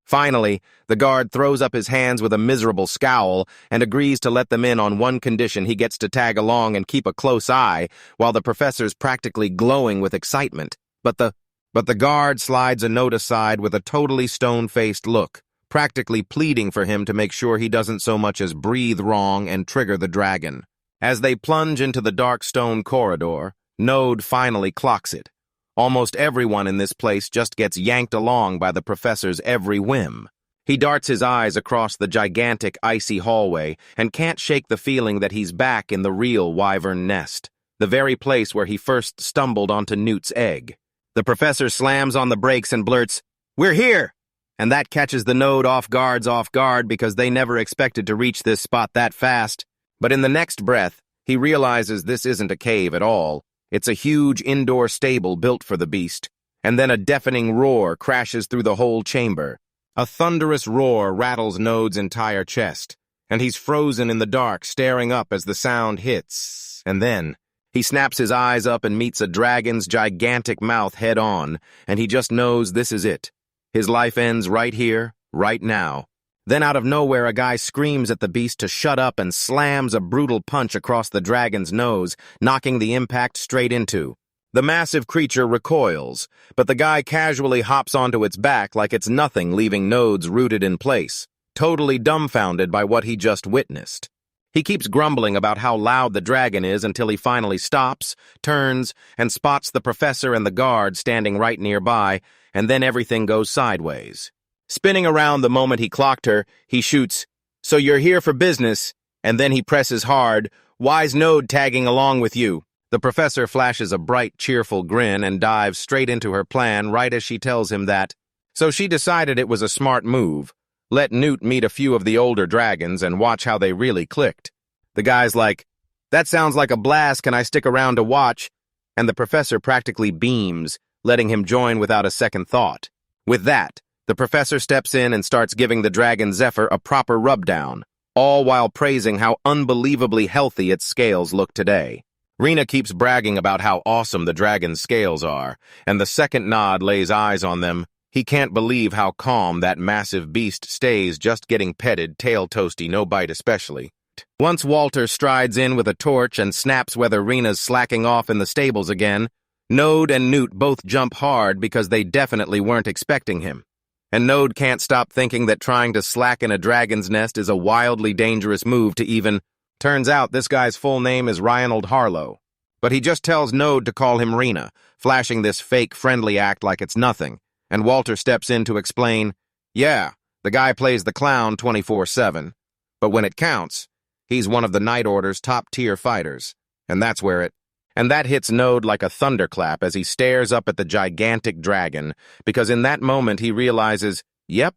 Finally, the guard throws up his hands with a miserable scowl and agrees to let them in on one condition: he gets to tag along and keep a close eye, while the professor's practically glowing with excitement. But the guard slides a Node aside with a totally stone-faced look, practically pleading for him to make sure he doesn't so much as breathe wrong and trigger the dragon. As they plunge into the dark stone corridor, Node finally clocks it. Almost everyone in this place just gets yanked along by the professor's every whim. He darts his eyes across the gigantic, icy hallway and can't shake the feeling that he's back in the real wyvern nest, the very place where he first stumbled onto Newt's egg. The professor slams on the brakes and blurts, "We're here!" And that catches the Node off guard because they never expected to reach this spot that fast. But in the next breath, he realizes this isn't a cave at all. It's a huge indoor stable built for the beast, and then a deafening roar crashes through the whole chamber. A thunderous roar rattles Node's entire chest, and he's frozen in the dark, staring up as the sound hits. And then he snaps his eyes up and meets a dragon's gigantic mouth head on, and he just knows this is it. His life ends right here, right now. Then out of nowhere, a guy screams at the beast to shut up and slams a brutal punch across the dragon's nose, knocking the impact straight into. The massive creature recoils, but the guy casually hops onto its back like it's nothing, leaving Nodes rooted in place, totally dumbfounded by what he just witnessed. He keeps grumbling about how loud the dragon is until he finally stops, turns, and spots the professor and the guard standing right nearby, and then everything goes sideways. Spinning around the moment he clocked her, he shoots, "So you're here for business," and then he presses hard, "Why's Node tagging along with you?" The professor flashes a bright, cheerful grin and dives straight into her plan right as she tells him that. So she decided it was a smart move. Let Newt meet a few of the older dragons and watch how they really clicked. The guy's like, "That sounds like a blast, can I stick around to watch?" And the professor practically beams, letting him join without a second thought. With that, the professor steps in and starts giving the dragon Zephyr a proper rub-down, all while praising how unbelievably healthy its scales look today. Riche keeps bragging about how awesome the dragon's scales are, and the second Nod lays eyes on them. He can't believe how calm that massive beast stays just getting petted, tail toasty, no bite especially. Once Walter strides in with a torch and snaps whether Riche's slacking off in the stables again, Node and Newt both jump hard because they definitely weren't expecting him. And Node can't stop thinking that trying to slacken a dragon's nest is a wildly dangerous move to even. Turns out this guy's full name is Reinald Harlow. But he just tells Node to call him Riche, flashing this fake friendly act like it's nothing, and Walter steps in to explain, "Yeah, the guy plays the clown 24/7, but when it counts, he's one of the Night Order's top-tier fighters, and that hits Node like a thunderclap as he stares up at the gigantic dragon, because in that moment he realizes, yep,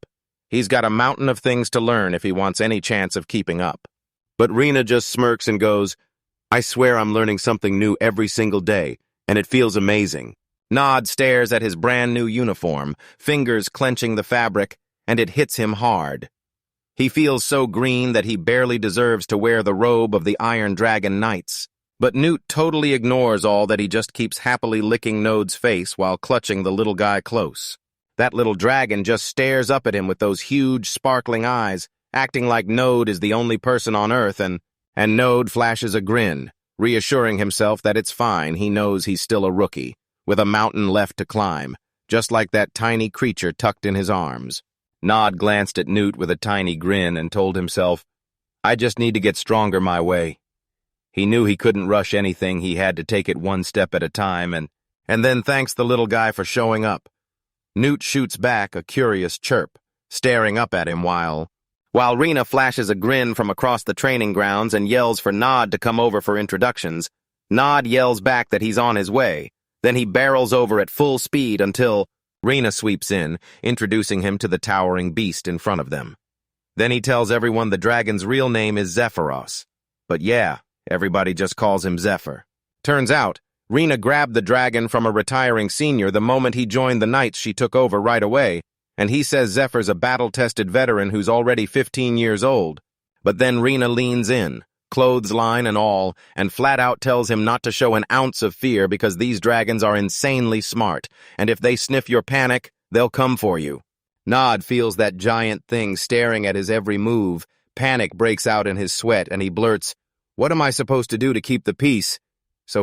he's got a mountain of things to learn if he wants any chance of keeping up. But Riche just smirks and goes, "I swear I'm learning something new every single day, and it feels amazing." Nod stares at his brand-new uniform, fingers clenching the fabric, and it hits him hard. He feels so green that he barely deserves to wear the robe of the Iron Dragon Knights. But Newt totally ignores all that. He just keeps happily licking Nod's face while clutching the little guy close. That little dragon just stares up at him with those huge, sparkling eyes, acting like Nod is the only person on Earth, and Nod flashes a grin, reassuring himself that it's fine. He knows he's still a rookie, with a mountain left to climb, just like that tiny creature tucked in his arms. Nod glanced at Newt with a tiny grin and told himself, I just need to get stronger my way. He knew he couldn't rush anything. He had to take it one step at a time, and then thanks the little guy for showing up. Newt shoots back a curious chirp, staring up at him while Rena flashes a grin from across the training grounds and yells for Nod to come over for introductions. Nod yells back that he's on his way. Then he barrels over at full speed until Rena sweeps in, introducing him to the towering beast in front of them. Then he tells everyone the dragon's real name is Zephyros. But yeah, everybody just calls him Zephyr. Turns out, Rena grabbed the dragon from a retiring senior the moment he joined the Knights. She took over right away, and he says Zephyr's a battle-tested veteran who's already 15 years old. But then Rena leans in, clothesline and all, and flat out tells him not to show an ounce of fear because these dragons are insanely smart, and if they sniff your panic, they'll come for you. Nod feels that giant thing staring at his every move. Panic breaks out in his sweat, and he blurts, "What am I supposed to do to keep the peace?" So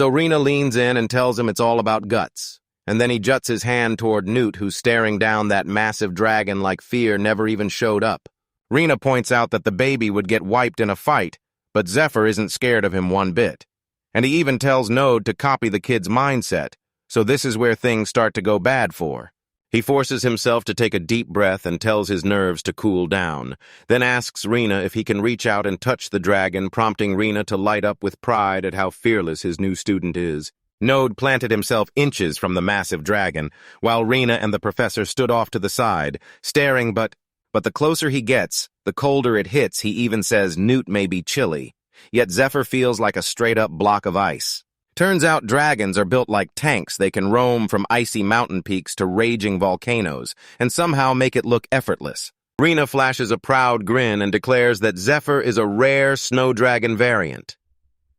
Rena leans in and tells him it's all about guts. And then he juts his hand toward Newt, who's staring down that massive dragon like fear never even showed up. Rena points out that the baby would get wiped in a fight, but Zephyr isn't scared of him one bit. And he even tells Nod to copy the kid's mindset, so this is where things start to go bad for. He forces himself to take a deep breath and tells his nerves to cool down, then asks Rena if he can reach out and touch the dragon, prompting Rena to light up with pride at how fearless his new student is. Nod planted himself inches from the massive dragon, while Rena and the professor stood off to the side, staring, but the closer he gets, the colder it hits. He even says Newt may be chilly, yet Zephyr feels like a straight-up block of ice. Turns out dragons are built like tanks. They can roam from icy mountain peaks to raging volcanoes, and somehow make it look effortless. Rena flashes a proud grin and declares that Zephyr is a rare snow dragon variant.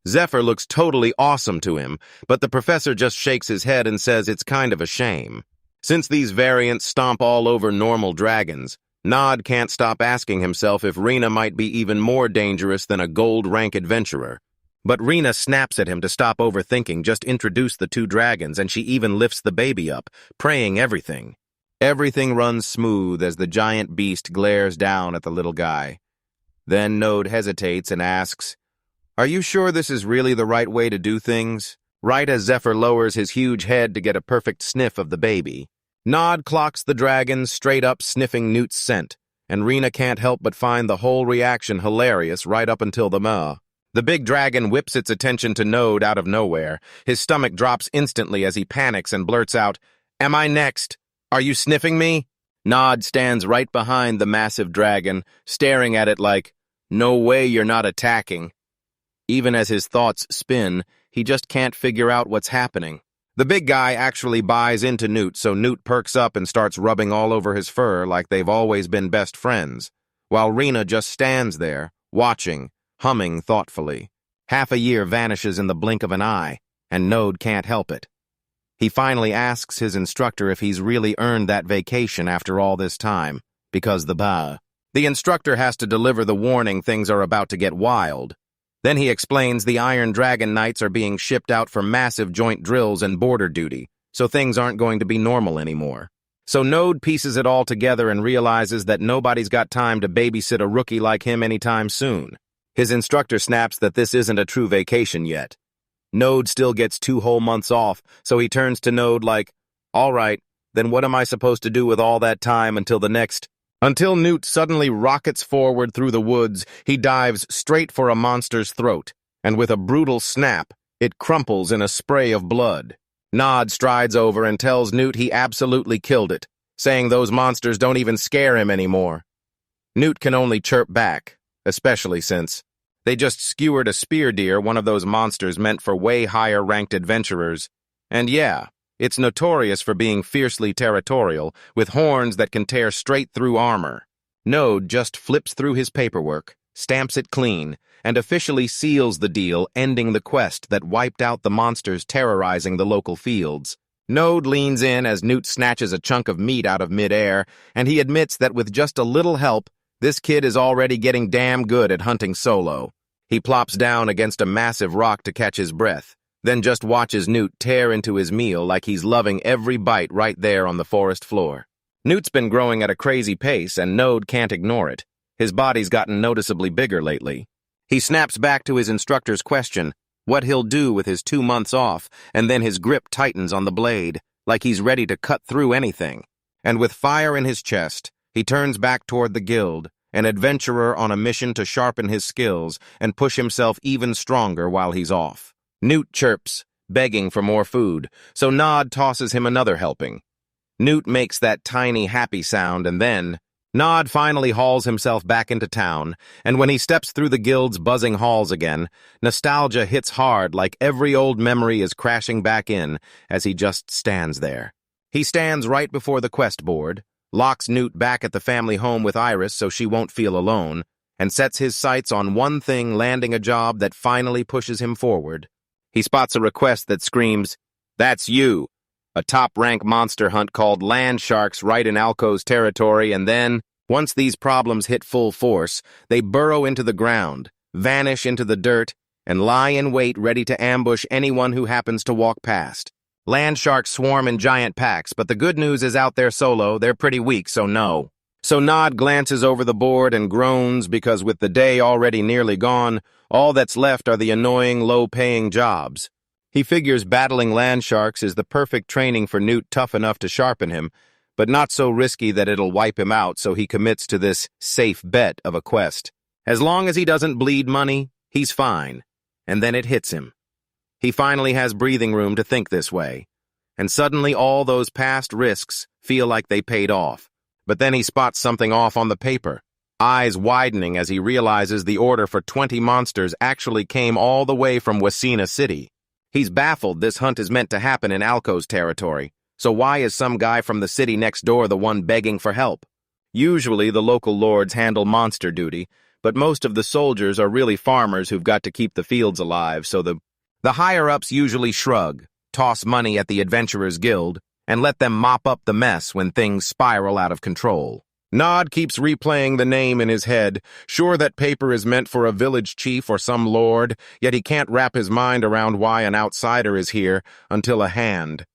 Zephyr looks totally awesome to him, but the professor just shakes his head and says it's kind of a shame. Since these variants stomp all over normal dragons, Nod can't stop asking himself if Rena might be even more dangerous than a gold-rank adventurer. But Rena snaps at him to stop overthinking, just introduce the two dragons, and she even lifts the baby up, praying everything. Everything runs smooth as the giant beast glares down at the little guy. Then Nod hesitates and asks, "Are you sure this is really the right way to do things?" Right as Zephyr lowers his huge head to get a perfect sniff of the baby. Nod clocks the dragon straight up sniffing Newt's scent, and Rena can't help but find the whole reaction hilarious right up until the ma. The big dragon whips its attention to Nod out of nowhere. His stomach drops instantly as he panics and blurts out, "Am I next? Are you sniffing me?" Nod stands right behind the massive dragon, staring at it like, "No way you're not attacking." Even as his thoughts spin, he just can't figure out what's happening. The big guy actually buys into Newt, so Newt perks up and starts rubbing all over his fur like they've always been best friends, while Rena just stands there, watching, humming thoughtfully. Half a year vanishes in the blink of an eye, and Nod can't help it. He finally asks his instructor if he's really earned that vacation after all this time, because the instructor has to deliver the warning things are about to get wild. Then he explains the Iron Dragon Knights are being shipped out for massive joint drills and border duty, so things aren't going to be normal anymore. So Nod pieces it all together and realizes that nobody's got time to babysit a rookie like him anytime soon. His instructor snaps that this isn't a true vacation yet. Nod still gets 2 whole months off, so he turns to Nod like, "All right, then what am I supposed to do with all that time until Newt suddenly rockets forward through the woods. He dives straight for a monster's throat, and with a brutal snap, it crumples in a spray of blood. Nod strides over and tells Newt he absolutely killed it, saying those monsters don't even scare him anymore. Newt can only chirp back, especially since they just skewered a spear deer, one of those monsters meant for way higher-ranked adventurers, And yeah, it's notorious for being fiercely territorial, with horns that can tear straight through armor. Node just flips through his paperwork, stamps it clean, and officially seals the deal, ending the quest that wiped out the monsters terrorizing the local fields. Node leans in as Newt snatches a chunk of meat out of midair, and he admits that with just a little help, this kid is already getting damn good at hunting solo. He plops down against a massive rock to catch his breath, then just watches Newt tear into his meal like he's loving every bite right there on the forest floor. Newt's been growing at a crazy pace, and Node can't ignore it. His body's gotten noticeably bigger lately. He snaps back to his instructor's question, what he'll do with his 2 months off, and then his grip tightens on the blade, like he's ready to cut through anything. And with fire in his chest, he turns back toward the guild, an adventurer on a mission to sharpen his skills and push himself even stronger while he's off. Newt chirps, begging for more food, so Nod tosses him another helping. Newt makes that tiny happy sound, and then Nod finally hauls himself back into town, and when he steps through the guild's buzzing halls again, nostalgia hits hard like every old memory is crashing back in as he just stands there. He stands right before the quest board, locks Newt back at the family home with Iris so she won't feel alone, and sets his sights on one thing, landing a job that finally pushes him forward. He spots a request that screams, "That's you!" A top-rank monster hunt called land sharks right in Alco's territory, and then, once these problems hit full force, they burrow into the ground, vanish into the dirt, and lie in wait ready to ambush anyone who happens to walk past. Land sharks swarm in giant packs, but the good news is out there solo, they're pretty weak, so no. So Nod glances over the board and groans because with the day already nearly gone, all that's left are the annoying, low-paying jobs. He figures battling land sharks is the perfect training for Newt, tough enough to sharpen him, but not so risky that it'll wipe him out, so he commits to this safe bet of a quest. As long as he doesn't bleed money, he's fine. And then it hits him. He finally has breathing room to think this way. And suddenly all those past risks feel like they paid off. But then he spots something off on the paper, eyes widening as he realizes the order for 20 monsters actually came all the way from Wasina City. He's baffled this hunt is meant to happen in Alco's territory, so why is some guy from the city next door the one begging for help? Usually the local lords handle monster duty, but most of the soldiers are really farmers who've got to keep the fields alive, so the higher-ups usually shrug, toss money at the Adventurers Guild, and let them mop up the mess when things spiral out of control. Nod keeps replaying the name in his head, sure that paper is meant for a village chief or some lord, yet he can't wrap his mind around why an outsider is here until a hand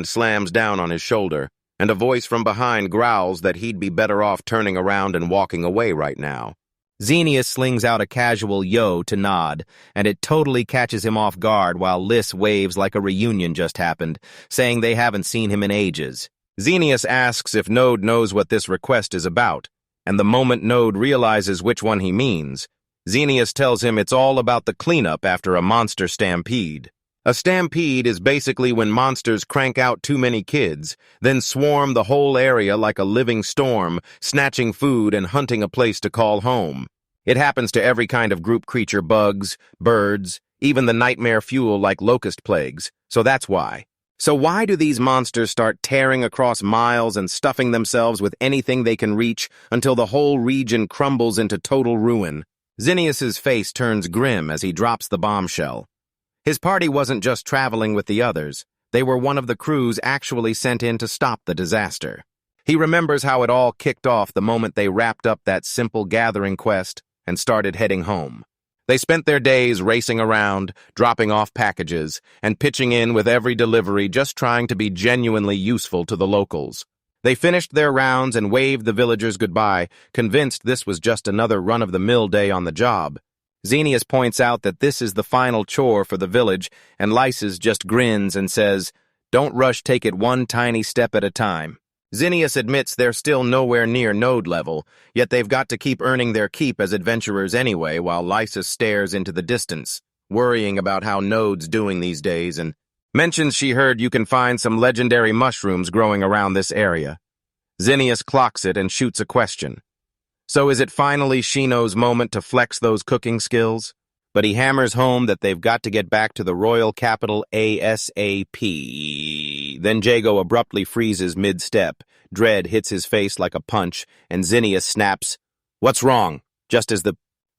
slams down on his shoulder, and a voice from behind growls that he'd be better off turning around and walking away right now. Xenius slings out a casual yo to Nod, and it totally catches him off guard while Liss waves like a reunion just happened, saying they haven't seen him in ages. Xenius asks if Node knows what this request is about, and the moment Node realizes which one he means, Xenius tells him it's all about the cleanup after a monster stampede. A stampede is basically when monsters crank out too many kids, then swarm the whole area like a living storm, snatching food and hunting a place to call home. It happens to every kind of group creature, bugs, birds, even the nightmare fuel like locust plagues, so that's why. So why do these monsters start tearing across miles and stuffing themselves with anything they can reach until the whole region crumbles into total ruin? Xenius's face turns grim as he drops the bombshell. His party wasn't just traveling with the others. They were one of the crews actually sent in to stop the disaster. He remembers how it all kicked off the moment they wrapped up that simple gathering quest and started heading home. They spent their days racing around, dropping off packages, and pitching in with every delivery just trying to be genuinely useful to the locals. They finished their rounds and waved the villagers goodbye, convinced this was just another run-of-the-mill day on the job. Xenius points out that this is the final chore for the village, and Lysis just grins and says, "Don't rush, take it one tiny step at a time." Xenius admits they're still nowhere near Node level, yet they've got to keep earning their keep as adventurers anyway, while Lysis stares into the distance, worrying about how Node's doing these days, and mentions she heard you can find some legendary mushrooms growing around this area. Xenius clocks it and shoots a question. So is it finally Shino's moment to flex those cooking skills? but he hammers home that they've got to get back to the royal capital ASAP. Then Jago abruptly freezes mid-step. Dread hits his face like a punch, and Zinnius snaps, "What's wrong?" just as the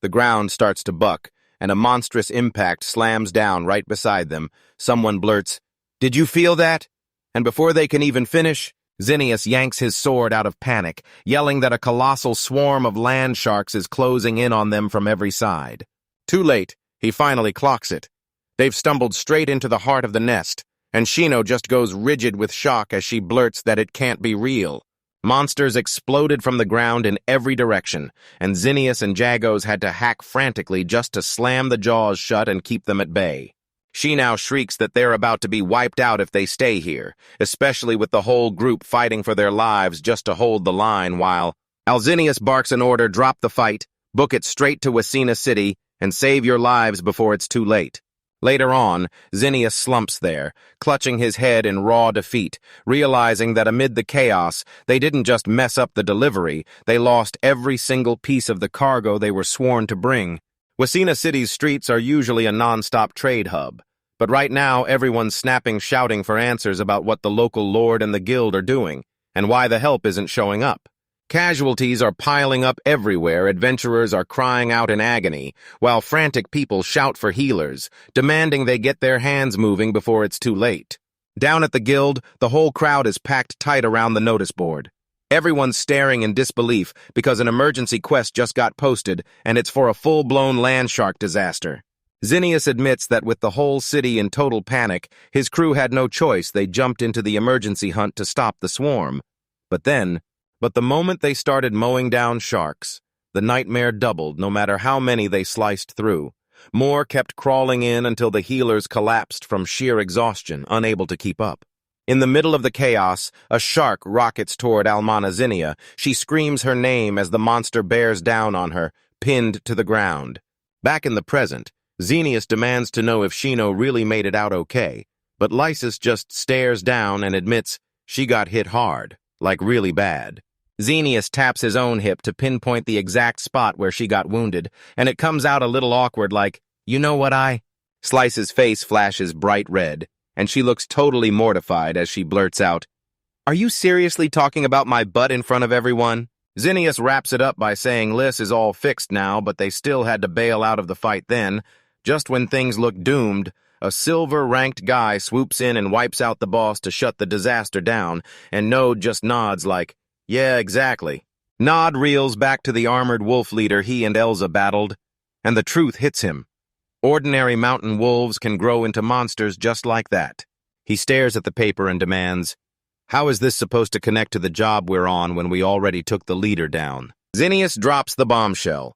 ground starts to buck, and a monstrous impact slams down right beside them. Someone blurts, "Did you feel that?" And before they can even finish, Zinnius yanks his sword out of panic, yelling that a colossal swarm of land sharks is closing in on them from every side. Too late, he finally clocks it. They've stumbled straight into the heart of the nest, and Shino just goes rigid with shock as she blurts that it can't be real. Monsters exploded from the ground in every direction, and Zinnius and Jagos had to hack frantically just to slam the jaws shut and keep them at bay. She now shrieks that they're about to be wiped out if they stay here, especially with the whole group fighting for their lives just to hold the line while Zinnius barks an order, "Drop the fight, book it straight to Wasina City, and save your lives before it's too late." Later on, Zinnius slumps there, clutching his head in raw defeat, realizing that amid the chaos, they didn't just mess up the delivery, they lost every single piece of the cargo they were sworn to bring. Wasina City's streets are usually a non-stop trade hub, but right now everyone's snapping, shouting for answers about what the local lord and the guild are doing, and why the help isn't showing up. Casualties are piling up everywhere, adventurers are crying out in agony, while frantic people shout for healers, demanding they get their hands moving before it's too late. Down at the guild, the whole crowd is packed tight around the notice board. Everyone's staring in disbelief because an emergency quest just got posted, and it's for a full-blown land shark disaster. Zinnius admits that with the whole city in total panic, his crew had no choice. They jumped into the emergency hunt to stop the swarm. But the moment they started mowing down sharks, the nightmare doubled no matter how many they sliced through. More kept crawling in until the healers collapsed from sheer exhaustion, unable to keep up. In the middle of the chaos, a shark rockets toward Almana Zinnia. She screams her name as the monster bears down on her, pinned to the ground. Back in the present, Zinnius demands to know if Shino really made it out okay, but Lysis just stares down and admits she got hit hard, like really bad. Zinnius taps his own hip to pinpoint the exact spot where she got wounded, and it comes out a little awkward like, "You know what Slice's face flashes bright red, and she looks totally mortified as she blurts out, "Are you seriously talking about my butt in front of everyone?" Zinnius wraps it up by saying Lys is all fixed now, but they still had to bail out of the fight then. Just when things look doomed, a silver-ranked guy swoops in and wipes out the boss to shut the disaster down, and Node just nods like, "Yeah, exactly." Nod reels back to the armored wolf leader he and Elza battled, and the truth hits him. Ordinary mountain wolves can grow into monsters just like that. He stares at the paper and demands, "How is this supposed to connect to the job we're on when we already took the leader down?" Zinnius drops the bombshell.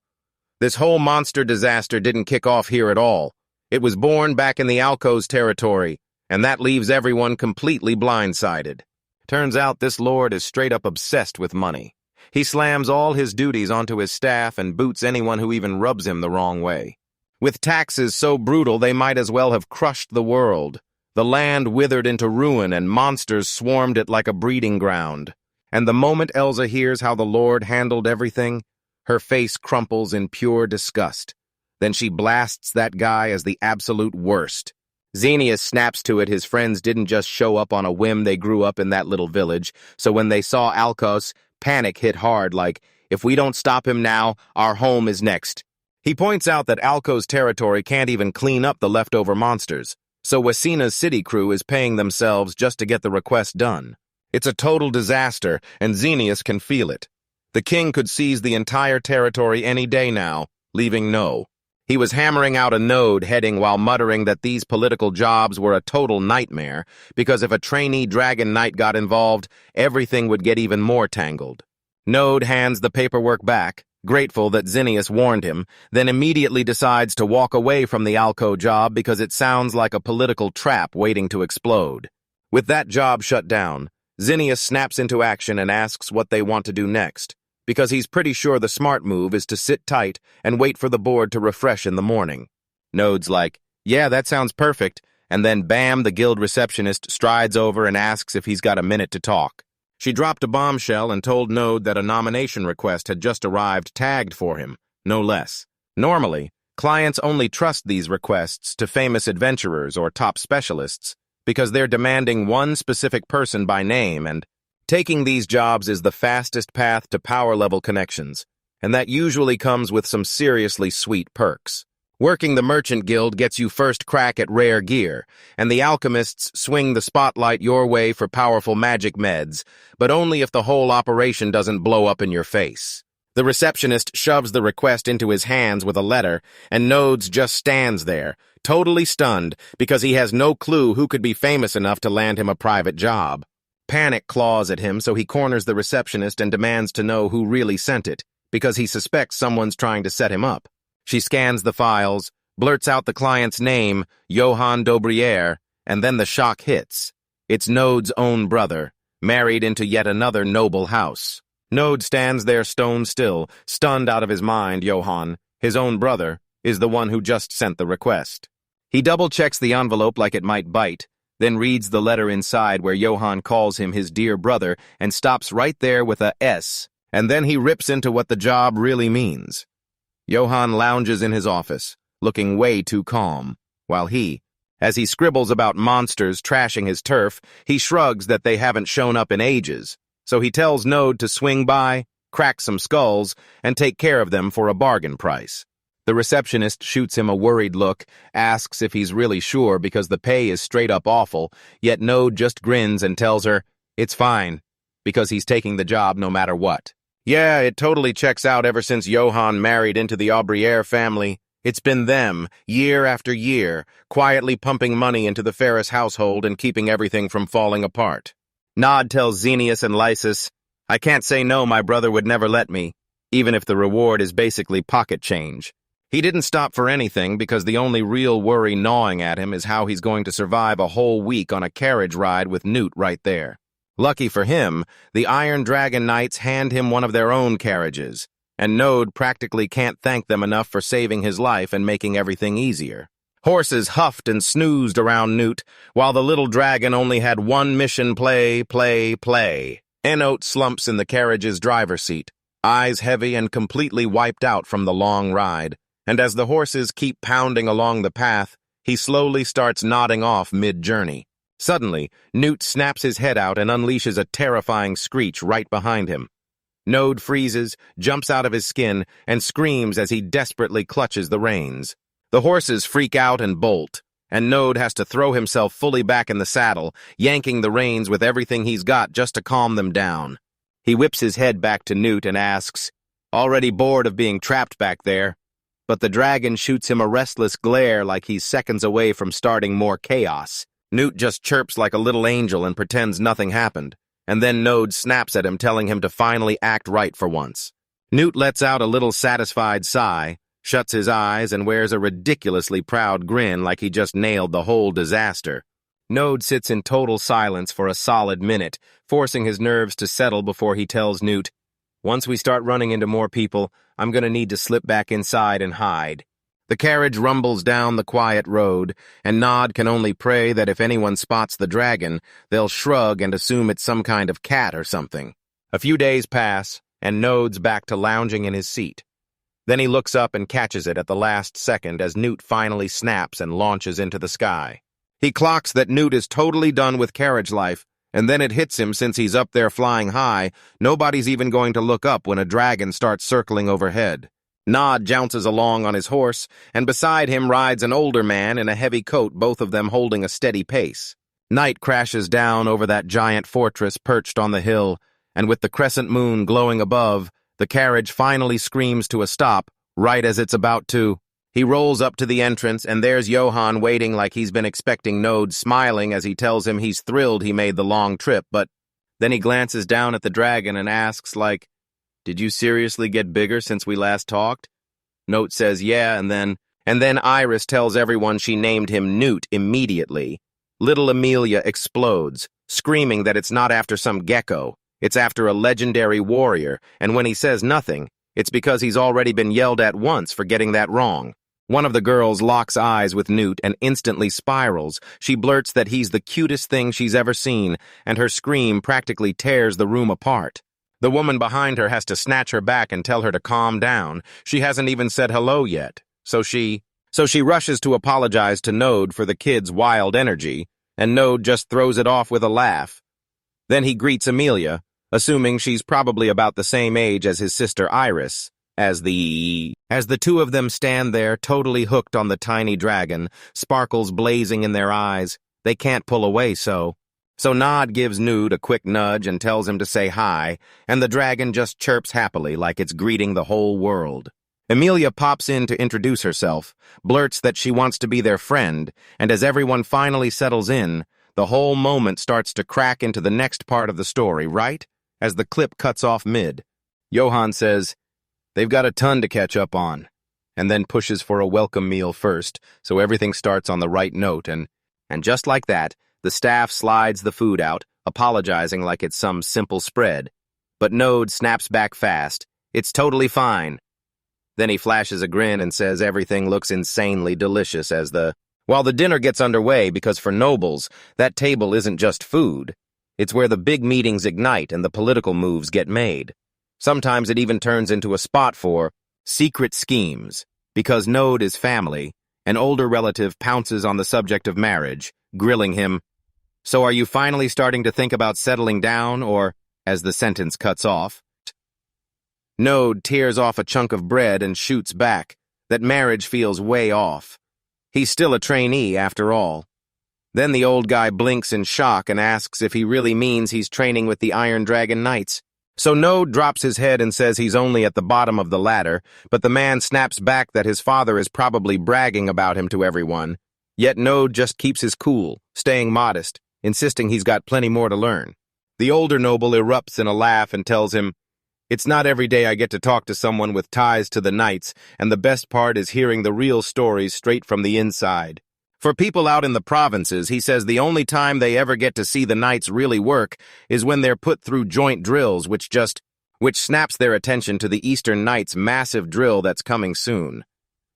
This whole monster disaster didn't kick off here at all. It was born back in the Alco's territory, and that leaves everyone completely blindsided. Turns out this lord is straight up obsessed with money. He slams all his duties onto his staff and boots anyone who even rubs him the wrong way. With taxes so brutal they might as well have crushed the world. The land withered into ruin and monsters swarmed it like a breeding ground. And the moment Elza hears how the Lord handled everything, her face crumples in pure disgust. Then she blasts that guy as the absolute worst. Zinnius snaps to it his friends didn't just show up on a whim, they grew up in that little village, so when they saw Alcos, panic hit hard like, "If we don't stop him now, our home is next." He points out that Alco's territory can't even clean up the leftover monsters, so Wasina's city crew is paying themselves just to get the request done. It's a total disaster, and Zinnius can feel it. The king could seize the entire territory any day now, leaving no. He was hammering out a node heading while muttering that these political jobs were a total nightmare, because if a trainee dragon knight got involved, everything would get even more tangled. Node hands the paperwork back, grateful that Zinnius warned him, then immediately decides to walk away from the Alco job because it sounds like a political trap waiting to explode. With that job shut down, Zinnius snaps into action and asks what they want to do next, because he's pretty sure the smart move is to sit tight and wait for the board to refresh in the morning. Node's like, "Yeah, that sounds perfect," and then bam, the guild receptionist strides over and asks if he's got a minute to talk. She dropped a bombshell and told Node that a nomination request had just arrived tagged for him, no less. Normally, Clients only trust these requests to famous adventurers or top specialists because they're demanding one specific person by name, and taking these jobs is the fastest path to power-level connections, and that usually comes with some seriously sweet perks. Working the Merchant Guild gets you first crack at rare gear, and the alchemists swing the spotlight your way for powerful magic meds, but only if the whole operation doesn't blow up in your face. The receptionist shoves the request into his hands with a letter, and Nodes just stands there, totally stunned because he has no clue who could be famous enough to land him a private job. Panic claws at him, so he corners the receptionist and demands to know who really sent it, because he suspects someone's trying to set him up. She scans the files, blurts out the client's name, Johann Daubrière, and then the shock hits. It's Node's own brother, married into yet another noble house. Node stands there stone still, stunned out of his mind. Johann, his own brother, is the one who just sent the request. He double-checks the envelope like it might bite, then reads the letter inside where Johann calls him his dear brother and stops right there with a S, and then he rips into what the job really means. Johann lounges in his office, looking way too calm, while as he scribbles about monsters trashing his turf, he shrugs that they haven't shown up in ages, so he tells Node to swing by, crack some skulls, and take care of them for a bargain price. The receptionist shoots him a worried look, asks if he's really sure because the pay is straight up awful, yet Node just grins and tells her it's fine, because he's taking the job no matter what. Yeah, it totally checks out ever since Johann married into the Daubrière family. It's been them, year after year, quietly pumping money into the Ferris household and keeping everything from falling apart. Nod tells Xenius and Lysis, I can't say no, my brother would never let me, even if the reward is basically pocket change. He didn't stop for anything because the only real worry gnawing at him is how he's going to survive a whole week on a carriage ride with Newt right there. Lucky for him, the Iron Dragon Knights hand him one of their own carriages, and Node practically can't thank them enough for saving his life and making everything easier. Horses huffed and snoozed around Newt, while the little dragon only had one mission: play. Enote slumps in the carriage's driver's seat, eyes heavy and completely wiped out from the long ride, and as the horses keep pounding along the path, he slowly starts nodding off mid-journey. Suddenly, Newt snaps his head out and unleashes a terrifying screech right behind him. Node freezes, jumps out of his skin, and screams as he desperately clutches the reins. The horses freak out and bolt, and Node has to throw himself fully back in the saddle, yanking the reins with everything he's got just to calm them down. He whips his head back to Newt and asks, already bored of being trapped back there, but the dragon shoots him a restless glare like he's seconds away from starting more chaos. Newt just chirps like a little angel and pretends nothing happened, and then Node snaps at him, telling him to finally act right for once. Newt lets out a little satisfied sigh, shuts his eyes, and wears a ridiculously proud grin like he just nailed the whole disaster. Node sits in total silence for a solid minute, forcing his nerves to settle before he tells Newt, once we start running into more people, I'm gonna need to slip back inside and hide. The carriage rumbles down the quiet road, and Nod can only pray that if anyone spots the dragon, they'll shrug and assume it's some kind of cat or something. A few days pass, and Node's back to lounging in his seat. Then he looks up and catches it at the last second as Newt finally snaps and launches into the sky. He clocks that Newt is totally done with carriage life, and then it hits him since he's up there flying high, nobody's even going to look up when a dragon starts circling overhead. Nod jounces along on his horse, and beside him rides an older man in a heavy coat, both of them holding a steady pace. Night crashes down over that giant fortress perched on the hill, and with the crescent moon glowing above, the carriage finally screams to a stop, right as it's about to. He rolls up to the entrance, and there's Johann waiting like he's been expecting Node, smiling as he tells him he's thrilled he made the long trip, but then he glances down at the dragon and asks, like, did you seriously get bigger since we last talked? Note says yeah, and then Iris tells everyone she named him Newt immediately. Little Amelia explodes, screaming that it's not after some gecko, it's after a legendary warrior, and when he says nothing, it's because he's already been yelled at once for getting that wrong. One of the girls locks eyes with Newt and instantly spirals. She blurts that he's the cutest thing she's ever seen, and her scream practically tears the room apart. The woman behind her has to snatch her back and tell her to calm down. She hasn't even said hello yet. So she rushes to apologize to Node for the kid's wild energy, and Node just throws it off with a laugh. Then he greets Amelia, assuming she's probably about the same age as his sister Iris, as the two of them stand there totally hooked on the tiny dragon, sparkles blazing in their eyes. They can't pull away, so Nod gives Nude a quick nudge and tells him to say hi, and the dragon just chirps happily like it's greeting the whole world. Amelia pops in to introduce herself, blurts that she wants to be their friend, and as everyone finally settles in, the whole moment starts to crack into the next part of the story, right? As the clip cuts off mid. Johan says, they've got a ton to catch up on, and then pushes for a welcome meal first, so everything starts on the right note, and just like that, the staff slides the food out, apologizing like it's some simple spread. But Node snaps back fast. It's totally fine. Then he flashes a grin and says everything looks insanely delicious while the dinner gets underway, because for nobles, that table isn't just food. It's where the big meetings ignite and the political moves get made. Sometimes it even turns into a spot for secret schemes. Because Node is family, an older relative pounces on the subject of marriage, grilling him. So are you finally starting to think about settling down, or, as the sentence cuts off, Node tears off a chunk of bread and shoots back, that marriage feels way off. He's still a trainee, after all. Then the old guy blinks in shock and asks if he really means he's training with the Iron Dragon Knights. So Node drops his head and says he's only at the bottom of the ladder, but the man snaps back that his father is probably bragging about him to everyone. Yet Node just keeps his cool, staying modest, insisting he's got plenty more to learn. The older noble erupts in a laugh and tells him, it's not every day I get to talk to someone with ties to the Knights, and the best part is hearing the real stories straight from the inside. For people out in the provinces, he says the only time they ever get to see the Knights really work is when they're put through joint drills, which snaps their attention to the Eastern Knights' massive drill that's coming soon.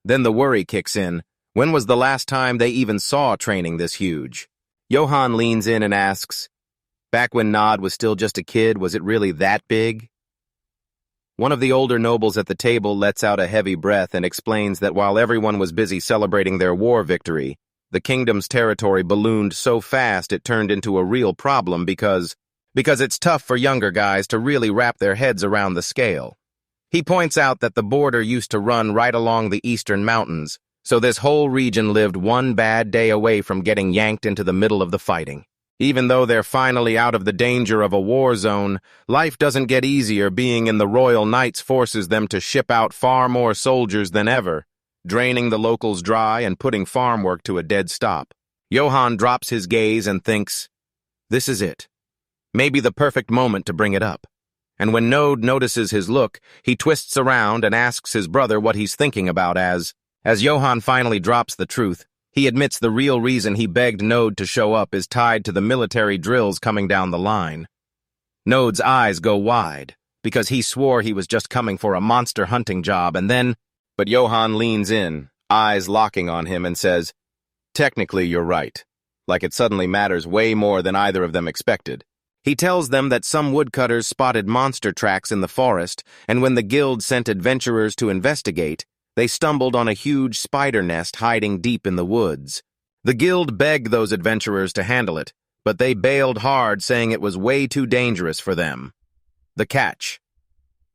Then the worry kicks in. When was the last time they even saw training this huge? Johan leans in and asks, back when Nod was still just a kid, was it really that big? One of the older nobles at the table lets out a heavy breath and explains that while everyone was busy celebrating their war victory, the kingdom's territory ballooned so fast it turned into a real problem because it's tough for younger guys to really wrap their heads around the scale. He points out that the border used to run right along the eastern mountains, so this whole region lived one bad day away from getting yanked into the middle of the fighting. Even though they're finally out of the danger of a war zone, life doesn't get easier being in the Royal Knights forces them to ship out far more soldiers than ever, draining the locals dry and putting farm work to a dead stop. Johan drops his gaze and thinks, this is it. Maybe the perfect moment to bring it up. And when Node notices his look, he twists around and asks his brother what he's thinking about as Johan finally drops the truth. He admits the real reason he begged Node to show up is tied to the military drills coming down the line. Node's eyes go wide, because he swore he was just coming for a monster hunting job, but Johan leans in, eyes locking on him, and says, technically you're right, like it suddenly matters way more than either of them expected. He tells them that some woodcutters spotted monster tracks in the forest, and when the guild sent adventurers to investigate, they stumbled on a huge spider nest hiding deep in the woods. The guild begged those adventurers to handle it, but they bailed hard, saying it was way too dangerous for them. The catch.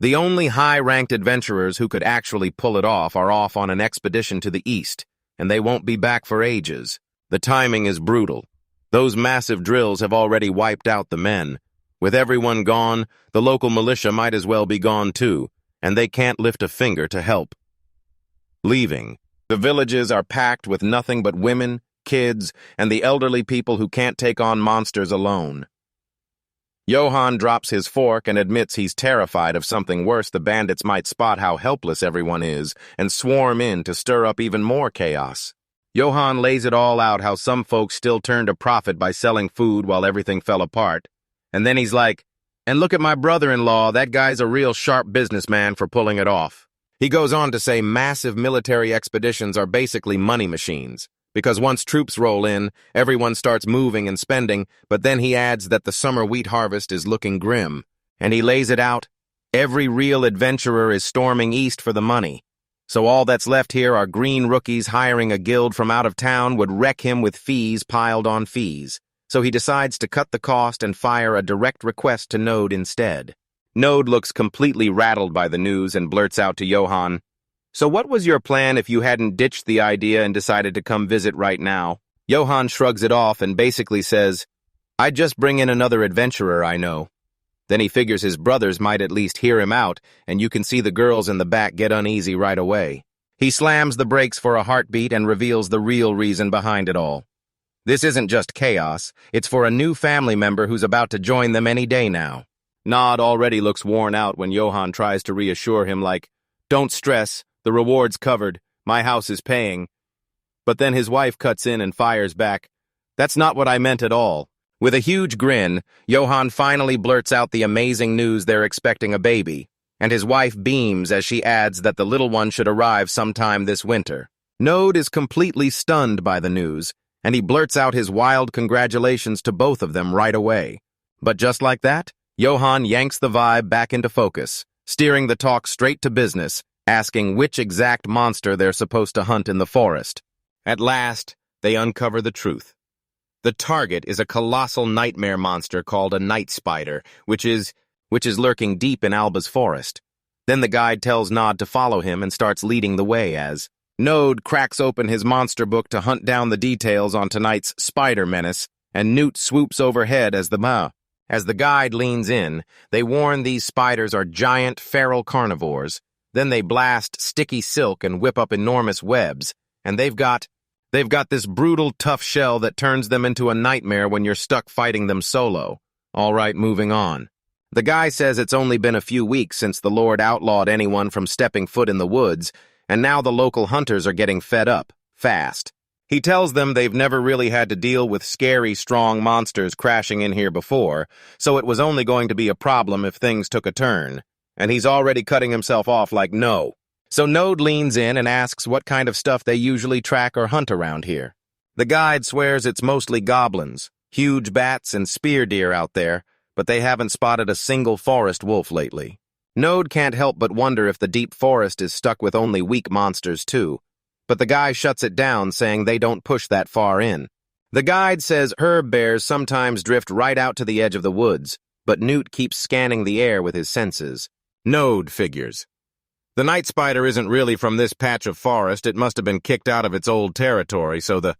The only high-ranked adventurers who could actually pull it off are off on an expedition to the east, and they won't be back for ages. The timing is brutal. Those massive drills have already wiped out the men. With everyone gone, the local militia might as well be gone too, and they can't lift a finger to help. Leaving. The villages are packed with nothing but women, kids, and the elderly people who can't take on monsters alone. Johan drops his fork and admits he's terrified of something worse. The bandits might spot how helpless everyone is and swarm in to stir up even more chaos. Johan lays it all out how some folks still turned a profit by selling food while everything fell apart. And then he's like, and look at my brother-in-law, that guy's a real sharp businessman for pulling it off. He goes on to say massive military expeditions are basically money machines, because once troops roll in, everyone starts moving and spending, but then he adds that the summer wheat harvest is looking grim, and he lays it out, every real adventurer is storming east for the money. So all that's left here are green rookies hiring a guild from out of town would wreck him with fees piled on fees. So he decides to cut the cost and fire a direct request to Node instead. Node looks completely rattled by the news and blurts out to Johan, "So what was your plan if you hadn't ditched the idea and decided to come visit right now?" Johan shrugs it off and basically says, "I'd just bring in another adventurer I know." Then he figures his brothers might at least hear him out, and you can see the girls in the back get uneasy right away. He slams the brakes for a heartbeat and reveals the real reason behind it all. This isn't just chaos, it's for a new family member who's about to join them any day now. Nod already looks worn out when Johan tries to reassure him like, "Don't stress, the reward's covered, my house is paying." But then his wife cuts in and fires back, "That's not what I meant at all." With a huge grin, Johan finally blurts out the amazing news they're expecting a baby, and his wife beams as she adds that the little one should arrive sometime this winter. Node is completely stunned by the news, and he blurts out his wild congratulations to both of them right away. But just like that, Johan yanks the vibe back into focus, steering the talk straight to business, asking which exact monster they're supposed to hunt in the forest. At last, they uncover the truth. The target is a colossal nightmare monster called a night spider, which is lurking deep in Alba's forest. Then the guide tells Nod to follow him and starts leading the way as Node cracks open his monster book to hunt down the details on tonight's spider menace, and Newt swoops overhead as the guide leans in. They warn these spiders are giant feral carnivores. Then they blast sticky silk and whip up enormous webs, and they've got this brutal, tough shell that turns them into a nightmare when you're stuck fighting them solo. All right, moving on. The guy says it's only been a few weeks since the Lord outlawed anyone from stepping foot in the woods, and now the local hunters are getting fed up, fast. He tells them they've never really had to deal with scary, strong monsters crashing in here before, so it was only going to be a problem if things took a turn. And he's already cutting himself off like no. So Node leans in and asks what kind of stuff they usually track or hunt around here. The guide swears it's mostly goblins, huge bats and spear deer out there, but they haven't spotted a single forest wolf lately. Node can't help but wonder if the deep forest is stuck with only weak monsters too, but the guy shuts it down saying they don't push that far in. The guide says herb bears sometimes drift right out to the edge of the woods, but Newt keeps scanning the air with his senses. Node figures. The night spider isn't really from this patch of forest. It must have been kicked out of its old territory, so the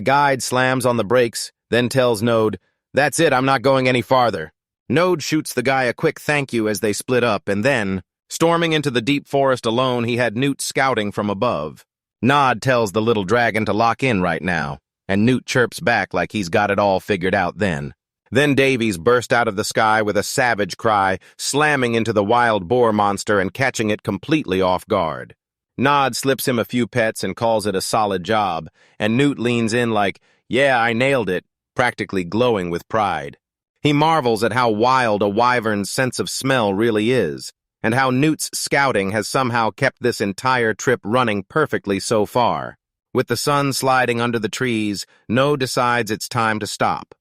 guide slams on the brakes, then tells Node, "That's it, I'm not going any farther." Node shoots the guy a quick thank you as they split up, and then, storming into the deep forest alone, he had Newt scouting from above. Nod tells the little dragon to lock in right now, and Newt chirps back like he's got it all figured out then. Then Davies burst out of the sky with a savage cry, slamming into the wild boar monster and catching it completely off guard. Nod slips him a few pets and calls it a solid job, and Newt leans in like, "Yeah, I nailed it," practically glowing with pride. He marvels at how wild a wyvern's sense of smell really is, and how Newt's scouting has somehow kept this entire trip running perfectly so far. With the sun sliding under the trees, Node decides it's time to stop.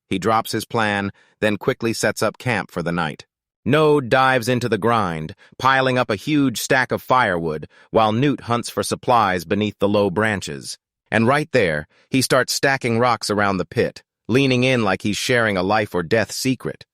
He drops his plan, then quickly sets up camp for the night. Node dives into the grind, piling up a huge stack of firewood, while Newt hunts for supplies beneath the low branches. And right there, he starts stacking rocks around the pit, leaning in like he's sharing a life-or-death secret.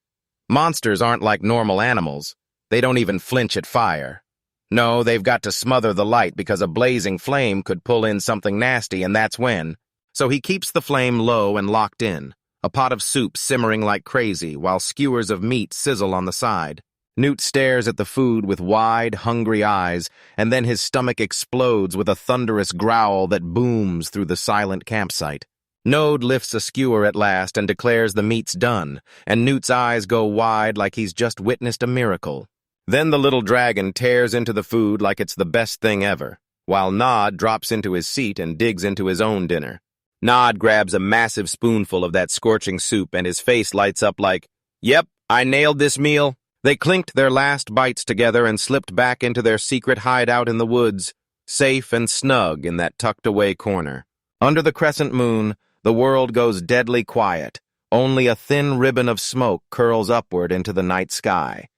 Monsters aren't like normal animals. They don't even flinch at fire. No, they've got to smother the light because a blazing flame could pull in something nasty, and that's when. So he keeps the flame low and locked in, a pot of soup simmering like crazy while skewers of meat sizzle on the side. Newt stares at the food with wide, hungry eyes, and then his stomach explodes with a thunderous growl that booms through the silent campsite. Node lifts a skewer at last and declares the meat's done, and Newt's eyes go wide like he's just witnessed a miracle. Then the little dragon tears into the food like it's the best thing ever, while Nod drops into his seat and digs into his own dinner. Nod grabs a massive spoonful of that scorching soup and his face lights up like, "Yep, I nailed this meal." They clinked their last bites together and slipped back into their secret hideout in the woods, safe and snug in that tucked-away corner. Under the crescent moon, the world goes deadly quiet. Only a thin ribbon of smoke curls upward into the night sky.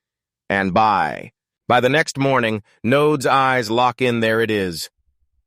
And by By the next morning, Node's eyes lock in. There it is.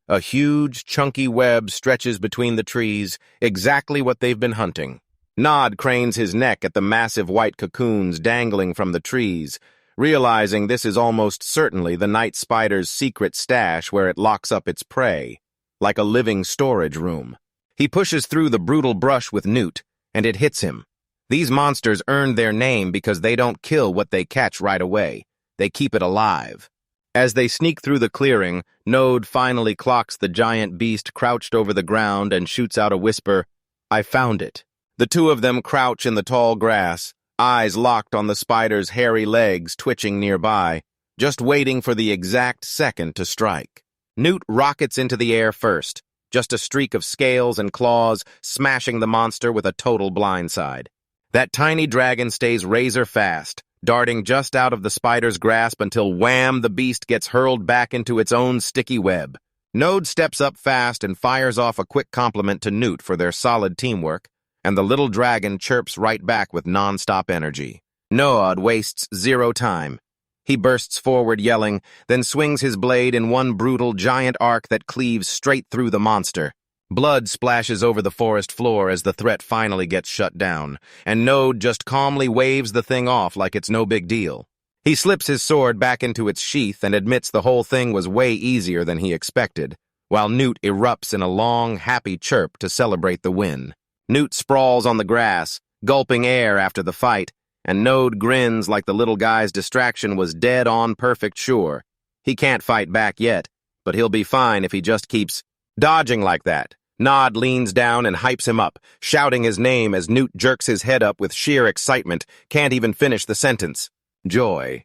A huge, chunky web stretches between the trees, exactly what they've been hunting. Nod cranes his neck at the massive white cocoons dangling from the trees, realizing this is almost certainly the night spider's secret stash where it locks up its prey, like a living storage room. He pushes through the brutal brush with Newt, and it hits him. These monsters earned their name because they don't kill what they catch right away. They keep it alive. As they sneak through the clearing, Node finally clocks the giant beast crouched over the ground and shoots out a whisper, "I found it." The two of them crouch in the tall grass, eyes locked on the spider's hairy legs twitching nearby, just waiting for the exact second to strike. Newt rockets into the air first, just a streak of scales and claws, smashing the monster with a total blindside. That tiny dragon stays razor fast, darting just out of the spider's grasp until wham, the beast gets hurled back into its own sticky web. Node steps up fast and fires off a quick compliment to Newt for their solid teamwork, and the little dragon chirps right back with non-stop energy. Nod wastes zero time. He bursts forward yelling, then swings his blade in one brutal giant arc that cleaves straight through the monster. Blood splashes over the forest floor as the threat finally gets shut down, and Node just calmly waves the thing off like it's no big deal. He slips his sword back into its sheath and admits the whole thing was way easier than he expected, while Newt erupts in a long, happy chirp to celebrate the win. Newt sprawls on the grass, gulping air after the fight, and Node grins like the little guy's distraction was dead-on perfect sure. He can't fight back yet, but he'll be fine if he just keeps dodging like that. Nod leans down and hypes him up, shouting his name as Newt jerks his head up with sheer excitement, can't even finish the sentence. Joy.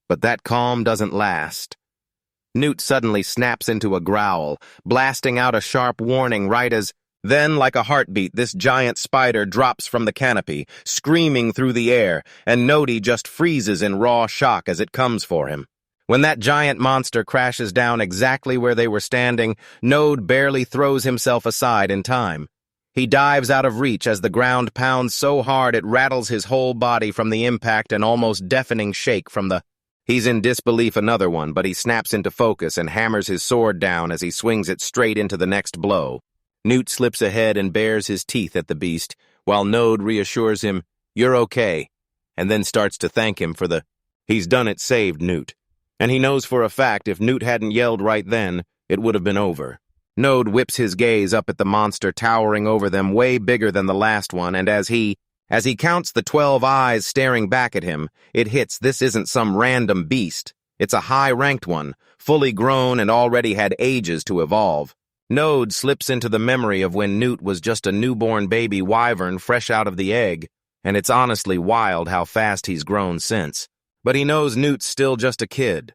But that calm doesn't last. Newt suddenly snaps into a growl, blasting out a sharp warning right as... Then, like a heartbeat, this giant spider drops from the canopy, screaming through the air, and Nodi just freezes in raw shock as it comes for him. When that giant monster crashes down exactly where they were standing, Node barely throws himself aside in time. He dives out of reach as the ground pounds so hard it rattles his whole body from the impact and almost deafening shake from the... He's in disbelief another one, but he snaps into focus and hammers his sword down as he swings it straight into the next blow. Newt slips ahead and bares his teeth at the beast, while Node reassures him, "You're okay," and then starts to thank him for the "he's done it saved Newt." And he knows for a fact if Newt hadn't yelled right then, it would have been over. Node whips his gaze up at the monster towering over them way bigger than the last one, and as he counts the 12 eyes staring back at him, it hits this isn't some random beast. It's a high-ranked one, fully grown and already had ages to evolve. Node slips into the memory of when Newt was just a newborn baby wyvern fresh out of the egg, and it's honestly wild how fast he's grown since. But he knows Newt's still just a kid.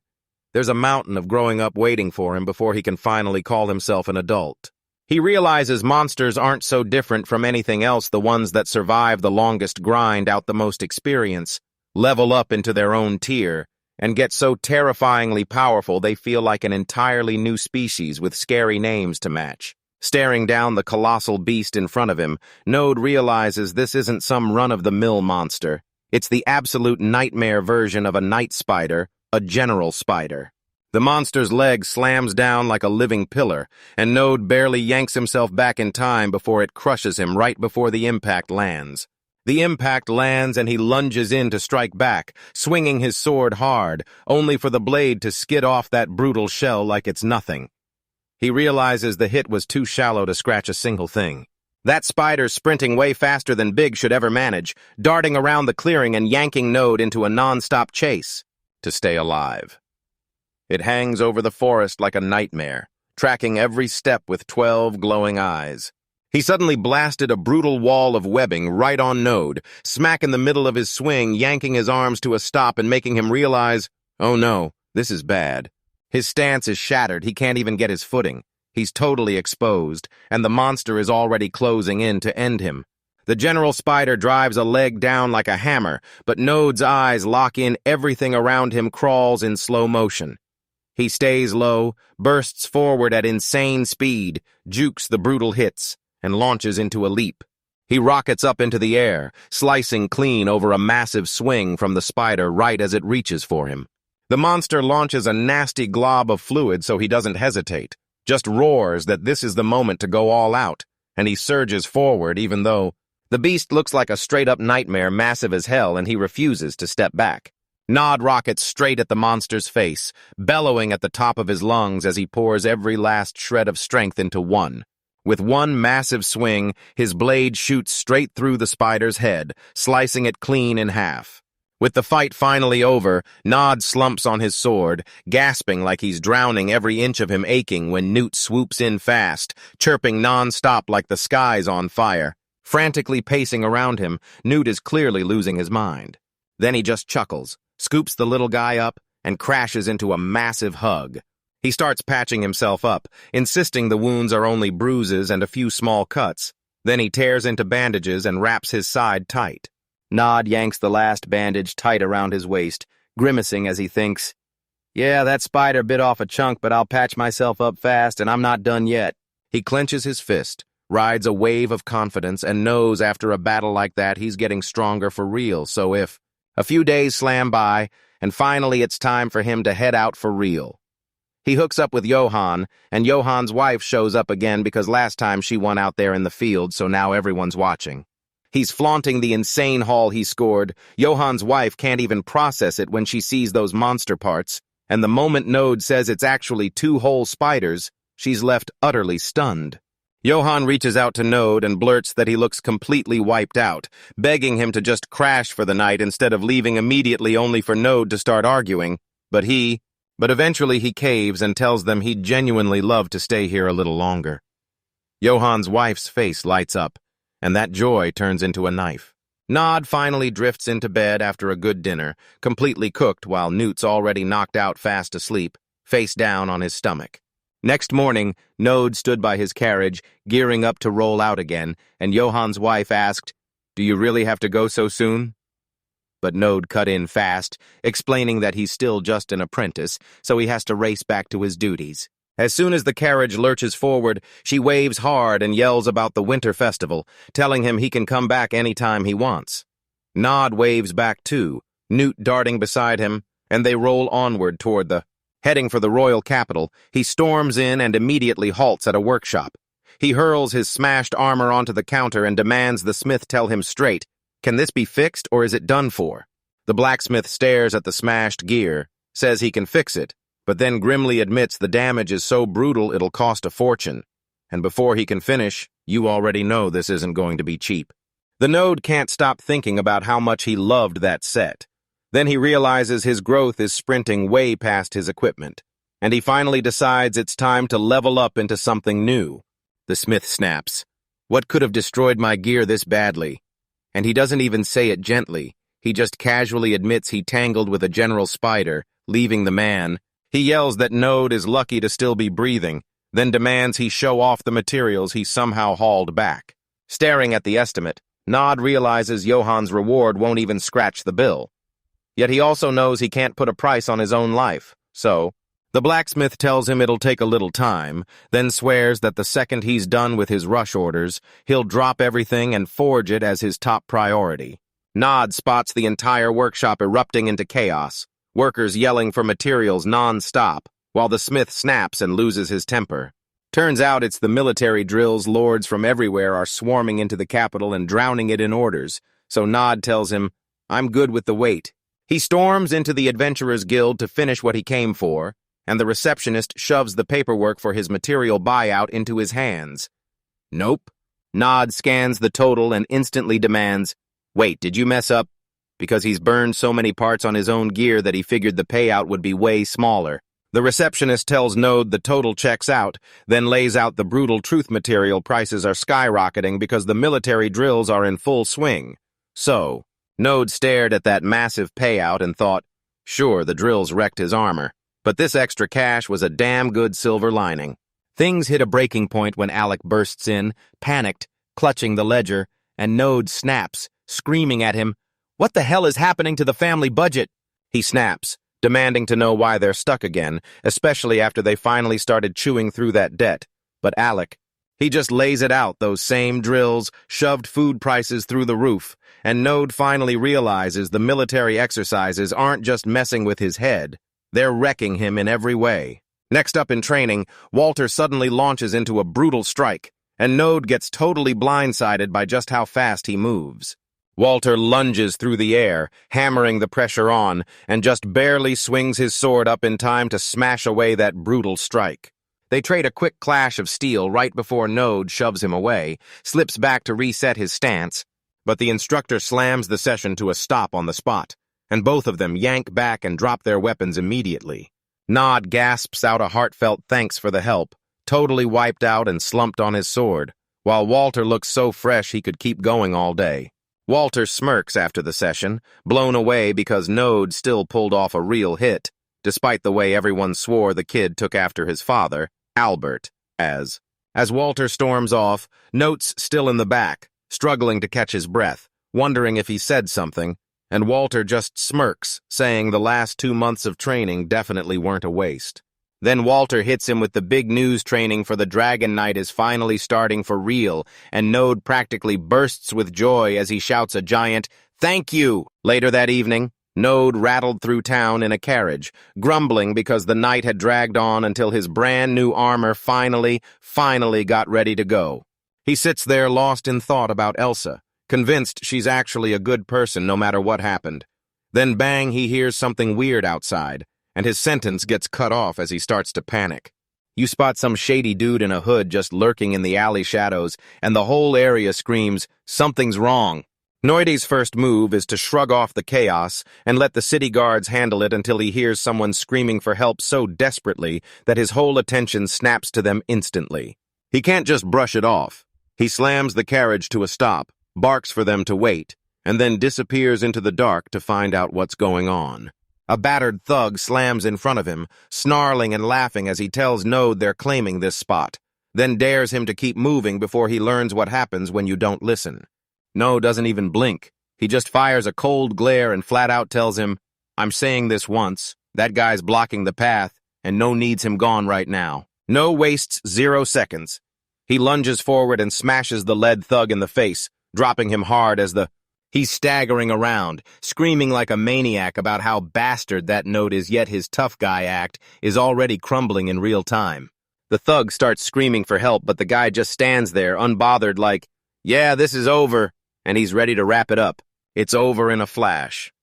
There's a mountain of growing up waiting for him before he can finally call himself an adult. He realizes monsters aren't so different from anything else. The ones that survive the longest grind out the most experience, level up into their own tier, and get so terrifyingly powerful they feel like an entirely new species with scary names to match. Staring down the colossal beast in front of him, Node realizes this isn't some run-of-the-mill monster. It's the absolute nightmare version of a night spider, a general spider. The monster's leg slams down like a living pillar, and Node barely yanks himself back in time before it crushes him right before the impact lands. The impact lands and he lunges in to strike back, swinging his sword hard, only for the blade to skid off that brutal shell like it's nothing. He realizes the hit was too shallow to scratch a single thing. That spider's sprinting way faster than Big should ever manage, darting around the clearing and yanking Node into a non-stop chase to stay alive. It hangs over the forest like a nightmare, tracking every step with 12 glowing eyes. He suddenly blasted a brutal wall of webbing right on Node, smack in the middle of his swing, yanking his arms to a stop and making him realize, oh no, this is bad. His stance is shattered, he can't even get his footing. He's totally exposed, and the monster is already closing in to end him. The general spider drives a leg down like a hammer, but Node's eyes lock in. Everything around him crawls in slow motion. He stays low, bursts forward at insane speed, jukes the brutal hits, and launches into a leap. He rockets up into the air, slicing clean over a massive swing from the spider right as it reaches for him. The monster launches a nasty glob of fluid so he doesn't hesitate, just roars that this is the moment to go all out, and he surges forward even though the beast looks like a straight-up nightmare massive as hell and he refuses to step back. Nod rockets straight at the monster's face, bellowing at the top of his lungs as he pours every last shred of strength into one. With one massive swing, his blade shoots straight through the spider's head, slicing it clean in half. With the fight finally over, Nod slumps on his sword, gasping like he's drowning, every inch of him aching when Newt swoops in fast, chirping non-stop like the sky's on fire. Frantically pacing around him, Newt is clearly losing his mind. Then he just chuckles, scoops the little guy up, and crashes into a massive hug. He starts patching himself up, insisting the wounds are only bruises and a few small cuts. Then he tears into bandages and wraps his side tight. Nod yanks the last bandage tight around his waist, grimacing as he thinks, "Yeah, that spider bit off a chunk, but I'll patch myself up fast, and I'm not done yet." He clenches his fist, rides a wave of confidence, and knows after a battle like that he's getting stronger for real, so if a few days slam by, and finally it's time for him to head out for real. He hooks up with Johan, and Johan's wife shows up again because last time she won out there in the field, so now everyone's watching. He's flaunting the insane haul he scored. Johan's wife can't even process it when she sees those monster parts, and the moment Node says it's actually 2 whole spiders, she's left utterly stunned. Johan reaches out to Node and blurts that he looks completely wiped out, begging him to just crash for the night instead of leaving immediately only for Node to start arguing, but eventually he caves and tells them he'd genuinely love to stay here a little longer. Johan's wife's face lights up, and that joy turns into a knife. Nod finally drifts into bed after a good dinner, completely cooked while Newt's already knocked out fast asleep, face down on his stomach. Next morning, Node stood by his carriage, gearing up to roll out again, and Johan's wife asked, "Do you really have to go so soon?" But Node cut in fast, explaining that he's still just an apprentice, so he has to race back to his duties. As soon as the carriage lurches forward, she waves hard and yells about the winter festival, telling him he can come back any time he wants. Nod waves back too, Newt darting beside him, and they roll onward toward heading for the royal capital. He storms in and immediately halts at a workshop. He hurls his smashed armor onto the counter and demands the smith tell him straight, "Can this be fixed or is it done for?" The blacksmith stares at the smashed gear, says he can fix it, but then grimly admits the damage is so brutal it'll cost a fortune. And before he can finish, you already know this isn't going to be cheap. The Node can't stop thinking about how much he loved that set. Then he realizes his growth is sprinting way past his equipment, and he finally decides it's time to level up into something new. The smith snaps, "What could have destroyed my gear this badly?" And he doesn't even say it gently. He just casually admits he tangled with a general spider, leaving the man. He yells that Node is lucky to still be breathing, then demands he show off the materials he somehow hauled back. Staring at the estimate, Nod realizes Johan's reward won't even scratch the bill. Yet he also knows he can't put a price on his own life, so the blacksmith tells him it'll take a little time, then swears that the second he's done with his rush orders, he'll drop everything and forge it as his top priority. Nod spots the entire workshop erupting into chaos, workers yelling for materials non-stop, while the smith snaps and loses his temper. Turns out it's the military drills lords from everywhere are swarming into the capital and drowning it in orders, so Nod tells him, "I'm good with the wait." He storms into the Adventurers Guild to finish what he came for, and the receptionist shoves the paperwork for his material buyout into his hands. Nope. Nod scans the total and instantly demands, "Wait, did you mess up?" Because he's burned so many parts on his own gear that he figured the payout would be way smaller. The receptionist tells Node the total checks out, then lays out the brutal truth material prices are skyrocketing because the military drills are in full swing. So, Node stared at that massive payout and thought, sure, the drills wrecked his armor, but this extra cash was a damn good silver lining. Things hit a breaking point when Alec bursts in, panicked, clutching the ledger, and Node snaps, screaming at him, "What the hell is happening to the family budget?" He snaps, demanding to know why they're stuck again, especially after they finally started chewing through that debt. But Alec, he just lays it out, those same drills, shoved food prices through the roof, and Node finally realizes the military exercises aren't just messing with his head, They're wrecking him in every way. Next up in training, Walter suddenly launches into a brutal strike, and Node gets totally blindsided by just how fast he moves. Walter lunges through the air, hammering the pressure on, and just barely swings his sword up in time to smash away that brutal strike. They trade a quick clash of steel right before Node shoves him away, slips back to reset his stance, but the instructor slams the session to a stop on the spot, and both of them yank back and drop their weapons immediately. Nod gasps out a heartfelt thanks for the help, totally wiped out and slumped on his sword, while Walter looks so fresh he could keep going all day. Walter smirks after the session, blown away because Node still pulled off a real hit, despite the way everyone swore the kid took after his father, Albert, as Walter storms off, Note's still in the back, struggling to catch his breath, wondering if he said something, and Walter just smirks, saying the last 2 months of training definitely weren't a waste. Then Walter hits him with the big news training for the Dragon Knight is finally starting for real, and Node practically bursts with joy as he shouts a giant, "Thank you!" Later that evening, Node rattled through town in a carriage, grumbling because the night had dragged on until his brand new armor finally got ready to go. He sits there lost in thought about Elsa, convinced she's actually a good person no matter what happened. Then bang, he hears something weird outside, and his sentence gets cut off as he starts to panic. You spot some shady dude in a hood just lurking in the alley shadows, and the whole area screams, "Something's wrong." Noide's first move is to shrug off the chaos and let the city guards handle it until he hears someone screaming for help so desperately that his whole attention snaps to them instantly. He can't just brush it off. He slams the carriage to a stop, barks for them to wait, and then disappears into the dark to find out what's going on. A battered thug slams in front of him, snarling and laughing as he tells Node they're claiming this spot, then dares him to keep moving before he learns what happens when you don't listen. Node doesn't even blink. He just fires a cold glare and flat out tells him, "I'm saying this once, that guy's blocking the path, and No needs him gone right now." No wastes 0 seconds. He lunges forward and smashes the lead thug in the face, dropping him hard as He's staggering around, screaming like a maniac about how bastard that Node is, yet his tough guy act is already crumbling in real time. The thug starts screaming for help, but the guy just stands there, unbothered, like, "Yeah, this is over," and he's ready to wrap it up. It's over in a flash.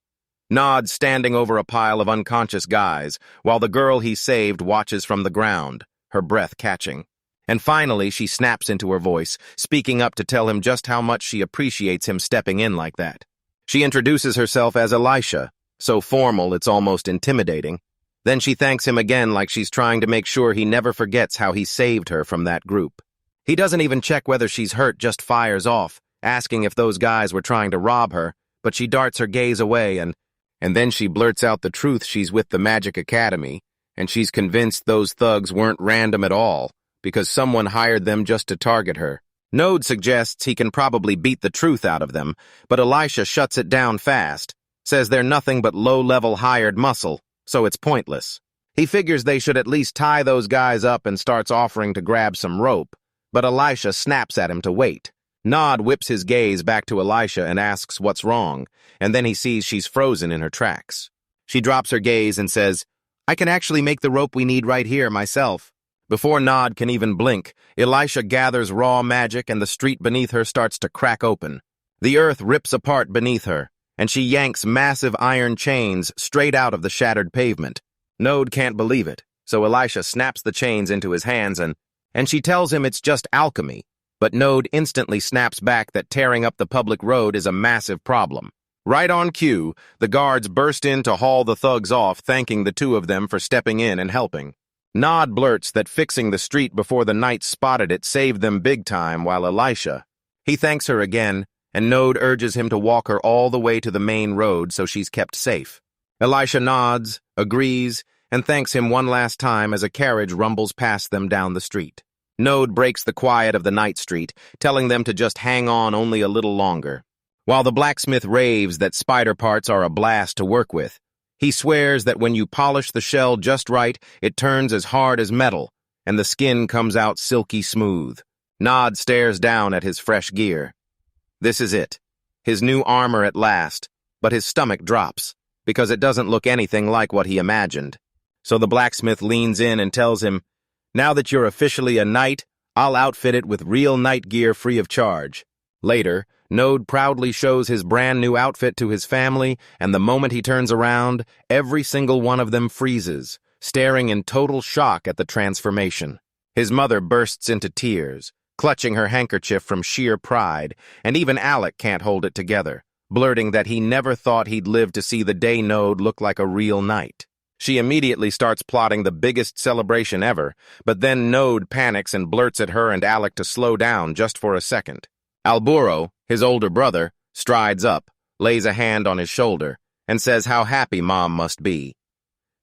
Nod's standing over a pile of unconscious guys, while the girl he saved watches from the ground, her breath catching. And finally, she snaps into her voice, speaking up to tell him just how much she appreciates him stepping in like that. She introduces herself as Elisha, so formal it's almost intimidating. Then she thanks him again like she's trying to make sure he never forgets how he saved her from that group. He doesn't even check whether she's hurt, just fires off, asking if those guys were trying to rob her, but she darts her gaze away and then she blurts out the truth she's with the Magic Academy, and she's convinced those thugs weren't random at all, because someone hired them just to target her. Node suggests he can probably beat the truth out of them, but Elisha shuts it down fast, says they're nothing but low-level hired muscle, so it's pointless. He figures they should at least tie those guys up and starts offering to grab some rope, but Elisha snaps at him to wait. Nod whips his gaze back to Elisha and asks what's wrong, and then he sees she's frozen in her tracks. She drops her gaze and says, "I can actually make the rope we need right here myself." Before Nod can even blink, Elisha gathers raw magic and the street beneath her starts to crack open. The earth rips apart beneath her, and she yanks massive iron chains straight out of the shattered pavement. Node can't believe it, so Elisha snaps the chains into his hands and she tells him it's just alchemy, but Node instantly snaps back that tearing up the public road is a massive problem. Right on cue, the guards burst in to haul the thugs off, thanking the two of them for stepping in and helping. Nod blurts that fixing the street before the knights spotted it saved them big time, while Elisha. He thanks her again, and Node urges him to walk her all the way to the main road so she's kept safe. Elisha nods, agrees, and thanks him one last time as a carriage rumbles past them down the street. Node breaks the quiet of the night street, telling them to just hang on only a little longer. While the blacksmith raves that spider parts are a blast to work with, he swears that when you polish the shell just right, it turns as hard as metal, and the skin comes out silky smooth. Nod stares down at his fresh gear. This is it. His new armor at last, but his stomach drops, because it doesn't look anything like what he imagined. So the blacksmith leans in and tells him, "Now that you're officially a knight, I'll outfit it with real knight gear free of charge." Later, Node proudly shows his brand new outfit to his family, and the moment he turns around, every single one of them freezes, staring in total shock at the transformation. His mother bursts into tears, clutching her handkerchief from sheer pride, and even Alec can't hold it together, blurting that he never thought he'd live to see the day Node look like a real knight. She immediately starts plotting the biggest celebration ever, but then Node panics and blurts at her and Alec to slow down just for a second. Alburo, his older brother, strides up, lays a hand on his shoulder, and says how happy Mom must be.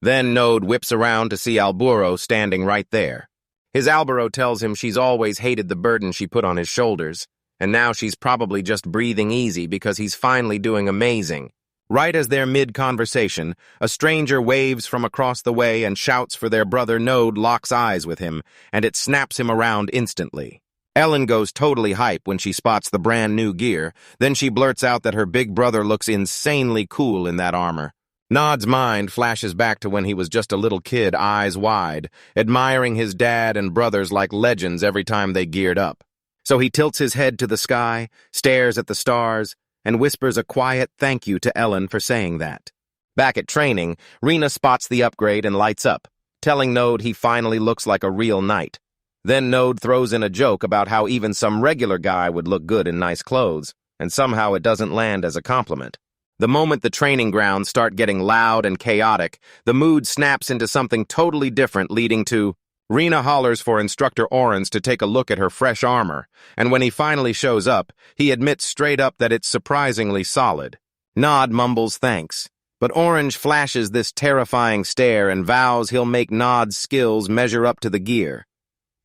Then Node whips around to see Alburo standing right there. His Alburo tells him she's always hated the burden she put on his shoulders, and now she's probably just breathing easy because he's finally doing amazing. Right as they're mid-conversation, a stranger waves from across the way and shouts for their brother. Node locks eyes with him, and it snaps him around instantly. Ellen goes totally hype when she spots the brand new gear, then she blurts out that her big brother looks insanely cool in that armor. Nod's mind flashes back to when he was just a little kid, eyes wide, admiring his dad and brothers like legends every time they geared up. So he tilts his head to the sky, stares at the stars, and whispers a quiet thank you to Ellen for saying that. Back at training, Rena spots the upgrade and lights up, telling Node he finally looks like a real knight. Then Node throws in a joke about how even some regular guy would look good in nice clothes, and somehow it doesn't land as a compliment. The moment the training grounds start getting loud and chaotic, the mood snaps into something totally different, leading to Rena hollers for Instructor Orange to take a look at her fresh armor, and when he finally shows up, he admits straight up that it's surprisingly solid. Nod mumbles thanks, but Orange flashes this terrifying stare and vows he'll make Nod's skills measure up to the gear.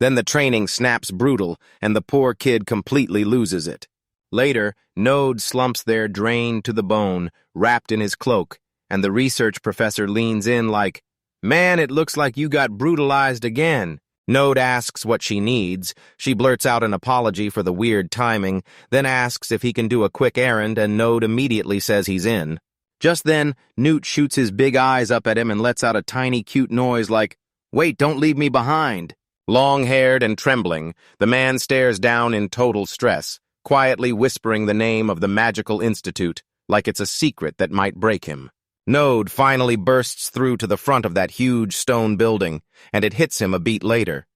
Then the training snaps brutal, and the poor kid completely loses it. Later, Node slumps there drained to the bone, wrapped in his cloak, and the research professor leans in like, "Man, it looks like you got brutalized again." Node asks what she needs. She blurts out an apology for the weird timing, then asks if he can do a quick errand, and Node immediately says he's in. Just then, Newt shoots his big eyes up at him and lets out a tiny cute noise like, "Wait, don't leave me behind." Long-haired and trembling, the man stares down in total stress, quietly whispering the name of the magical institute, like it's a secret that might break him. Node finally bursts through to the front of that huge stone building, and it hits him a beat later.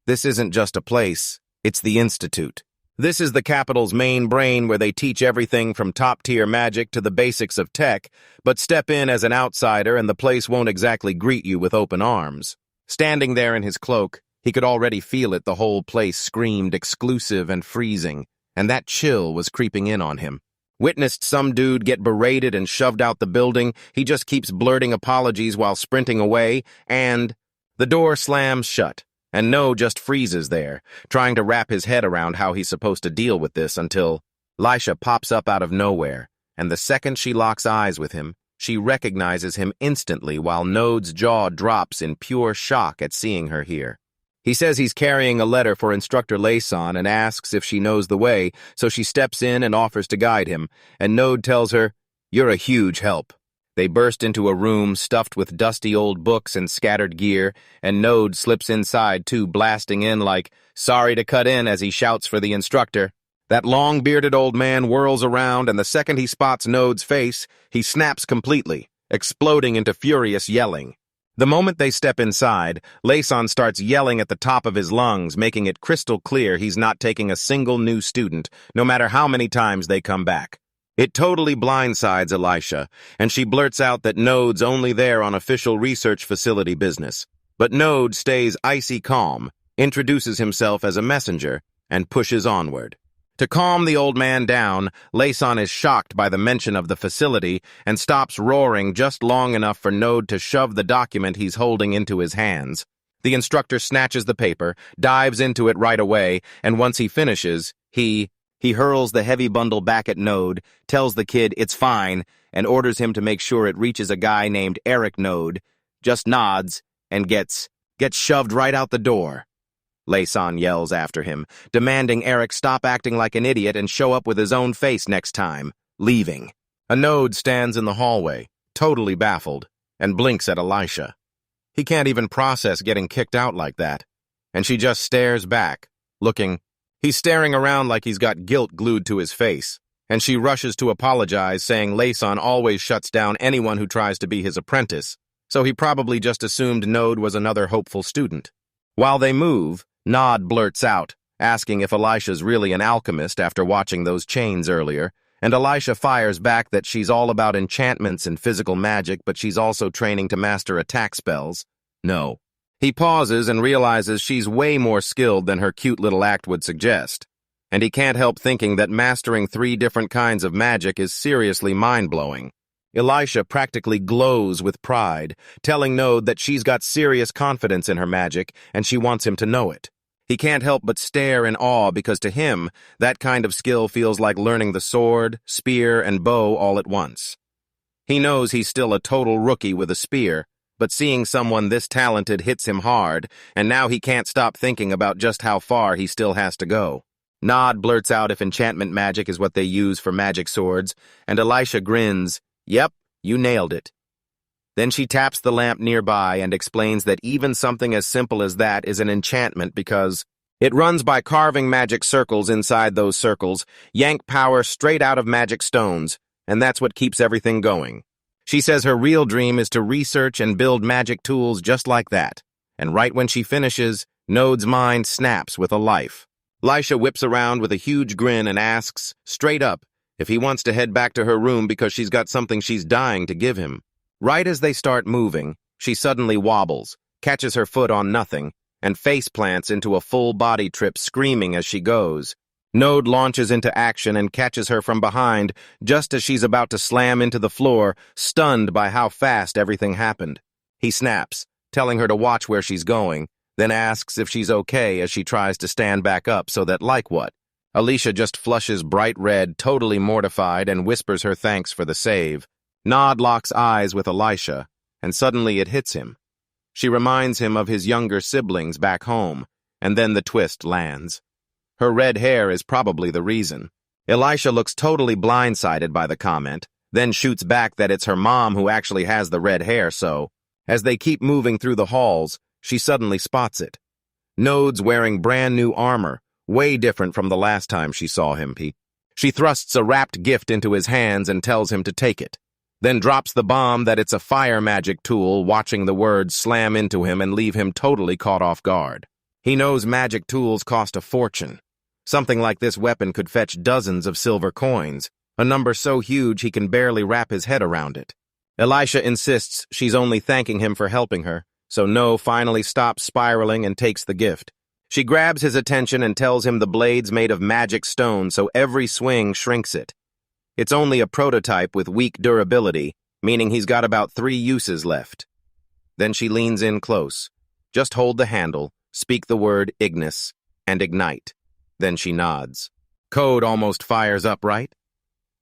This isn't just a place, it's the institute. This is the capital's main brain where they teach everything from top-tier magic to the basics of tech, but step in as an outsider and the place won't exactly greet you with open arms. Standing there in his cloak, he could already feel it. The whole place screamed exclusive and freezing, and that chill was creeping in on him. Witnessed some dude get berated and shoved out the building, he just keeps blurting apologies while sprinting away, and the door slams shut, and No just freezes there, trying to wrap his head around how he's supposed to deal with this until Lisha pops up out of nowhere, and the second she locks eyes with him, she recognizes him instantly while Node's jaw drops in pure shock at seeing her here. He says he's carrying a letter for Instructor Layson and asks if she knows the way, so she steps in and offers to guide him, and Node tells her, "You're a huge help." They burst into a room stuffed with dusty old books and scattered gear, and Node slips inside too, blasting in like, "Sorry to cut in," as he shouts for the instructor. That long-bearded old man whirls around, and the second he spots Node's face, he snaps completely, exploding into furious yelling. The moment they step inside, Layson starts yelling at the top of his lungs, making it crystal clear he's not taking a single new student, no matter how many times they come back. It totally blindsides Elisha, and she blurts out that Node's only there on official research facility business. But Node stays icy calm, introduces himself as a messenger, and pushes onward. To calm the old man down, Layson is shocked by the mention of the facility and stops roaring just long enough for Node to shove the document he's holding into his hands. The instructor snatches the paper, dives into it right away, and once he finishes, he hurls the heavy bundle back at Node, tells the kid it's fine, and orders him to make sure it reaches a guy named Eric Node, just nods, and gets shoved right out the door. Layson yells after him, demanding Eric stop acting like an idiot and show up with his own face next time, leaving. A Node stands in the hallway, totally baffled, and blinks at Elisha. He can't even process getting kicked out like that. And she just stares back, looking. He's staring around like he's got guilt glued to his face, and she rushes to apologize, saying Layson always shuts down anyone who tries to be his apprentice, so he probably just assumed Node was another hopeful student. While they move, Nod blurts out, asking if Elisha's really an alchemist after watching those chains earlier, and Elisha fires back that she's all about enchantments and physical magic, but she's also training to master attack spells. No. He pauses and realizes she's way more skilled than her cute little act would suggest, and he can't help thinking that mastering 3 different kinds of magic is seriously mind-blowing. Elisha practically glows with pride, telling Node that she's got serious confidence in her magic and she wants him to know it. He can't help but stare in awe because to him, that kind of skill feels like learning the sword, spear, and bow all at once. He knows he's still a total rookie with a spear, but seeing someone this talented hits him hard, and now he can't stop thinking about just how far he still has to go. Nod blurts out if enchantment magic is what they use for magic swords, and Elisha grins, "Yep, you nailed it." Then she taps the lamp nearby and explains that even something as simple as that is an enchantment because it runs by carving magic circles inside those circles, yank power straight out of magic stones, and that's what keeps everything going. She says her real dream is to research and build magic tools just like that, and right when she finishes, Node's mind snaps with a life. Elisha whips around with a huge grin and asks, straight up, if he wants to head back to her room because she's got something she's dying to give him. Right as they start moving, she suddenly wobbles, catches her foot on nothing, and face plants into a full body trip screaming as she goes. Node launches into action and catches her from behind just as she's about to slam into the floor, stunned by how fast everything happened. He snaps, telling her to watch where she's going, then asks if she's okay as she tries to stand back up so that, like what? Elisha just flushes bright red, totally mortified, and whispers her thanks for the save. Nod locks eyes with Elisha, and suddenly it hits him. She reminds him of his younger siblings back home, and then the twist lands. Her red hair is probably the reason. Elisha looks totally blindsided by the comment, then shoots back that it's her mom who actually has the red hair, so, as they keep moving through the halls, she suddenly spots it. Node's wearing brand new armor, way different from the last time she saw him. She thrusts a wrapped gift into his hands and tells him to take it, then drops the bomb that it's a fire magic tool, watching the words slam into him and leave him totally caught off guard. He knows magic tools cost a fortune. Something like this weapon could fetch dozens of silver coins, a number so huge he can barely wrap his head around it. Elisha insists she's only thanking him for helping her, so No finally stops spiraling and takes the gift. She grabs his attention and tells him the blade's made of magic stone, so every swing shrinks it. It's only a prototype with weak durability, meaning he's got about 3 uses left. Then she leans in close. Just hold the handle, speak the word Ignis, and ignite. Then she nods. Code almost fires up, right?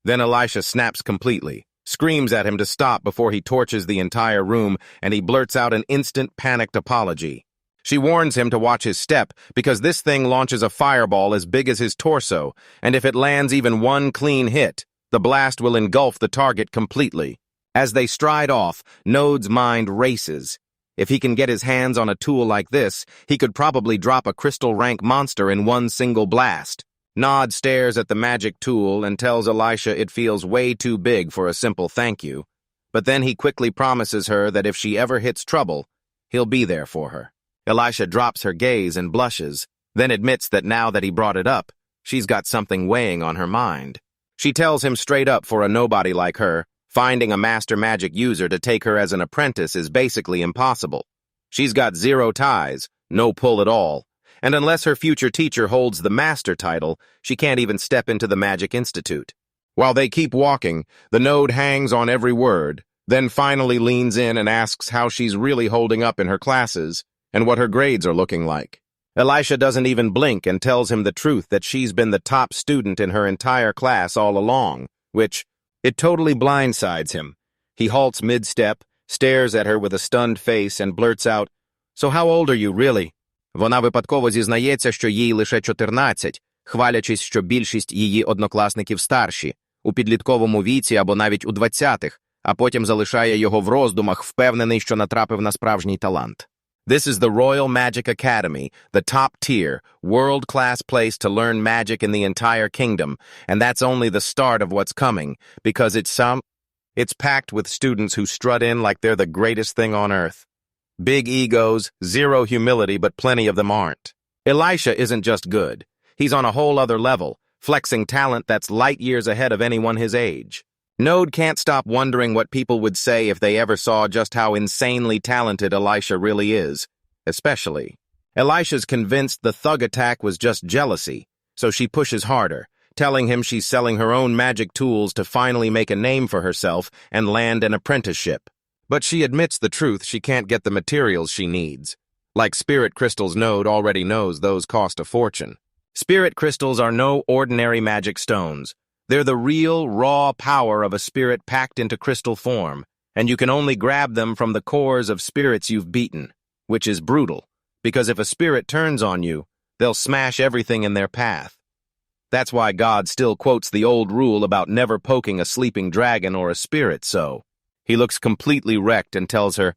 Then Elisha snaps completely, screams at him to stop before he torches the entire room, and he blurts out an instant panicked apology. She warns him to watch his step because this thing launches a fireball as big as his torso, and if it lands even one clean hit, the blast will engulf the target completely. As they stride off, Node's mind races. If he can get his hands on a tool like this, he could probably drop a crystal rank monster in one single blast. Nod stares at the magic tool and tells Elisha it feels way too big for a simple thank you, but then he quickly promises her that if she ever hits trouble, he'll be there for her. Elisha drops her gaze and blushes, then admits that now that he brought it up, she's got something weighing on her mind. She tells him straight up for a nobody like her, finding a master magic user to take her as an apprentice is basically impossible. She's got 0 ties, no pull at all, and unless her future teacher holds the master title, she can't even step into the Magic Institute. While they keep walking, the Node hangs on every word, then finally leans in and asks how she's really holding up in her classes and what her grades are looking like. Elisha doesn't even blink and tells him the truth that she's been the top student in her entire class all along, which, it totally blindsides him. He halts mid-step, stares at her with a stunned face, and blurts out, "So how old are you, really?" Вона випадково зізнається, що їй лише 14, хвалячись, що більшість її однокласників старші, у підлітковому віці або навіть у 20-х, а потім залишає його в роздумах, впевнений, що натрапив на справжній талант. This is the Royal Magic Academy, the top-tier, world-class place to learn magic in the entire kingdom, and that's only the start of what's coming, because it's packed with students who strut in like they're the greatest thing on earth. Big egos, zero humility, but plenty of them aren't. Elisha isn't just good. He's on a whole other level, flexing talent that's light years ahead of anyone his age. Node can't stop wondering what people would say if they ever saw just how insanely talented Elisha really is. Especially. Elisha's convinced the thug attack was just jealousy, so she pushes harder, telling him she's selling her own magic tools to finally make a name for herself and land an apprenticeship. But she admits the truth, she can't get the materials she needs. Like spirit crystals, Node already knows those cost a fortune. Spirit crystals are no ordinary magic stones. They're the real, raw power of a spirit packed into crystal form, and you can only grab them from the cores of spirits you've beaten, which is brutal, because if a spirit turns on you, they'll smash everything in their path. That's why God still quotes the old rule about never poking a sleeping dragon or a spirit so. He looks completely wrecked and tells her,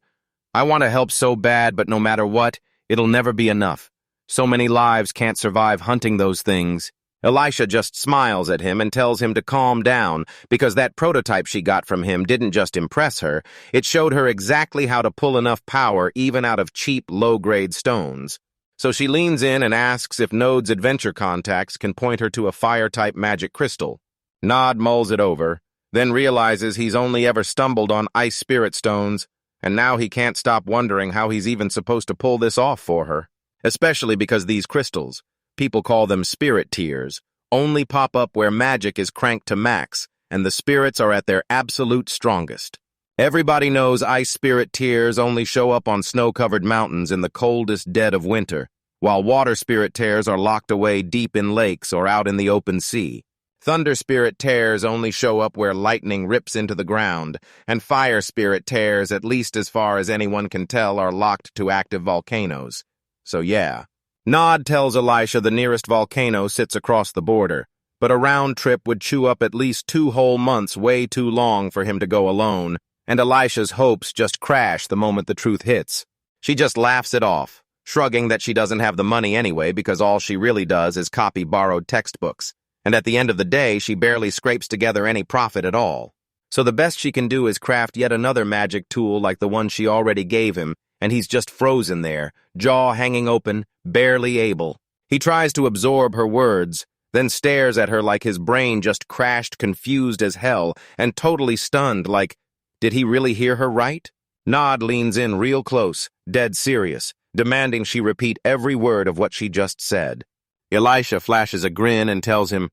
I want to help so bad, but no matter what, it'll never be enough. So many lives can't survive hunting those things. Elisha just smiles at him and tells him to calm down, because that prototype she got from him didn't just impress her, it showed her exactly how to pull enough power even out of cheap, low-grade stones. So she leans in and asks if Node's adventure contacts can point her to a fire-type magic crystal. Nod mulls it over, then realizes he's only ever stumbled on ice spirit stones, and now he can't stop wondering how he's even supposed to pull this off for her. Especially because these crystals, people call them spirit tiers, only pop up where magic is cranked to max, and the spirits are at their absolute strongest. Everybody knows ice spirit tiers only show up on snow-covered mountains in the coldest dead of winter, while water spirit tears are locked away deep in lakes or out in the open sea. Thunder spirit tears only show up where lightning rips into the ground, and fire spirit tears, at least as far as anyone can tell, are locked to active volcanoes. So yeah. Nod tells Elisha the nearest volcano sits across the border, but a round trip would chew up at least 2 whole months, way too long for him to go alone, and Elisha's hopes just crash the moment the truth hits. She just laughs it off, shrugging that she doesn't have the money anyway because all she really does is copy borrowed textbooks, and at the end of the day she barely scrapes together any profit at all. So the best she can do is craft yet another magic tool like the one she already gave him, and he's just frozen there, jaw hanging open, barely able. He tries to absorb her words, then stares at her like his brain just crashed, confused as hell, and totally stunned, like, did he really hear her right? Nod leans in real close, dead serious, demanding she repeat every word of what she just said. Elisha flashes a grin and tells him,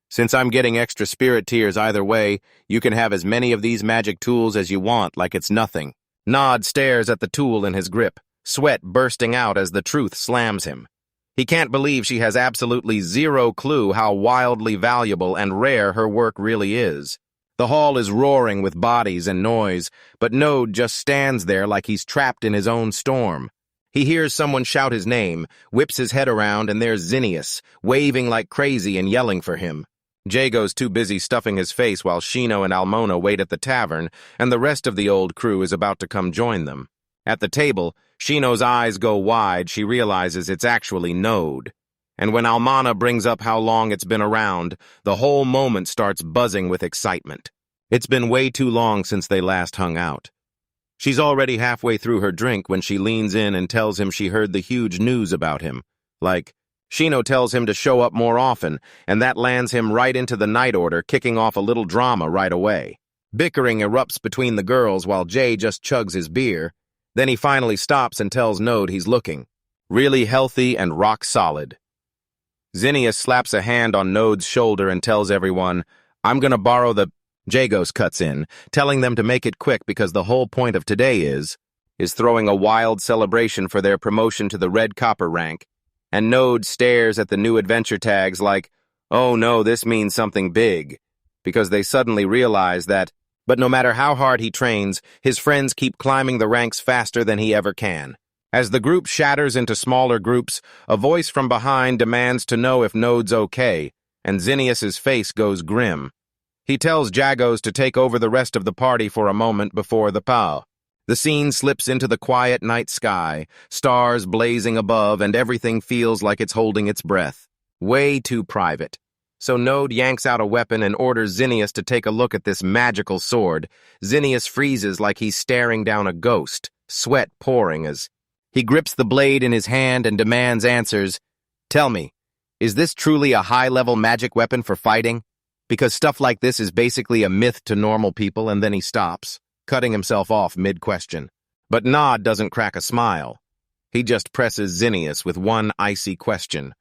since I'm getting extra spirit tiers either way, you can have as many of these magic tools as you want, like it's nothing. Nod stares at the tool in his grip, sweat bursting out as the truth slams him. He can't believe she has absolutely zero clue how wildly valuable and rare her work really is. The hall is roaring with bodies and noise, but Node just stands there like he's trapped in his own storm. He hears someone shout his name, whips his head around, and there's Zinnius, waving like crazy and yelling for him. Jago's too busy stuffing his face while Shino and Almona wait at the tavern, and the rest of the old crew is about to come join them. At the table, Shino's eyes go wide. She realizes it's actually Node. And when Almana brings up how long it's been around, the whole moment starts buzzing with excitement. It's been way too long since they last hung out. She's already halfway through her drink when she leans in and tells him she heard the huge news about him. Like, Shino tells him to show up more often, and that lands him right into the night order, kicking off a little drama right away. Bickering erupts between the girls while Jay just chugs his beer. Then he finally stops and tells Node he's looking. Really healthy and rock solid. Zinnius slaps a hand on Node's shoulder and tells everyone, I'm gonna borrow the... Jagos cuts in, telling them to make it quick because the whole point of today is throwing a wild celebration for their promotion to the red copper rank. And Node stares at the new adventure tags like, oh no, this means something big. Because they suddenly realize that, but no matter how hard he trains, his friends keep climbing the ranks faster than he ever can. As the group shatters into smaller groups, a voice from behind demands to know if Node's okay, and Zinnius's face goes grim. He tells Jagos to take over the rest of the party for a moment before the pow. The scene slips into the quiet night sky, stars blazing above, and everything feels like it's holding its breath. Way too private. So Node yanks out a weapon and orders Zinnius to take a look at this magical sword. Zinnius freezes like he's staring down a ghost, sweat pouring as he grips the blade in his hand and demands answers. Tell me, is this truly a high-level magic weapon for fighting? Because stuff like this is basically a myth to normal people, and then he stops, cutting himself off mid-question. But Nod doesn't crack a smile. He just presses Zinnius with one icy question.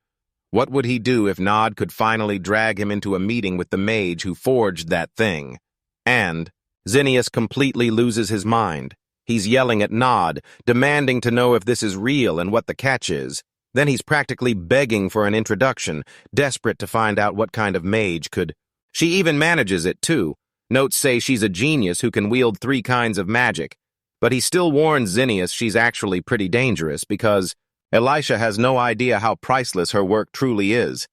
What would he do if Nod could finally drag him into a meeting with the mage who forged that thing? And Zinnius completely loses his mind. He's yelling at Nod, demanding to know if this is real and what the catch is. Then he's practically begging for an introduction, desperate to find out what kind of mage could. She even manages it, too. Notes say she's a genius who can wield 3 kinds of magic. But he still warns Zinnius she's actually pretty dangerous because Elisha has no idea how priceless her work truly is.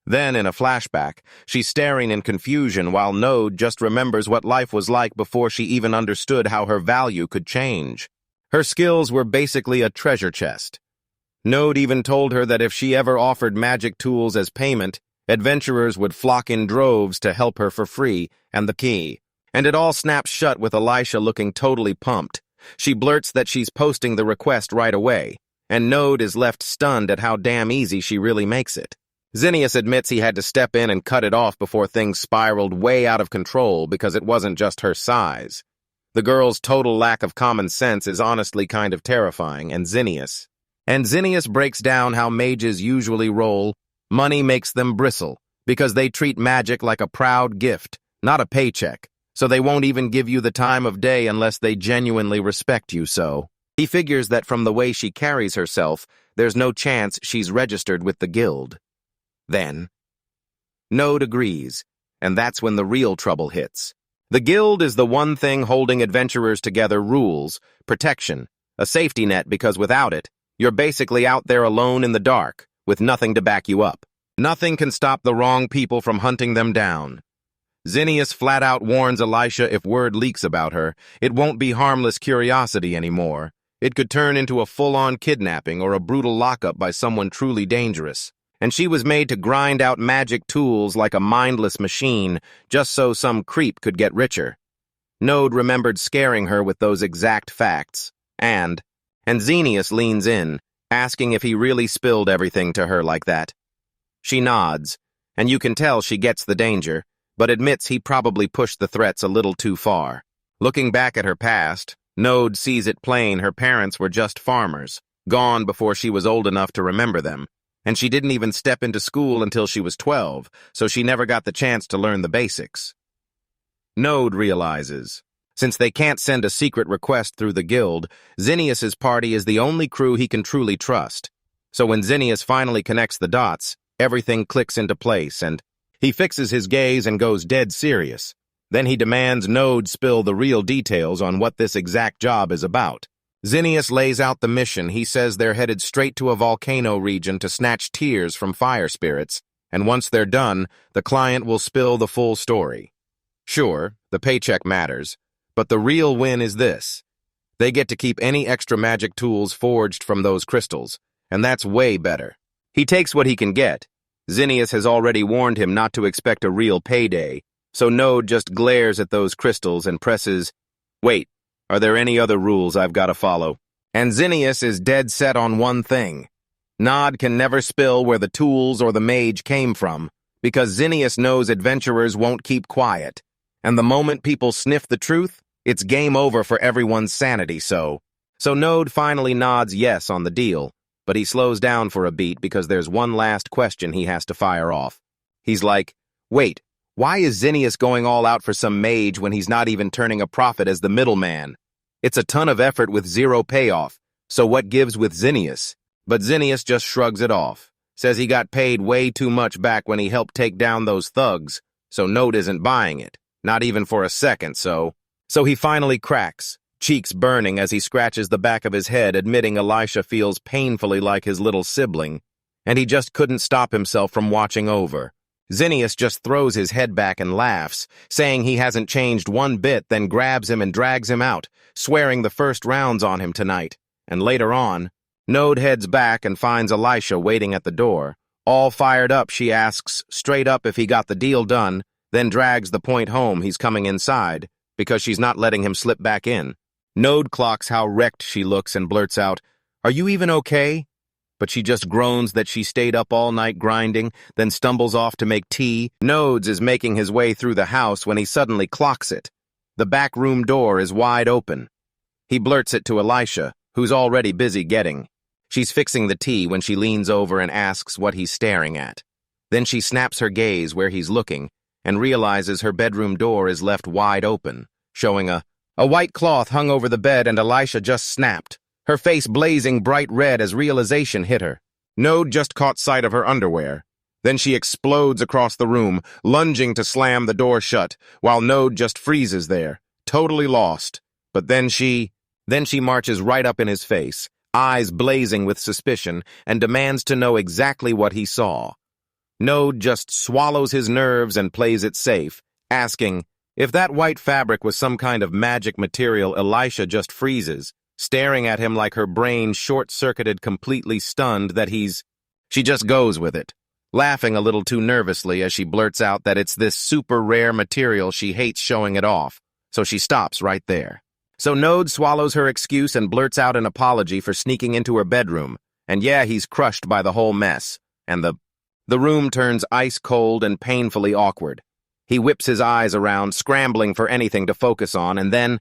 Then, in a flashback, she's staring in confusion while Node just remembers what life was like before she even understood how her value could change. Her skills were basically a treasure chest. Node even told her that if she ever offered magic tools as payment, adventurers would flock in droves to help her for free, and the key. And it all snaps shut with Elisha looking totally pumped. She blurts that she's posting the request right away, and Node is left stunned at how damn easy she really makes it. Zinnius admits he had to step in and cut it off before things spiraled way out of control because it wasn't just her size. The girl's total lack of common sense is honestly kind of terrifying, and Zinnius breaks down how mages usually roll. Money makes them bristle, because they treat magic like a proud gift, not a paycheck, so they won't even give you the time of day unless they genuinely respect you so. He figures that from the way she carries herself, there's no chance she's registered with the guild. Then, Node agrees, and that's when the real trouble hits. The guild is the one thing holding adventurers together: rules, protection, a safety net, because without it, you're basically out there alone in the dark, with nothing to back you up. Nothing can stop the wrong people from hunting them down. Zinnius flat out warns Elisha if word leaks about her, it won't be harmless curiosity anymore. It could turn into a full-on kidnapping or a brutal lockup by someone truly dangerous. And she was made to grind out magic tools like a mindless machine just so some creep could get richer. Node remembered scaring her with those exact facts. And Zinnius leans in, asking if he really spilled everything to her like that. She nods, and you can tell she gets the danger, but admits he probably pushed the threats a little too far. Looking back at her past, Node sees it plain her parents were just farmers, gone before she was old enough to remember them, and she didn't even step into school until she was 12, so she never got the chance to learn the basics. Node realizes, since they can't send a secret request through the guild, Zinnius's party is the only crew he can truly trust. So when Zinnius finally connects the dots, everything clicks into place, and he fixes his gaze and goes dead serious. Then he demands Node spill the real details on what this exact job is about. Zinnius lays out the mission. He says they're headed straight to a volcano region to snatch tears from fire spirits, and once they're done, the client will spill the full story. Sure, the paycheck matters, but the real win is this. They get to keep any extra magic tools forged from those crystals, and that's way better. He takes what he can get. Zinnius has already warned him not to expect a real payday, so Node just glares at those crystals and presses, "Wait, are there any other rules I've got to follow?" And Zinnius is dead set on one thing. Nod can never spill where the tools or the mage came from, because Zinnius knows adventurers won't keep quiet. And the moment people sniff the truth, it's game over for everyone's sanity, so Node finally nods yes on the deal, but he slows down for a beat because there's one last question he has to fire off. He's like, wait, why is Zinnius going all out for some mage when he's not even turning a profit as the middleman? It's a ton of effort with zero payoff, so what gives with Zinnius? But Zinnius just shrugs it off, says he got paid way too much back when he helped take down those thugs, so Node isn't buying it, not even for a second, so he finally cracks, cheeks burning as he scratches the back of his head, admitting Elisha feels painfully like his little sibling, and he just couldn't stop himself from watching over. Zinnius just throws his head back and laughs, saying he hasn't changed one bit, then grabs him and drags him out, swearing the first round's on him tonight. And later on, Node heads back and finds Elisha waiting at the door. All fired up, she asks straight up if he got the deal done, then drags the point home he's coming inside, because she's not letting him slip back in. Node clocks how wrecked she looks and blurts out, "Are you even okay?" But she just groans that she stayed up all night grinding, then stumbles off to make tea. Nodes is making his way through the house when he suddenly clocks it. The back room door is wide open. He blurts it to Elisha, who's already busy getting. She's fixing the tea when she leans over and asks what he's staring at. Then she snaps her gaze where he's looking and realizes her bedroom door is left wide open, showing a white cloth hung over the bed, and Elisha just snapped, her face blazing bright red as realization hit her. Node just caught sight of her underwear. Then she explodes across the room, lunging to slam the door shut, while Node just freezes there, totally lost. But then she marches right up in his face, eyes blazing with suspicion, and demands to know exactly what he saw. Node just swallows his nerves and plays it safe, asking, if that white fabric was some kind of magic material. Elisha just freezes, staring at him like her brain short-circuited, completely stunned that She just goes with it, laughing a little too nervously as she blurts out that it's this super rare material she hates showing it off, so she stops right there. So Node swallows her excuse and blurts out an apology for sneaking into her bedroom, and yeah, he's crushed by the whole mess, and the room turns ice cold and painfully awkward. He whips his eyes around, scrambling for anything to focus on, and then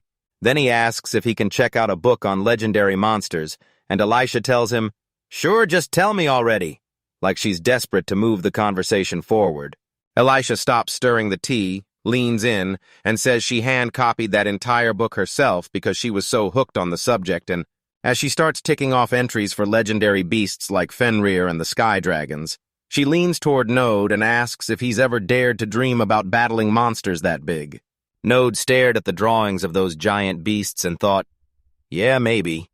he asks if he can check out a book on legendary monsters, and Elisha tells him, "Sure, just tell me already," like she's desperate to move the conversation forward. Elisha stops stirring the tea, leans in, and says she hand-copied that entire book herself because she was so hooked on the subject, and as she starts ticking off entries for legendary beasts like Fenrir and the Sky Dragons, she leans toward Node and asks if he's ever dared to dream about battling monsters that big. Node stared at the drawings of those giant beasts and thought, yeah, maybe.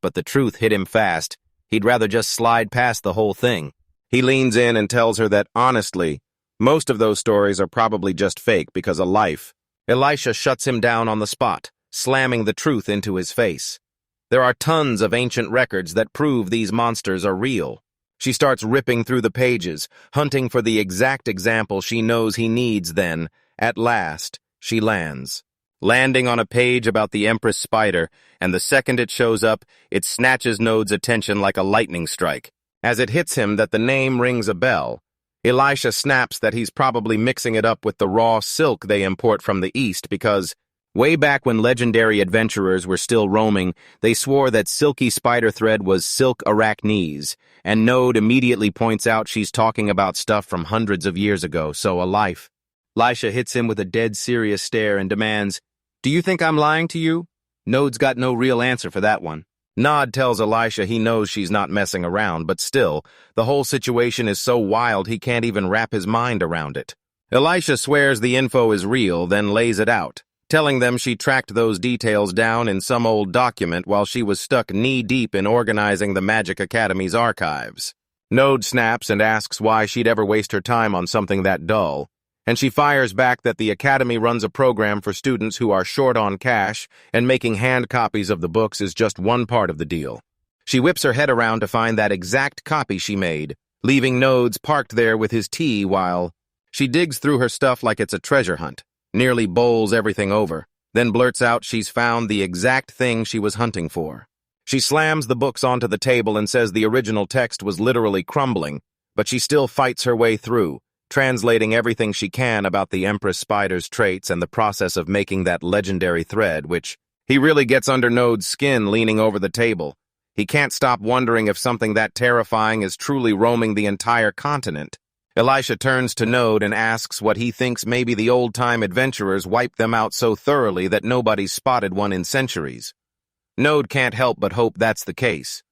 But the truth hit him fast. He'd rather just slide past the whole thing. He leans in and tells her that, honestly, most of those stories are probably just fake because of life. Elisha shuts him down on the spot, slamming the truth into his face. There are tons of ancient records that prove these monsters are real. She starts ripping through the pages, hunting for the exact example she knows he needs. Then, at last, she lands. Landing on a page about the Empress Spider, and the second it shows up, it snatches Node's attention like a lightning strike. As it hits him that the name rings a bell, Elisha snaps that he's probably mixing it up with the raw silk they import from the East because, way back when legendary adventurers were still roaming, they swore that silky spider thread was silk arachnes, and Node immediately points out she's talking about stuff from hundreds of years ago, so Elisha hits him with a dead serious stare and demands, "Do you think I'm lying to you?" Node's got no real answer for that one. Nod tells Elisha he knows she's not messing around, but still, the whole situation is so wild he can't even wrap his mind around it. Elisha swears the info is real, then lays it out, telling them she tracked those details down in some old document while she was stuck knee-deep in organizing the Magic Academy's archives. Node snaps and asks why she'd ever waste her time on something that dull, and she fires back that the Academy runs a program for students who are short on cash, and making hand copies of the books is just one part of the deal. She whips her head around to find that exact copy she made, leaving Nodes parked there with his tea while she digs through her stuff like it's a treasure hunt, nearly bowls everything over, then blurts out she's found the exact thing she was hunting for. She slams the books onto the table and says the original text was literally crumbling, but she still fights her way through, translating everything she can about the Empress Spider's traits and the process of making that legendary thread, which he really gets under Node's skin leaning over the table. He can't stop wondering if something that terrifying is truly roaming the entire continent. Elisha turns to Node and asks what he thinks maybe the old-time adventurers wiped them out so thoroughly that nobody's spotted one in centuries. Node can't help but hope that's the case.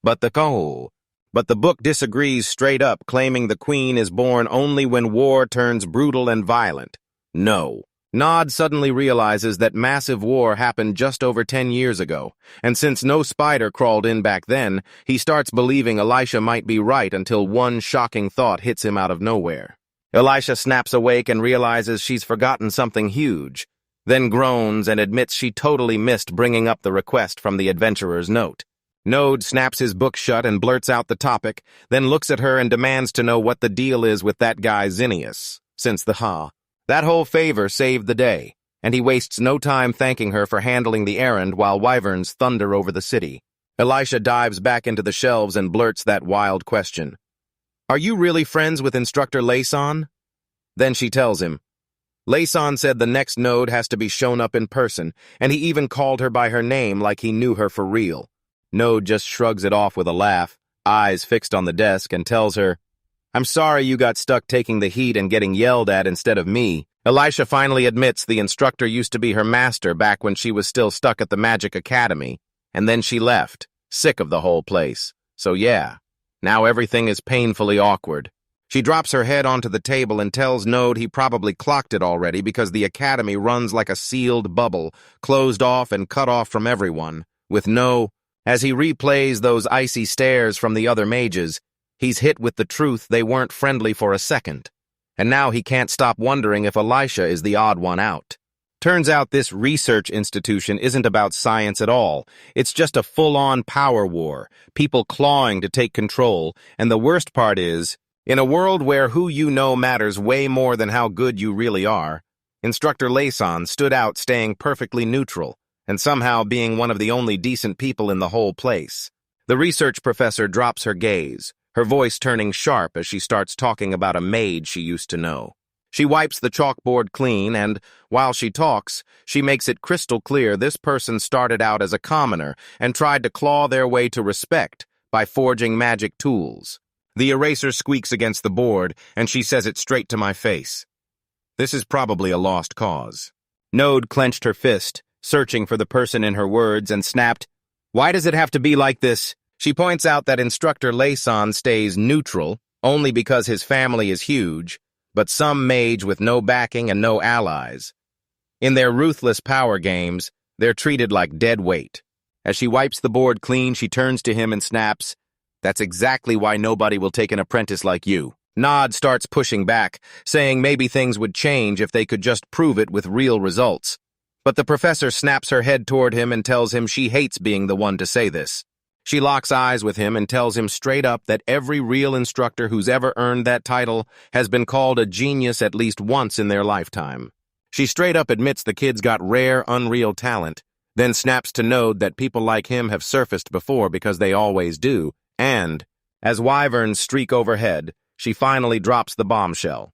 But the book disagrees straight up, claiming the queen is born only when war turns brutal and violent. No. Nod suddenly realizes that massive war happened just over 10 years ago, and since no spider crawled in back then, he starts believing Elisha might be right until one shocking thought hits him out of nowhere. Elisha snaps awake and realizes she's forgotten something huge, then groans and admits she totally missed bringing up the request from the adventurer's note. Node snaps his book shut and blurts out the topic, then looks at her and demands to know what the deal is with that guy Zinnius, since that whole favor saved the day, and he wastes no time thanking her for handling the errand while wyverns thunder over the city. Elisha dives back into the shelves and blurts that wild question. Are you really friends with Instructor Layson? Then she tells him. Layson said the next node has to be shown up in person, and he even called her by her name like he knew her for real. Node just shrugs it off with a laugh, eyes fixed on the desk, and tells her, I'm sorry you got stuck taking the heat and getting yelled at instead of me. Elisha finally admits the instructor used to be her master back when she was still stuck at the Magic Academy, and then she left, sick of the whole place. So yeah, now everything is painfully awkward. She drops her head onto the table and tells Node he probably clocked it already because the academy runs like a sealed bubble, closed off and cut off from everyone, with no... As he replays those icy stares from the other mages, he's hit with the truth they weren't friendly for a second. And now he can't stop wondering if Elisha is the odd one out. Turns out this research institution isn't about science at all. It's just a full-on power war, people clawing to take control, and the worst part is, in a world where who you know matters way more than how good you really are, Instructor Layson stood out staying perfectly neutral, and somehow being one of the only decent people in the whole place. The research professor drops her gaze, her voice turning sharp as she starts talking about a maid she used to know. She wipes the chalkboard clean and, while she talks, she makes it crystal clear this person started out as a commoner and tried to claw their way to respect by forging magic tools. The eraser squeaks against the board, and she says it straight to my face. This is probably a lost cause. Node clenched her fist, searching for the person in her words, and snapped, Why does it have to be like this? She points out that Instructor Layson stays neutral, only because his family is huge, but some mage with no backing and no allies. In their ruthless power games, they're treated like dead weight. As she wipes the board clean, she turns to him and snaps, That's exactly why nobody will take an apprentice like you. Nod starts pushing back, saying maybe things would change if they could just prove it with real results. But the professor snaps her head toward him and tells him she hates being the one to say this. She locks eyes with him and tells him straight up that every real instructor who's ever earned that title has been called a genius at least once in their lifetime. She straight up admits the kid's got rare, unreal talent, then snaps to Node that people like him have surfaced before because they always do, and, as wyverns streak overhead, she finally drops the bombshell.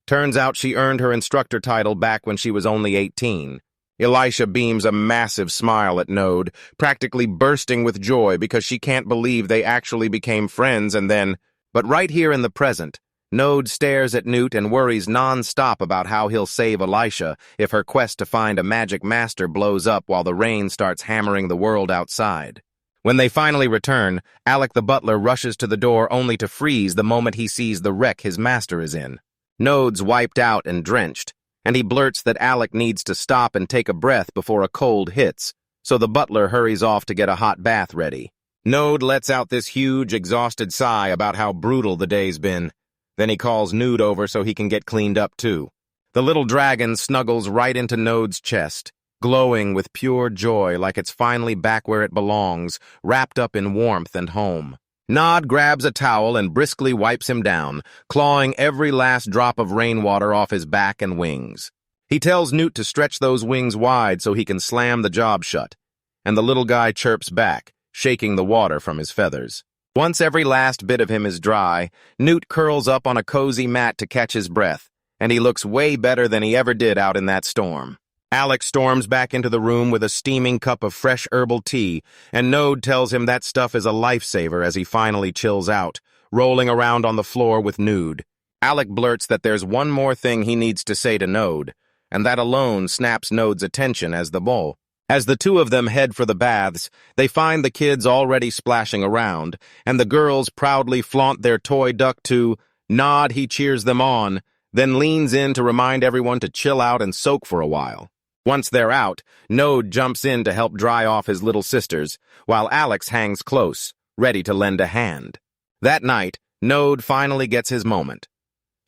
Turns out she earned her instructor title back when she was only 18. Elisha beams a massive smile at Node, practically bursting with joy because she can't believe they actually became friends and then... But right here in the present, Node stares at Newt and worries non-stop about how he'll save Elisha if her quest to find a magic master blows up while the rain starts hammering the world outside. When they finally return, Alec the butler rushes to the door only to freeze the moment he sees the wreck his master is in. Node's wiped out and drenched, and he blurts that Alec needs to stop and take a breath before a cold hits, so the butler hurries off to get a hot bath ready. Node lets out this huge, exhausted sigh about how brutal the day's been. Then he calls Nude over so he can get cleaned up too. The little dragon snuggles right into Node's chest, glowing with pure joy like it's finally back where it belongs, wrapped up in warmth and home. Nod grabs a towel and briskly wipes him down, clawing every last drop of rainwater off his back and wings. He tells Newt to stretch those wings wide so he can slam the job shut, and the little guy chirps back, shaking the water from his feathers. Once every last bit of him is dry, Newt curls up on a cozy mat to catch his breath, and he looks way better than he ever did out in that storm. Alec storms back into the room with a steaming cup of fresh herbal tea, and Node tells him that stuff is a lifesaver as he finally chills out, rolling around on the floor with Nude. Alec blurts that there's one more thing he needs to say to Node, and that alone snaps Node's attention as the two of them head for the baths, they find the kids already splashing around, and the girls proudly flaunt their toy duck to Nod. He cheers them on, then leans in to remind everyone to chill out and soak for a while. Once they're out, Node jumps in to help dry off his little sisters, while Alex hangs close, ready to lend a hand. That night, Node finally gets his moment.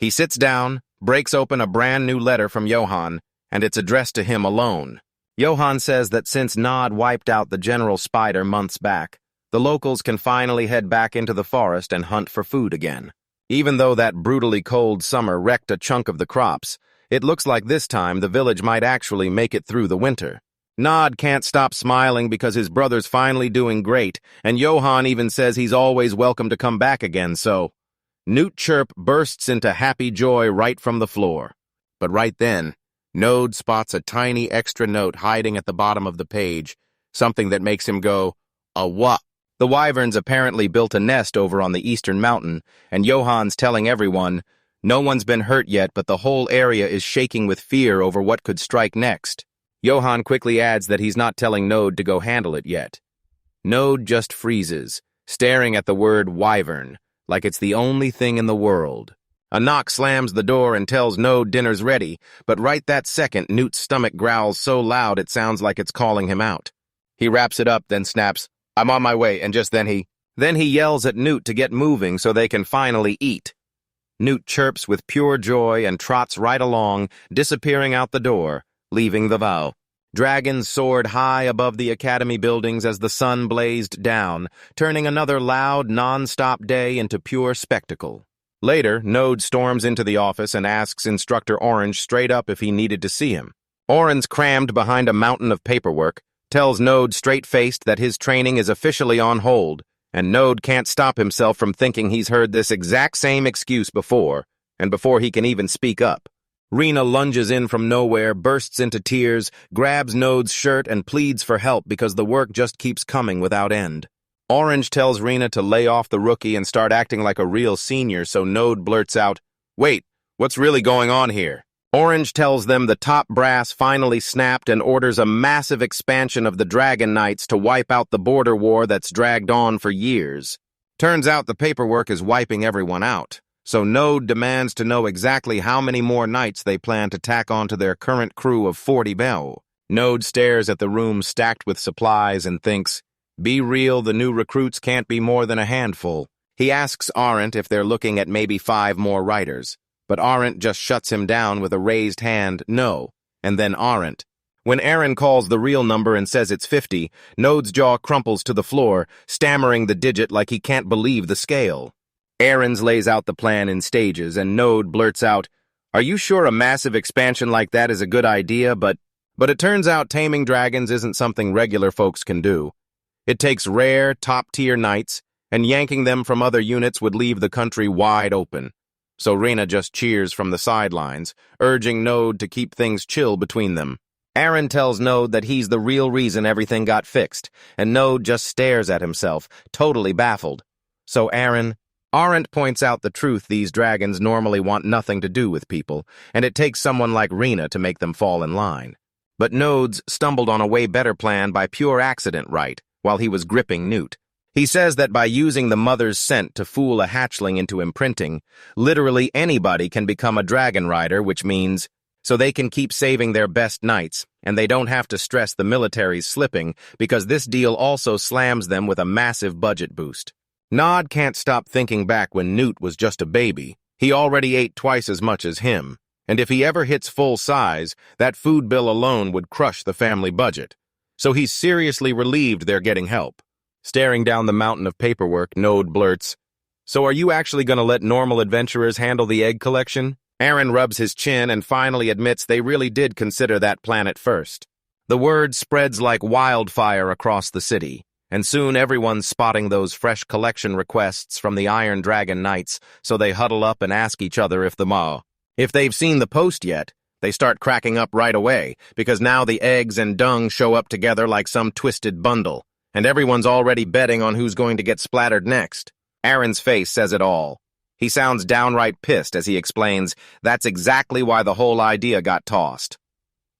He sits down, breaks open a brand new letter from Johan, and it's addressed to him alone. Johan says that since Nod wiped out the General Spider months back, the locals can finally head back into the forest and hunt for food again. Even though that brutally cold summer wrecked a chunk of the crops, it looks like this time the village might actually make it through the winter. Nod can't stop smiling because his brother's finally doing great, and Johan even says he's always welcome to come back again, so... Newt Chirp bursts into happy joy right from the floor. But right then, Node spots a tiny extra note hiding at the bottom of the page, something that makes him go, "A what?" The wyverns apparently built a nest over on the eastern mountain, and Johan's telling everyone, no one's been hurt yet, but the whole area is shaking with fear over what could strike next. Johan quickly adds that he's not telling Node to go handle it yet. Node just freezes, staring at the word wyvern, like it's the only thing in the world. A knock slams the door and tells Node dinner's ready, but right that second, Newt's stomach growls so loud it sounds like it's calling him out. He wraps it up, then snaps, "I'm on my way," and just then he yells at Newt to get moving so they can finally eat. Newt chirps with pure joy and trots right along, disappearing out the door, leaving the vow. Dragons soared high above the academy buildings as the sun blazed down, turning another loud, non-stop day into pure spectacle. Later, Node storms into the office and asks Instructor Orange straight up if he needed to see him. Orange, crammed behind a mountain of paperwork, tells Node straight-faced that his training is officially on hold, and Node can't stop himself from thinking he's heard this exact same excuse before, and before he can even speak up. Riche lunges in from nowhere, bursts into tears, grabs Node's shirt, and pleads for help because the work just keeps coming without end. Orange tells Riche to lay off the rookie and start acting like a real senior, so Node blurts out, "Wait, what's really going on here?" Orange tells them the top brass finally snapped and orders a massive expansion of the Dragon Knights to wipe out the border war that's dragged on for years. Turns out the paperwork is wiping everyone out, so Node demands to know exactly how many more knights they plan to tack onto their current crew of 40 Bell. Node stares at the room stacked with supplies and thinks, be real, the new recruits can't be more than a handful. He asks Arendt if they're looking at maybe 5 more writers. But Arendt just shuts him down with a raised hand, no, and then Arendt. When Aaron calls the real number and says it's 50, Node's jaw crumples to the floor, stammering the digit like he can't believe the scale. Aaron's lays out the plan in stages, and Node blurts out, "Are you sure a massive expansion like that is a good idea? But it turns out taming dragons isn't something regular folks can do. It takes rare, top-tier knights, and yanking them from other units would leave the country wide open." So Riche just cheers from the sidelines, urging Node to keep things chill between them. Aaron tells Node that he's the real reason everything got fixed, and Node just stares at himself, totally baffled. So Arendt points out the truth: these dragons normally want nothing to do with people, and it takes someone like Riche to make them fall in line. But Node's stumbled on a way better plan by pure accident while he was gripping Newt. He says that by using the mother's scent to fool a hatchling into imprinting, literally anybody can become a dragon rider, which means so they can keep saving their best knights, and they don't have to stress the military's slipping because this deal also slams them with a massive budget boost. Nod can't stop thinking back when Newt was just a baby. He already ate twice as much as him, and if he ever hits full size, that food bill alone would crush the family budget. So he's seriously relieved they're getting help. Staring down the mountain of paperwork, Node blurts, "So are you actually going to let normal adventurers handle the egg collection?" Aaron rubs his chin and finally admits they really did consider that plan at first. The word spreads like wildfire across the city, and soon everyone's spotting those fresh collection requests from the Iron Dragon Knights, so they huddle up and ask each other if they've seen the post yet. They start cracking up right away, because now the eggs and dung show up together like some twisted bundle. And everyone's already betting on who's going to get splattered next. Aaron's face says it all. He sounds downright pissed as he explains that's exactly why the whole idea got tossed.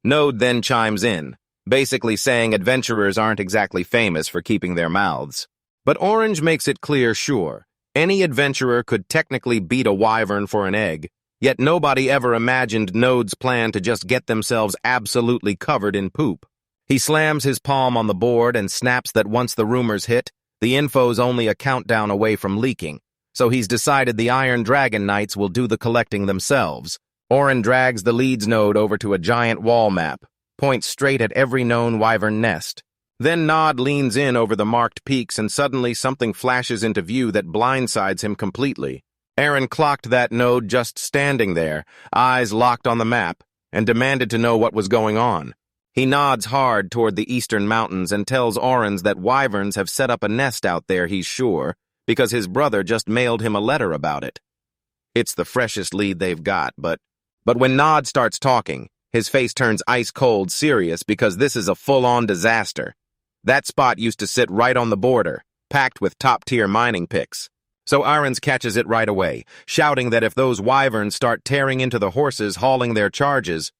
Node then chimes in, basically saying adventurers aren't exactly famous for keeping their mouths. But Orange makes it clear, sure, any adventurer could technically beat a wyvern for an egg, yet nobody ever imagined Node's plan to just get themselves absolutely covered in poop. He slams his palm on the board and snaps that once the rumors hit, the info's only a countdown away from leaking, so he's decided the Iron Dragon Knights will do the collecting themselves. Oren drags the leads node over to a giant wall map, points straight at every known wyvern nest. Then Nod leans in over the marked peaks and suddenly something flashes into view that blindsides him completely. Aaron clocked that node just standing there, eyes locked on the map, and demanded to know what was going on. He nods hard toward the eastern mountains and tells Orens that wyverns have set up a nest out there, he's sure, because his brother just mailed him a letter about it. It's the freshest lead they've got, but when Nod starts talking, his face turns ice-cold serious because this is a full-on disaster. That spot used to sit right on the border, packed with top-tier mining picks. So Arons catches it right away, shouting that if those wyverns start tearing into the horses hauling their charges,